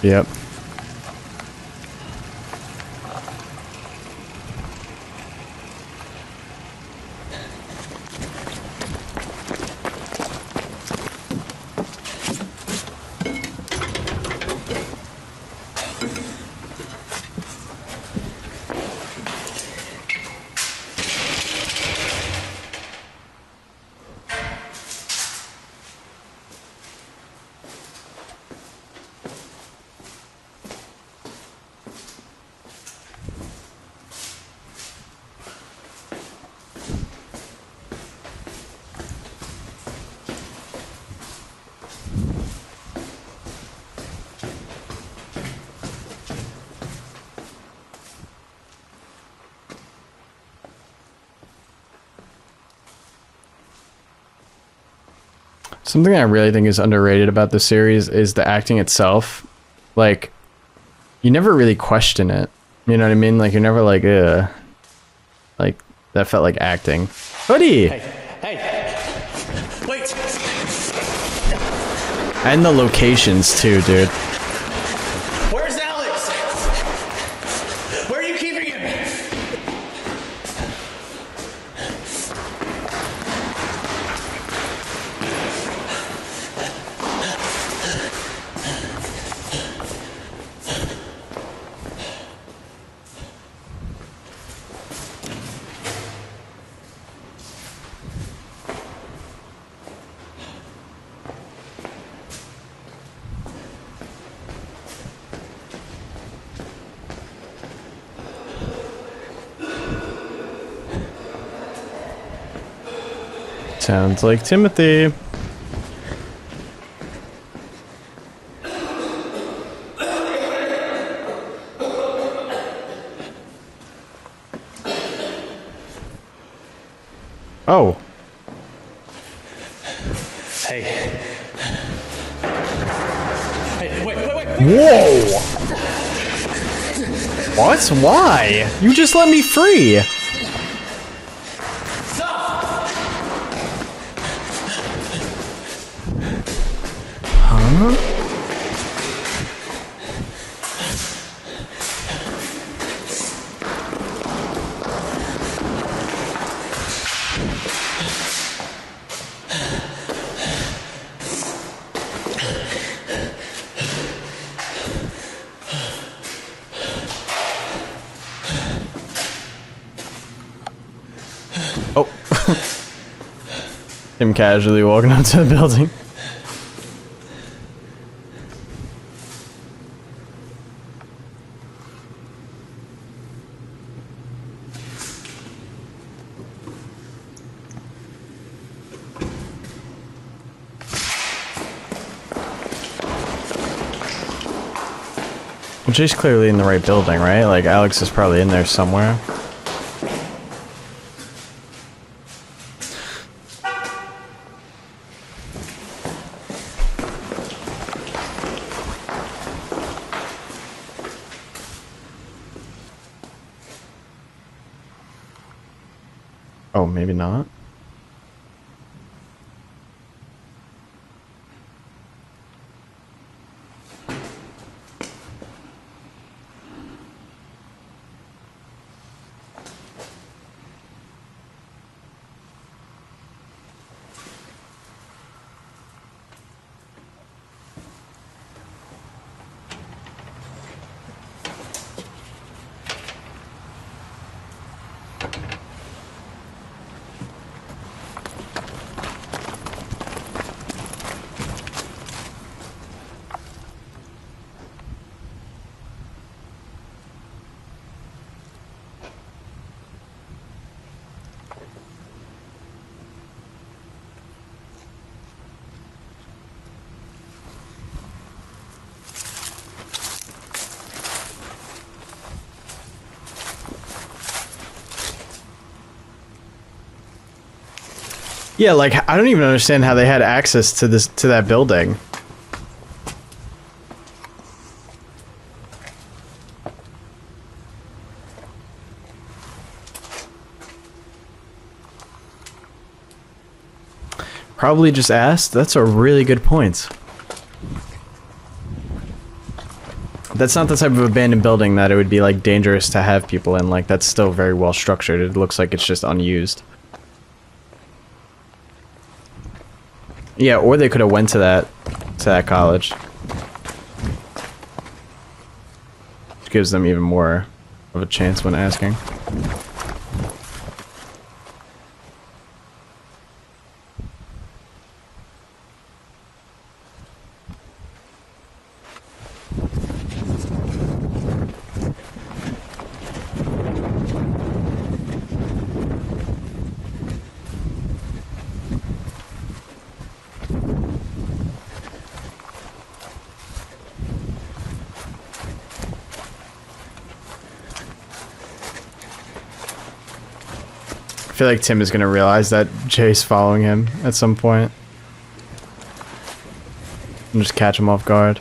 [SPEAKER 1] Yep. Something I really think is underrated about the series is the acting itself. Like, you never really question it. You know what I mean? Like, you're never like, ugh. Like, that felt like acting. Hoodie!
[SPEAKER 11] Hey! Wait!
[SPEAKER 1] And the locations, too, dude.
[SPEAKER 11] Where's Alex? Where are you keeping him?
[SPEAKER 1] Sounds like Timothy. Oh.
[SPEAKER 11] Hey. Hey, wait.
[SPEAKER 1] Whoa! What? Why? You just let me free. Huh? Oh. Him casually walking up to the building. Well, Jay's clearly in the right building, right? Like, Alex is probably in there somewhere. Oh, maybe not. Yeah, like, I don't even understand how they had access to that building. Probably just asked. That's a really good point. That's not the type of abandoned building that it would be like dangerous to have people in. Like that's still very well structured. It looks like it's just unused. Yeah, or they could have went to that college. Which gives them even more of a chance when asking. I feel like Tim is gonna realize that Jay's following him at some point. And just catch him off guard.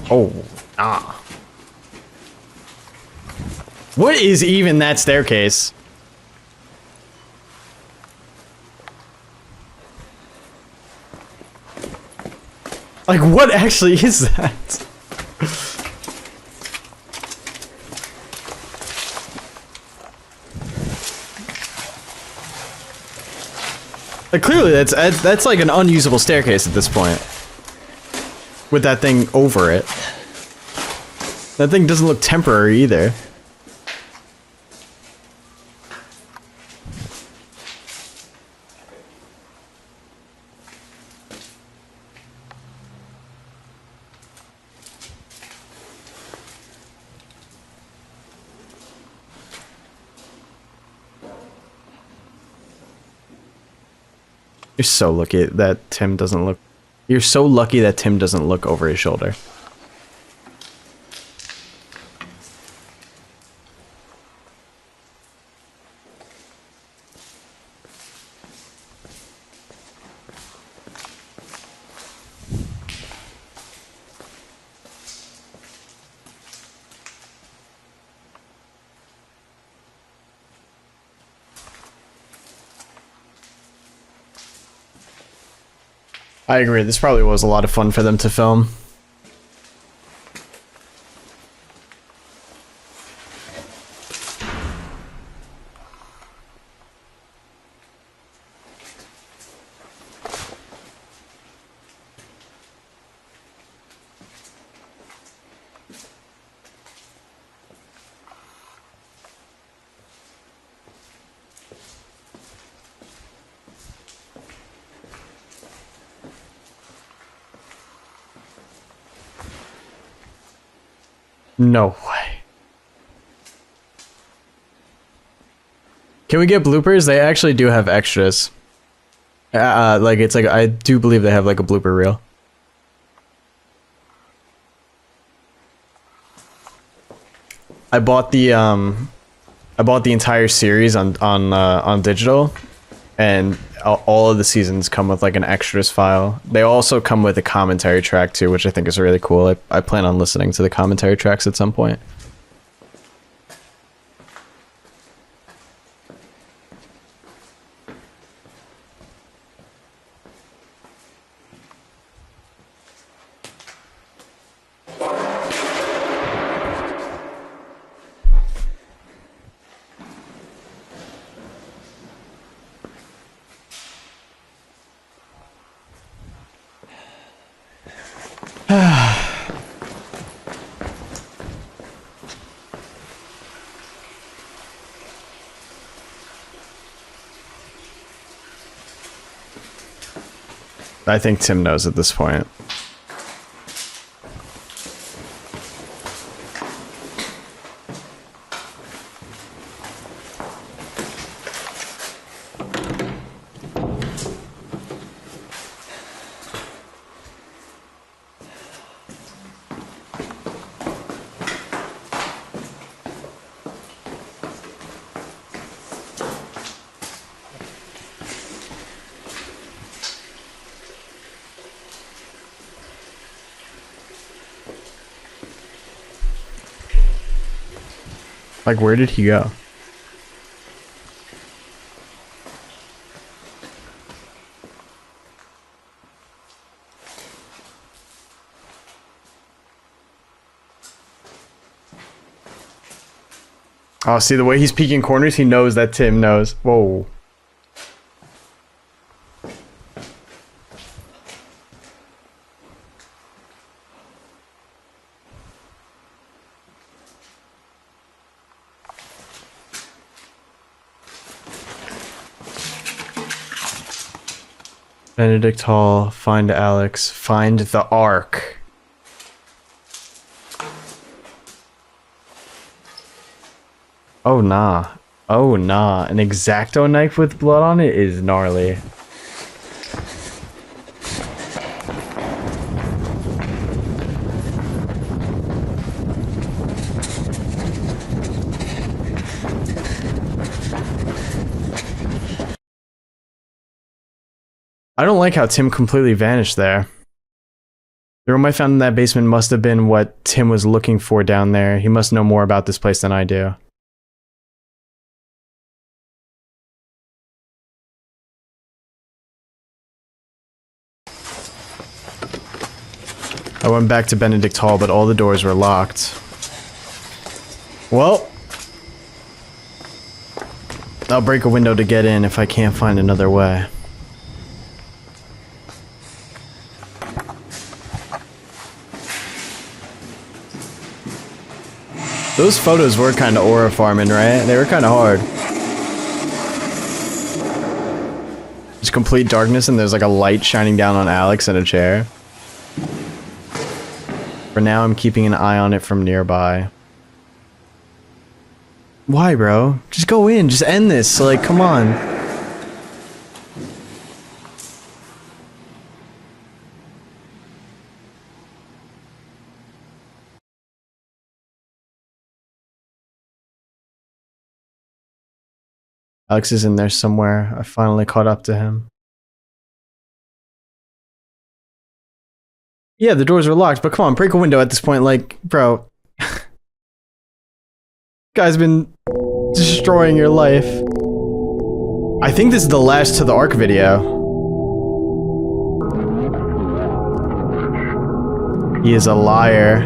[SPEAKER 1] Oh, ah. What is even that staircase? Like, what actually is that? Like, clearly that's like an unusable staircase at this point. With that thing over it. That thing doesn't look temporary either. You're so lucky that Tim doesn't look... You're so lucky that Tim doesn't look over his shoulder. I agree, this probably was a lot of fun for them to film. No way. Can we get bloopers? They actually do have extras. Like it's like I do believe they have like a blooper reel. I bought the entire series on digital, and all of the seasons come with like an extras file. They also come with a commentary track too, which I think is really cool. I plan on listening to the commentary tracks at some point. I think Tim knows at this point. Like, where did he go? Oh, see the way he's peeking corners, he knows that Tim knows. Whoa. Benedict Hall, find Alex, find the Ark. Oh nah. Oh nah. An X-Acto knife with blood on it is gnarly. I don't like how Tim completely vanished there. The room I found in that basement must have been what Tim was looking for down there. He must know more about this place than I do. I went back to Benedict Hall, but all the doors were locked. Well, I'll break a window to get in if I can't find another way. Those photos were kind of aura farming, right? They were kind of hard. Just complete darkness and there's like a light shining down on Alex in a chair. For now, I'm keeping an eye on it from nearby. Why, bro? Just go in. Just end this. Like, come on. Alex is in there somewhere. I finally caught up to him. Yeah, the doors are locked, but come on, break a window at this point. Like, bro. Guy's been destroying your life. I think this is the last to the Ark video. He is a liar.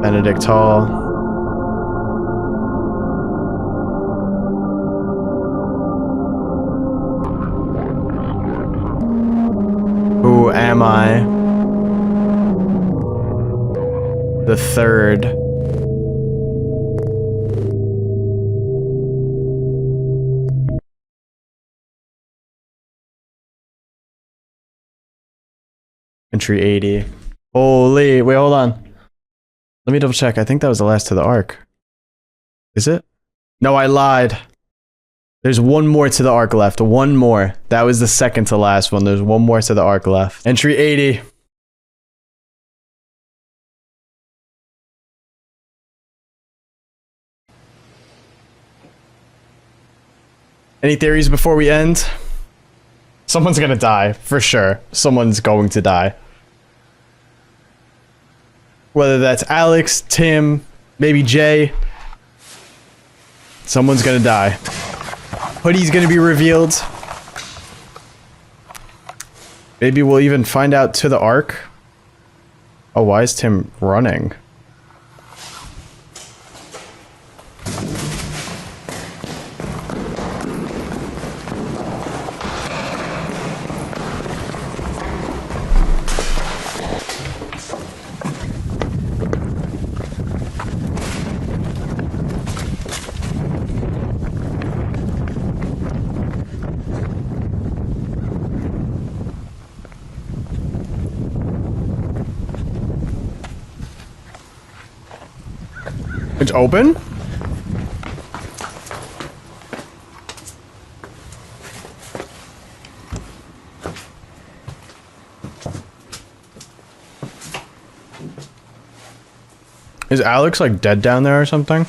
[SPEAKER 1] Benedict Hall. Who am I? The third. Entry 80. Holy, wait, hold on. Let me double check. I think that was the last to the Ark. Is it? No, I lied. There's one more to the Ark left. One more. That was the second to last one. There's one more to the Ark left. Entry 80. Any theories before we end? Someone's gonna die, for sure. Someone's going to die. Whether that's Alex, Tim, maybe Jay. Someone's gonna die. Hoodie's gonna be revealed. Maybe we'll even find out to the Ark. Oh, why is Tim running? It's open? Is Alex like dead down there or something?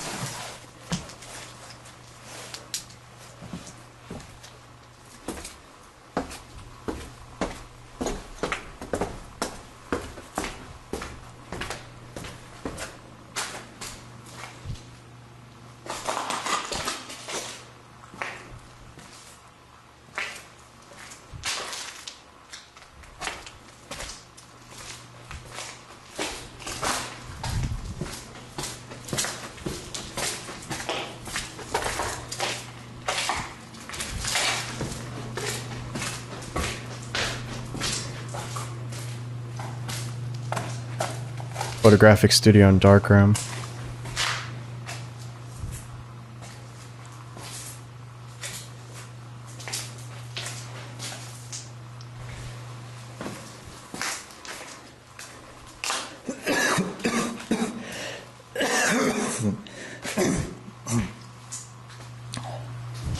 [SPEAKER 1] Photographic studio and darkroom.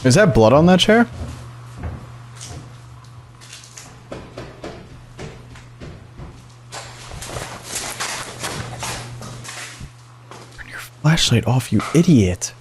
[SPEAKER 1] Is that blood on that chair? Turn your flashlight off, you idiot.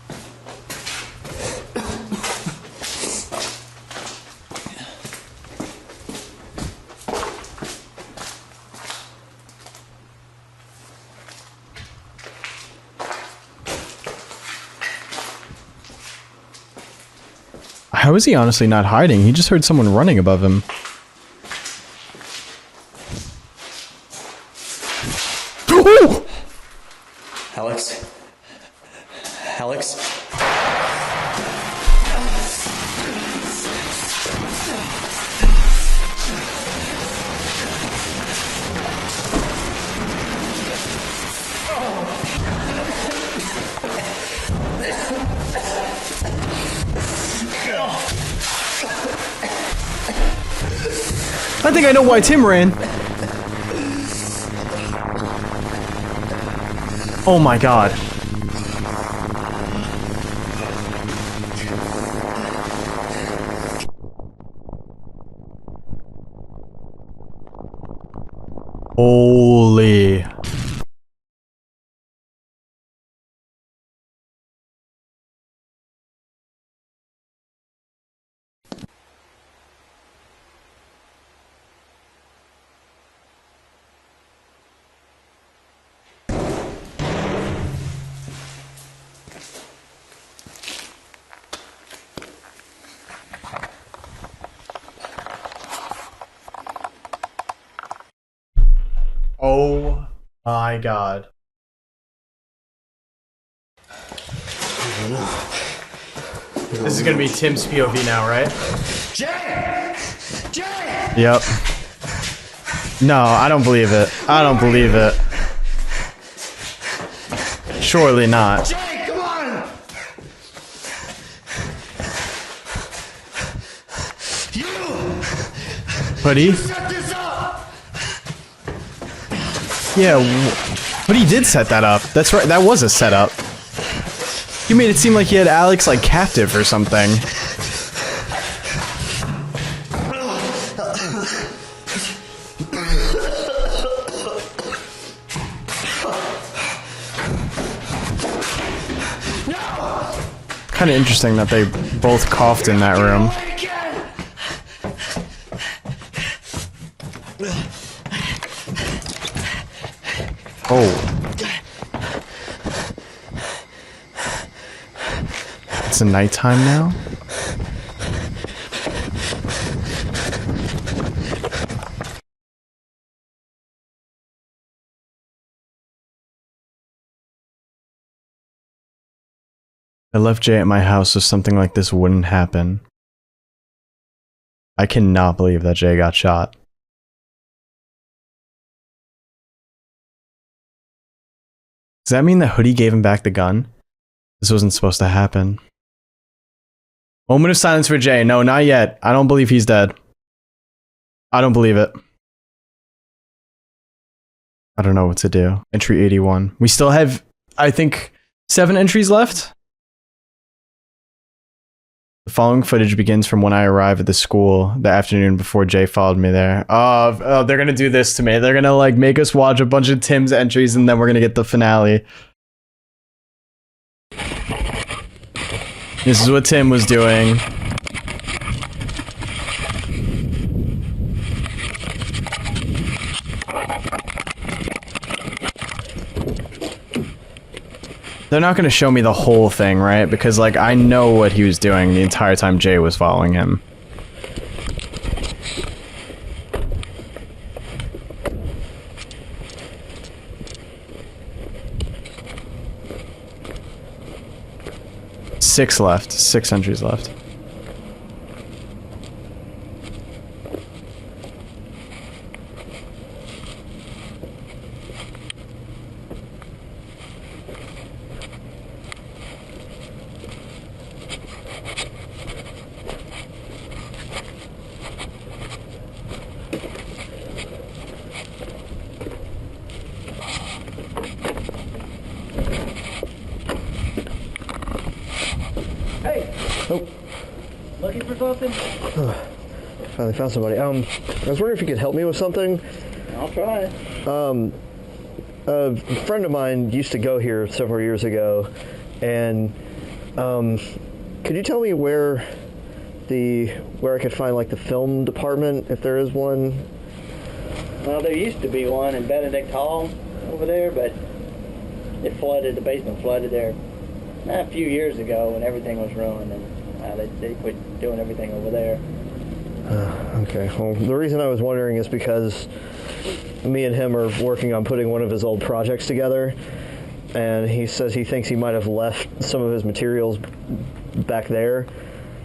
[SPEAKER 1] How is he honestly not hiding? He just heard someone running above him. Ooh!
[SPEAKER 9] Alex? Alex?
[SPEAKER 1] I think I know why Tim ran. Oh my god. Holy. Oh my god. This is gonna be Tim's POV now, right?
[SPEAKER 11] Jay! Jay!
[SPEAKER 1] Yep. No, I don't believe it. I don't believe it. Surely not.
[SPEAKER 11] Jay, come on! You!
[SPEAKER 1] Hoodie?
[SPEAKER 11] Set this up!
[SPEAKER 1] Yeah, but he did set that up. That's right, that was a setup. You made it seem like he had Alex like captive or something. Kind of interesting that they both coughed in that room. Oh. It's nighttime now? I left Jay at my house so something like this wouldn't happen. I cannot believe that Jay got shot. Does that mean that Hoodie gave him back the gun? This wasn't supposed to happen. Moment of silence for Jay. No, not yet. I don't believe he's dead. I don't believe it. I don't know what to do. Entry 81. We still have, I think, 7 entries left? The following footage begins from when I arrived at the school the afternoon before Jay followed me there. Oh, they're gonna do this to me. They're gonna like make us watch a bunch of Tim's entries and then we're gonna get the finale. This is what Tim was doing. They're not going to show me the whole thing, right? Because, like, I know what he was doing the entire time Jay was following him. Six left. 6 entries left.
[SPEAKER 12] open?
[SPEAKER 8] Finally found somebody. I was wondering if you could help me with something.
[SPEAKER 12] I'll try.
[SPEAKER 8] A friend of mine used to go here several years ago, and could you tell me where I could find like the film department, if there is one?
[SPEAKER 12] Well, there used to be one in Benedict Hall over there, but it flooded. The basement flooded there a few years ago, and everything was ruined, and they quit doing everything over there.
[SPEAKER 8] Okay. Well, the reason I was wondering is because me and him are working on putting one of his old projects together, and he says he thinks he might have left some of his materials back there.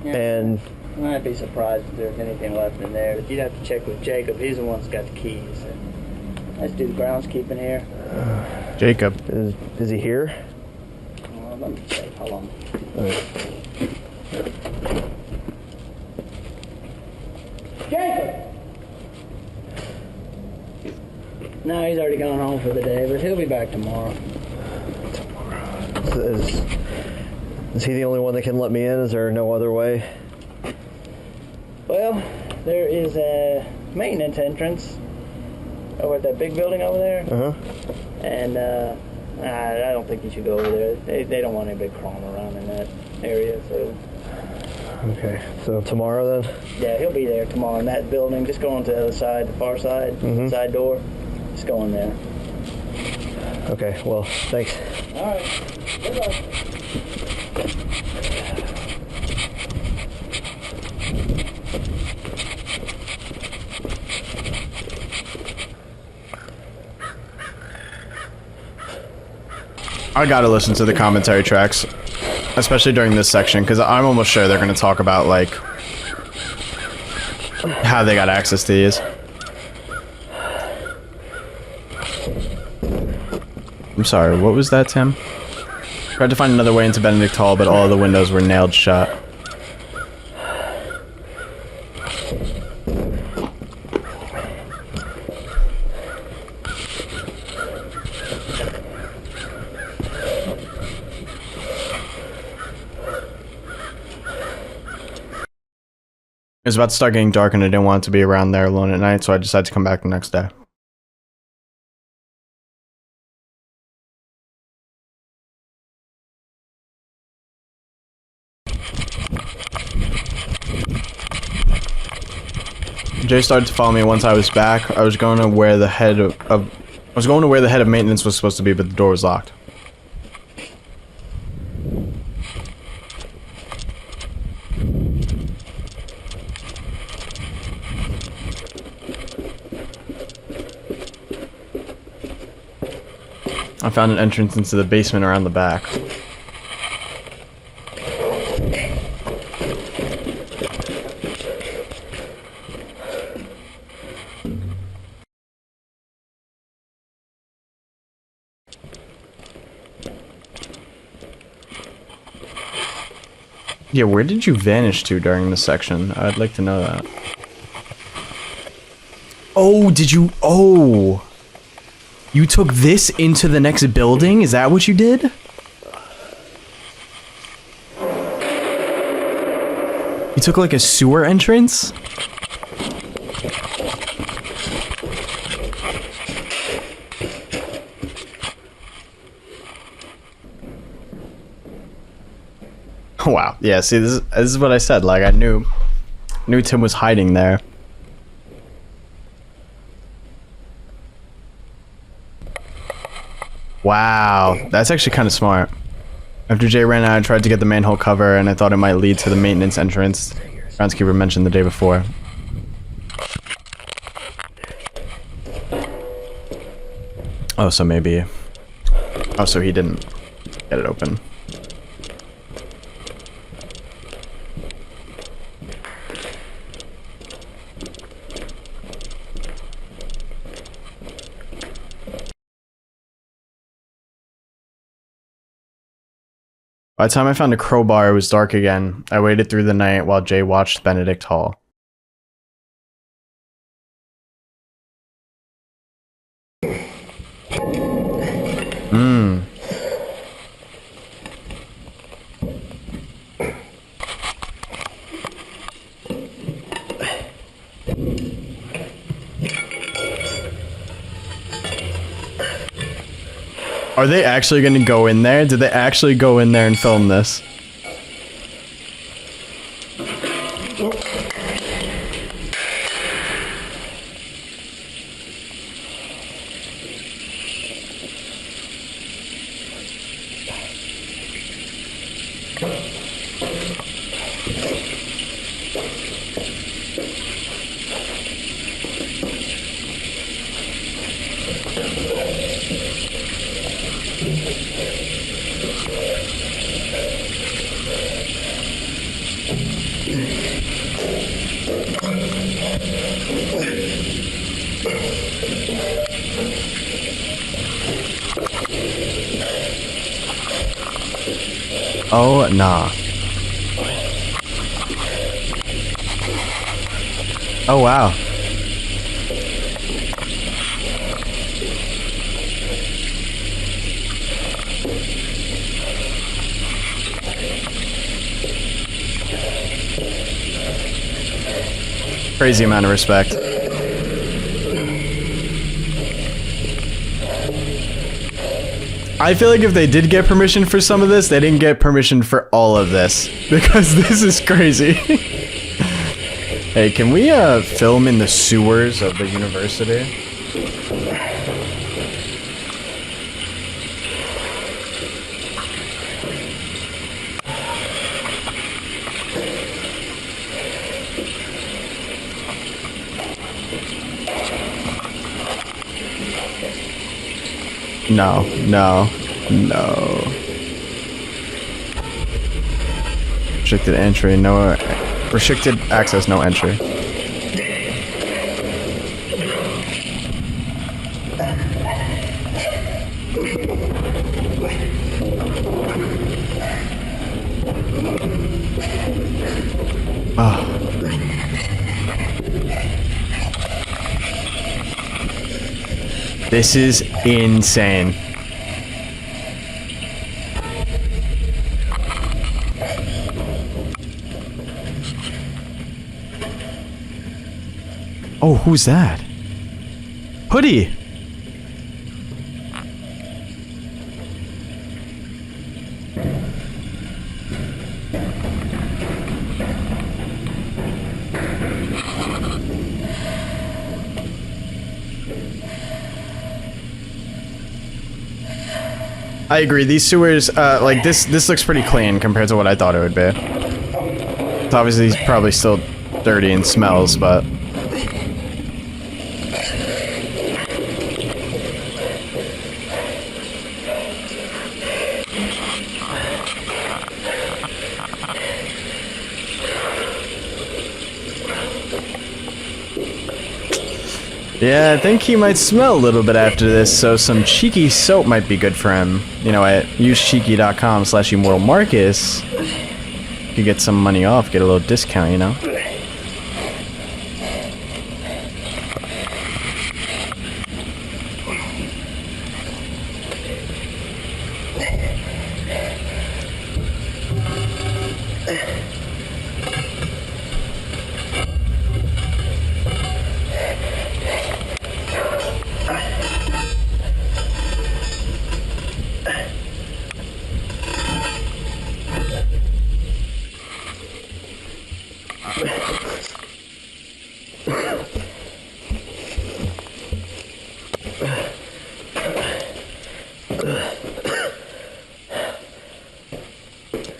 [SPEAKER 12] Yeah.
[SPEAKER 8] And
[SPEAKER 12] I'd be surprised if there's anything left in there, but you'd have to check with Jacob. He's the one that's got the keys. Let's do the groundskeeping here.
[SPEAKER 1] Jacob.
[SPEAKER 8] Is he here?
[SPEAKER 12] Let me check. Hold on. Jacob! No, he's already gone home for the day, but he'll be back tomorrow.
[SPEAKER 8] Is he the only one that can let me in? Is there no other way?
[SPEAKER 12] Well, there is a maintenance entrance over at that big building over there. And I don't think you should go over there. They don't want any big crime around in that area, so...
[SPEAKER 8] Okay, so tomorrow then?
[SPEAKER 12] Yeah, he'll be there tomorrow in that building. Just go on to the other side, the far side, side door. Just go in there.
[SPEAKER 8] Okay, well, thanks.
[SPEAKER 12] All right. Good luck.
[SPEAKER 1] I gotta listen to the commentary tracks, especially during this section, because I'm almost sure they're gonna talk about, like, how they got access to these. I'm sorry, what was that, Tim? Tried to find another way into Benedict Hall, but all of the windows were nailed shut. It was about to start getting dark and I didn't want it to be around there alone at night, so I decided to come back the next day. Jay started to follow me once I was back. I was going to where the head of maintenance was supposed to be, but the door was locked. I found an entrance into the basement around the back. Yeah, where did you vanish to during this section? I'd like to know that. Oh, did you? Oh! You took this into the next building? Is that what you did? You took like a sewer entrance? Wow. Yeah, see, this is what I said. Like, I knew Tim was hiding there. Wow, that's actually kind of smart. After Jay ran out, I tried to get the manhole cover, and I thought it might lead to the maintenance entrance groundskeeper mentioned the day before. Oh, so maybe... Oh, so he didn't get it open. By the time I found a crowbar, it was dark again. I waited through the night while Jay watched Benedict Hall. Are they actually going to go in there? Did they actually go in there and film this? Oh, nah. Oh, wow. Crazy amount of respect. I feel like if they did get permission for some of this, they didn't get permission for all of this. Because this is crazy. Hey, can we film in the sewers of the university? No, no, no. Restricted entry, no. Restricted access, no entry. Oh. This is insane. Oh, who's that? Hoodie! I agree, these sewers, like, this looks pretty clean compared to what I thought it would be. It's obviously probably still dirty and smells, but... Yeah, I think he might smell a little bit after this, so some cheeky soap might be good for him. You know, at usecheeky.com/EmortalMarcus, you could get some money off, get a little discount, you know?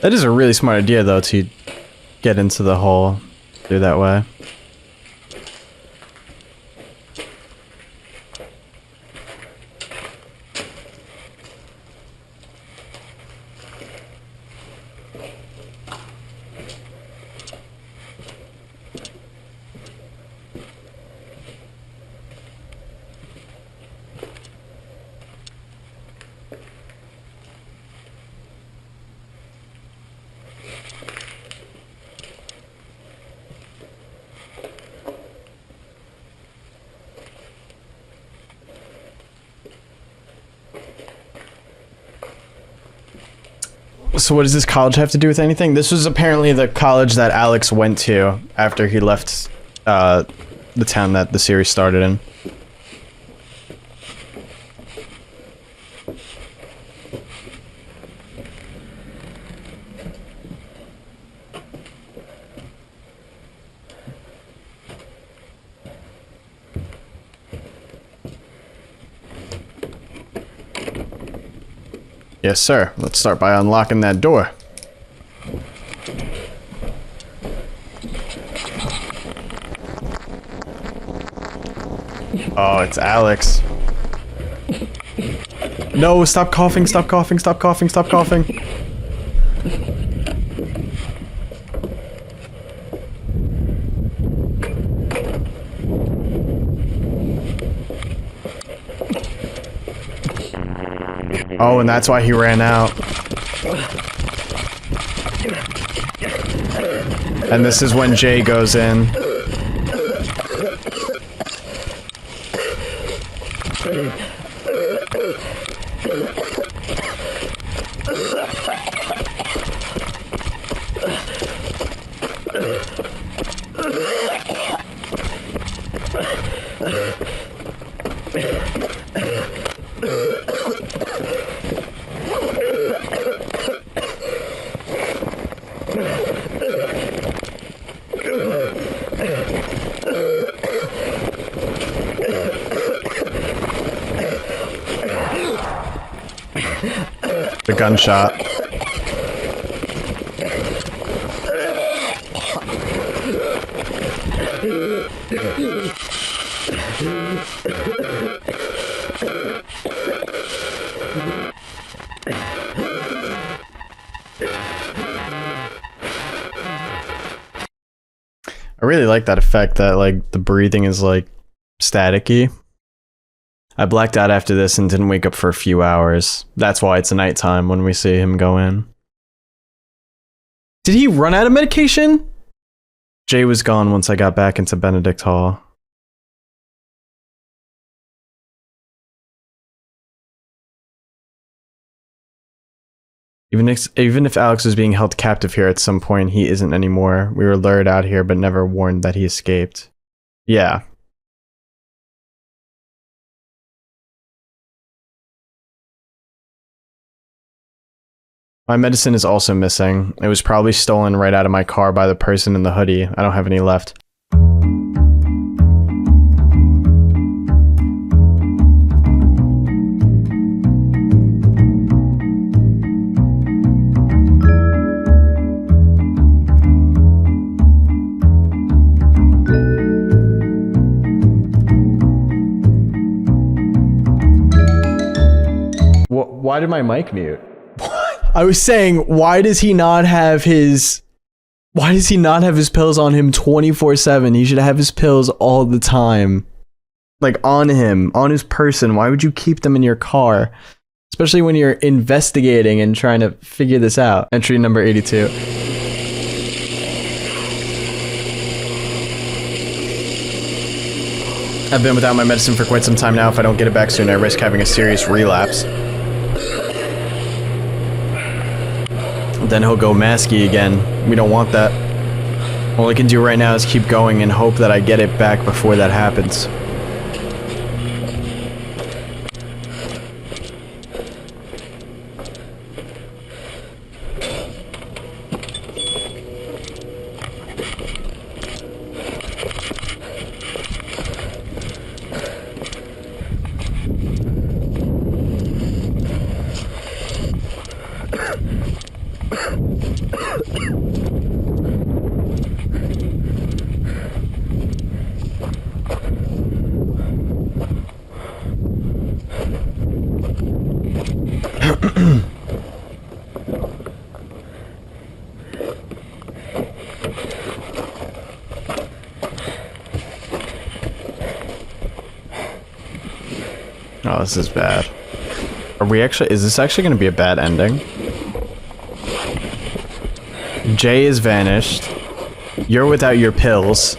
[SPEAKER 1] That is a really smart idea, though, to get into the hole through that way. So what does this college have to do with anything? This was apparently the college that Alex went to after he left the town that the series started in. Yes, sir. Let's start by unlocking that door. Oh, it's Alex. No, stop coughing, stop coughing, stop coughing, stop coughing. Oh, and that's why he ran out. And this is when Jay goes in. The gunshot. I really like that effect that like the breathing is like staticky. I blacked out after this and didn't wake up for a few hours. That's why it's nighttime when we see him go in. Did he run out of medication? Jay was gone once I got back into Benedict Hall. Even if Alex was being held captive here at some point, he isn't anymore. We were lured out here but never warned that he escaped. Yeah. My medicine is also missing. It was probably stolen right out of my car by the person in the hoodie. I don't have any left. Why did my mic mute? I was saying, why does he not have his pills on him 24/7? He should have his pills all the time. Like on him, on his person. Why would you keep them in your car? Especially when you're investigating and trying to figure this out. Entry number 82. I've been without my medicine for quite some time now. If I don't get it back soon, I risk having a serious relapse. Then he'll go masky again. We don't want that. All I can do right now is keep going and hope that I get it back before that happens. Oh, this is bad. Is this actually going to be a bad ending? Jay is vanished. You're without your pills.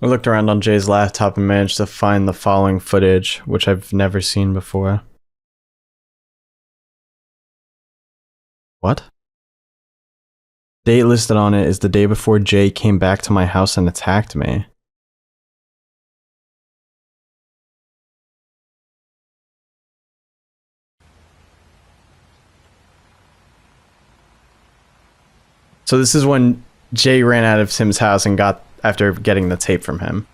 [SPEAKER 1] I looked around on Jay's laptop and managed to find the following footage, which I've never seen before. What? Date listed on it is the day before Jay came back to my house and attacked me. So this is when Jay ran out of Tim's house and got after getting the tape from him.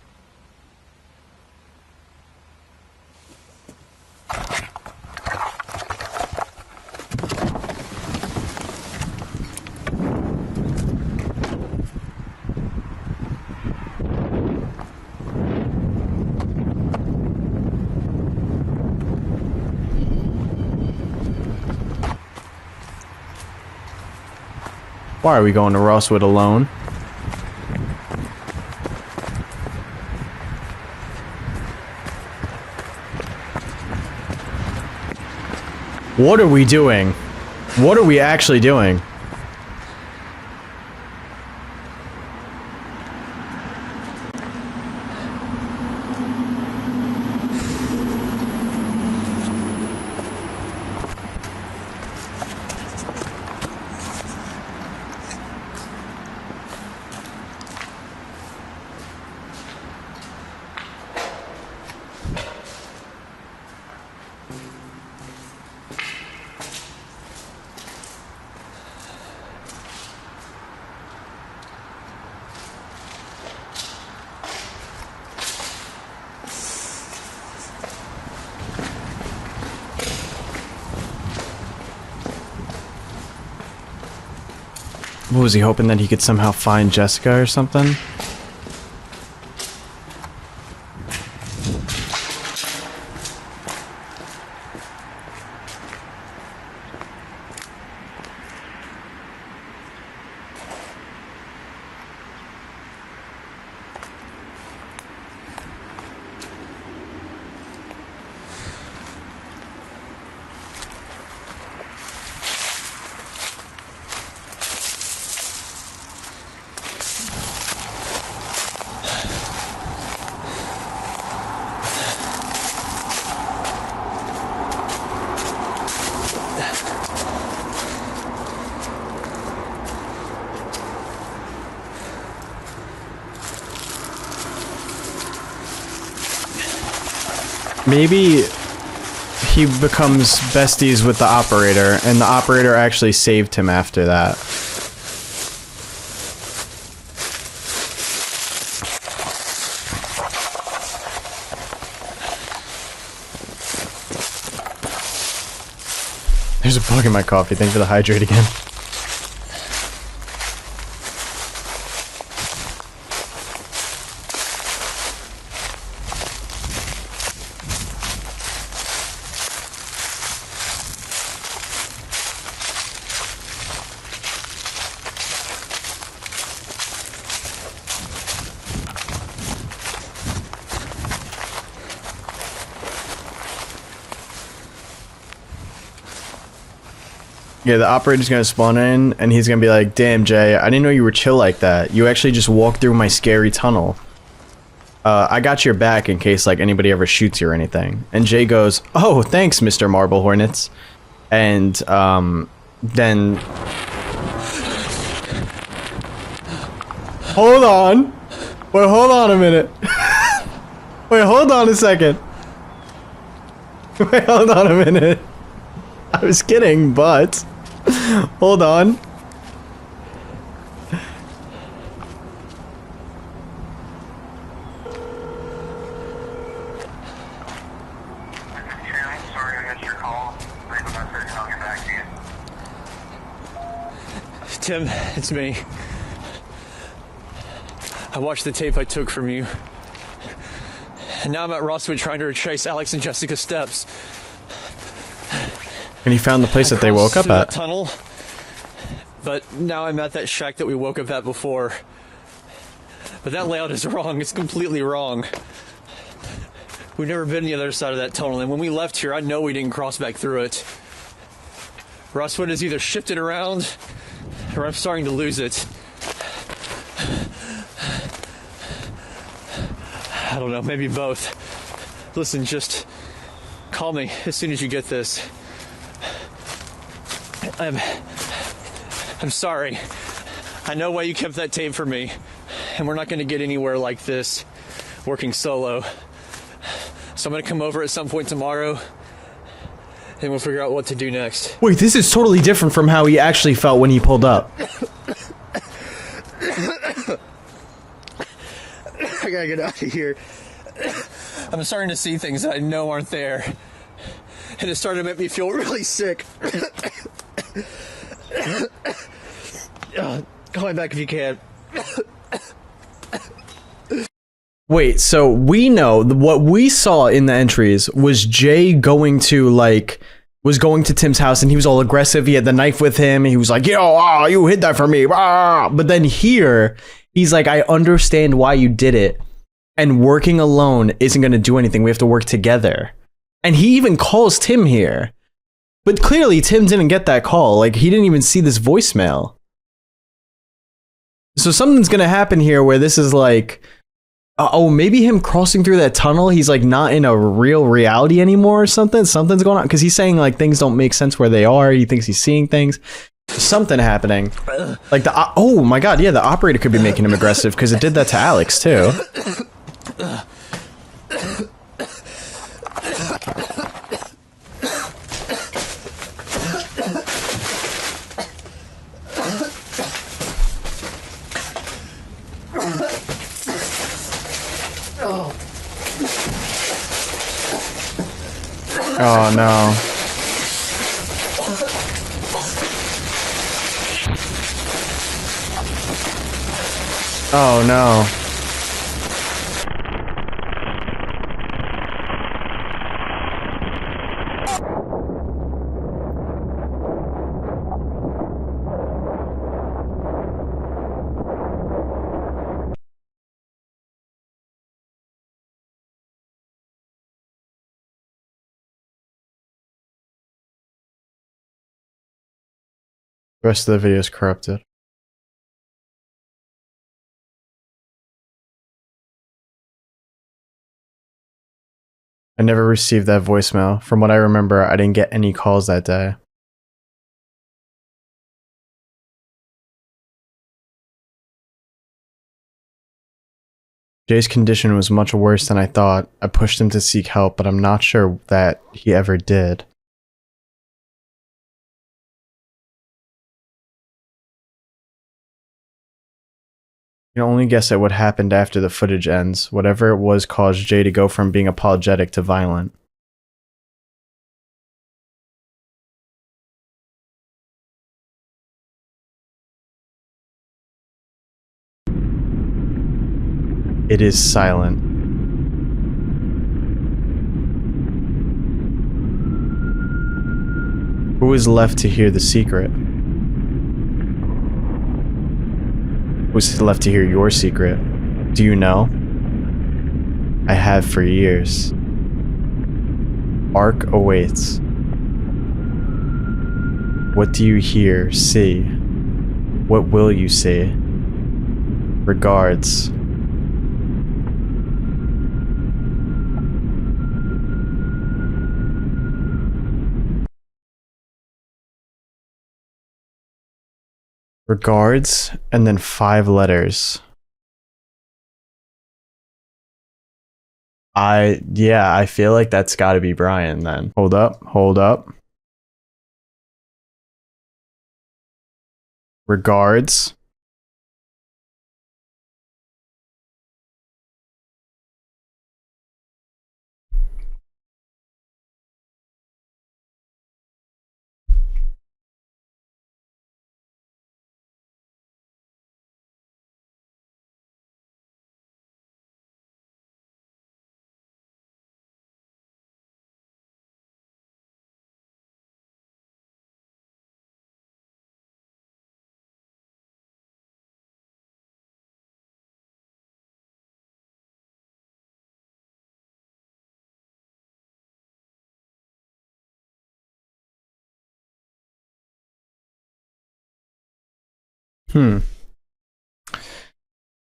[SPEAKER 1] Why are we going to Rosswood alone? What are we doing? What are we actually doing? What was he hoping that he could somehow find Jessica or something? Maybe he becomes besties with the operator, and the operator actually saved him after that. There's a bug in my coffee. Thanks for the hydrate again. Yeah, the operator's gonna spawn in, and he's gonna be like, "Damn, Jay, I didn't know you were chill like that. You actually just walked through my scary tunnel. I got your back in case, like, anybody ever shoots you or anything." And Jay goes, "Oh, thanks, Mr. Marble Hornets." And, then... Hold on! Wait, hold on a minute. Wait, hold on a second. Wait, hold on a minute. I was kidding, but... Hold on.
[SPEAKER 8] Tim, it's me. I watched the tape I took from you. And now I'm at Rosswood trying to retrace Alex and Jessica's steps.
[SPEAKER 1] And he found the place that they woke up at.
[SPEAKER 8] Tunnel, but now I'm at that shack that we woke up at before. But that layout is wrong. It's completely wrong. We've never been on the other side of that tunnel, and when we left here, I know we didn't cross back through it. Rosswood has either shifted around, or I'm starting to lose it. I don't know, maybe both. Listen, just call me as soon as you get this. I'm sorry. I know why you kept that tape for me, and we're not going to get anywhere like this working solo. So I'm going to come over at some point tomorrow, and we'll figure out what to do next.
[SPEAKER 1] Wait, this is totally different from how he actually felt when he pulled up.
[SPEAKER 8] I gotta get out of here. I'm starting to see things that I know aren't there, and it's starting to make me feel really sick. Call me back if you can.
[SPEAKER 1] Wait, so we know what we saw in the entries was Jay going to Tim's house, and he was all aggressive. He had the knife with him. He was like, yo, you hid that for me. But then here, he's like, I understand why you did it. And working alone isn't going to do anything. We have to work together. And he even calls Tim here. But clearly, Tim didn't get that call. Like, he didn't even see this voicemail. So something's going to happen here where this is like, oh, maybe him crossing through that tunnel, he's like not in a real reality anymore or something. Something's going on. Because he's saying like things don't make sense where they are. He thinks he's seeing things. Something happening. Like oh my god, yeah, the operator could be making him aggressive because it did that to Alex too. Oh no. Oh no. The rest of the video is corrupted. I never received that voicemail. From what I remember, I didn't get any calls that day. Jay's condition was much worse than I thought. I pushed him to seek help, but I'm not sure that he ever did. You can only guess at what happened after the footage ends. Whatever it was caused Jay to go from being apologetic to violent. It is silent. Who is left to hear the secret? Who's left to hear your secret? Do you know? I have for years. Arc awaits. What do you hear, see? What will you see? Regards. Regards, and then 5 letters. I feel like that's gotta be Brian then. Hold up. Regards.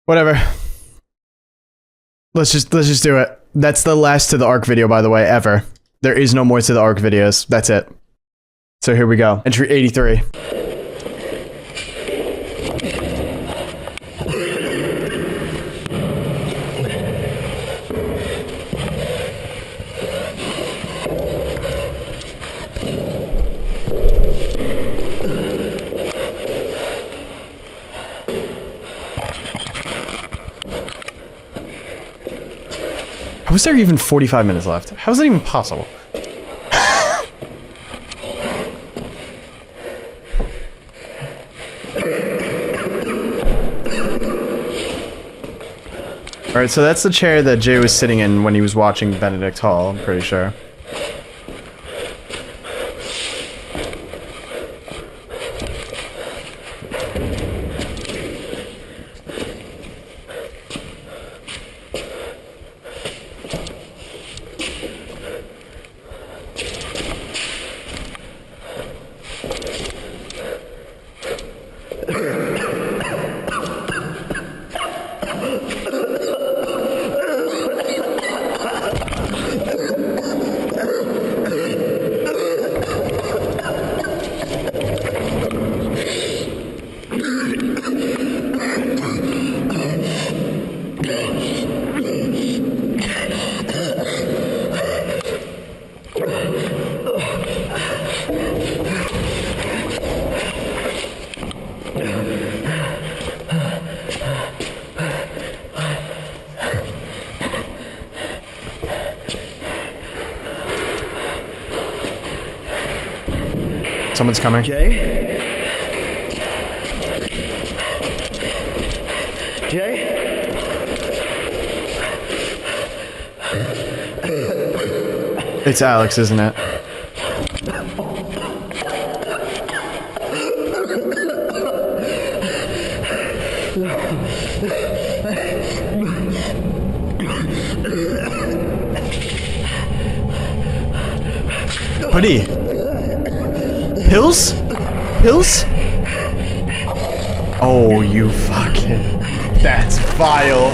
[SPEAKER 1] Whatever. Let's just do it. That's the last to the ARC video, by the way, ever. There is no more to the ARC videos. That's it. So here we go. Entry 83. How is there even 45 minutes left? How is that even possible? Alright, so that's the chair that Jay was sitting in when he was watching Benedict Hall, I'm pretty sure. Someone's coming.
[SPEAKER 12] Jay? Jay?
[SPEAKER 1] It's Alex, isn't it? Hoodie. Pills? Pills? Oh, you fucking... That's vile.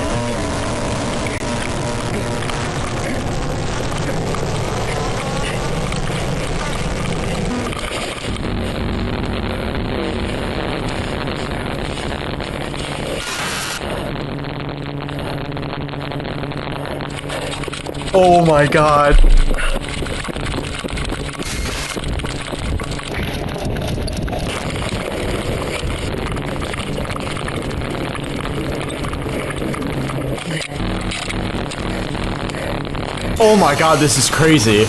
[SPEAKER 1] Oh my god. Oh my god, this is crazy.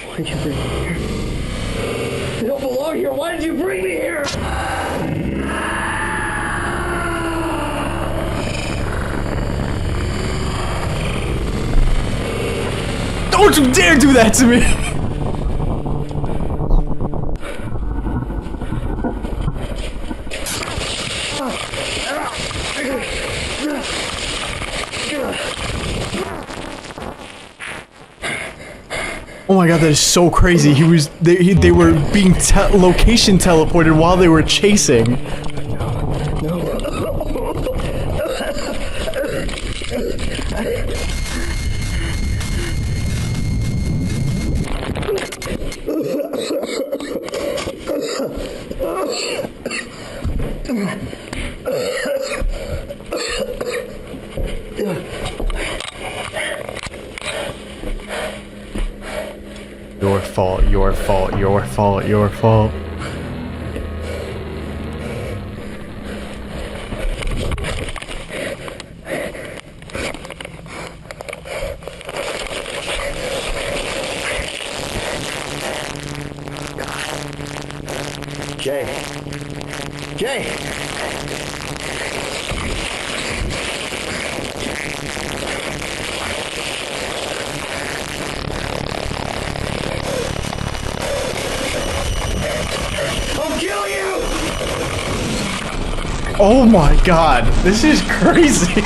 [SPEAKER 12] Why'd you bring me here? I don't belong here. Why did you bring me here?
[SPEAKER 1] Don't you dare do that to me! Oh my god, that is so crazy. They were being location teleported while they were chasing. Your fault, your fault, your fault, your fault.
[SPEAKER 12] Jay. Jay! I'll kill you!
[SPEAKER 1] Oh my god, this is crazy.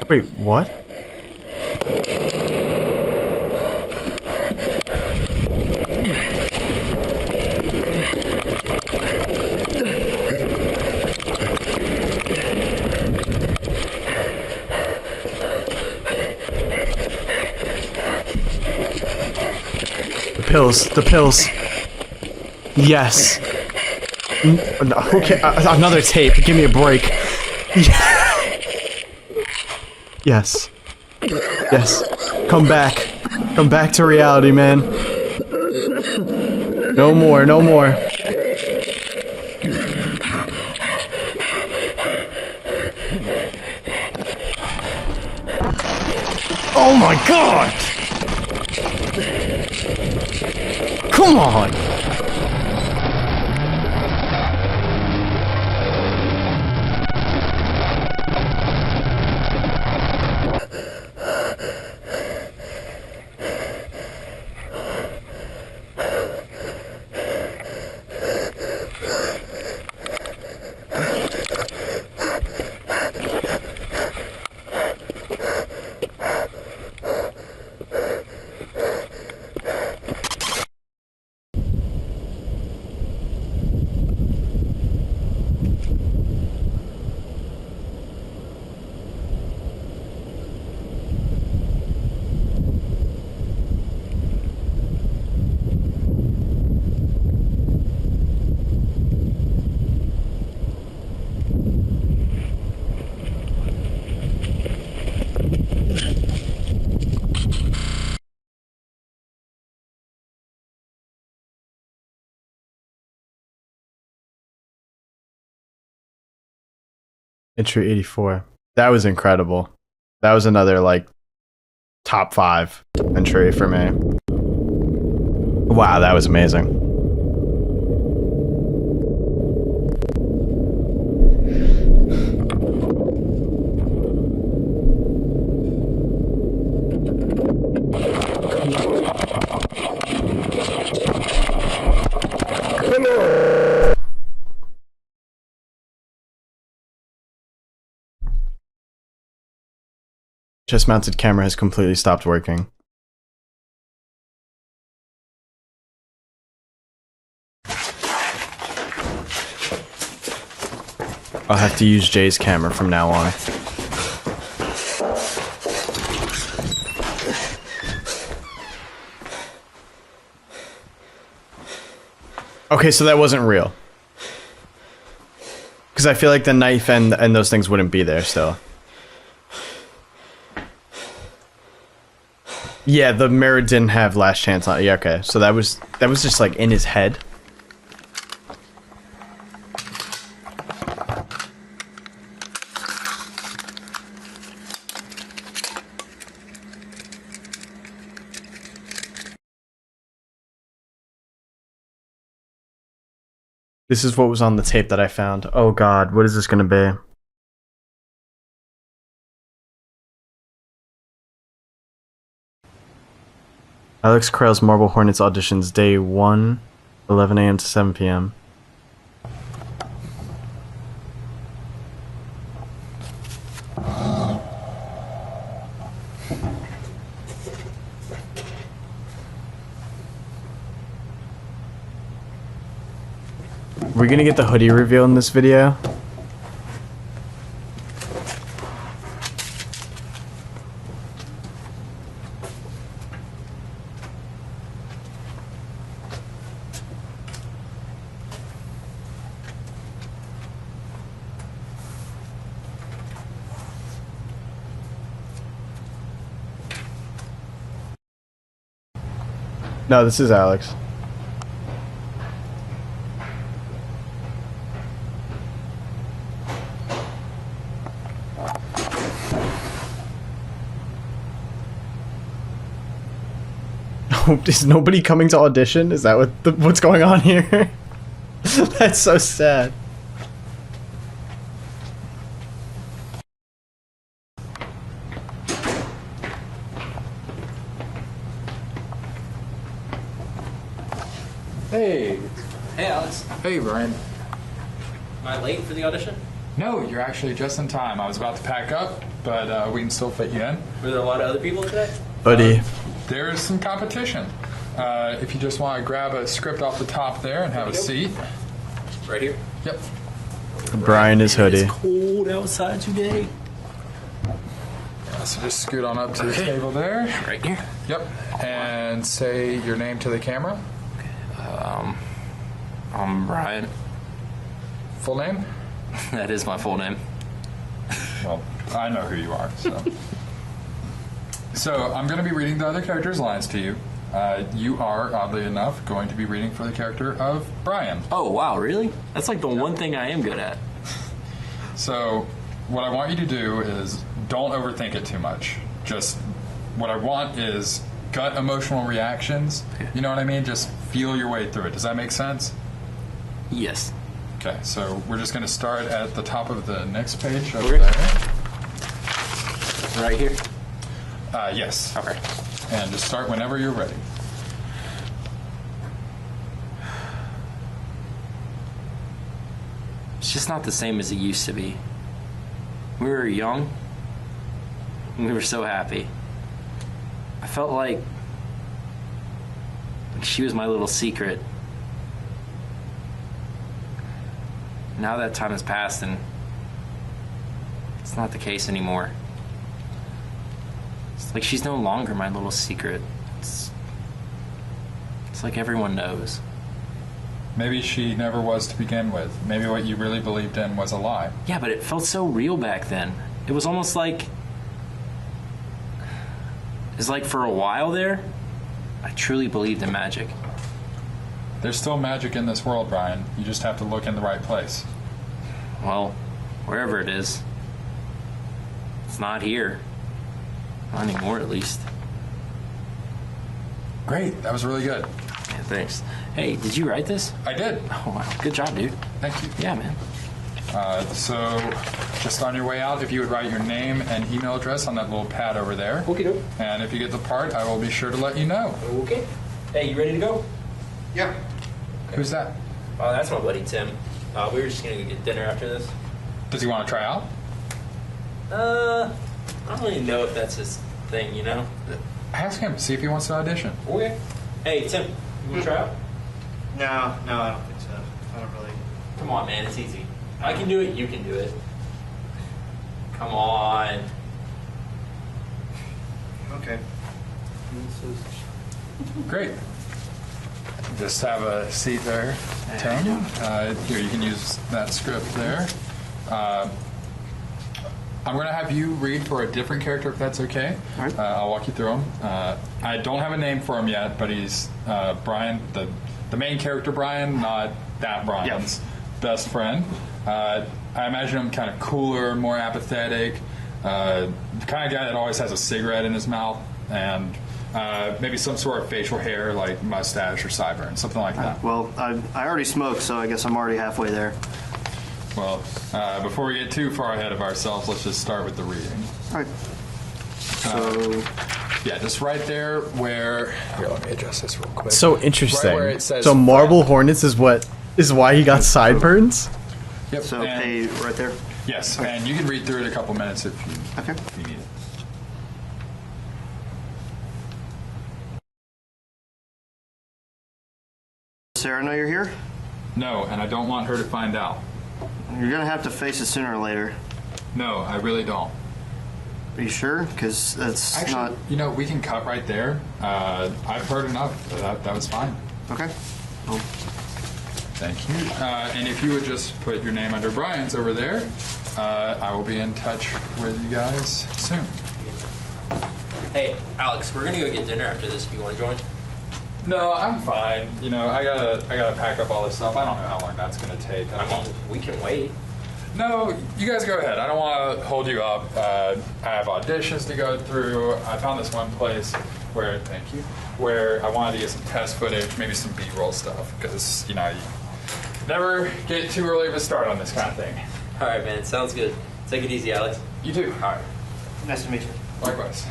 [SPEAKER 1] Wait, what? The pills. Yes. Okay, another tape. Give me a break. Yes. Yes. Come back. Come back to reality, man. No more, no more. Oh my god! Come on! Entry 84. That was incredible. That was another, like, top 5 entry for me. Wow, that was amazing. Chest mounted camera has completely stopped working. I'll have to use Jay's camera from now on. Okay, so that wasn't real. Because I feel like the knife and those things wouldn't be there still. Yeah, the mirror didn't have last chance on it. Yeah, okay. So that was just like in his head. This is what was on the tape that I found. Oh god, what is this gonna be? Alex Krell's Marble Hornets auditions day 1, 11 a.m. to 7 p.m. We're gonna get the hoodie reveal in this video. No, this is Alex. Is nobody coming to audition? Is that what's going on here? That's so sad.
[SPEAKER 6] Hey.
[SPEAKER 11] Hey, Alex.
[SPEAKER 6] Hey, Brian.
[SPEAKER 11] Am I late for the audition?
[SPEAKER 6] No, you're actually just in time. I was about to pack up, but we can still fit you in.
[SPEAKER 11] Were there a lot of other people today?
[SPEAKER 1] Buddy.
[SPEAKER 6] There's some competition. If you just want to grab a script off the top there and have a seat.
[SPEAKER 11] Right here?
[SPEAKER 6] Yep.
[SPEAKER 1] Brian is hoodie.
[SPEAKER 11] It's cold outside today.
[SPEAKER 6] So just scoot on up to the table there.
[SPEAKER 11] Right here?
[SPEAKER 6] Yep. And say your name to the camera.
[SPEAKER 11] I'm Brian.
[SPEAKER 6] Full name?
[SPEAKER 11] That is my full name.
[SPEAKER 6] Well, I know who you are, so. So I'm going to be reading the other characters' lines to you. You are, oddly enough, going to be reading for the character of Brian.
[SPEAKER 11] Oh, wow, really? That's like the one thing I am good at.
[SPEAKER 6] So what I want you to do is don't overthink it too much. Just what I want is gut emotional reactions. You know what I mean? Just feel your way through it. Does that make sense?
[SPEAKER 11] Yes.
[SPEAKER 6] Okay, so we're just going to start at the top of the next page over
[SPEAKER 11] Okay.
[SPEAKER 6] there.
[SPEAKER 11] Right here?
[SPEAKER 6] Yes.
[SPEAKER 11] Okay.
[SPEAKER 6] And just start whenever you're ready.
[SPEAKER 11] It's just not the same as it used to be. We were young. And we were so happy. I felt like she was my little secret. Now that time has passed and it's not the case anymore. It's like she's no longer my little secret. It's like everyone knows.
[SPEAKER 6] Maybe she never was to begin with. Maybe what you really believed in was a lie.
[SPEAKER 11] Yeah, but it felt so real back then. It was almost like... It's like for a while there, I truly believed in magic.
[SPEAKER 6] There's still magic in this world, Brian. You just have to look in the right place.
[SPEAKER 11] Well, wherever it is. It's not here. Not anymore, at least.
[SPEAKER 6] Great. That was really good.
[SPEAKER 11] Yeah, thanks. Hey, did you write this?
[SPEAKER 6] I did.
[SPEAKER 11] Oh, wow. Good job, dude.
[SPEAKER 6] Thank you.
[SPEAKER 11] Yeah, man.
[SPEAKER 6] So, just on your way out, if you would write your name and email address on that little pad over there.
[SPEAKER 11] Okay, doke.
[SPEAKER 6] And if you get the part, I will be sure to let you know.
[SPEAKER 11] Okay. Hey, you ready to go?
[SPEAKER 7] Yeah.
[SPEAKER 6] Who's that?
[SPEAKER 11] That's my buddy, Tim. We were just going to go get dinner after this.
[SPEAKER 6] Does he want to try out?
[SPEAKER 11] I don't really know if that's his thing, you know?
[SPEAKER 6] Ask him. See if he wants to audition.
[SPEAKER 11] Okay. Hey, Tim, you want to try out?
[SPEAKER 2] No, I don't think so. I don't really.
[SPEAKER 11] Come on, man. It's easy. I can do it. You can do it. Come on.
[SPEAKER 2] Okay.
[SPEAKER 6] Great. Just have a seat there, Tim. Here, you can use that script there. I'm going to have you read for a different character, if that's okay.
[SPEAKER 2] All right.
[SPEAKER 6] I'll walk you through him. I don't have a name for him yet, but he's Brian, the main character Brian, not that Brian's best friend. I imagine him kind of cooler, more apathetic, the kind of guy that always has a cigarette in his mouth, and maybe some sort of facial hair, like mustache or sideburns, something like that.
[SPEAKER 4] Well, I already smoked, so I guess I'm already halfway there.
[SPEAKER 6] Well, before we get too far ahead of ourselves, let's just start with the reading.
[SPEAKER 4] All right. So,
[SPEAKER 6] yeah, just right there where... Here, let me adjust this real quick.
[SPEAKER 1] So interesting.
[SPEAKER 6] Right where it says
[SPEAKER 1] so Marble Hornets is why he got sideburns?
[SPEAKER 6] Yep.
[SPEAKER 4] so pay right there.
[SPEAKER 6] Yes, and you can read through it a couple minutes if you need it.
[SPEAKER 4] Sarah, know you're here?
[SPEAKER 6] No, and I don't want her to find out.
[SPEAKER 4] You're gonna have to face it sooner or later.
[SPEAKER 6] No, I really don't.
[SPEAKER 4] Are you sure? Because that's
[SPEAKER 6] Actually,
[SPEAKER 4] not.
[SPEAKER 6] we can cut right there. I've heard enough. That was fine.
[SPEAKER 4] Okay. Well,
[SPEAKER 6] Thank you. And if you would just put your name under Brian's over there, I will be in touch with you guys soon.
[SPEAKER 11] Hey, Alex, we're gonna go get dinner after this. If you want to join?
[SPEAKER 6] No, I'm fine. I gotta pack up all this stuff. I don't know how long that's gonna take.
[SPEAKER 11] We can wait.
[SPEAKER 6] No, you guys go ahead. I don't want to hold you up. I have auditions to go through. I found this one place where, where I wanted to get some test footage, maybe some B-roll stuff, because you never get too early of a start on this kind of thing.
[SPEAKER 11] All right, man. Sounds good. Take it easy, Alex.
[SPEAKER 6] You too.
[SPEAKER 11] All right.
[SPEAKER 2] Nice to meet you.
[SPEAKER 6] Likewise.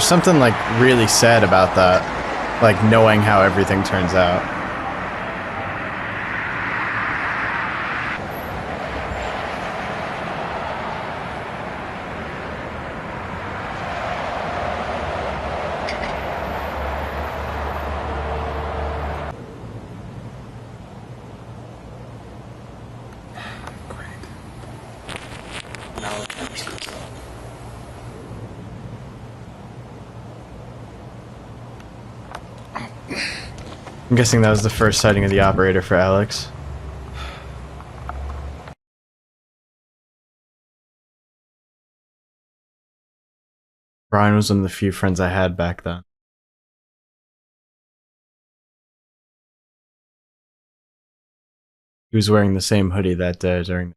[SPEAKER 1] There's something like really sad about that, like knowing how everything turns out. I'm guessing that was the first sighting of the operator for Alex. Brian was one of the few friends I had back then. He was wearing the same hoodie that day during...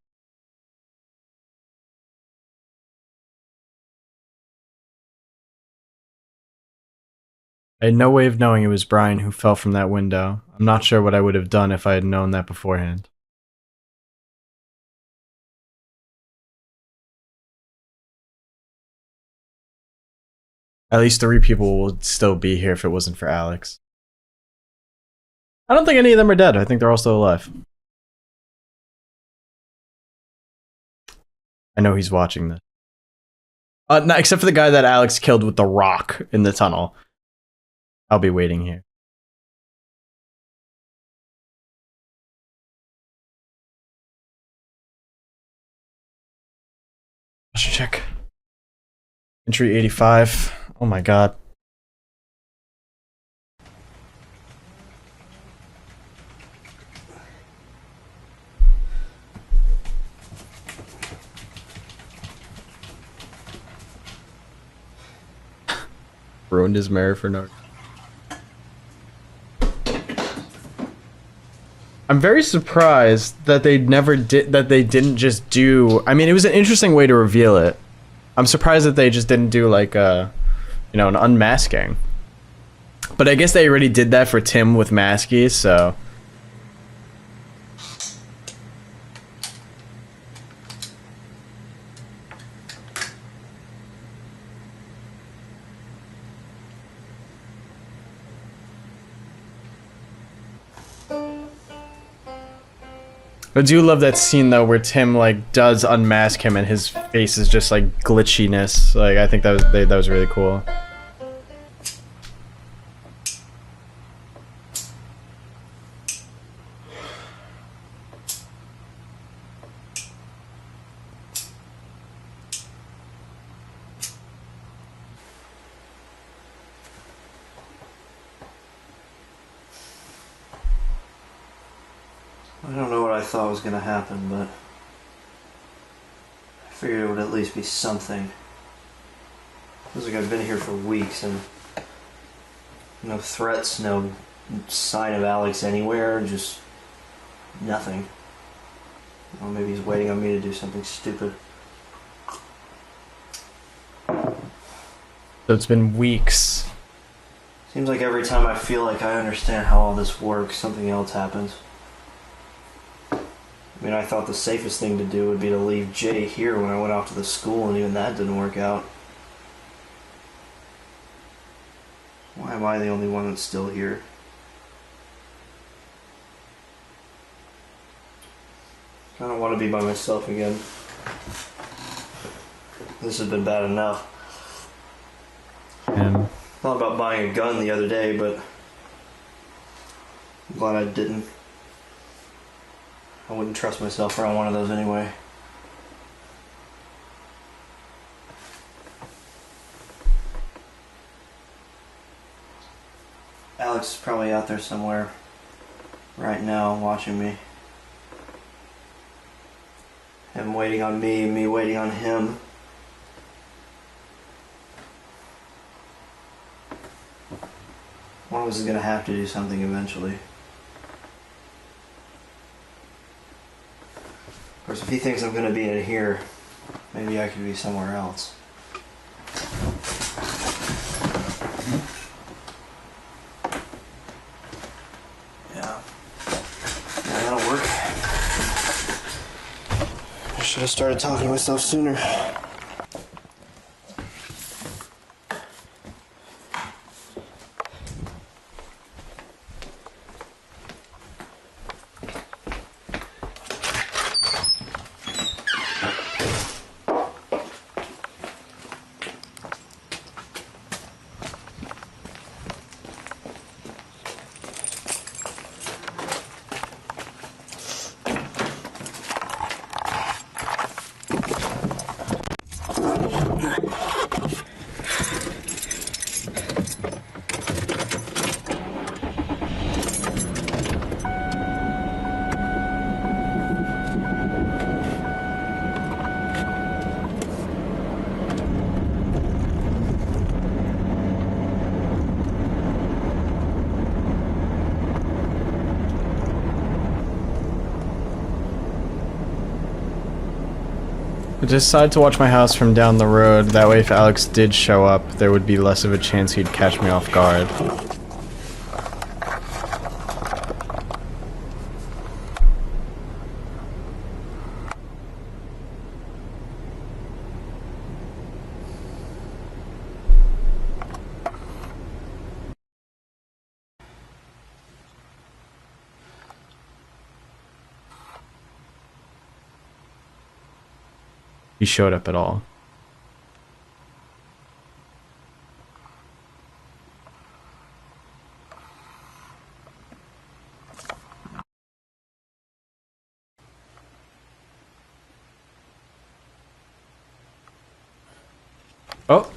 [SPEAKER 1] I had no way of knowing it was Brian who fell from that window. I'm not sure what I would have done if I had known that beforehand. At least 3 people would still be here if it wasn't for Alex. I don't think any of them are dead. I think they're all still alive. I know he's watching this. No, except for the guy that Alex killed with the rock in the tunnel. I'll be waiting here. Let's check. Entry 85. Oh my god. Ruined his marriage for no. I'm very surprised that they didn't just do... I mean, it was an interesting way to reveal it. I'm surprised that they just didn't do like a, you know, an unmasking. But I guess they already did that for Tim with Maskey, so... I do love that scene though where Tim like does unmask him and his face is just like glitchiness. Like I think that was really cool.
[SPEAKER 2] I don't know what I thought was gonna happen, but I figured it would at least be something. Feels like I've been here for weeks and no threats, no sign of Alex anywhere, just nothing. Well, maybe he's waiting on me to do something stupid.
[SPEAKER 1] So it's been weeks.
[SPEAKER 2] Seems like every time I feel like I understand how all this works, something else happens. I mean, I thought the safest thing to do would be to leave Jay here when I went off to the school, and even that didn't work out. Why am I the only one that's still here? I don't want to be by myself again. This has been bad enough. Thought about buying a gun the other day, but I'm glad I didn't. I wouldn't trust myself around one of those anyway. Alex is probably out there somewhere right now watching me. Him waiting on me, me waiting on him. One of us is gonna have to do something eventually. Of course, if he thinks I'm gonna be in here, maybe I could be somewhere else. Yeah, that'll work. I should have started talking to myself sooner.
[SPEAKER 1] I decided to watch my house from down the road. That way if Alex did show up, there would be less of a chance he'd catch me off guard. He showed up at all. Oh.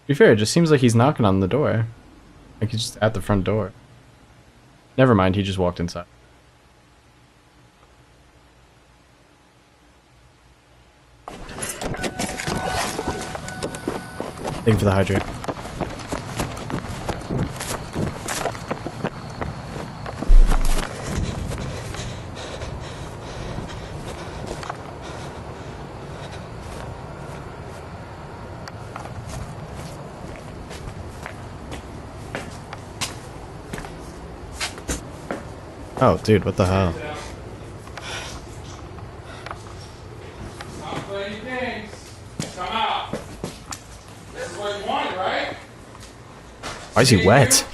[SPEAKER 1] To be fair, it just seems like he's knocking on the door. Like he's just at the front door. Never mind, he just walked inside. Thank you for the hydrate. Oh, dude, what the hell?
[SPEAKER 6] Stop playing games. Come out. This is what you wanted, right?
[SPEAKER 1] Why is he wet?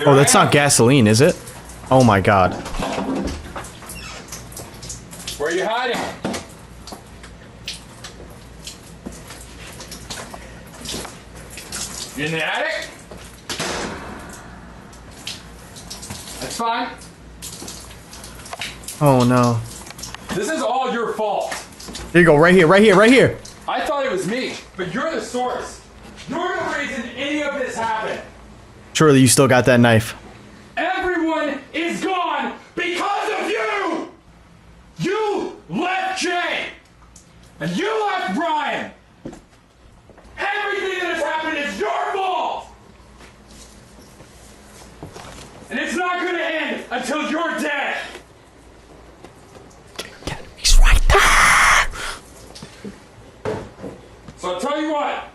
[SPEAKER 1] Oh, that's not gasoline, is it? Oh my god.
[SPEAKER 6] Where are you hiding? You in the attic? That's fine.
[SPEAKER 1] Oh no.
[SPEAKER 6] This is all your fault.
[SPEAKER 1] There you go, right here, right here, right here.
[SPEAKER 6] I thought it was me, but you're the source. You're the reason any of this happened.
[SPEAKER 1] Surely you still got that knife.
[SPEAKER 6] Everyone is gone because of you! You left Jay! And you left Brian! Everything that has happened is your fault! And it's not gonna end until you're dead!
[SPEAKER 1] He's right there!
[SPEAKER 6] So I'll tell you what.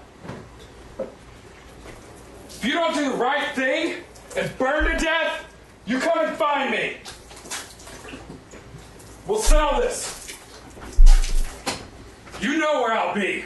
[SPEAKER 6] If you don't do the right thing and burn to death, you come and find me. We'll settle this. You know where I'll be.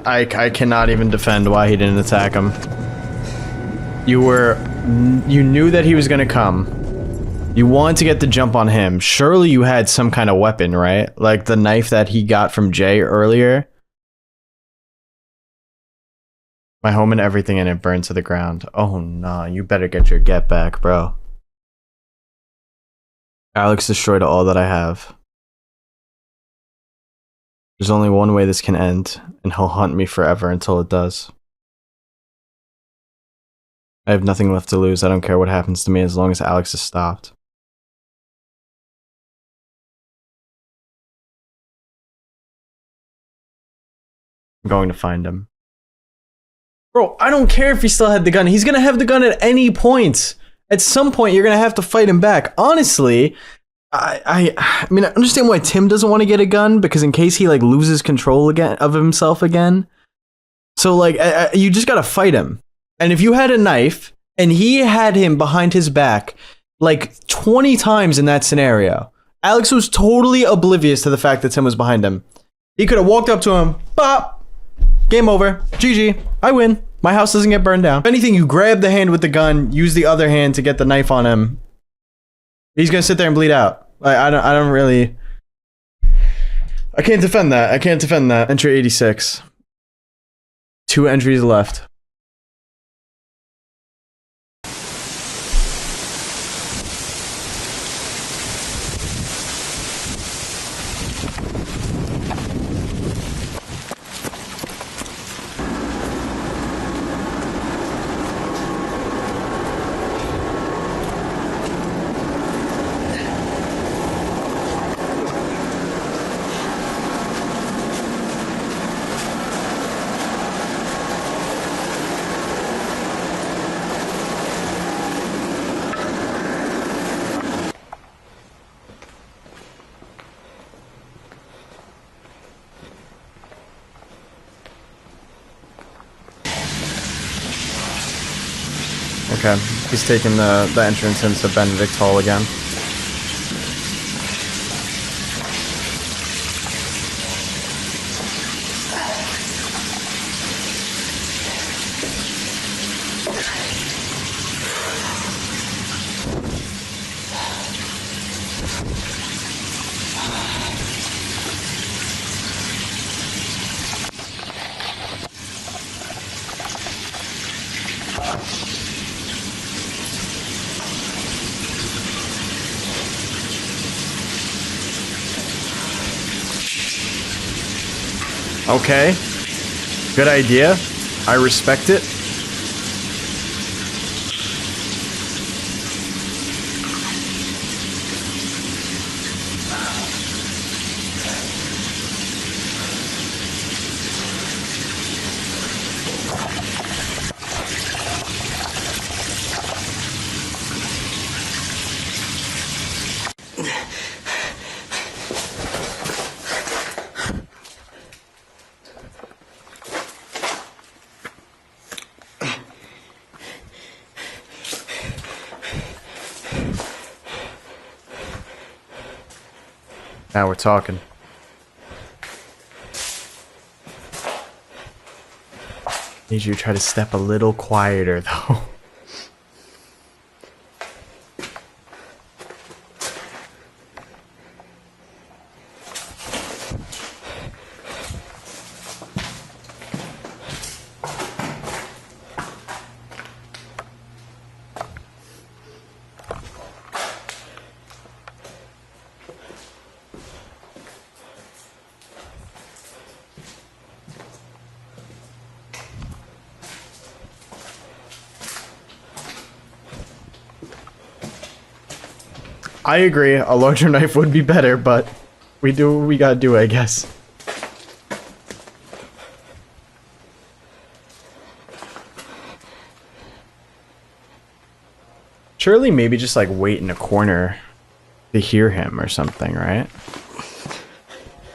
[SPEAKER 1] I cannot even defend why he didn't attack him. You knew that he was gonna come. You wanted to get the jump on him. Surely you had some kind of weapon, right? Like the knife that he got from Jay earlier. My home and everything in it burned to the ground. Oh nah, you better get your get back, bro. Alex destroyed all that I have. There's only one way this can end, and he'll hunt me forever until it does. I have nothing left to lose. I don't care what happens to me as long as Alex is stopped. I'm going to find him. Bro, I don't care if he still had the gun. He's gonna have the gun at any point. At some point, you're gonna have to fight him back. Honestly, I mean, I understand why Tim doesn't want to get a gun, because in case he like loses control again of himself again. So like, you just gotta fight him. And if you had a knife and he had him behind his back like 20 times in that scenario, Alex was totally oblivious to the fact that Tim was behind him. He could have walked up to him, bop, game over, GG, I win. My house doesn't get burned down. If anything, you grab the hand with the gun, use the other hand to get the knife on him. He's gonna sit there and bleed out. I don't really... I can't defend that. I can't defend that. Entry 86. 2 entries left. Okay, he's taking the entrance into Benedict Hall again. Okay. Good idea. I respect it. Now we're talking. Need you to try to step a little quieter, though. I agree, a larger knife would be better, but we do what we gotta do, I guess. Surely maybe just like wait in a corner to hear him or something, right? I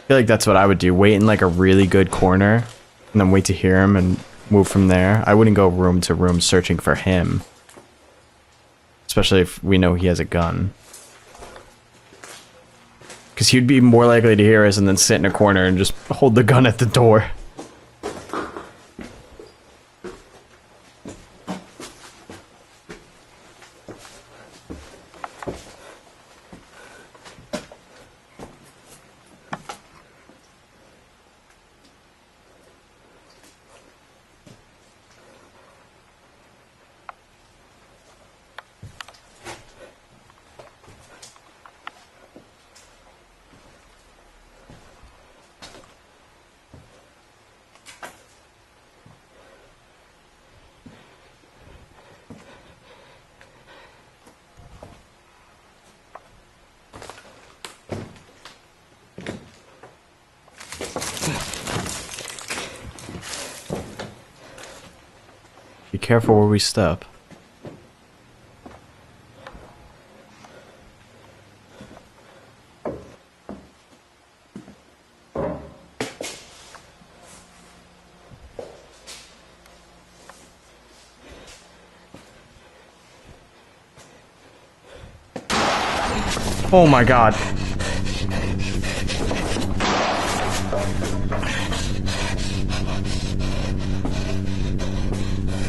[SPEAKER 1] feel like that's what I would do, wait in like a really good corner and then wait to hear him and move from there. I wouldn't go room to room searching for him. Especially if we know he has a gun. Because he'd be more likely to hear us and then sit in a corner and just hold the gun at the door. Be careful where we step. Oh my god.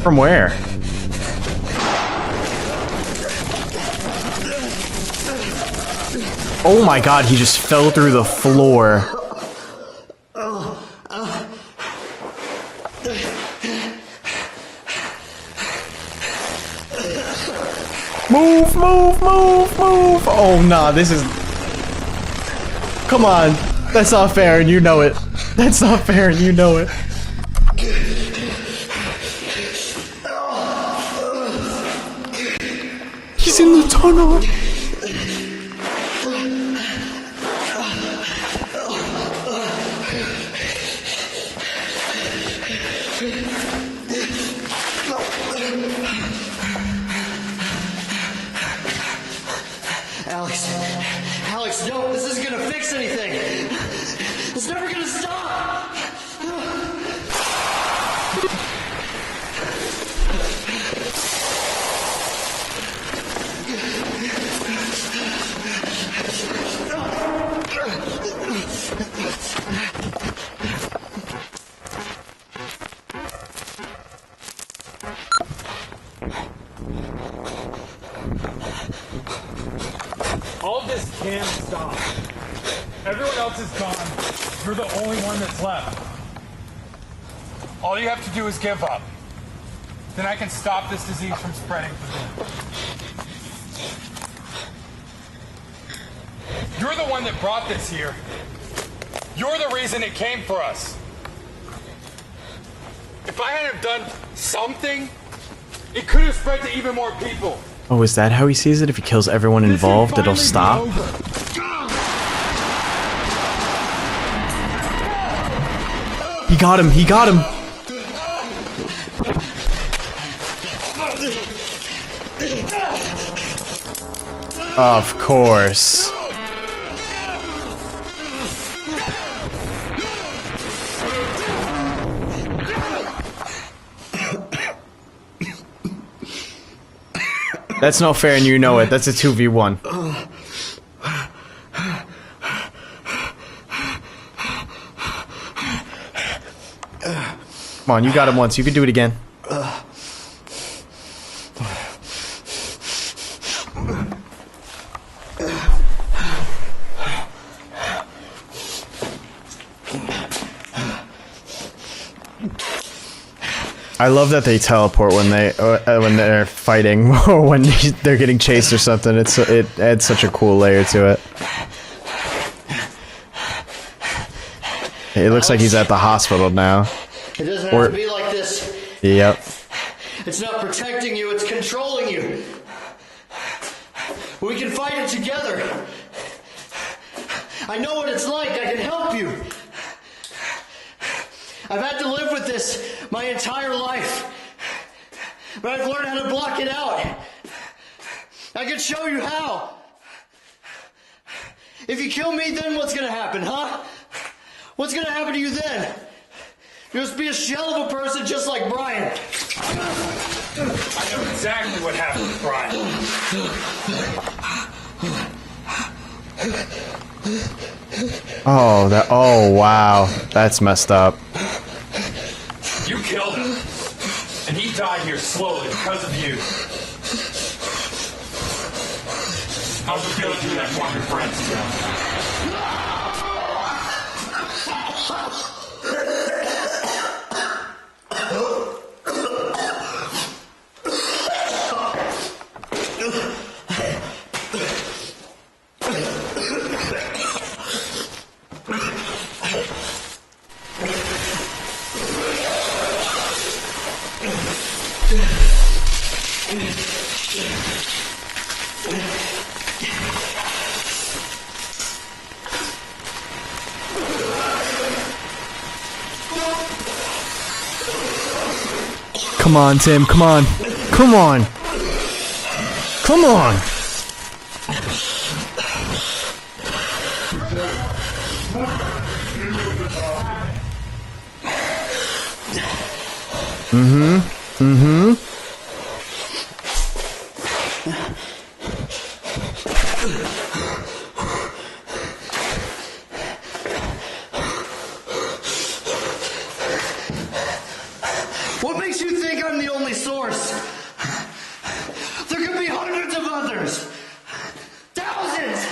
[SPEAKER 1] From where? Oh my god, he just fell through the floor. Move, move, move, move! Oh nah, this is... Come on. That's not fair and you know it. That's not fair and you know it. He's in the tunnel.
[SPEAKER 2] Alex, no, this isn't gonna fix anything. It's never gonna stop.
[SPEAKER 13] All of this can stop. Everyone else is gone. You're the only one that's left. All you have to do is give up. Then I can stop this disease from spreading to them. You're the one that brought this here. You're the reason it came for us. If I hadn't done something, it could have spread to even more people.
[SPEAKER 1] Oh, is that how he sees it? If he kills everyone involved, it'll stop? He got him, he got him! Of course. That's not fair and you know it. That's a 2v1. Come on, you got him once. You can do it again. I love that they teleport when they're fighting or when they're getting chased or something. It adds such a cool layer to it. It looks like he's at the hospital now.
[SPEAKER 2] It doesn't have to be like this.
[SPEAKER 1] Yep.
[SPEAKER 2] It's not protecting you, it's controlling you. We can fight it together. I know what it's like, I can help you. I've had to live with this my entire life, but I've learned how to block it out. I can show you how. If you kill me, then what's gonna happen, huh? What's gonna happen to you then? You'll just be a shell of a person just like Brian.
[SPEAKER 13] I know exactly what happened to Brian.
[SPEAKER 1] Oh wow, that's messed up.
[SPEAKER 13] You killed him, and he died here slowly because of you. How's it feel to do that for your friends now?
[SPEAKER 1] Come on, Tim, come on. Come on. Come on.
[SPEAKER 2] What makes you think I'm
[SPEAKER 14] I'm the only source. There could be hundreds of others. Thousands.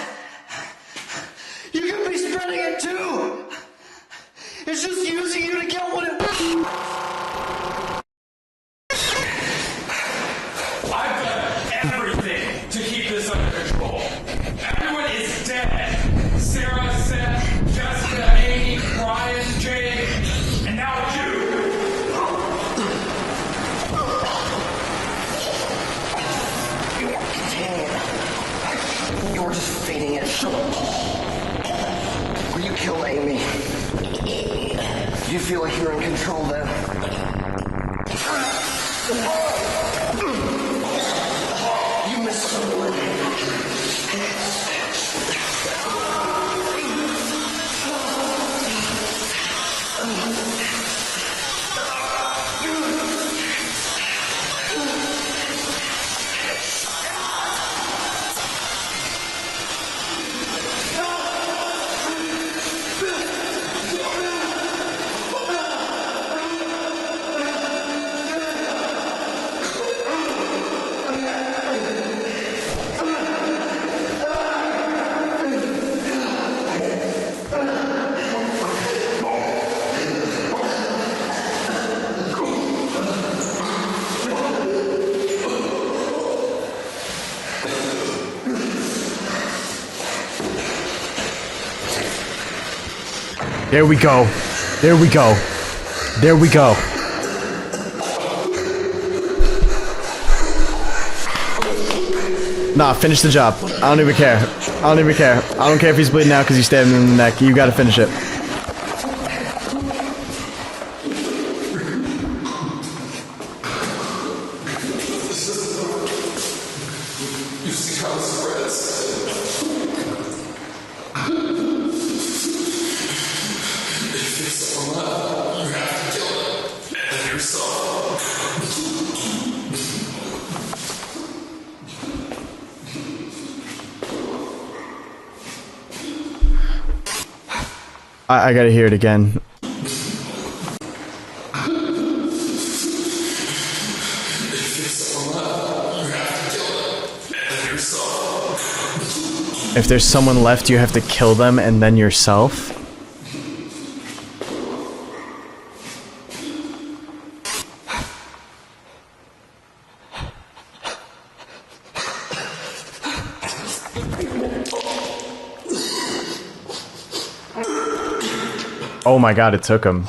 [SPEAKER 14] You could be spreading it too. It's just using you to get what it wants.
[SPEAKER 13] I've done everything to keep this under control. Everyone is dead. Sarah, Seth, Jessica, Amy, Brian, Jay, and now you.
[SPEAKER 14] You weren't containing it. You were just feeding it. When you killed Amy, do you feel like you're in control then? You missed someone.
[SPEAKER 1] There we go. There we go. There we go. Nah, finish the job. I don't even care. I don't even care. I don't care if he's bleeding out because you stabbed him in the neck. You gotta finish it.
[SPEAKER 13] You see how it spreads? If there's someone left, you have to kill it. And yourself.
[SPEAKER 1] I gotta hear it again. If there's someone left, you have to kill them and then yourself? Oh my god, it took him.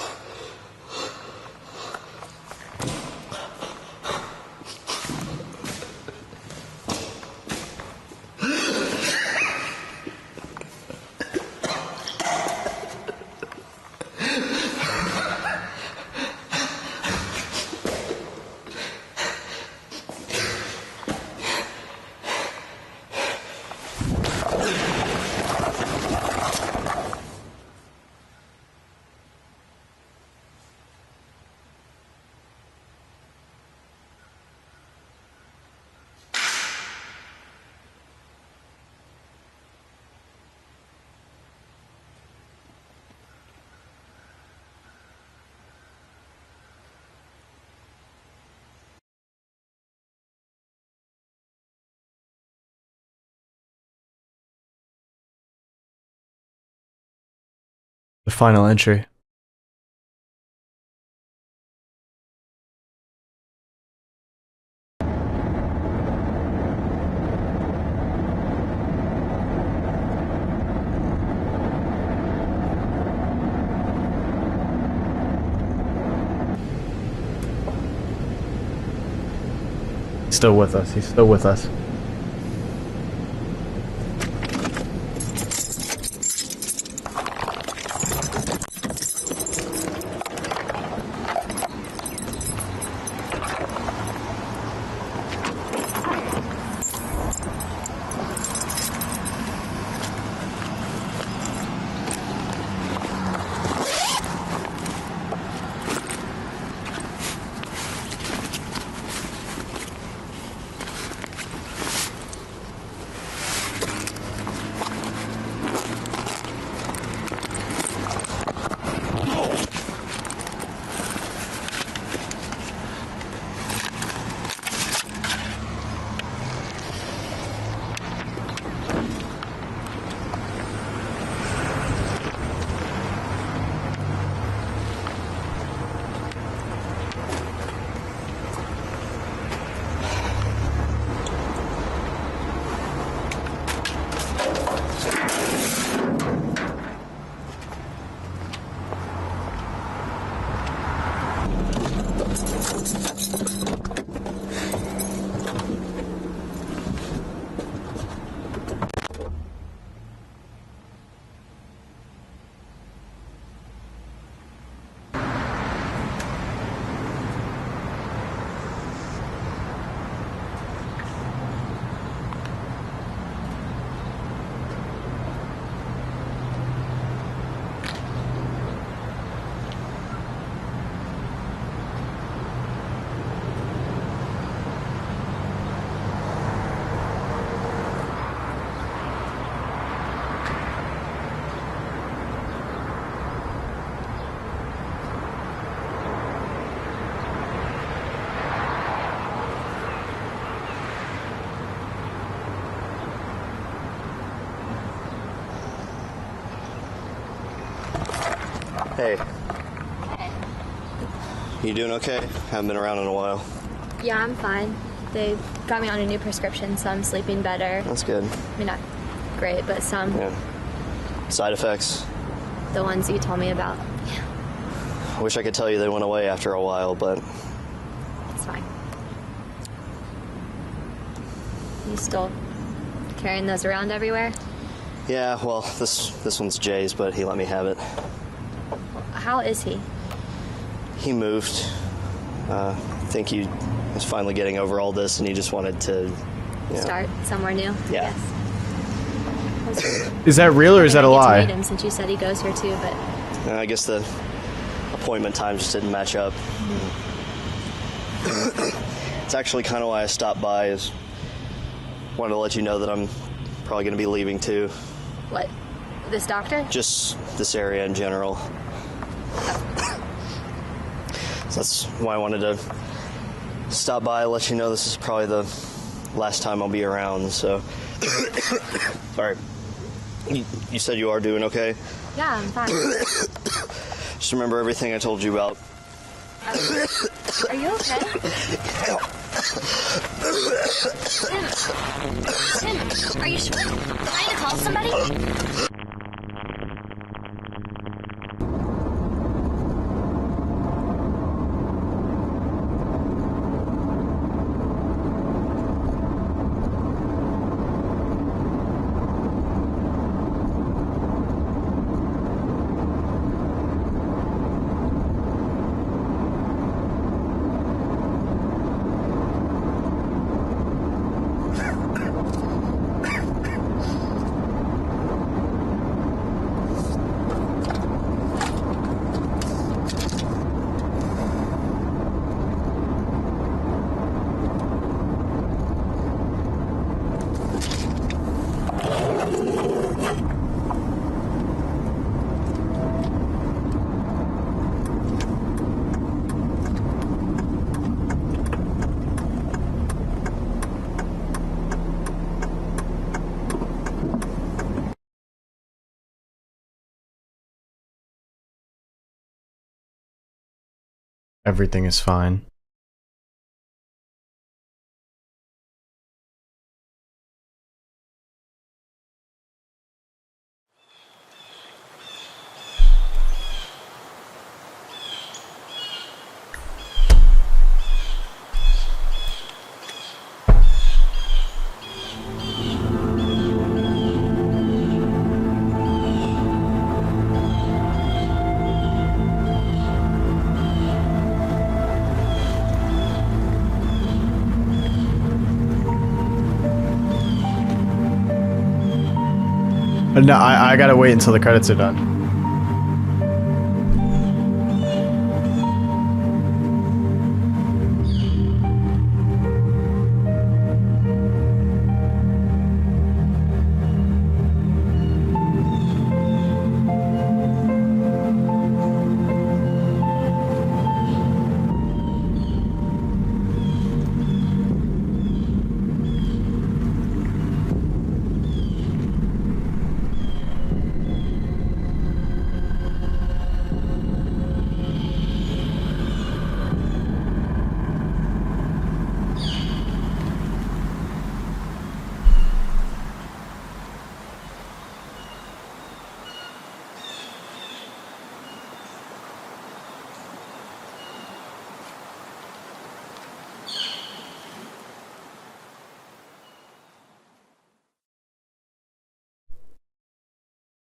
[SPEAKER 1] The final entry. He's still with us. He's still with us.
[SPEAKER 4] Hey. You doing okay? Haven't been around in a while.
[SPEAKER 10] Yeah, I'm fine. They got me on a new prescription, so I'm sleeping better.
[SPEAKER 4] That's good.
[SPEAKER 10] I mean, not great, but some.
[SPEAKER 4] Yeah. Side effects?
[SPEAKER 10] The ones you told me about.
[SPEAKER 4] I wish I could tell you they went away after a while, but...
[SPEAKER 10] It's fine. You still carrying those around everywhere?
[SPEAKER 4] Yeah, well, this one's Jay's, but he let me have it.
[SPEAKER 10] How is he?
[SPEAKER 4] He moved. I think he was finally getting over all this, and he just wanted to, you know...
[SPEAKER 10] Start somewhere new?
[SPEAKER 4] Yeah.
[SPEAKER 1] Is that real or is that a lie?
[SPEAKER 10] I need to meet him since you said he goes here too, but...
[SPEAKER 4] I guess the appointment time just didn't match up. It's actually kind of why I stopped by, is wanted to let you know that I'm probably going to be leaving too.
[SPEAKER 10] What? This doctor?
[SPEAKER 4] Just this area in general. So that's why I wanted to stop by, let you know this is probably the last time I'll be around, so... Sorry. You said you are doing okay?
[SPEAKER 10] Yeah, I'm fine.
[SPEAKER 4] Just remember everything I told you about.
[SPEAKER 10] Are you okay? Tim, are you sure? Do I need to call somebody?
[SPEAKER 1] Everything is fine. No, I gotta wait until the credits are done.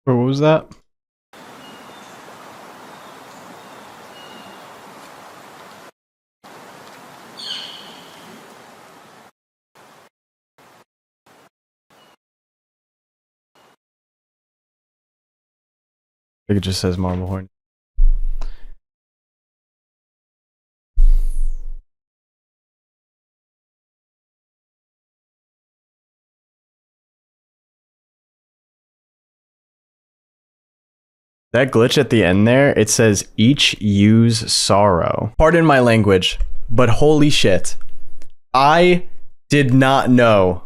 [SPEAKER 1] Or what was that? I think it just says Marble Horn. That glitch at the end there, it says each use sorrow. Pardon my language, but holy shit. I did not know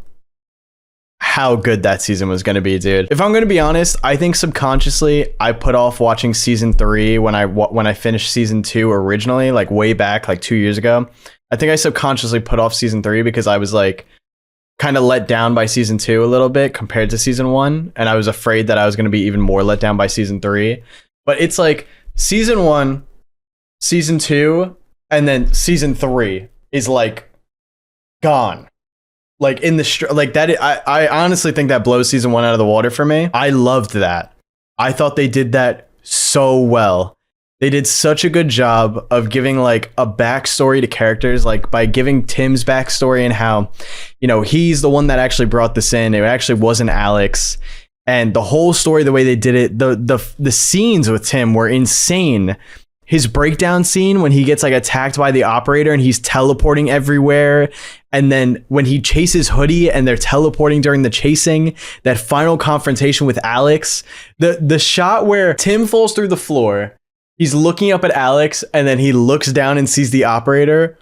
[SPEAKER 1] how good that season was going to be, dude. If I'm going to be honest, I think subconsciously I put off watching season 3 when I finished season 2 originally, like way back, like 2 years ago. I think I subconsciously put off season 3 because I was like kind of let down by season 2 a little bit compared to season 1, and I was afraid that I was going to be even more let down by season 3. But it's like season 1, season 2, and then season 3 is like gone. Like in the like that, I honestly think that blows season 1 out of the water for me. I loved that. I thought they did that so well. They did such a good job of giving like a backstory to characters, like by giving Tim's backstory and how, you know, he's the one that actually brought this in. It actually wasn't Alex, and the whole story, the way they did it, the scenes with Tim were insane. His breakdown scene when he gets like attacked by the operator and he's teleporting everywhere. And then when he chases Hoodie and they're teleporting during the chasing, that final confrontation with Alex, the shot where Tim falls through the floor, he's looking up at Alex and then he looks down and sees the operator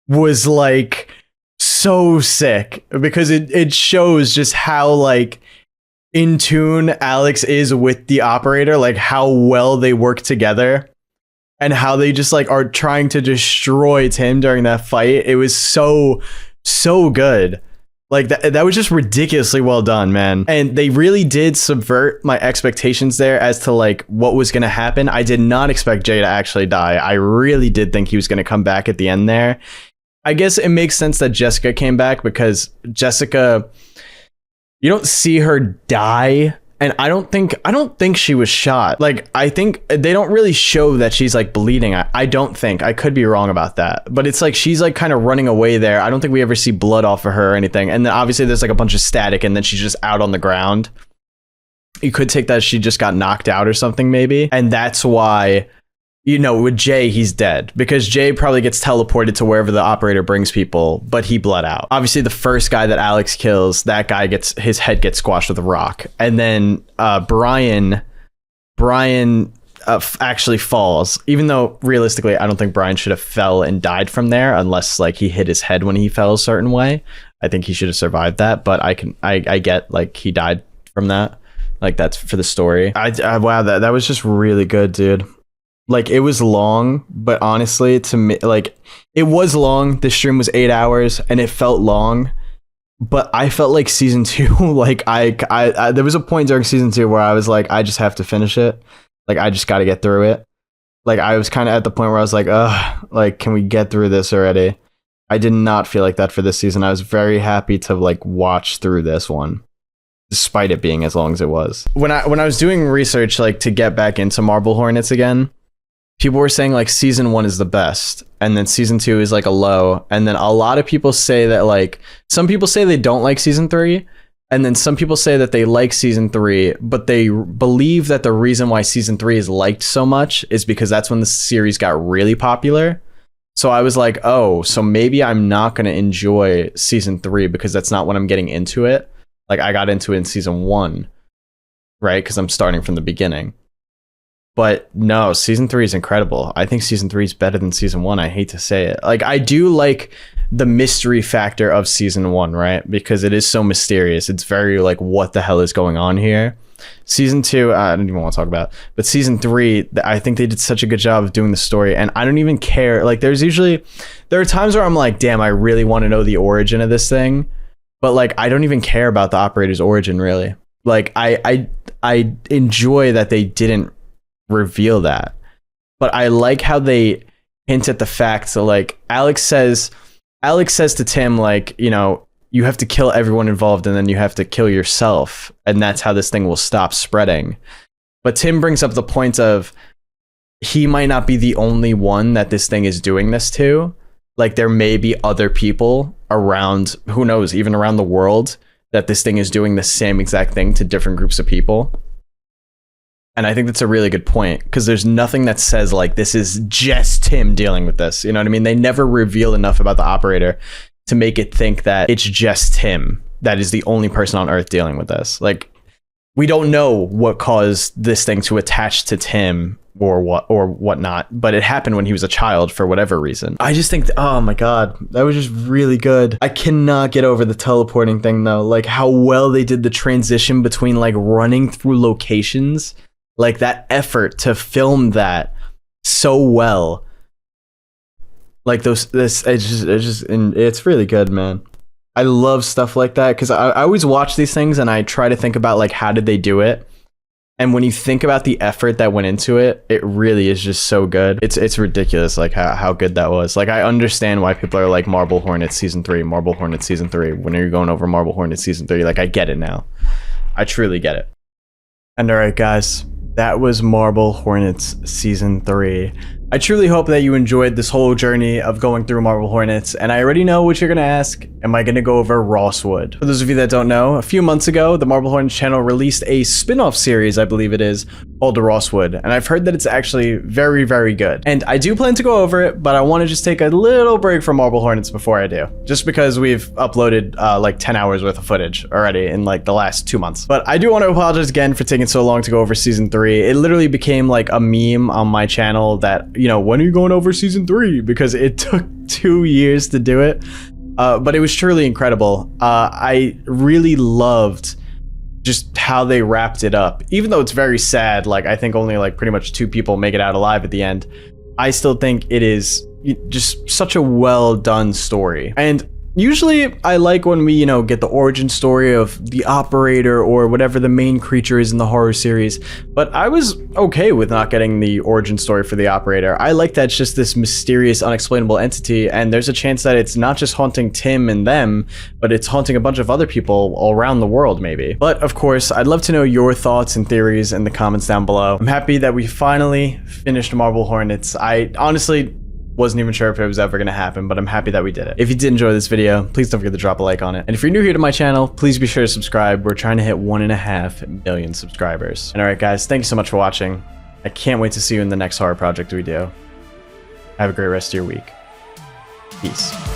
[SPEAKER 1] was like so sick, because it shows just how like in tune Alex is with the operator, like how well they work together. And how they just like are trying to destroy Tim during that fight. It was so good. Like that was just ridiculously well done, man. And they really did subvert my expectations there as to like what was going to happen. I did not expect Jay to actually die. I really did think he was going to come back at the end there. I guess it makes sense that Jessica came back, because Jessica, you don't see her die. And I don't think she was shot. Like, I think they don't really show that she's like bleeding. I don't think. I could be wrong about that. But it's like she's like kind of running away there. I don't think we ever see blood off of her or anything. And then obviously there's like a bunch of static and then she's just out on the ground. You could take that as she just got knocked out or something maybe. And that's why, you know, with Jay, he's dead, because Jay probably gets teleported to wherever the operator brings people, but he bled out. Obviously, the first guy that Alex kills, that guy gets his head gets squashed with a rock, and then Brian actually falls. Even though realistically, I don't think Brian should have fell and died from there, unless like he hit his head when he fell a certain way. I think he should have survived that, but I get like he died from that. Like that's for the story. Wow, that was just really good, dude. Like it was long, but honestly, to me, like it was long. The stream was 8 hours and it felt long, but I felt like season 2, like I there was a point during season 2 where I was like, I just have to finish it. Like I just got to get through it. Like I was kind of at the point where I was like, like, can we get through this already? I did not feel like that for this season. I was very happy to like watch through this one, despite it being as long as it was. When I was doing research, like to get back into Marble Hornets again, people were saying like season 1 is the best, and then season 2 is like a low, and then a lot of people say that like some people say they don't like season 3, and then some people say that they like season 3, but they believe that the reason why season 3 is liked so much is because that's when the series got really popular. So I was like, oh, so maybe I'm not going to enjoy season 3 because that's not when I'm getting into it. Like I got into it in season 1, right? Because I'm starting from the beginning. But no, season 3 is incredible. I think season 3 is better than season 1. I hate to say it. Like I do like the mystery factor of season 1, right? Because it is so mysterious. It's very like, what the hell is going on here? Season 2, I don't even want to talk about. But season 3, I think they did such a good job of doing the story. And I don't even care. Like there are times where I'm like, damn, I really want to know the origin of this thing. But like, I don't even care about the operator's origin, really. Like I enjoy that they didn't reveal that, but I like how they hint at the fact. So like Alex says to Tim, like, you know, you have to kill everyone involved and then you have to kill yourself, and that's how this thing will stop spreading. But Tim brings up the point of he might not be the only one that this thing is doing this to. Like there may be other people around, who knows, even around the world, that this thing is doing the same exact thing to different groups of people. And I think that's a really good point, because there's nothing that says like this is just Tim dealing with this. You know what I mean? They never reveal enough about the operator to make it think that it's just him that is the only person on Earth dealing with this. Like We don't know what caused this thing to attach to Tim or whatnot, but it happened when he was a child for whatever reason. I just think, oh my god, that was just really good. I cannot get over the teleporting thing though, like how well they did the transition between like running through locations, like that effort to film that so well. Like it's really good, man. I love stuff like that because I always watch these things and I try to think about like how did they do it. And when you think about the effort that went into it, it really is just so good. It's ridiculous, like how good that was. Like I understand why people are like Marble Hornets season 3, Marble Hornets season 3. When you're going over Marble Hornets season 3, like I get it now. I truly get it. And all right, guys, that was Marble Hornets season 3. I truly hope that you enjoyed this whole journey of going through Marble Hornets, and I already know what you're gonna ask. Am I gonna go over Rosswood? For those of you that don't know, a few months ago, the Marble Hornets channel released a spin-off series, I believe it is, called Rosswood, and I've heard that it's actually very, very good. And I do plan to go over it, but I want to just take a little break from Marble Hornets before I do, just because we've uploaded like 10 hours worth of footage already in like the last 2 months. But I do want to apologize again for taking so long to go over season 3. It literally became like a meme on my channel that, you know, when are you going over season 3? Because it took 2 years to do it. But it was truly incredible. I really loved just how they wrapped it up. Even though it's very sad, like I think only like pretty much 2 people make it out alive at the end, I still think it is just such a well done story. And usually I like when we, you know, get the origin story of the operator or whatever the main creature is in the horror series, but I was okay with not getting the origin story for the operator. I like that it's just this mysterious, unexplainable entity, and there's a chance that it's not just haunting Tim and them, but it's haunting a bunch of other people all around the world maybe. But of course, I'd love to know your thoughts and theories in the comments down below. I'm happy that we finally finished Marble Hornets. I honestly wasn't even sure if it was ever going to happen, but I'm happy that we did it. If you did enjoy this video, please don't forget to drop a like on it. And if you're new here to my channel, please be sure to subscribe. We're trying to hit 1.5 million subscribers. And all right, guys, thank you so much for watching. I can't wait to see you in the next horror project we do. Have a great rest of your week. Peace.